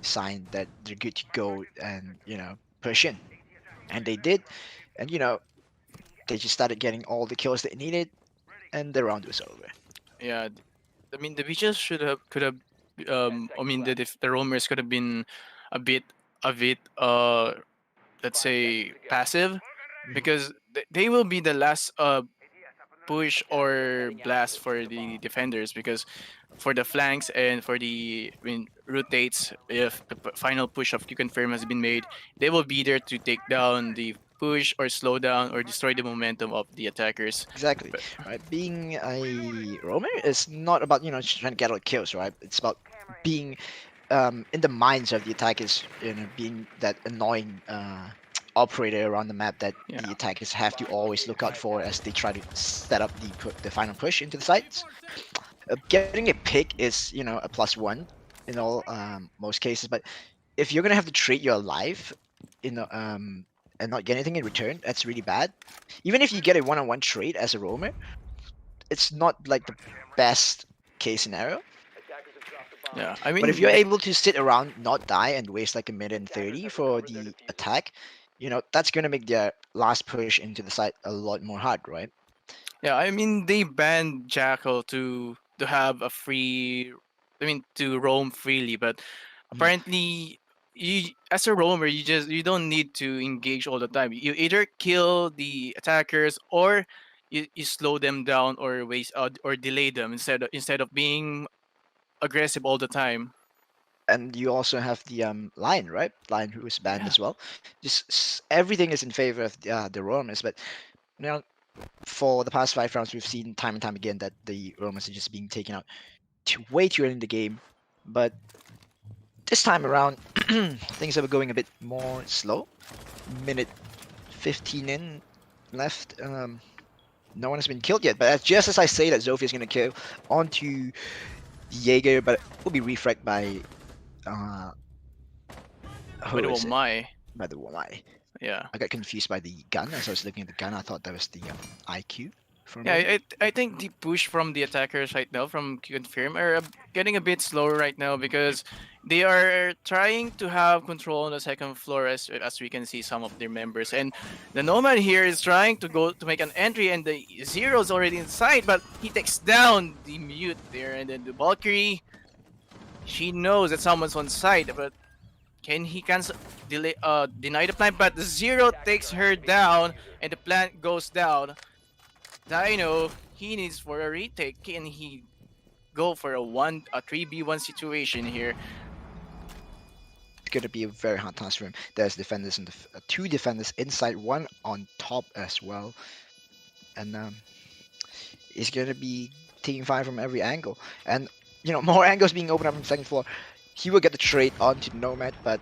sign that they're good to go and push in, and they did, and they just started getting all the kills they needed, and the round was over. Yeah, I mean the Vigils could have I mean the roamers could have been a bit let's say passive because they will be the last push or blast for the defenders because for the flanks and for the rotates if the final push of Q confirm has been made, they will be there to take down the push or slow down or destroy the momentum of the attackers. Exactly. But Right. Being a roamer is not about just trying to get all the kills, right? It's about being in the minds of the attackers, being that annoying operator around the map that yeah. the attackers have to always look out for as they try to set up the final push into the sites. Getting a pick is a +1 in all most cases, but if you're gonna have to trade your life, and not get anything in return, that's really bad. Even if you get a one-on-one trade as a roamer, it's not like the best case scenario. Yeah, I But if mean, you're able to sit around, not die, and waste like a minute and 30 for the attack, that's gonna make their last push into the site a lot more hard, right? yeah, I mean they banned Jackal to have a free, I mean to roam freely, but Mhm. apparently you as a roamer you don't need to engage all the time. You either kill the attackers or you slow them down or waste or delay them instead of being aggressive all the time. And you also have the Lion, right? Lion who is banned Yeah. as well. Just everything is in favor of the roamers, but you know, for the past 5 rounds, we've seen time and time again that the roamers are just being taken out way too early in the game. But this time around, things are going a bit more slow. Minute 15 in left. No one has been killed yet, but just as I say that Zofia is going to kill onto Jaeger, but will be refragged by who But oh is it? my, By the Wamai. yeah. I got confused by the gun as I was looking at the gun. I thought that was the IQ for a Yeah, moment. I think the push from the attackers right now from Confirm are getting a bit slower right now because they are trying to have control on the second floor as we can see some of their members. And the Nomad here is trying to go to make an entry and the Zero is already inside, but he takes down the mute there. And then the Valkyrie, she knows that someone's on site, but can he cancel deny the plant? But the Zero takes her down and the plant goes down. Dino, he needs for a retake. Can he go for a 3v1 situation here? It's going to be a very hard task for him. There's defenders and two defenders inside, one on top as well. And he's going to be taking fire from every angle. And, more angles being opened up from the second floor. He will get the trade onto Nomad, but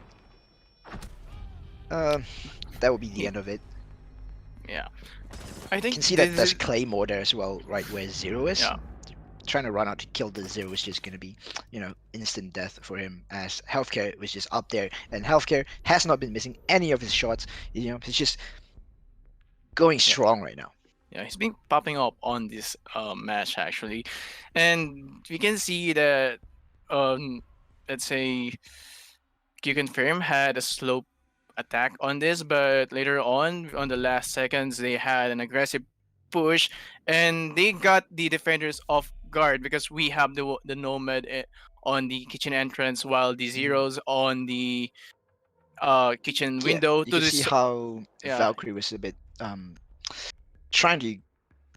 that will be the end of it. Yeah, I You think can see that this there's is- Claymore there as well, right where Zero is. Yeah, Trying to run out to kill the Zero is just going to be, instant death for him, as Healthcare was just up there, and Healthcare has not been missing any of his shots. He's just going strong right now. yeah, he's been popping up on this match actually, and we can see that let's say Q Confirm had a slow attack on this, but later on the last seconds, they had an aggressive push, and they got the defenders off guard because we have the Nomad on the kitchen entrance, while the Zeros on the kitchen Yeah, window you to can see this. how Yeah, Valkyrie was a bit trying to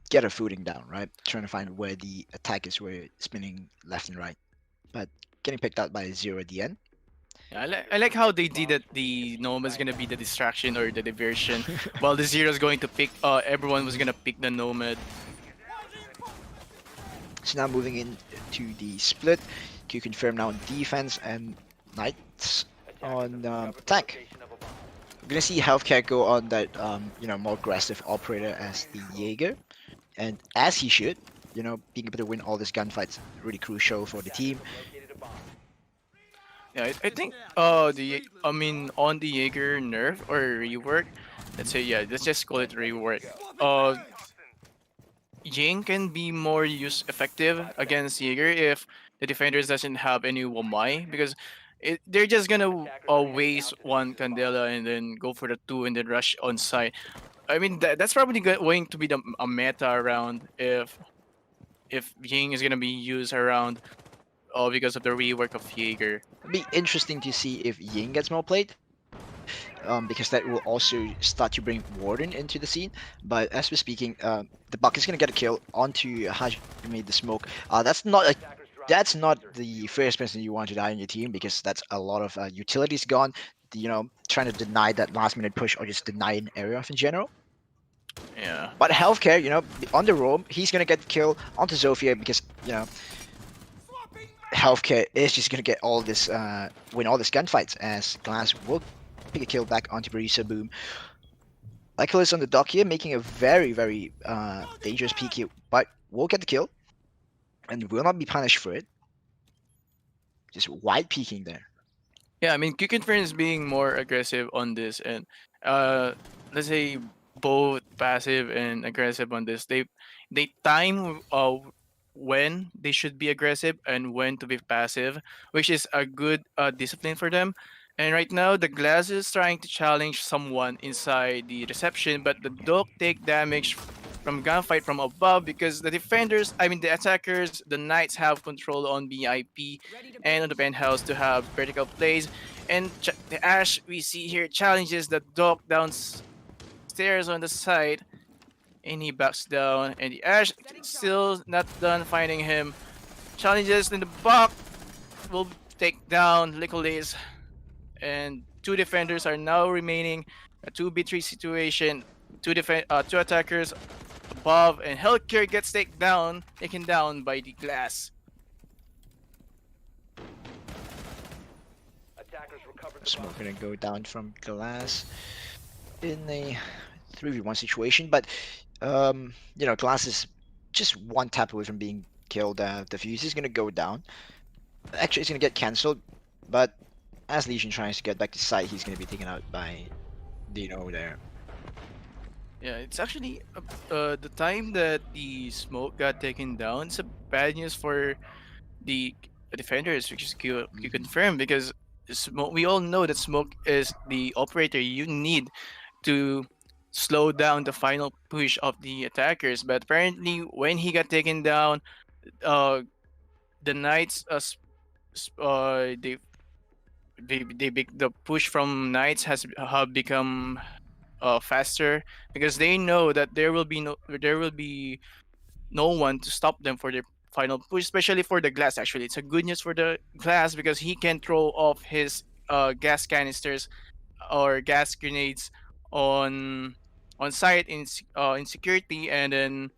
get her footing down, right? Trying to find where the attackers were spinning left and right, but getting picked out by Zero at the end. yeah, I like how they did that. The Nomad's gonna be the distraction or the diversion, while the Zero's going to pick. Everyone was gonna pick the Nomad. So now moving into the split, Q Confirm now on defense and Knights on attack. We're gonna see Healthcare go on that more aggressive operator as the Jaeger, and as he should. Being able to win all these gunfights really crucial for the team. Yeah, I think I mean on the Jaeger nerf or rework, let's say let's just call it rework. Ying can be more effective against Jaeger if the defenders doesn't have any Wamai, because they're just gonna waste one Candela and then go for the two and then rush on site. I mean that's probably going to be a meta around if Ying is gonna be used around because of the rework of Jaeger. It'll be interesting to see if Ying gets more played. Because that will also start to bring Warden into the scene. But as we're speaking, the Buck is gonna get a kill onto Hajime the Smoke. That's not the first person you want to die on your team, because that's a lot of utilities gone. Trying to deny that last minute push or just deny an area in general. Yeah. But Healthcare, on the roam, he's gonna get the kill onto Zofia because Healthcare is just gonna get all this win all these gunfights, as Glass will pick a kill back onto Barisa Boom. Lycolis on the dock here, making a very, very dangerous peek here, but will get the kill and will not be punished for it. Just wide peeking there. Yeah, I mean, Q-Confirm is being more aggressive on this, and let's say both passive and aggressive on this. They time when they should be aggressive and when to be passive, which is a good discipline for them. And right now, the Glass is trying to challenge someone inside the reception, but the dog take damage from gunfight from above because the the attackers, the Knights have control on BIP and on the penthouse to have vertical plays. And the Ash we see here challenges the dog downstairs on the side, and he backs down. And the Ash still not done finding him. Challenges in the back will take down Licolis. And two defenders are now remaining. A 2v3 situation. Two attackers above, and Healthcare gets taken down by the Glass. Smoke gonna go down from Glass in a 3v1 situation, but Glass is just one tap away from being killed. The fuse is gonna go down. Actually, it's gonna get cancelled, but as Legion tries to get back to site, he's gonna be taken out by Dino there. Yeah, it's actually the time that the Smoke got taken down. It's a bad news for the defenders, which is Q confirmed, because Smoke. We all know that Smoke is the operator you need to slow down the final push of the attackers. But apparently, when he got taken down, the Knights the push from Knights have become faster, because they know that there will be no one to stop them for their final push, especially for the Glass. Actually, it's a good news for the Glass because he can throw off his gas canisters or gas grenades on site in security, and then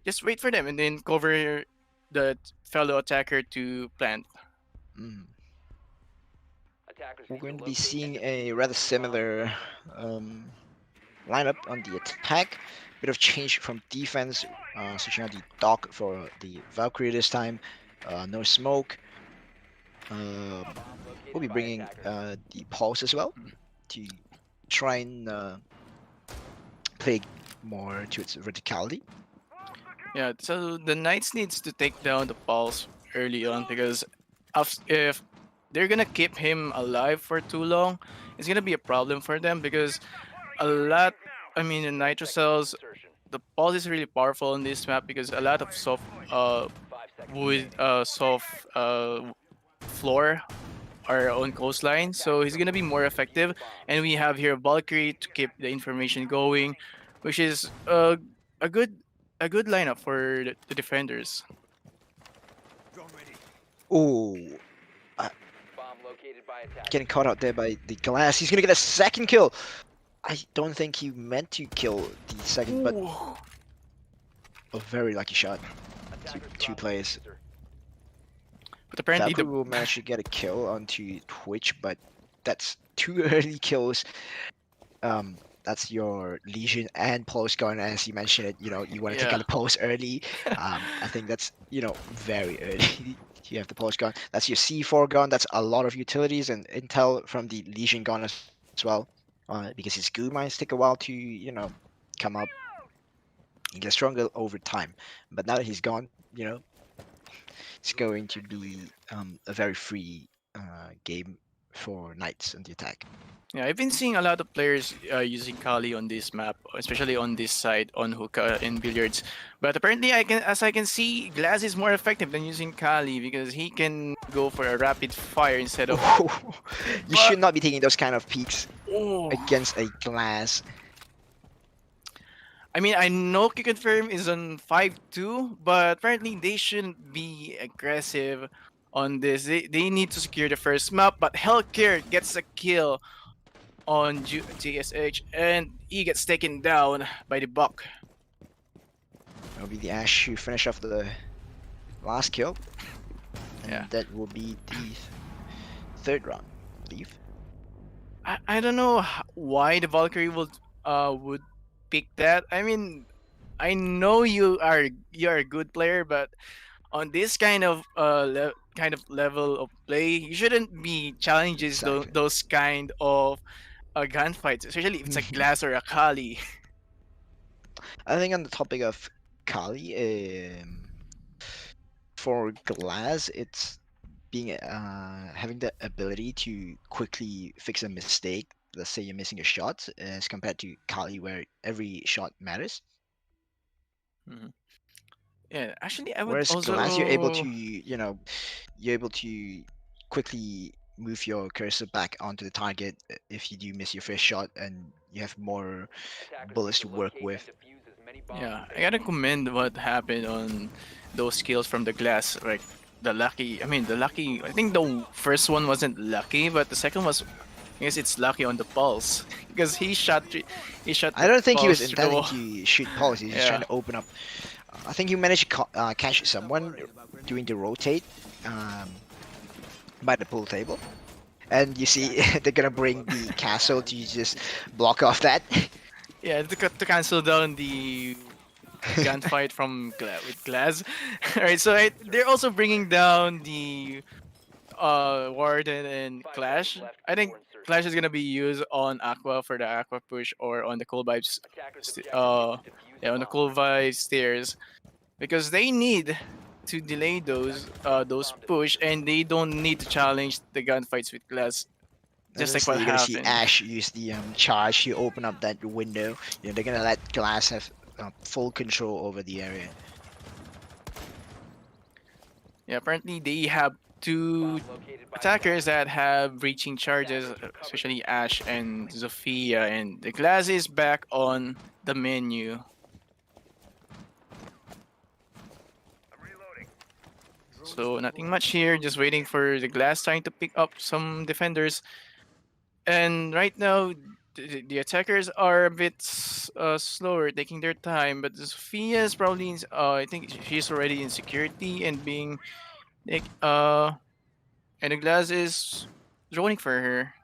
just wait for them and then cover the fellow attacker to plant. we're going to be seeing a rather similar lineup on the attack. Bit of change from defense, switching out the Doc for the Valkyrie this time. No smoke. We'll be bringing the Pulse as well to try and play more to its verticality. Yeah, so the Knights needs to take down the Pulse early on because if they're gonna keep him alive for too long, it's gonna be a problem for them because I mean, the Nitro Cells, the Pulse is really powerful on this map because a lot of soft floor are on coastline, so he's gonna be more effective. And we have here Valkyrie to keep the information going, which is a good lineup for the defenders. Oh, getting caught out there by the glass. He's gonna get a second kill. I don't think he meant to kill the second, but a very lucky shot. Two players. But apparently Valkyrie will manage to get a kill onto Twitch, but that's 2 early kills. That's your Legion and Pulse gun, as you mentioned it. You know, you want to take out the Pulse early. I think that's, you know, very early. You have the Pulse gun. That's your C4 gun. That's a lot of utilities and intel from the Legion gun as well. Because his goo mines take a while to, you know, come up. He gets stronger over time. But now that he's gone, you know, it's going to be a very free game for Knights on the attack. Yeah, I've been seeing a lot of players using Kali on this map, especially on this side on hookah and billiards. But apparently, as I can see, Glass is more effective than using Kali because he can go for a rapid fire instead of. You should not be taking those kind of peeks Oh. against a Glass. I mean, I know Kick Confirm is on 5-2, but apparently they shouldn't be aggressive on this. They need to secure the first map, but Hellcare gets a kill on GSH, and he gets taken down by the Buck. That'll be the Ash who finish off the last kill. And Yeah. that will be the third round, I believe. I don't know why the Valkyrie would pick that. I mean, I know you are a good player, but on this kind of level of play, you shouldn't be challenging Exactly. those kind of gunfights, especially if it's a Glass or a Kali. I think on the topic of Kali, for Glass, it's being having the ability to quickly fix a mistake. Let's say you're missing a shot, as compared to Kali, where every shot matters. Yeah, actually, I would Whereas also. Glass, you're able to, you know, you're able to quickly move your cursor back onto the target if you do miss your first shot, and you have more bullets to work with. Yeah, I gotta commend what happened on those kills from the Glass. Like the lucky. I think the first one wasn't lucky, but the second was. I guess it's lucky on the Pulse because he shot. I don't think he was Pulse through the intending wall. to shoot Pulse. He's just Yeah. trying to open up. I think he managed to catch someone doing the rotate by the pool table. And you see, they're gonna bring the castle to just block off that. Yeah, to cancel down the gunfight from with Glass. Alright, so they're also bringing down the Warden and Clash. I think Clash is gonna be used on Aqua for the Aqua push or on the Cool Vibes, on the Cool Vibes stairs, because they need to delay those push, and they don't need to challenge the gunfights with Glass. Just like what You're gonna see happened. Ash use the charge to open up that window. You know, they're gonna let Glass have full control over the area. Yeah, apparently they have two attackers that have breaching charges, especially Ash and Zofia, and the Glass is back on the menu. So nothing much here, just waiting for the Glass trying to pick up some defenders. And right now, the attackers are a bit slower, taking their time, but Zofia is probably, I think she's already in security and being, and the Glass is droning for her.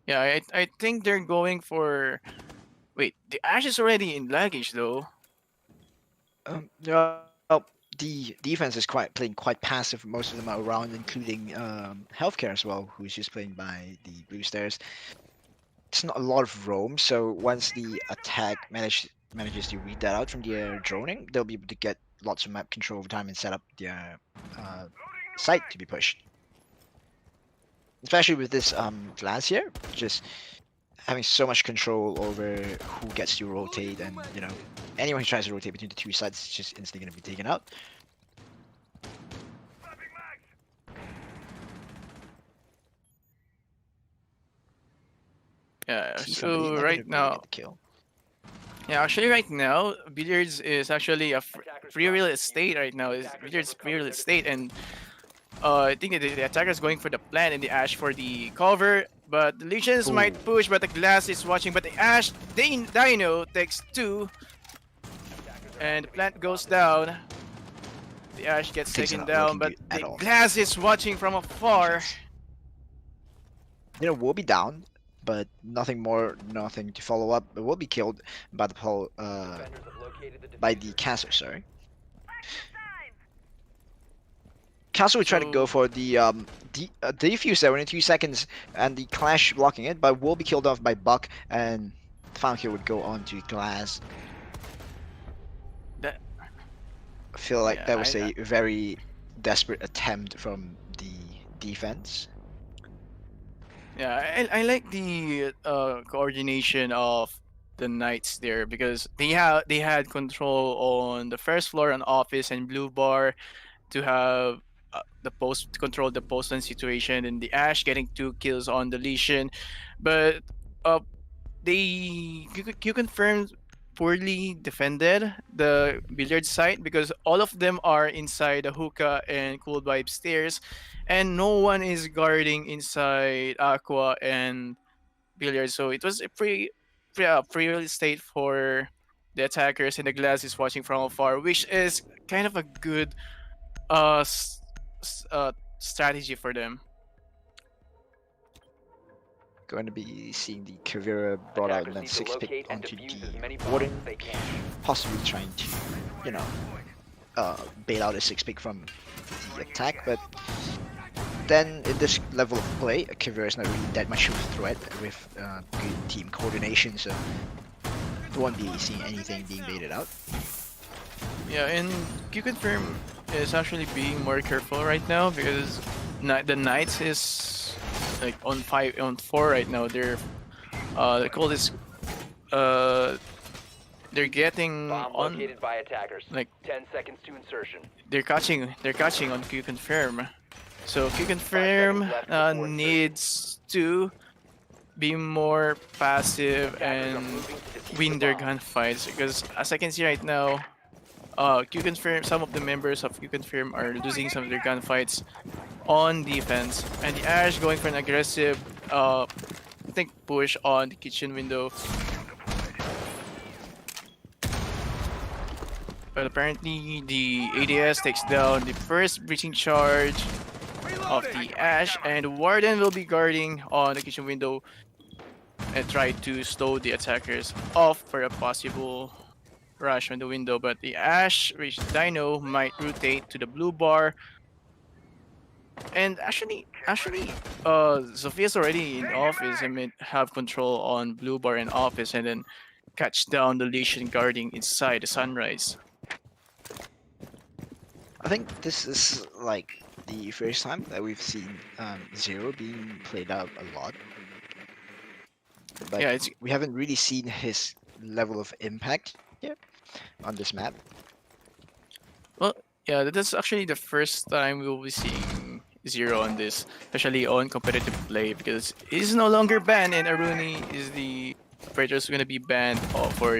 Yeah, I think they're going for. Wait, the Ash is already in luggage though. Well, the defense is playing quite passive. Most of them are around, including healthcare as well, who's just playing by the blue stairs. It's not a lot of roam, so once the attack manages to read that out from their droning, they'll be able to get lots of map control over time and set up their site to be pushed. Especially with this glass here, just having so much control over who gets to rotate, and you know, anyone who tries to rotate between the two sides is just instantly going to be taken out. Yeah. T So somebody, not right gonna really now, get the kill. yeah, actually right now, Billiards is actually a free real estate right now. Is Billiards free real estate, and I think that the attacker is going for the plant and the Ash for the cover. But the Legions might push, but the glass is watching. But the Ash, Dino takes 2, and the plant goes down. The Ash gets Things are taken not down, but looking good at the all. glass is watching from afar. You know, we'll be down, but nothing more, nothing to follow up. But we'll be killed by the by the caster. Sorry. Castle will try to go So- for the defuse there in 2 seconds, and the clash blocking it, but will be killed off by Buck, and the final kill would go on to Glass. That- I feel like Yeah, that was I- a very desperate attempt from the defense. Yeah, I like the coordination of the Knights there, because they had control on the first floor on office and blue bar to have the post to control the post lane situation, and the Ash getting 2 kills on the Legion, but you confirmed poorly defended the Billiard site, because all of them are inside the hookah and cool vibe stairs, and no one is guarding inside Aqua and Billiard. So it was a free real estate for the attackers, and the glass is watching from afar, which is kind of a good strategy for them. Going to be seeing the Kavira brought out and then Attackers need to 6 pick locate and onto defuse as the many bombs warden, as they can. possibly trying to, you know, bait out a 6 pick from the attack, but then in this level of play, Kavira is not really that much of a threat with good team coordination, so you won't be seeing anything being baited out. Yeah, and Q confirm is actually being more careful right now, because the Knights is like on 4 right now. They're they call this they're getting Bomb on, located by attackers. like 10 seconds to insertion. they're catching on Q confirm. So Q confirm left before insertion. needs to be more passive Attackers are and moving to defuse win the their bomb. gunfights, because as I can see right now, Q confirm, some of the members of Q confirm are losing some of their gunfights on defense, and the Ash going for an aggressive I think push on the kitchen window. But apparently the ADS takes down the first breaching charge of the Ash, and Warden will be guarding on the kitchen window and try to slow the attackers off for a possible rush on the window. But the Ash, which Dino, might rotate to the blue bar. And actually, Sophia's already in office and may have control on blue bar and office, and then catch down the Legion guarding inside the sunrise. I think this is like the first time that we've seen Zero being played out a lot. But Yeah, it's we haven't really seen his level of impact yet on this map. yeah, that's actually the first time we will be seeing Zero on this, especially on competitive play, because he's no longer banned, and Aruni is the operator is going to be banned for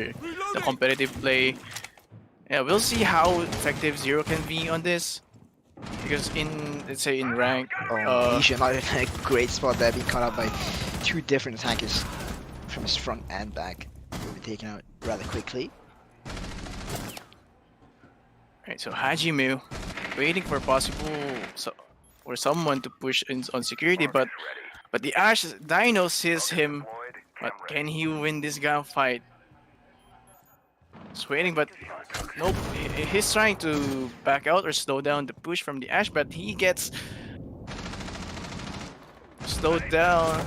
the competitive play. Yeah, we'll see how effective Zero can be on this, because let's say in rank, Legion not in a great spot there, being caught out by 2 different attackers from his front and back. Will be taken out rather quickly. right, so Hajime waiting for possible for someone to push in on security, but the Ash Dino sees him. But can he win this gunfight? He's waiting, but nope. He's trying to back out or slow down the push from the Ash, but he gets slowed down.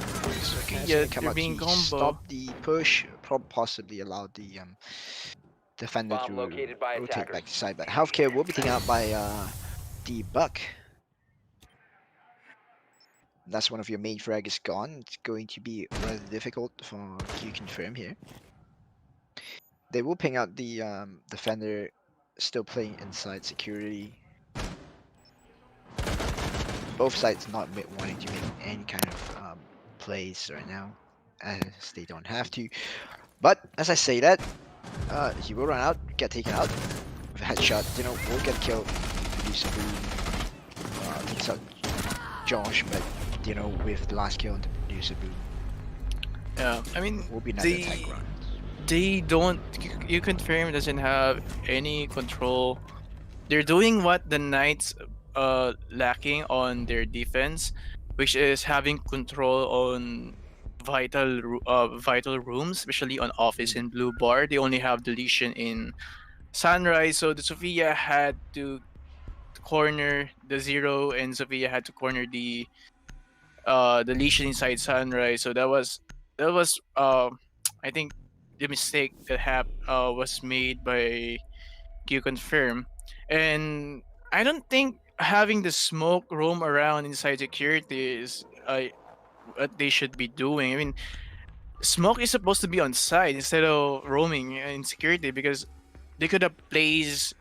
Yeah, They're being combo. stop the push, possibly allow the defender Bomb to located by rotate attackers. back to side. But healthcare will be taken out by the Buck. That's one of your main frag is gone. It's going to be rather difficult for Q confirm here. They will ping out the defender still playing inside security. Both sides not wanting to make any kind of plays right now, as they don't have to. But as I say that, he will run out, get taken out with a headshot. Will get killed. Producer takes out Josh, but with the last kill on the producer boom. Yeah, I mean, Will be another attack run. they don't. You confirm doesn't have any control. They're doing what the Knights lacking on their defense, which is having control on vital rooms, especially on office in Blue Bar. They only have deletion in Sunrise, so the Sophia had to corner the Zero, and Sophia had to corner the deletion inside Sunrise. So that was I think the mistake that was made by Q Confirm, and I don't think having the smoke roam around inside security is what they should be doing. I mean, smoke is supposed to be on site instead of roaming in security, because they could have placed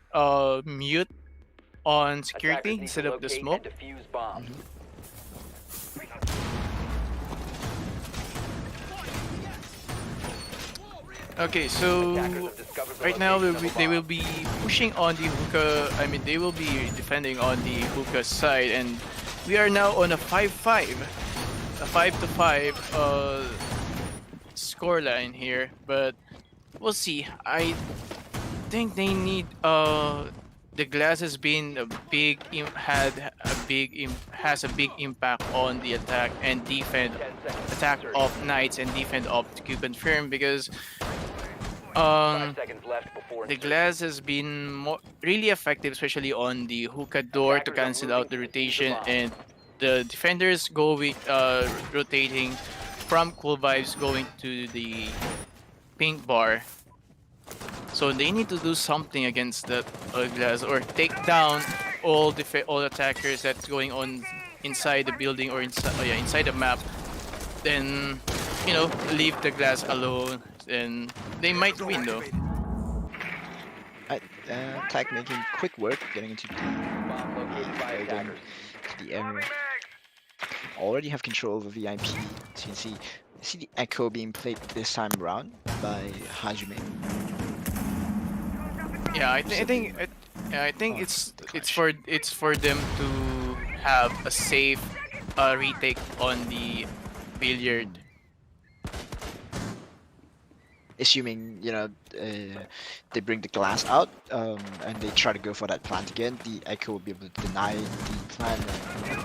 mute on security Attackers need instead to of the locate smoke. and defuse bombs. Okay, so Attackers have discovered the right now location of a they bomb. will be pushing on the hookah. I mean, they will be defending on the hookah side, and we are now on a 5-5, a 5-5 scoreline here. But we'll see. I think they need the glass has been a big has a big impact on the attack and defense 10 seconds. attack Surge. of Knights and defense of Q Confirm, because 5 seconds left before the insertion. glass has been really effective, especially on the hookah door to Attackers are cancel out the moving to the rotation, bomb. and the defenders going rotating from Cool Vibes going to the pink bar. So they need to do something against that glass, or take down all attackers that's going on inside the building or inside the map. Then leave the glass alone, and they might win though. Attack making quick work, getting into the Bomb located by building, attackers. to the area. Already have control over VIP. So you can see the echo being played this time around by Hajime. Yeah, I think it's for them to have a safe retake on the billiard. Assuming they bring the glass out and they try to go for that plant again, the echo will be able to deny the plant and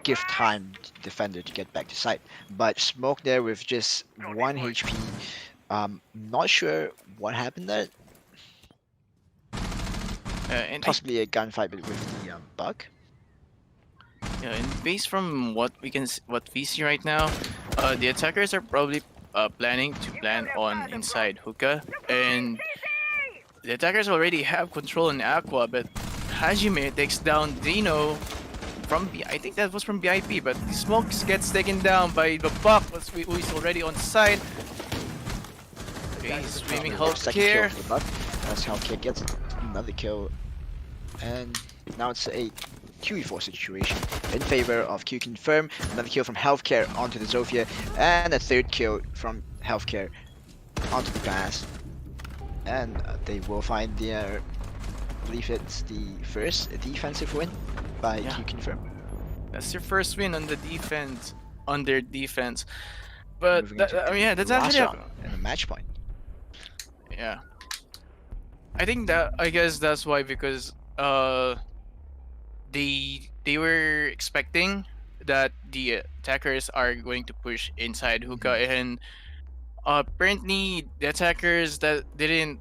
give time to the defender to get back to site. But smoke there with just 1 HP. Not sure what happened there. And Possibly a gunfight with the Buck. yeah, and based from what we see right now, the attackers are probably planning to plan on inside hookah, and the attackers already have control in Aqua, but Hajime takes down Dino from I think that was from BIP, but the smoke gets taken down by the Buck, who is already on site. Okay, swimming Second kill healthcare. for the Buck. As healthcare gets another kill. And now it's a 2v4 situation in favor of Q Confirm. Another kill from Healthcare onto the Zofia, and a third kill from Healthcare onto the glass. And they will find their, I believe it's the first defensive win by Q Confirm. That's their first win on the defense, on their defense. But Moving into that's the last actually round and a match point. yeah. I guess that's why, because they they were expecting that the attackers are going to push inside hookah, and apparently the attackers that didn't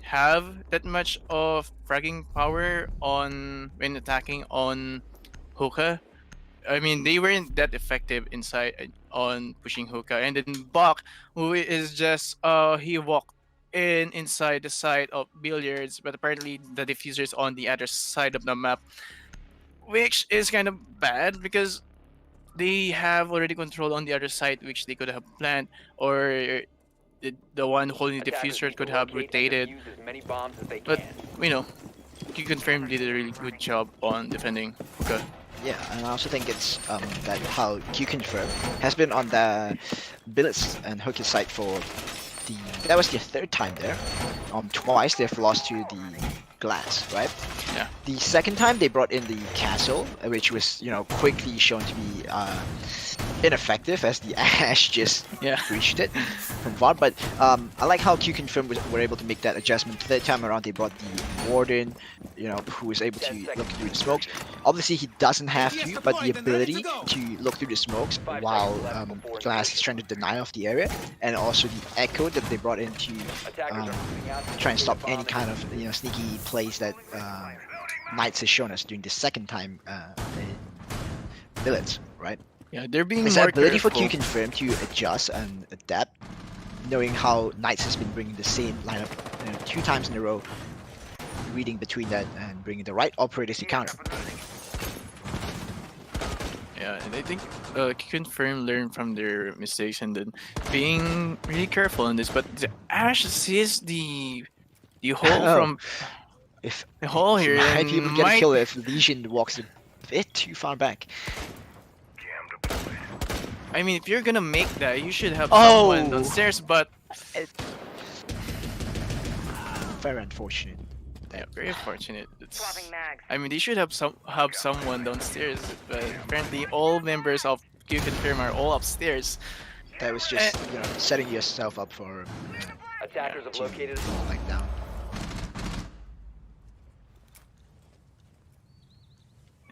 have that much of fragging power on when attacking on hookah. I mean, they weren't that effective inside on pushing hookah. And then Bach, who is just he walked inside the side of billiards, but apparently the diffuser's on the other side of the map, which is kind of bad because they have already control on the other side, which they could have planned, or the one holding the Attackers diffuser need could to have locate and rotated. defuse as many bombs as they But can. you know, he confirmed did a really good job on defending hookah. Yeah, and I also think it's that how Q Confirm has been on the billets and hookah side for that was their third time there. Twice they've lost to the glass, right? Yeah. The second time they brought in the castle, which was quickly shown to be ineffective as the Ash just breached it from far. But I like how Q Confirm were able to make that adjustment. Third time around they brought the Warden, who was able to look through the smokes. Obviously he doesn't have to, but the ability to look through the smokes while Glass is trying to deny off the area, and also the echo that they brought in to try and stop any kind of sneaky plays that Knights has shown us during the second time in Billets, right? Yeah, they're being It's more that ability for careful. Q Confirm to adjust and adapt, knowing how Knights has been bringing the same lineup 2 times in a row, reading between that and bringing the right operators to counter. Yeah, and I think Confirm learned from their mistakes and then being really careful in this. But the Ash sees the hole from If the hole he here might be able to get a might- kill if Legion walks a bit too far back. I mean, if you're gonna make that, you should have Oh! someone downstairs. But Very unfortunate. yeah, very unfortunate. I mean, they should have someone downstairs. But apparently, all members of Q Confirm are all upstairs. That was just setting yourself up for Attackers have located fall like down.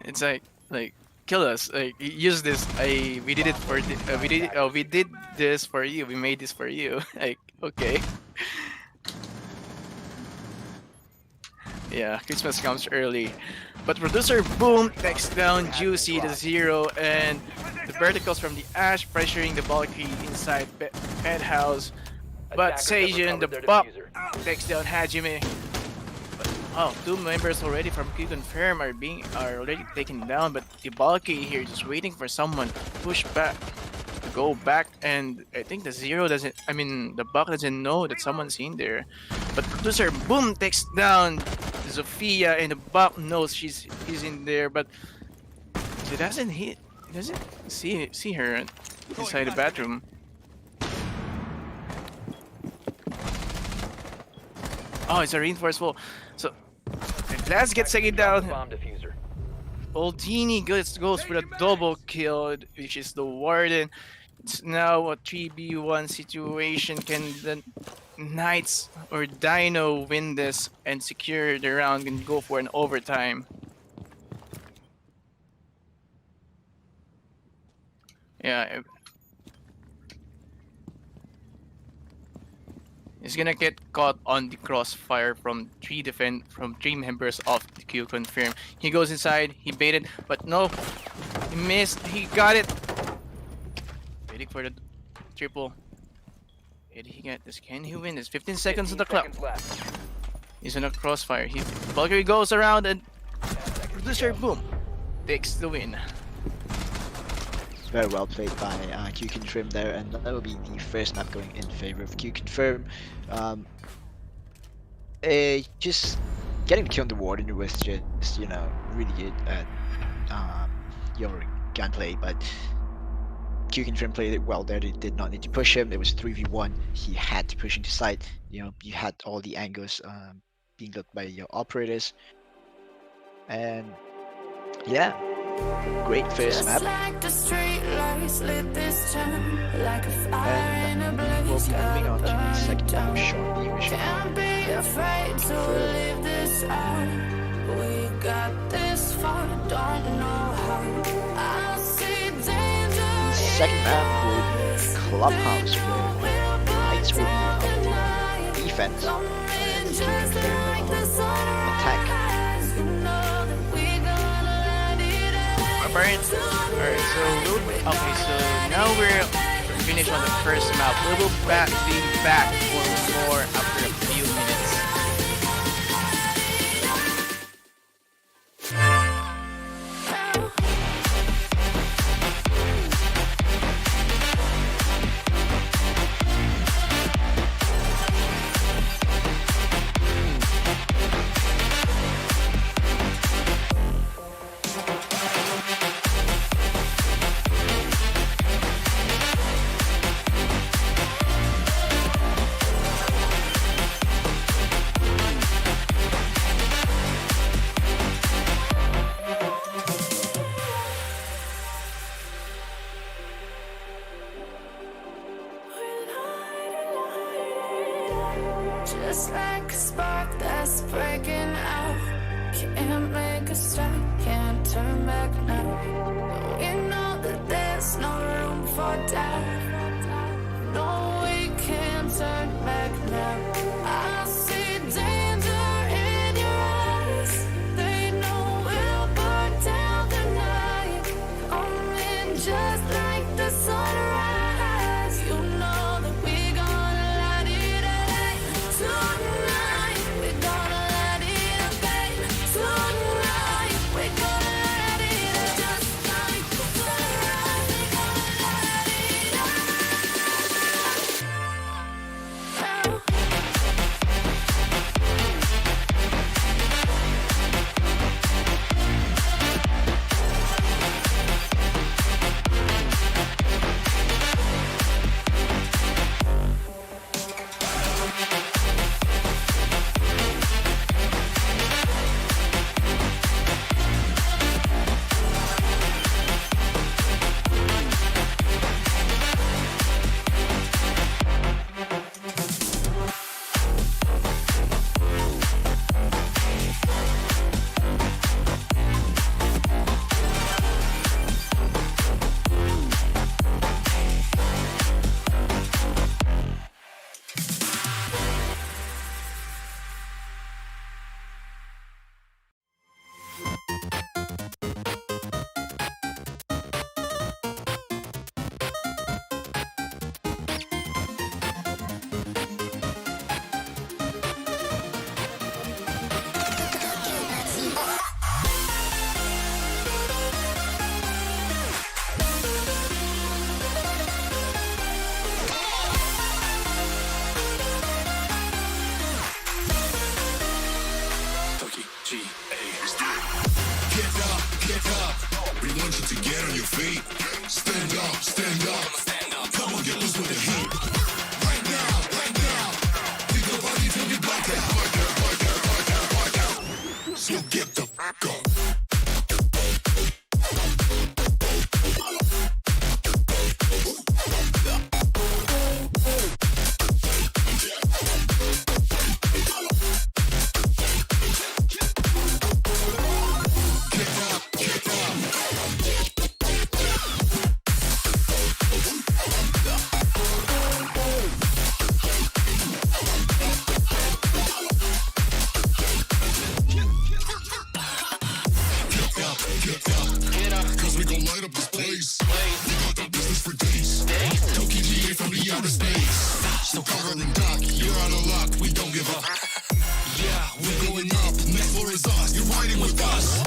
It's like kill us. Like use this. We did it for we did this for you. We made this for you. Like okay. Yeah, Christmas comes early. But producer Boom takes down Juicy the Zero and the verticals from the Ash pressuring the Valkyrie inside penthouse. But Attackers have Seijun the recovered their Bop diffuser. takes down Hajime. Oh, 2 members already from Q Confirm are already taken down, but the Valkyrie here just waiting for someone to push back, to go back, and I think the Zero doesn't. I mean, the Buck doesn't know that someone's in there. But producer Boom takes down Zofia, and the Buck knows he's in there, but he doesn't see her inside the bathroom. Oh, it's a reinforced wall. So the Glass gets taken down. Bomb diffuser. Oldini goes for the double kill, which is the Warden. It's now a 3v1 situation. Can the Knights or Dino win this and secure the round and go for an overtime? Yeah. He's gonna get caught on the crossfire from three members of the Q Confirm. He goes inside, he baited, but no, he missed. He got it. Waiting for the triple. Did he get this? Can he win this? 15 seconds on the clock. Left. He's in a crossfire. Valkyrie goes around and producer Boom takes the win. Very well played by Q Confirm there, and that will be the first map going in favor of Q Confirm. Just getting the kill on the Warden was just really good at your gunplay, but Q Confirm played it well there. They did not need to push him. It was 3v1. He had to push into side. You had all the angles being looked by your operators, and yeah. Great first map. Like the street lights lit this town, like a fire And in a we'll blaze be moving on to the second map down. shortly. We should Can't be afraid to live this out. We got this far, don't know how. I see danger. Second map will be Clubhouse, where Knights will be on defense and keeping them attack. Alright, so okay, so now we're finished on the first map. We will be back for more after a few minutes. Just like a spark that's breaking out. Can't make a stop, can't turn back now. We know that there's no room for doubt. No, we can't turn back now. I see danger in your eyes. They know we'll burn down the night. Coming just like the sunrise. You know that we gonna light it up tonight. We gonna light it up, baby. Tonight we gonna light it up just like the sunrise. We gonna light it up. Get up. We want you to get on your feet. Stand up, stand up. Come on, get loose with the heat. Right now, right now. Pick your body till you black out. So get the fuck up. Cause we gon' light up this place. We got the business for days. Toki GA from the outer space. So cover and dock, you're out of luck. We don't give up. Yeah, we're going up. Next floor is us. You're riding with us.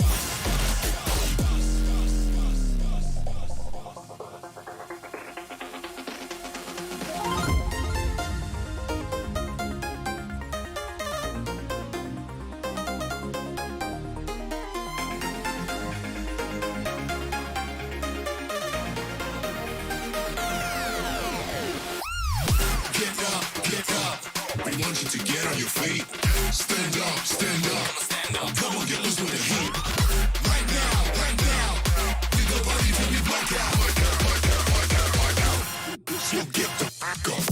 We want you to get on your feet. Stand up, stand up. Come on, get loose with the heat. Right now, right now. Pick your body till you black out. So get the fuck up.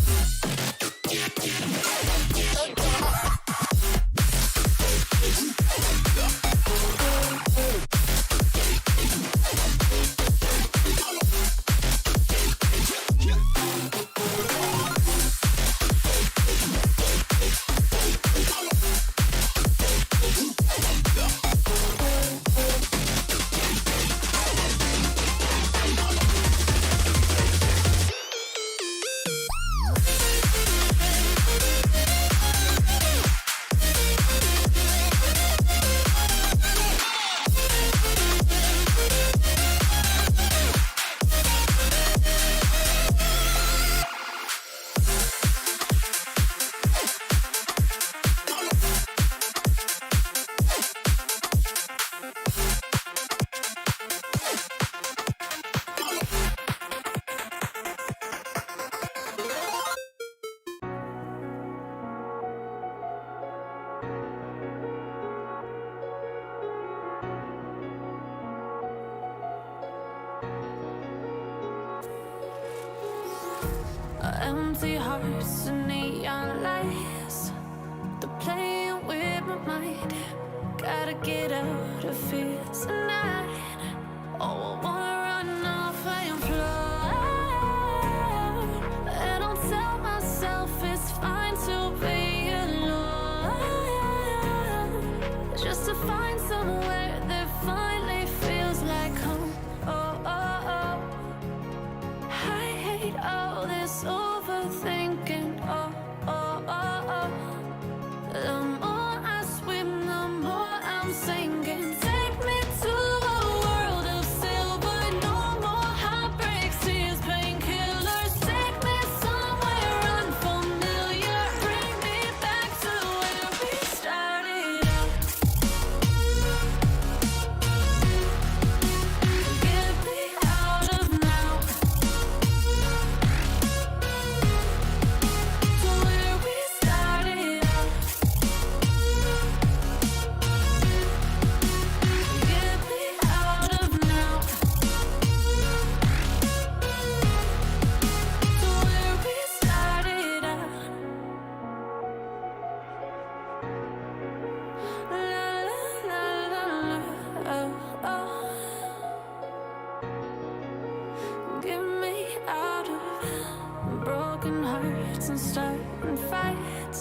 Empty hearts and neon lights. They're playing with my mind. Gotta get out of here tonight. Oh, I wanna run off and fly. And I'll tell myself it's fine to be alone. Just to find somewhere that finally feels like home. Oh, oh, oh. I hate all this overthinking. Oh, oh, oh, oh. The more I swim, the more I'm sinking. Take me to a world of silver. No more heartbreaks, tears, painkillers. Take me somewhere unfamiliar. Bring me back to where we started out. Get me out of now. To where we started out. Get me out of now. To where we started out. La la la la la. Oh, oh. Get me out of broken hearts and starting fights.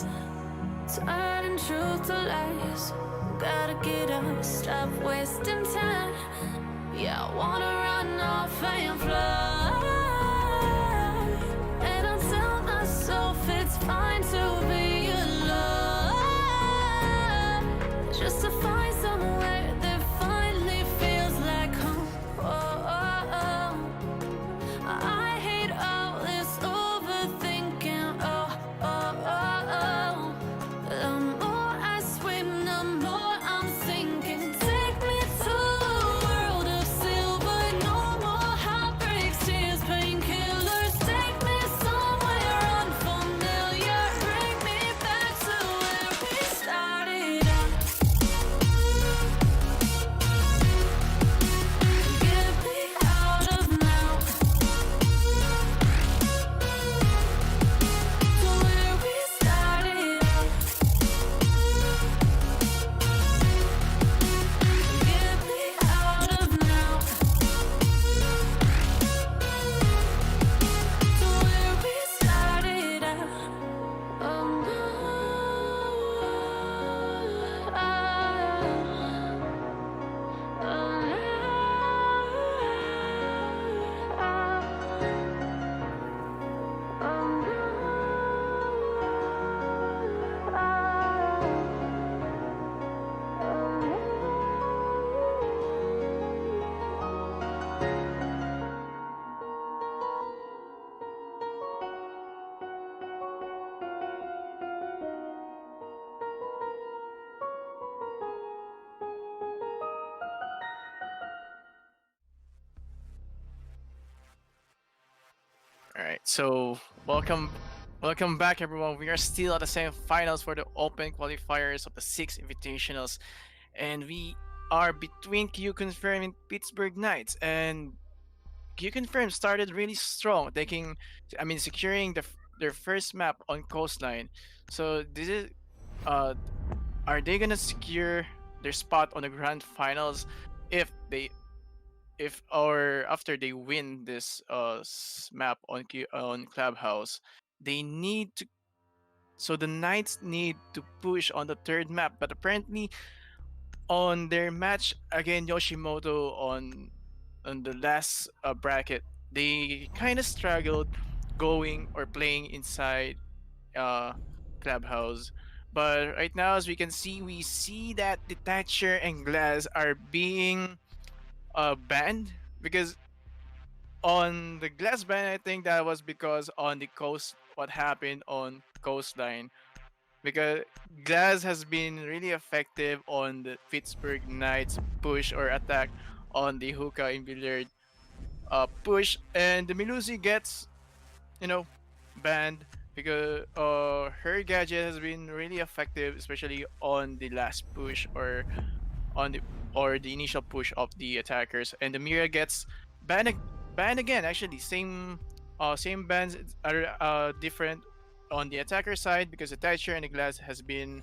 Turning truth to lies. Gotta get up, stop wasting time. Yeah, I wanna run off and fly. And I'll tell myself it's fine to be alone. Just to find somewhere that finally feels like home. Oh, oh, oh. I hate all this overthinking. Oh, oh, oh, oh. The more I swim, the more I'm sinking. Take me to a world of silver. No more heartbreaks, tears, painkillers. Take me somewhere unfamiliar. Bring me back to where we started out. Get me out of now. To where we started out. Get me out of now. To where we started out. Oh no. All right, so welcome back, everyone. We are still at the semi-finals for the Open qualifiers of the 6 Invitationals, and we are between Q Confirm and Pittsburgh Knights. And Q Confirm started really strong, securing their first map on Coastline. So this is, are they gonna secure their spot on the grand finals if they if or after they win this map on Clubhouse? They need to, so the Knights need to push on the third map, but apparently on their match again Yoshimoto on the last bracket, they kind of struggled going or playing inside Clubhouse. But right now, as we see that Detacher and Glass are being banned, because on the Glass ban, I think that was because on the coast, what happened on Coastline, because Glass has been really effective on the Pittsburgh Knights push or attack on the hookah and billiard push, and the Milusi gets, banned because her gadget has been really effective, especially on the last push or the initial push of the attackers, and the Mira gets banned again. Actually, same same bans are different on the attacker side because the Thatcher and the Glass has been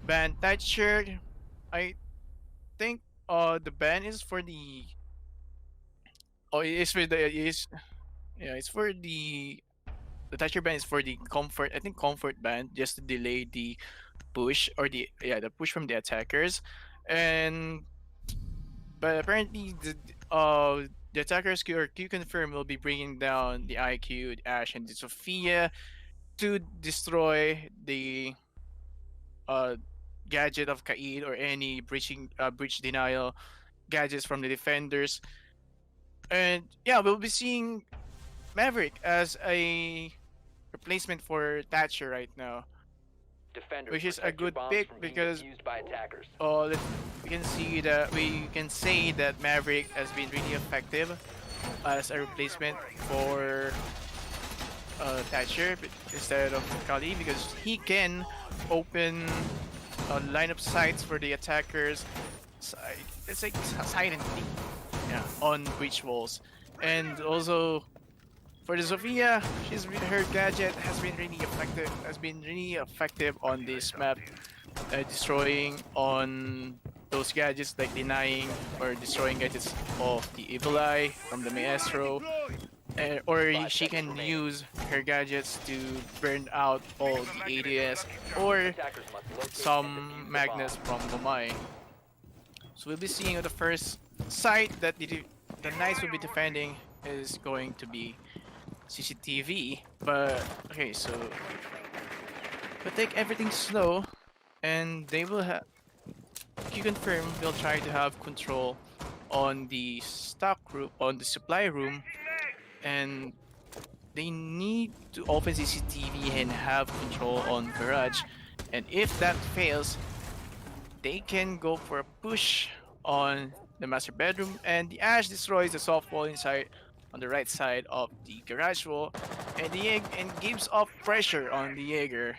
banned. Thatcher, I think the ban is for the it is for the it is yeah it's for the Thatcher ban is for the comfort, I think comfort ban, just to delay the push or the push from the attackers. And but apparently the attackers Q confirm will be bringing down the IQ, the Ash, and the Sophia to destroy the uh gadget of Kaid or any breach denial gadgets from the defenders. And yeah, we'll be seeing Maverick as a replacement for Thatcher right now, Defenders, which is a protect your good bombs pick from being because defused by attackers. we can say that Maverick has been really effective as a replacement for Thatcher instead of Kali, because he can open lineup sites for the attackers. It's like silently, yeah, on breach walls. And also for the Sophia, her gadget has been really effective. Has been really effective on this map, destroying on those gadgets, like denying or destroying gadgets of the Evil Eye from the Maestro, or she can use her gadgets to burn out all the ADS or Attackers must locate and some defuse the Magnus bomb. from Lamy. So we'll be seeing the first site that the Knights will be defending is going to be CCTV. But okay, so we'll take everything slow, and they will have. You confirm they'll try to have control on the stock room, on the supply room, and they need to open CCTV and have control on garage. And if that fails, they can go for a push on the master bedroom, and the Ash destroys the soft wall inside on the right side of the garage wall, and gives off pressure on the Jaeger.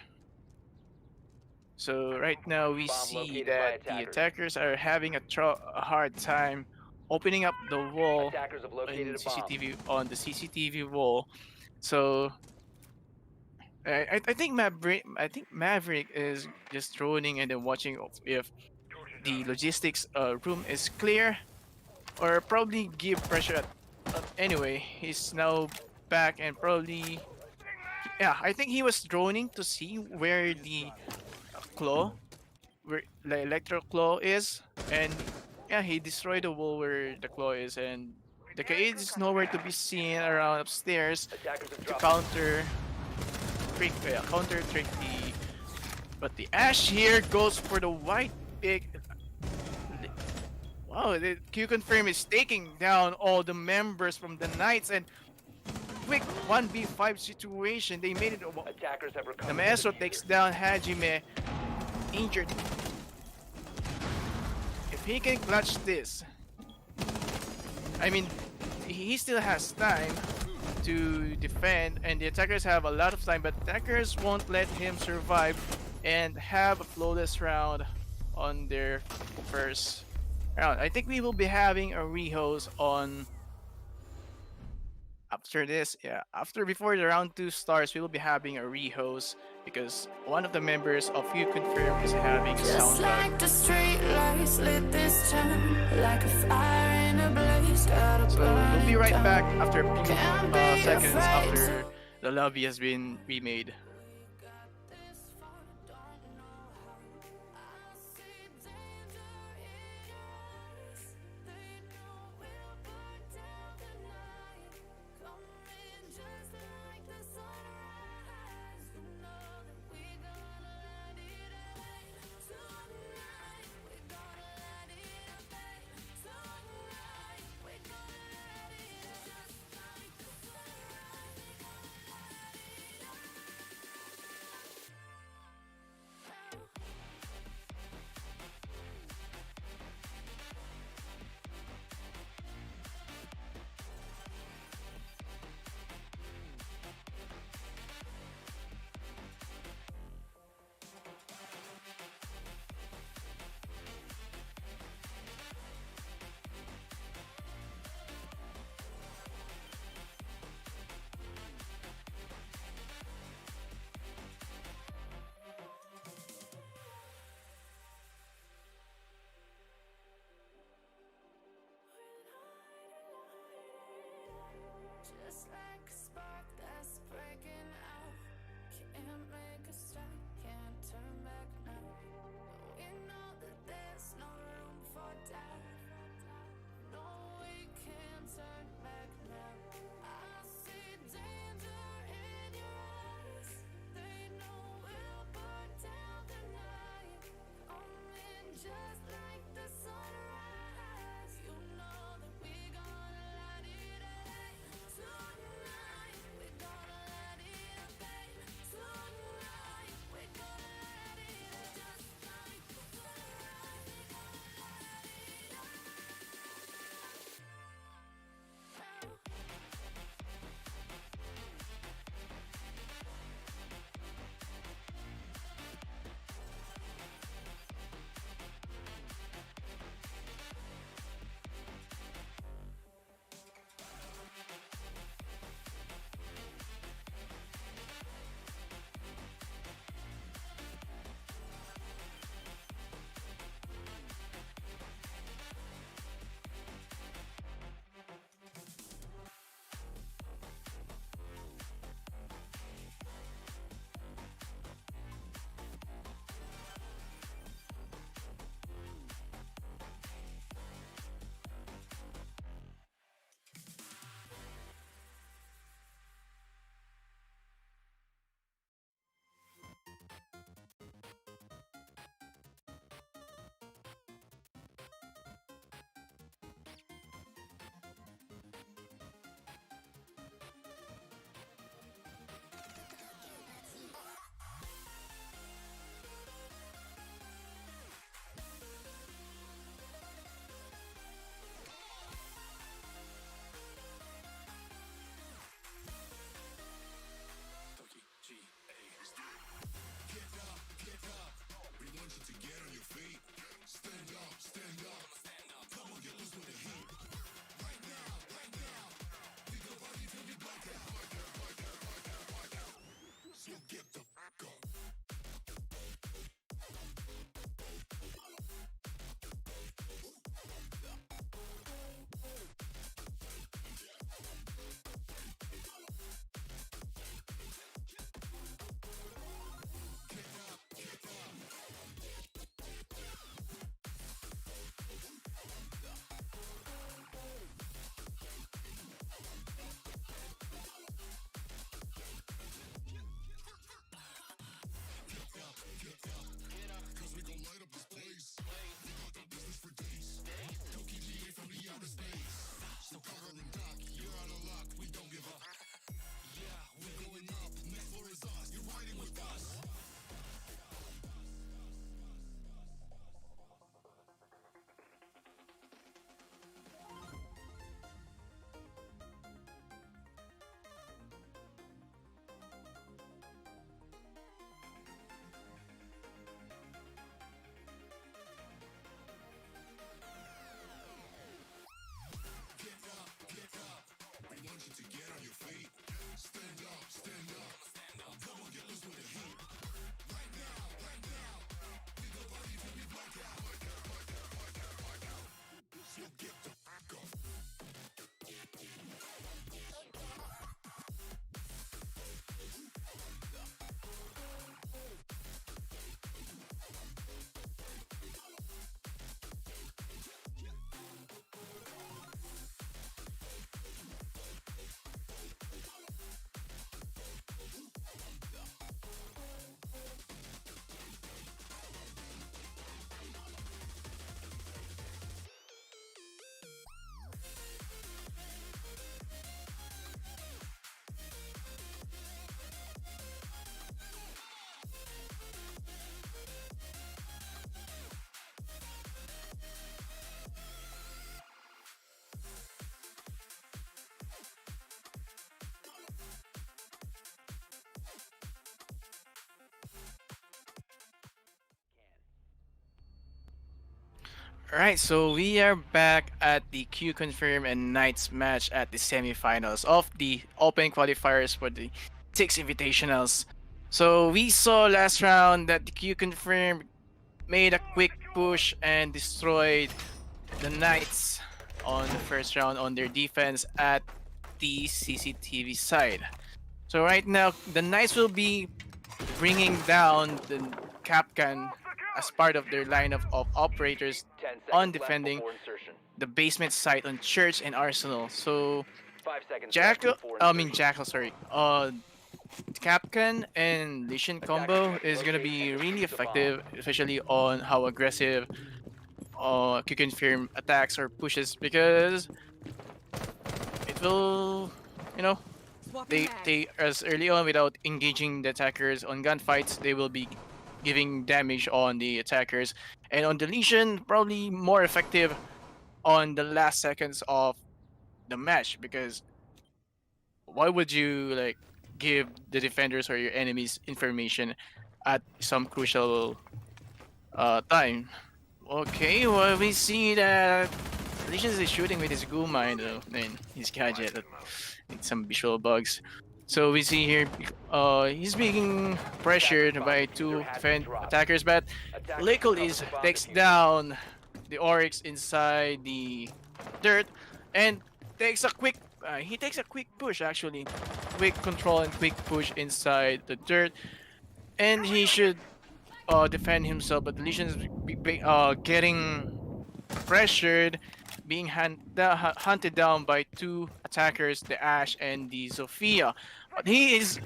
So right now we Bomb see located by that the attackers. attackers are having a hard time opening up the wall Attackers have located in a bomb. CCTV on the CCTV wall. So I think Maverick is just droning and then watching if the logistics room is clear, or probably give pressure anyway. He's now back and probably, yeah, I think he was droning to see where the claw, where the electro claw is, and yeah, he destroyed the wall where the claw is, and the Kaid is nowhere to be seen around upstairs Attackers have to dropped. counter trick the. But the Ash here goes for the white pick. Wow, the Q confirm is taking down all the members from the Knights, and quick 1v5 situation. They made it. Attackers have recovered. The Maestro takes down Hajime, injured. If he can clutch this, I mean, he still has time to defend, and the attackers have a lot of time, but attackers won't let him survive and have a flawless round on their first round. I think we will be having a rehost on after this. Yeah, before the round 2 starts, we will be having a rehost because one of the members of You Confirm is having a Just sound bug. like the street lights lit this town, like a fire in a blaze, gotta So burn we'll be it right down. back after a few Can't be seconds afraid after the lobby has been remade. Alright, so we are back at the Q Confirm and Knights match at the semifinals of the Open Qualifiers for the 6 Invitationals. So we saw last round that the Q Confirm made a quick push and destroyed the Knights on the first round on their defense at the CCTV side. So right now, the Knights will be bringing down the Capcan as part of their lineup of operators 10 seconds on left defending before insertion. the basement site on Church and Arsenal. So 5 seconds left Jackal, before I mean insertion. Jackal, sorry. Capcan and Lishin combo is gonna be really effective, especially on how aggressive Quick Confirm attacks or pushes, because it will, you know, they as early on without engaging the attackers on gunfights, they will be giving damage on the attackers, and on deletion probably more effective on the last seconds of the match, because why would you like give the defenders or your enemies information at some crucial time? Okay, well we see that Deletions is shooting with his goo mine though, and his gadget that needs some visual bugs. So we see here, he's being pressured by two attackers, but Lickle is takes down the Oryx inside the dirt and takes a quick. He takes a quick push actually, quick control and quick push inside the dirt, and he should defend himself. But Lesion's getting pressured, being hunted down by two attackers, the Ash and the Zofia. But he is,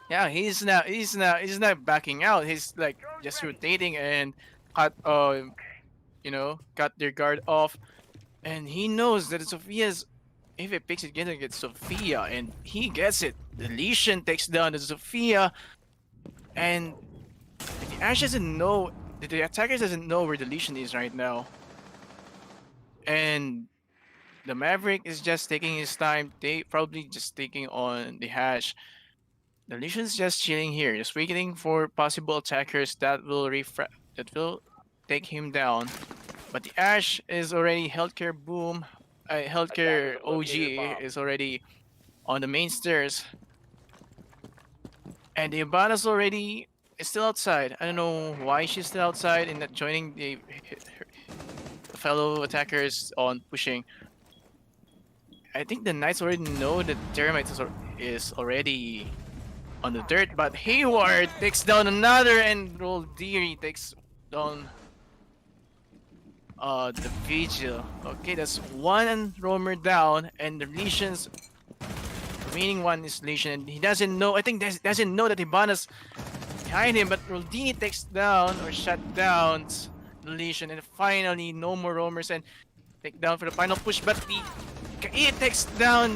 yeah, he's not backing out. He's like just rotating and cut, cut their guard off, and he knows that Zofia's. If it picks it, gonna get Sophia, and he gets it. The Lesion takes down the Sophia, and the Ash doesn't know. The attacker doesn't know where the Lesion is right now, and the Maverick is just taking his time. They probably just taking on the Hash. The Lesion's just chilling here, just waiting for possible attackers that will take him down. But the Ash is already healthcare boom. Healthcare OG is already on the main stairs, and the Ibana's already is still outside. I don't know why she's still outside and not joining the fellow attackers on pushing. I think the Knights already know that Termite is already on the dirt, but Hayward takes down another, and Roldiri takes down the Vigil. Okay, that's one roamer down, and the Lesion's remaining one is Lesion, and he doesn't know. I think doesn't know that Hibana's behind him, but Roldini takes down or shut down the Lesion, and finally no more roamers and take down for the final push. But the Kai takes down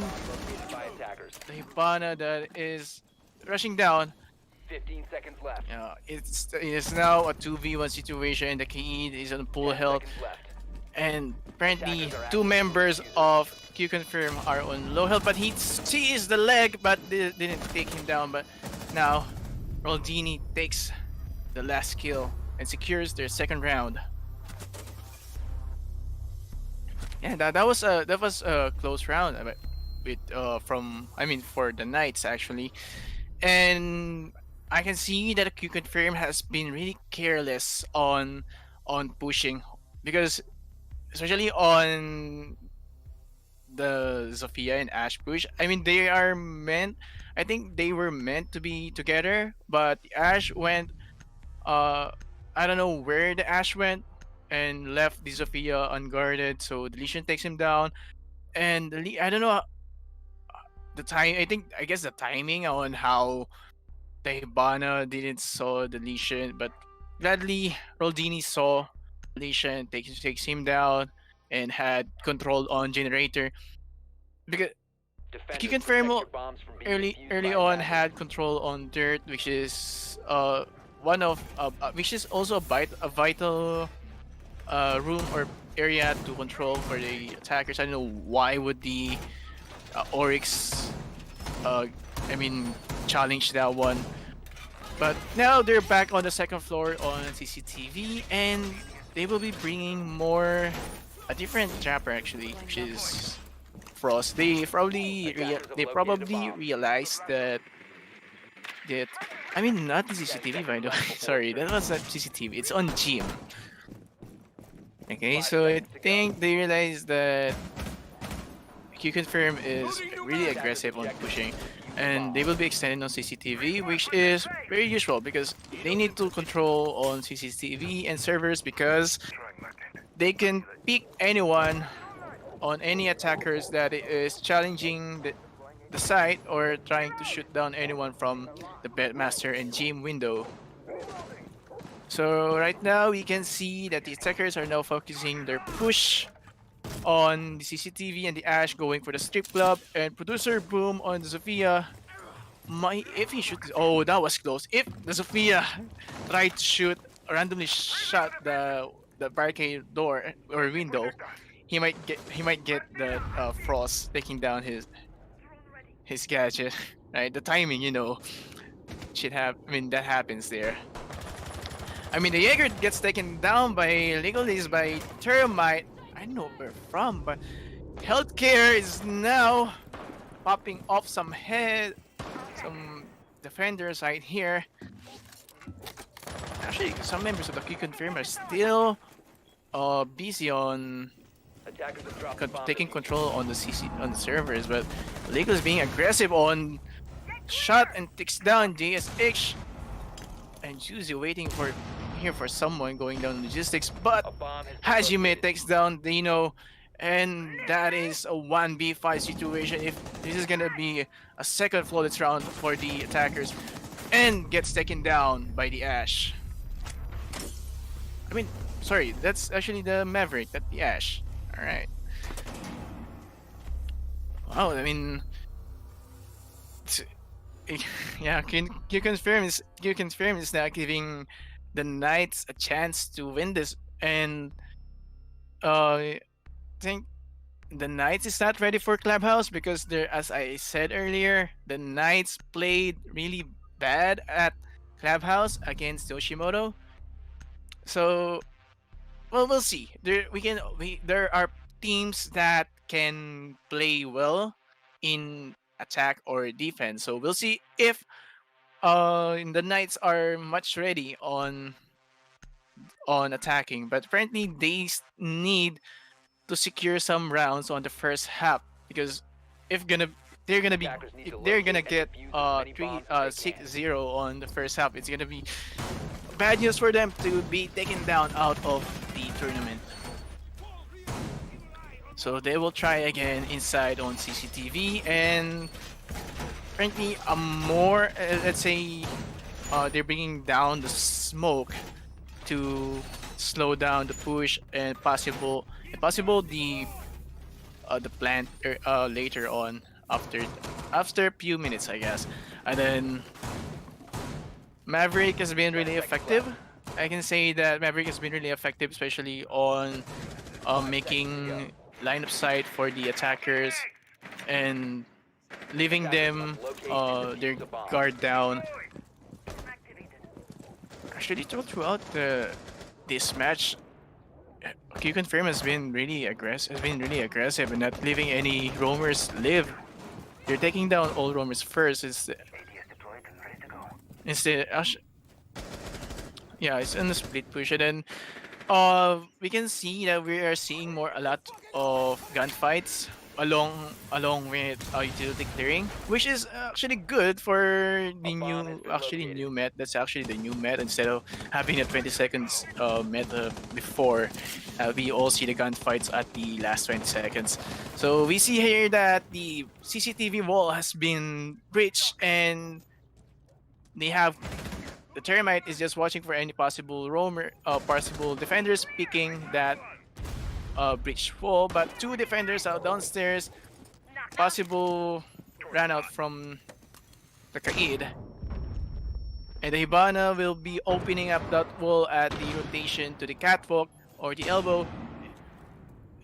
the Hibana that is rushing down. 15 seconds left. It's now a 2v1 situation, and the Kaid is on full health. And apparently, two members of Q Confirm are on low health, but he sees the leg, but they didn't take him down. But now, Roldini takes the last kill and secures their second round. Yeah, that was a close round, for the Knights actually, and I can see that Q Confirm has been really careless on pushing, because especially on the Zofia and Ash push. I mean, I think they were meant to be together, but Ash went. I don't know where the Ash went and left the Zofia unguarded, so the Lesion takes him down, and I don't know the time. I guess the timing on how the Hibana didn't saw the Lesion, but gladly Roldini saw Lesion, takes him down and had control on generator, because you confirm early on had control on dirt, which is which is also a vital room or area to control for the attackers. I don't know why would the Oryx challenge that one. But now they're back on the second floor on CCTV, and they will be bringing more a different trapper actually, which is Frost. They probably realized that I mean not the CCTV by the way. Sorry, that was not CCTV. It's on Gym. Okay, so I think they realized that Q Confirm is really aggressive on pushing, and they will be extending on CCTV, which is very usual because they need to control on CCTV and servers because they can pick anyone on any attackers that is challenging the site or trying to shoot down anyone from the Bedmaster and Gym window. So right now we can see that the attackers are now focusing their push on the CCTV and the Ash going for the strip club and producer Boom on the Sophia. If he shoots, oh that was close. If the Sophia tried to shoot, randomly shot the barricade door or window, he might get the Frost taking down his gadget. Right, the timing, you know, that happens there. I mean, the Jaeger gets taken down by Legolas by Termite. I don't know where from, but Healthcare is now popping off some defenders right here. Actually, some members of the Q Confirm are still busy on taking control on the servers, but Legolas being aggressive on shot and takes down JSH, and Juicy waiting for someone going down logistics, but Hajime takes down Dino, and that is a 1v5 situation. If this is gonna be a second flawless round for the attackers, and gets taken down by the Ash. I mean, sorry, that's actually the Maverick, not the Ash. All right. Wow, I mean, yeah, Q Confirm is now giving the Knights a chance to win this, and I think the Knights is not ready for Clubhouse because as I said earlier, the Knights played really bad at Clubhouse against YOSHIMOTO. So, well, we'll see. There are teams that can play well in attack or defense. So we'll see if the Knights are much ready on attacking, but apparently they need to secure some rounds on the first half because they're gonna get 6-0 on the first half. It's gonna be bad news for them to be taken down out of the tournament. So they will try again inside on CCTV, and apparently a more let's say they're bringing down the smoke to slow down the push and possible the plant later on after a few minutes, I guess. And then Maverick has been really effective. I can say that Maverick has been really effective, especially on making line of sight for the attackers and leaving them their guard down. Actually, throughout this match, Q Confirm has been really aggressive and not leaving any roamers live. They're taking down all roamers first. Yeah, it's in the split push, and then we can see that we are seeing a lot of gunfights along with utility clearing, which is actually good for the new met. That's actually the new met instead of having a 20 seconds meta before. We all see the gunfights at the last 20 seconds. So we see here that the CCTV wall has been breached, and the Termite is just watching for any possible possible defenders picking that breach wall, but two defenders out downstairs, possible ran out from the Kaid, and the Hibana will be opening up that wall at the rotation to the catwalk or the elbow,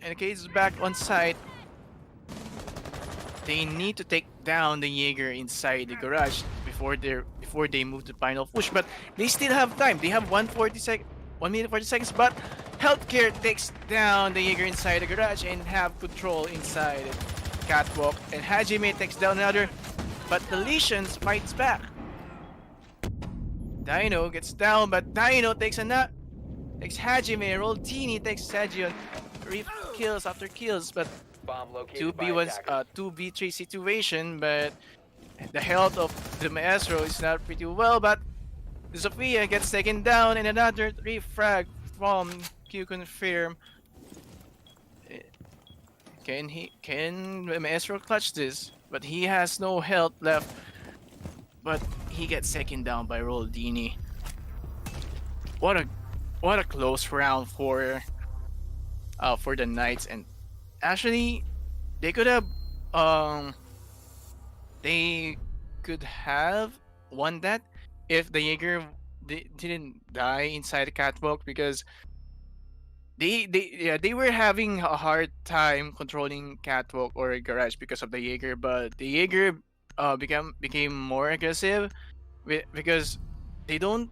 and the Kaid is back on site. They need to take down the Jaeger inside the garage before they move to final push, but they still have time. They have 1 minute 40 seconds, but Healthcare takes down the Jaeger inside the garage and have control inside catwalk. And Hajime takes down another, but the Lesions fights back. Dino gets down, but Dino takes Hajime. Roldini takes Sagion. 3 kills after kills, but Bomb located by 2v1, attackers. 2v3 situation, but the health of the Maestro is not pretty well, but the Sophia gets taken down and another 3 frag from Q confirm. Can the Maestro clutch this? But he has no health left. But he gets taken down by Roldini. What a close round for the Knights, and actually they could have won that if the Jaeger didn't die inside the catwalk, because they were having a hard time controlling catwalk or garage because of the Jaeger, but the Jaeger became more aggressive because they don't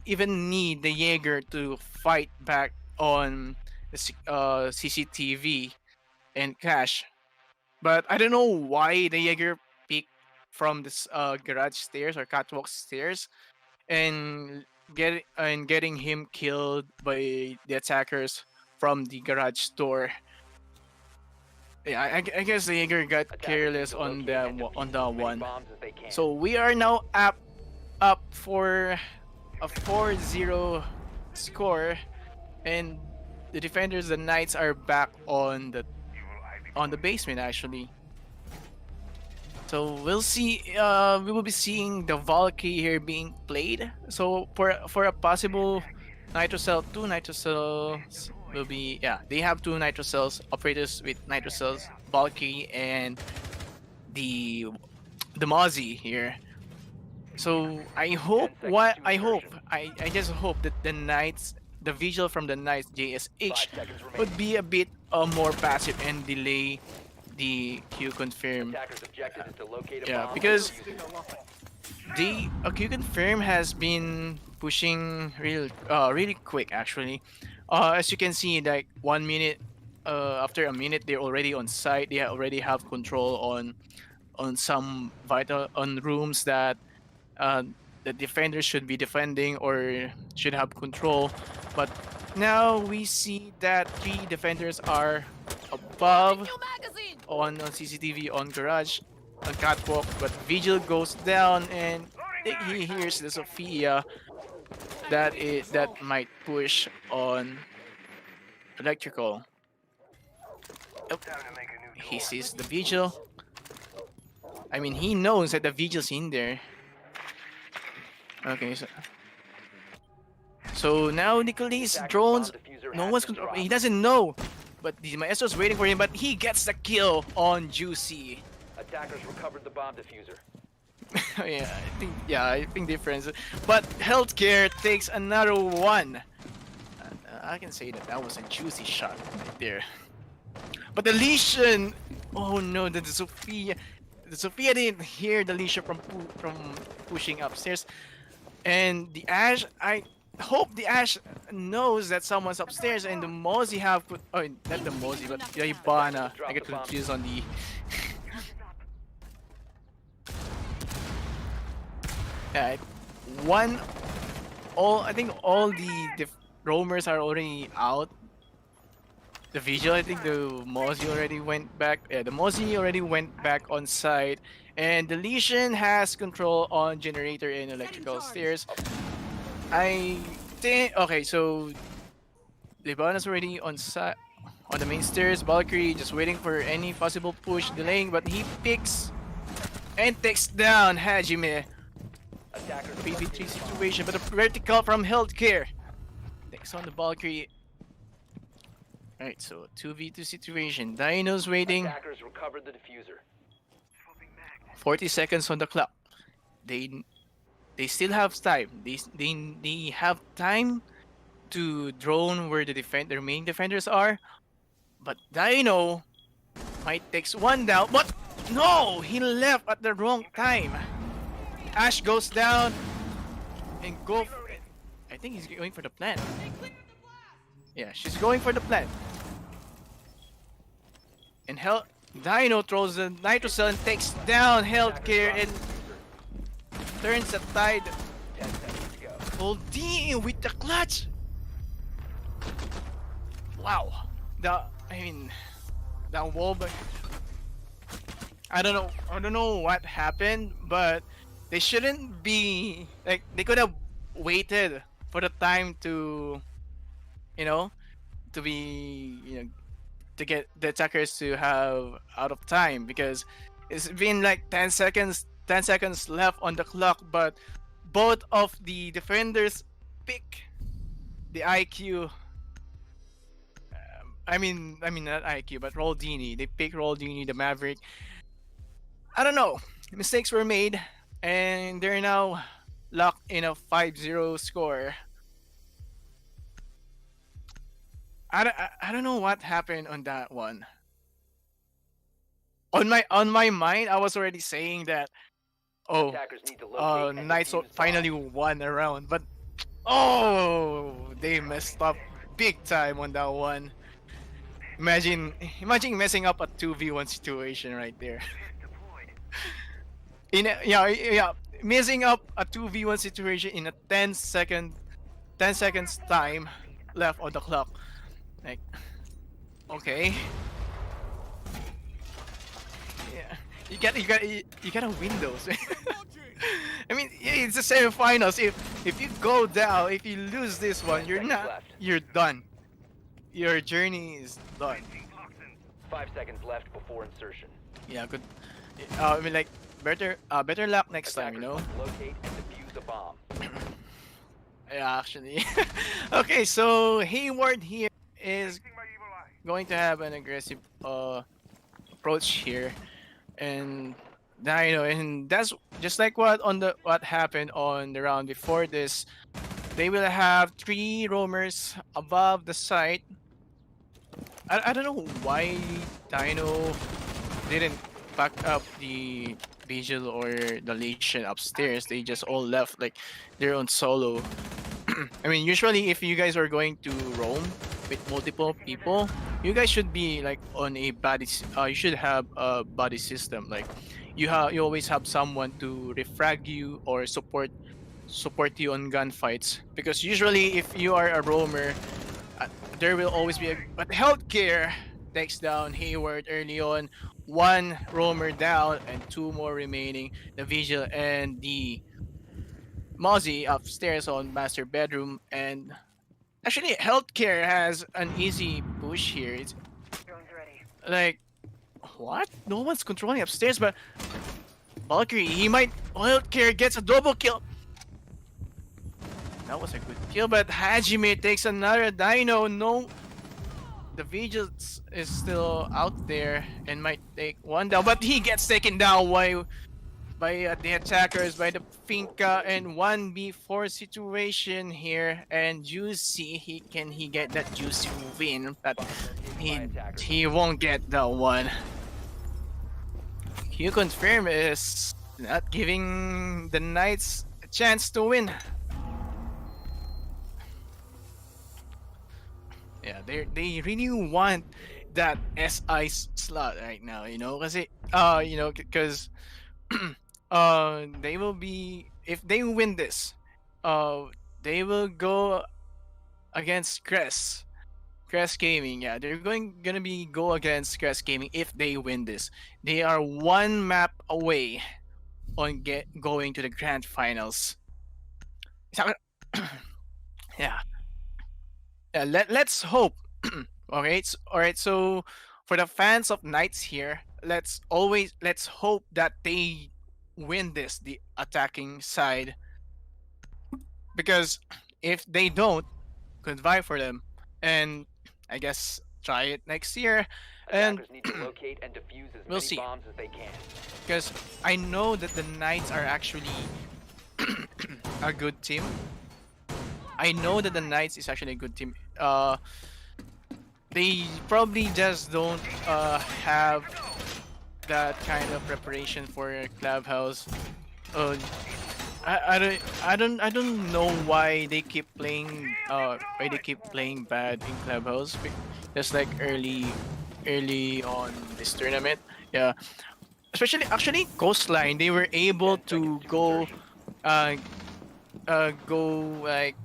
even need the Jaeger to fight back on the CCTV and cash. But I don't know why the Jaeger peeked from this garage stairs or catwalk stairs and getting him killed by the attackers from the garage door. Yeah, I guess the Jaeger got careless on that one. So we are now up for a 4-0 score, and the defenders, the Knights, are back on the basement actually. So we'll see. We will be seeing the Valkyrie here being played. So for a possible Nitrocell, 2 Nitrocells will be, they have 2 Nitrocells, operators with Nitrocells, Valkyrie and the Mozzie here. So I just hope that the Knights, the Vigil from the Knights JSH would be a bit more passive and delay the Q confirm. Because the Q confirm has been pushing really quick actually. As you can see, like 1 minute, after a minute, they're already on site. They already have control on some vital rooms that the defenders should be defending or should have control. But now we see that 3 defenders are above on CCTV, on garage, on catwalk, but Vigil goes down and he hears the Sophia that might push on electrical. Oh, he sees the Vigil. I mean, he knows that the Vigil's in there. Okay, so now Nicolas drones. No one's control. He doesn't know, but the Maestro's waiting for him. But he gets the kill on Juicy. Attackers recovered the bomb diffuser. I think difference. But Healthcare takes another one. I can say that was a juicy shot right there. But the Lesion. Oh no, the Sophia. The Sophia didn't hear the Lesion from pushing upstairs. And the Ash, I hope the Ash knows that someone's upstairs, and the Mozzie have put. Oh, not the Mozzie, but the Ibana. I get confused on the. I think all the roamers are already out. The Vigil, I think the Mozzie already went back. Yeah, the Mozzie already went back on site. And the Lesion has control on generator and electrical stairs. I think, okay, so the Ibana's already on site, on the main stairs. Valkyrie just waiting for any possible push, delaying, but he picks and takes down Hajime. PV3 situation, but a vertical from Healthcare takes on the Valkyrie. Alright, so 2v2 situation. Dino's waiting. Attackers recovered the diffuser. 40 seconds on the clock. They still have time. They have time to drone where their main defenders are. But Dino might takes one down. But no, he left at the wrong time. Ash goes down and I think he's going for the plant. Yeah, she's going for the plant. And Dino throws the Nitro Cell and takes down Healthcare and turns the tide. 10 seconds to go. Holding with the clutch. Wow. That wall, but I don't know what happened, but they shouldn't be like, they could have waited for the time to, to be, to get the attackers to have out of time, because it's been like 10 seconds left on the clock, but both of the defenders pick the IQ. I mean not IQ, but Roldini. They pick Roldini, the Maverick. I don't know. Mistakes were made, and they're now locked in a 5-0 score. I don't know what happened on that one. On my mind, I was already saying that, Attackers need to locate and Knights defuse finally bombs. won a round, but they messed up big time on that one. Imagine messing up a 2v1 situation right there. Messing up a 2v1 situation in a 10 seconds time left on the clock. Like, okay. Yeah, you gotta win those. I mean, yeah, it's the semifinals. If you go down, if you lose this one, 10 you're seconds not. left. You're done. Your journey is done. 5 seconds left before insertion. Yeah, good. I mean, like, better luck next time, you Attackers know. must locate and defuse a bomb. Yeah, actually. Okay, so Hayward here is going to have an aggressive approach here, and and that's just like what happened on the round before this. They will have 3 roamers above the site. I don't know why Dino didn't back up the Vigil or the Legion upstairs. They just all left like their own solo. I mean, usually if you guys are going to roam with multiple people, you guys should be like on a body. You should have a body system. Like you always have someone to refrag you or support you on gunfights. Because usually if you are a roamer, there will always be but Healthcare takes down Hayward early on. 1 roamer down and 2 more remaining. The Vigil and the Mozzie upstairs on master bedroom, and actually Healthcare has an easy push here. It's like, what? No one's controlling upstairs, but Valkyrie, Healthcare gets a double kill. That was a good kill, but Hajime takes another Dino. No, the Vigil is still out there and might take 1 down, but he gets taken down by the attackers, by the Finka, and 1v4 situation here. And Juicy, can he get that Juicy win? But he won't get that one. Q Confirm is not giving the Knights a chance to win. Yeah, they really want that SI slot right now, you know, because they will be, if they win this, they will go against Crest Gaming. Yeah, they're gonna be go against Crest Gaming if they win this. They are 1 map away on going to the grand finals. Yeah. Yeah, let's hope. Okay, all right. So for the fans of Knights here, let's hope that they win this, the attacking side, because if they don't, goodbye for them. And I guess try it next year. And Attackers need to locate and defuse as we'll many see. bombs as they can. Because I know that the Knights are actually a good team. I know that the Knights is actually a good team. They probably just don't have that kind of preparation for Clubhouse. I don't know why they keep playing bad in clubhouse. Just like early on this tournament. Yeah, especially actually Coastline, they were able to uh go like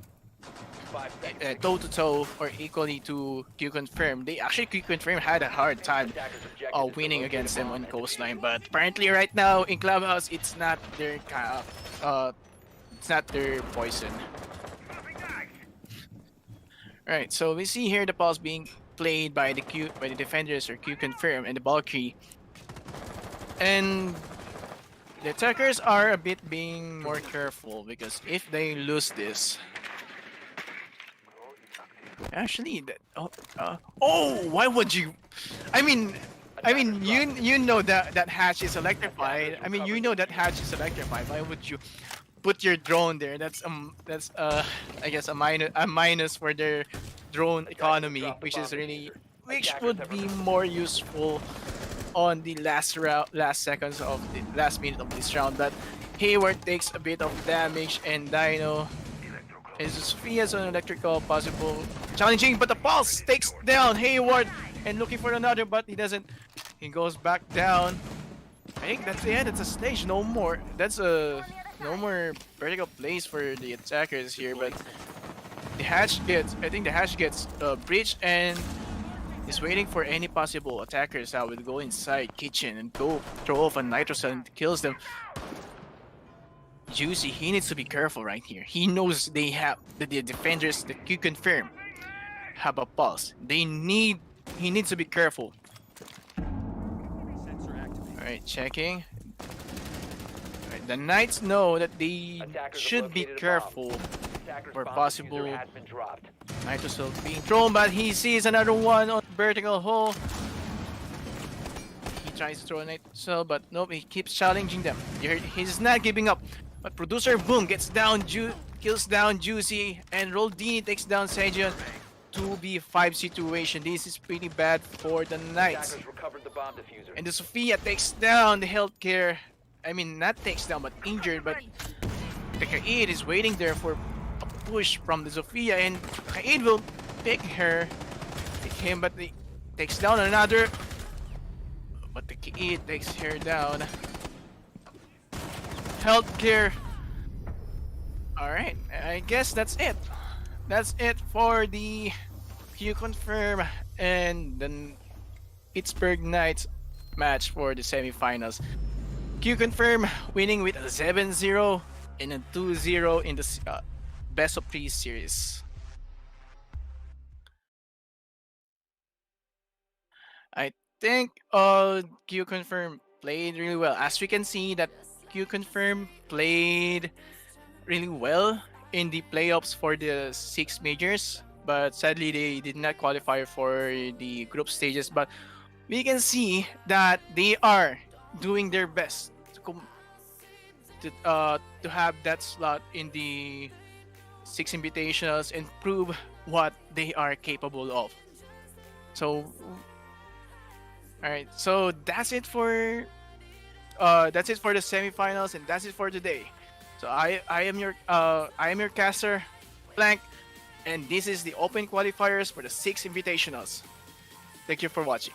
5 seconds. toe to toe or equally to Q Confirm. Q Confirm had a hard time Attackers objective is to winning locate against a them bomb on and Coastline, defuse but apparently right now in Clubhouse it's not their it's not their poison. Alright, so we see here the pulse being played by the defenders or Q Confirm and the Valkyrie. And the attackers are a bit being more careful because if they lose this, actually, why would you? I mean, you know that hatch is electrified. I mean, you know that hatch is electrified. Why would you put your drone there? That's I guess a minus for their drone economy, which would be more useful on the last seconds of the last minute of this round. But Hayward takes a bit of damage and Dino is Sophia's on electrical possible challenging, but the pulse takes down Hayward and looking for another, but he doesn't. He goes back down. I think that's the end. It's a stage. No more. No more vertical plays for the attackers here, but the hatch gets. I think the hatch gets breached and is waiting for any possible attackers that would go inside kitchen and go throw off a nitro cell and kills them. Juicy, he needs to be careful right here. He knows they have the defenders, the Q Confirm, have a pulse. He needs to be careful. Alright, checking. Alright, the Knights know that they Attackers have should be located a bomb. careful Attackers for bomb possible diffuser has been dropped. nitro cell being thrown, but he sees another one on vertical hole. He tries to throw a nitro cell, but nope, he keeps challenging them. He's not giving up. But Producer Boom gets down, kills down Juicy, and Roldini takes down Sejion. 2v5 situation. This is pretty bad for the Knights. Attackers recovered the bomb diffuser. And the Sophia takes down the healthcare. I mean, not takes down, but injured. But the Kaid is waiting there for a push from the Sophia, and Kaid will pick him, but he takes down another. But the Kaid takes her down. Healthcare. Alright, I guess that's it. That's it for the Q Confirm and the Pittsburgh Knights match for the semifinals. Q Confirm winning with a 7-0 and a 2-0 in the best of 3 series. I think Q Confirm played really well. As we can see that Q Confirm played really well in the playoffs for the 6 majors, but sadly they did not qualify for the group stages. But we can see that they are doing their best to have that slot in the 6 invitationals and prove what they are capable of. So, alright, so that's it for the semifinals, and that's it for today. So I am your caster, Blank, and this is the open qualifiers for the 6 invitationals. Thank you for watching.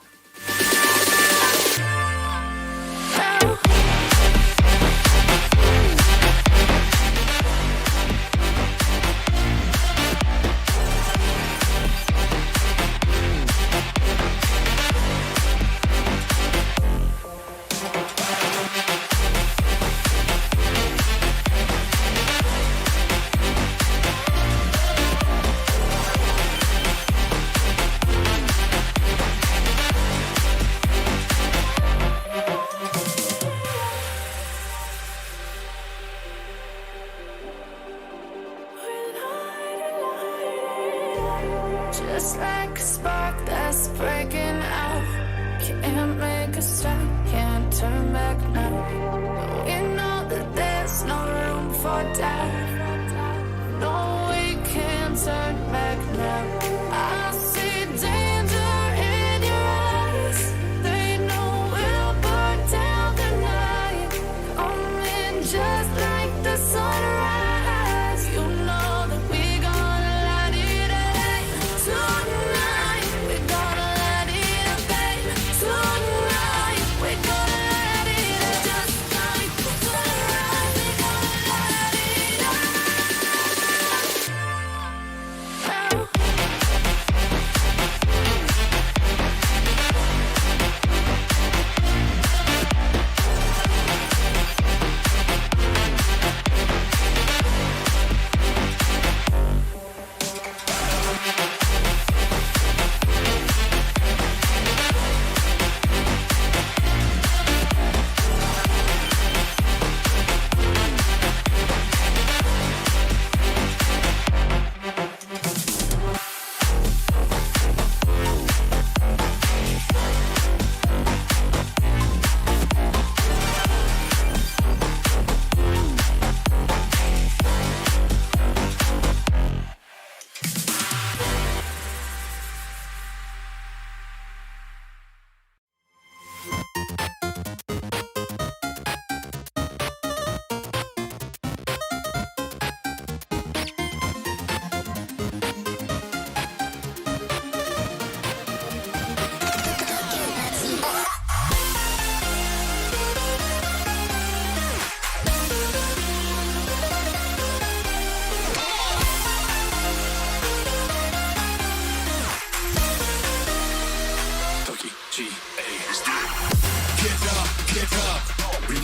Just like a spark that's breaking out. Can't make a stop, can't turn back now. We know that there's no room for doubt. No, we can't turn back now. I see danger in your eyes. They know we'll burn down the night. Coming just like the sun.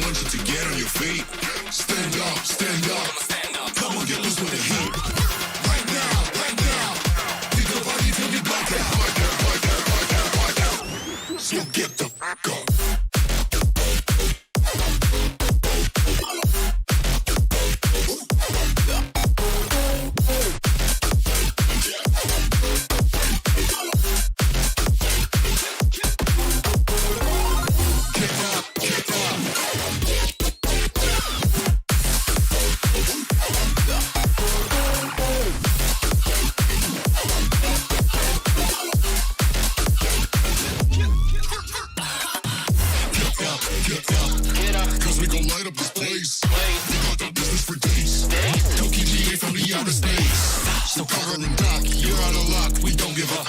want you to get on your feet. Stand up, stand up. Come on, get loose with the heat. Right now, right now. Pick your body till you black out. So get the fuck up. Cause we gon' light up this place. We got the business for days. Tokyo GA from the outer space. So cargo and dock, you're out of luck. We don't give up.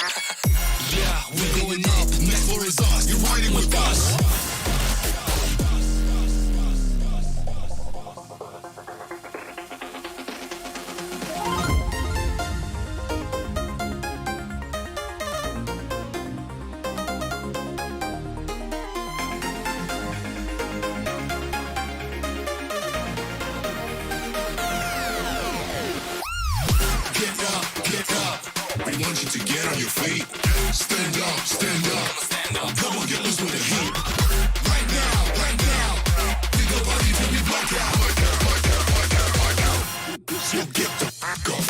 Yeah, we're going up. Next floor is us. You're riding with us. We want you to get on your feet. Stand up, stand up. Come on, get loose with the heat. Right now, right now. Pick your body till we black out. So get the fuck up.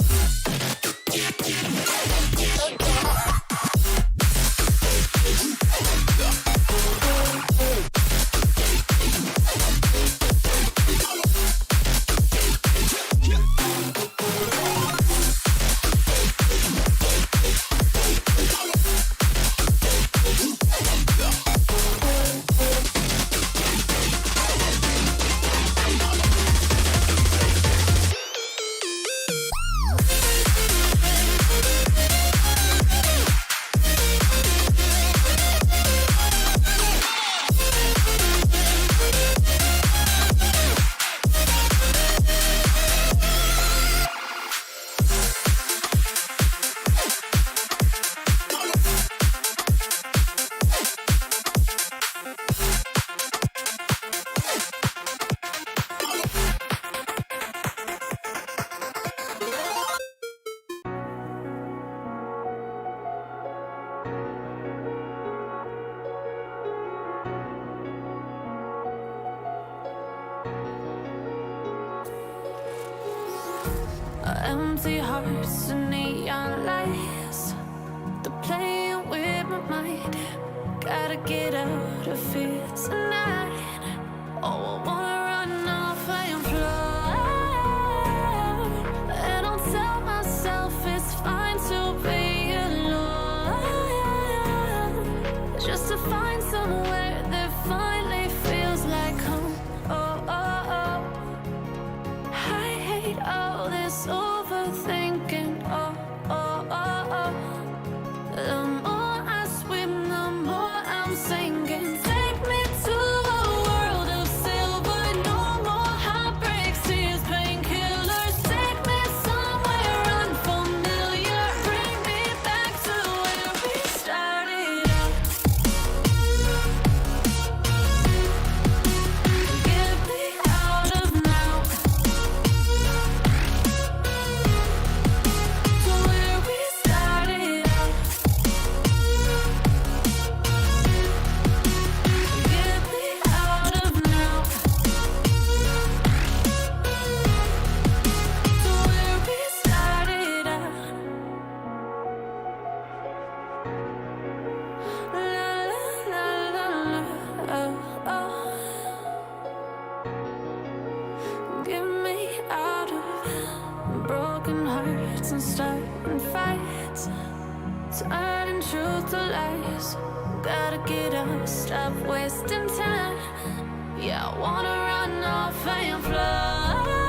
Empty hearts and neon lights. They're playing with my mind. Gotta get out of here tonight. Oh, I wanna run off and fly. And I'll tell myself it's fine to be alone. Just to find somewhere that finally feels like home. Oh, oh, oh. I hate all this overthinking. Oh, oh, oh, oh. The more I swim, the more I'm sinking. Take me to a world of silver. No more heartbreaks, tears, painkillers. Take me somewhere unfamiliar. Bring me back to where we started out. Get me out of now. To where we started out. Get me out of now. To where we started out. La la la la la. Oh, oh. Get me out of broken hearts and starting fights. Turning truth to lies. Gotta get up, stop wasting time. Yeah, I wanna run off and fly.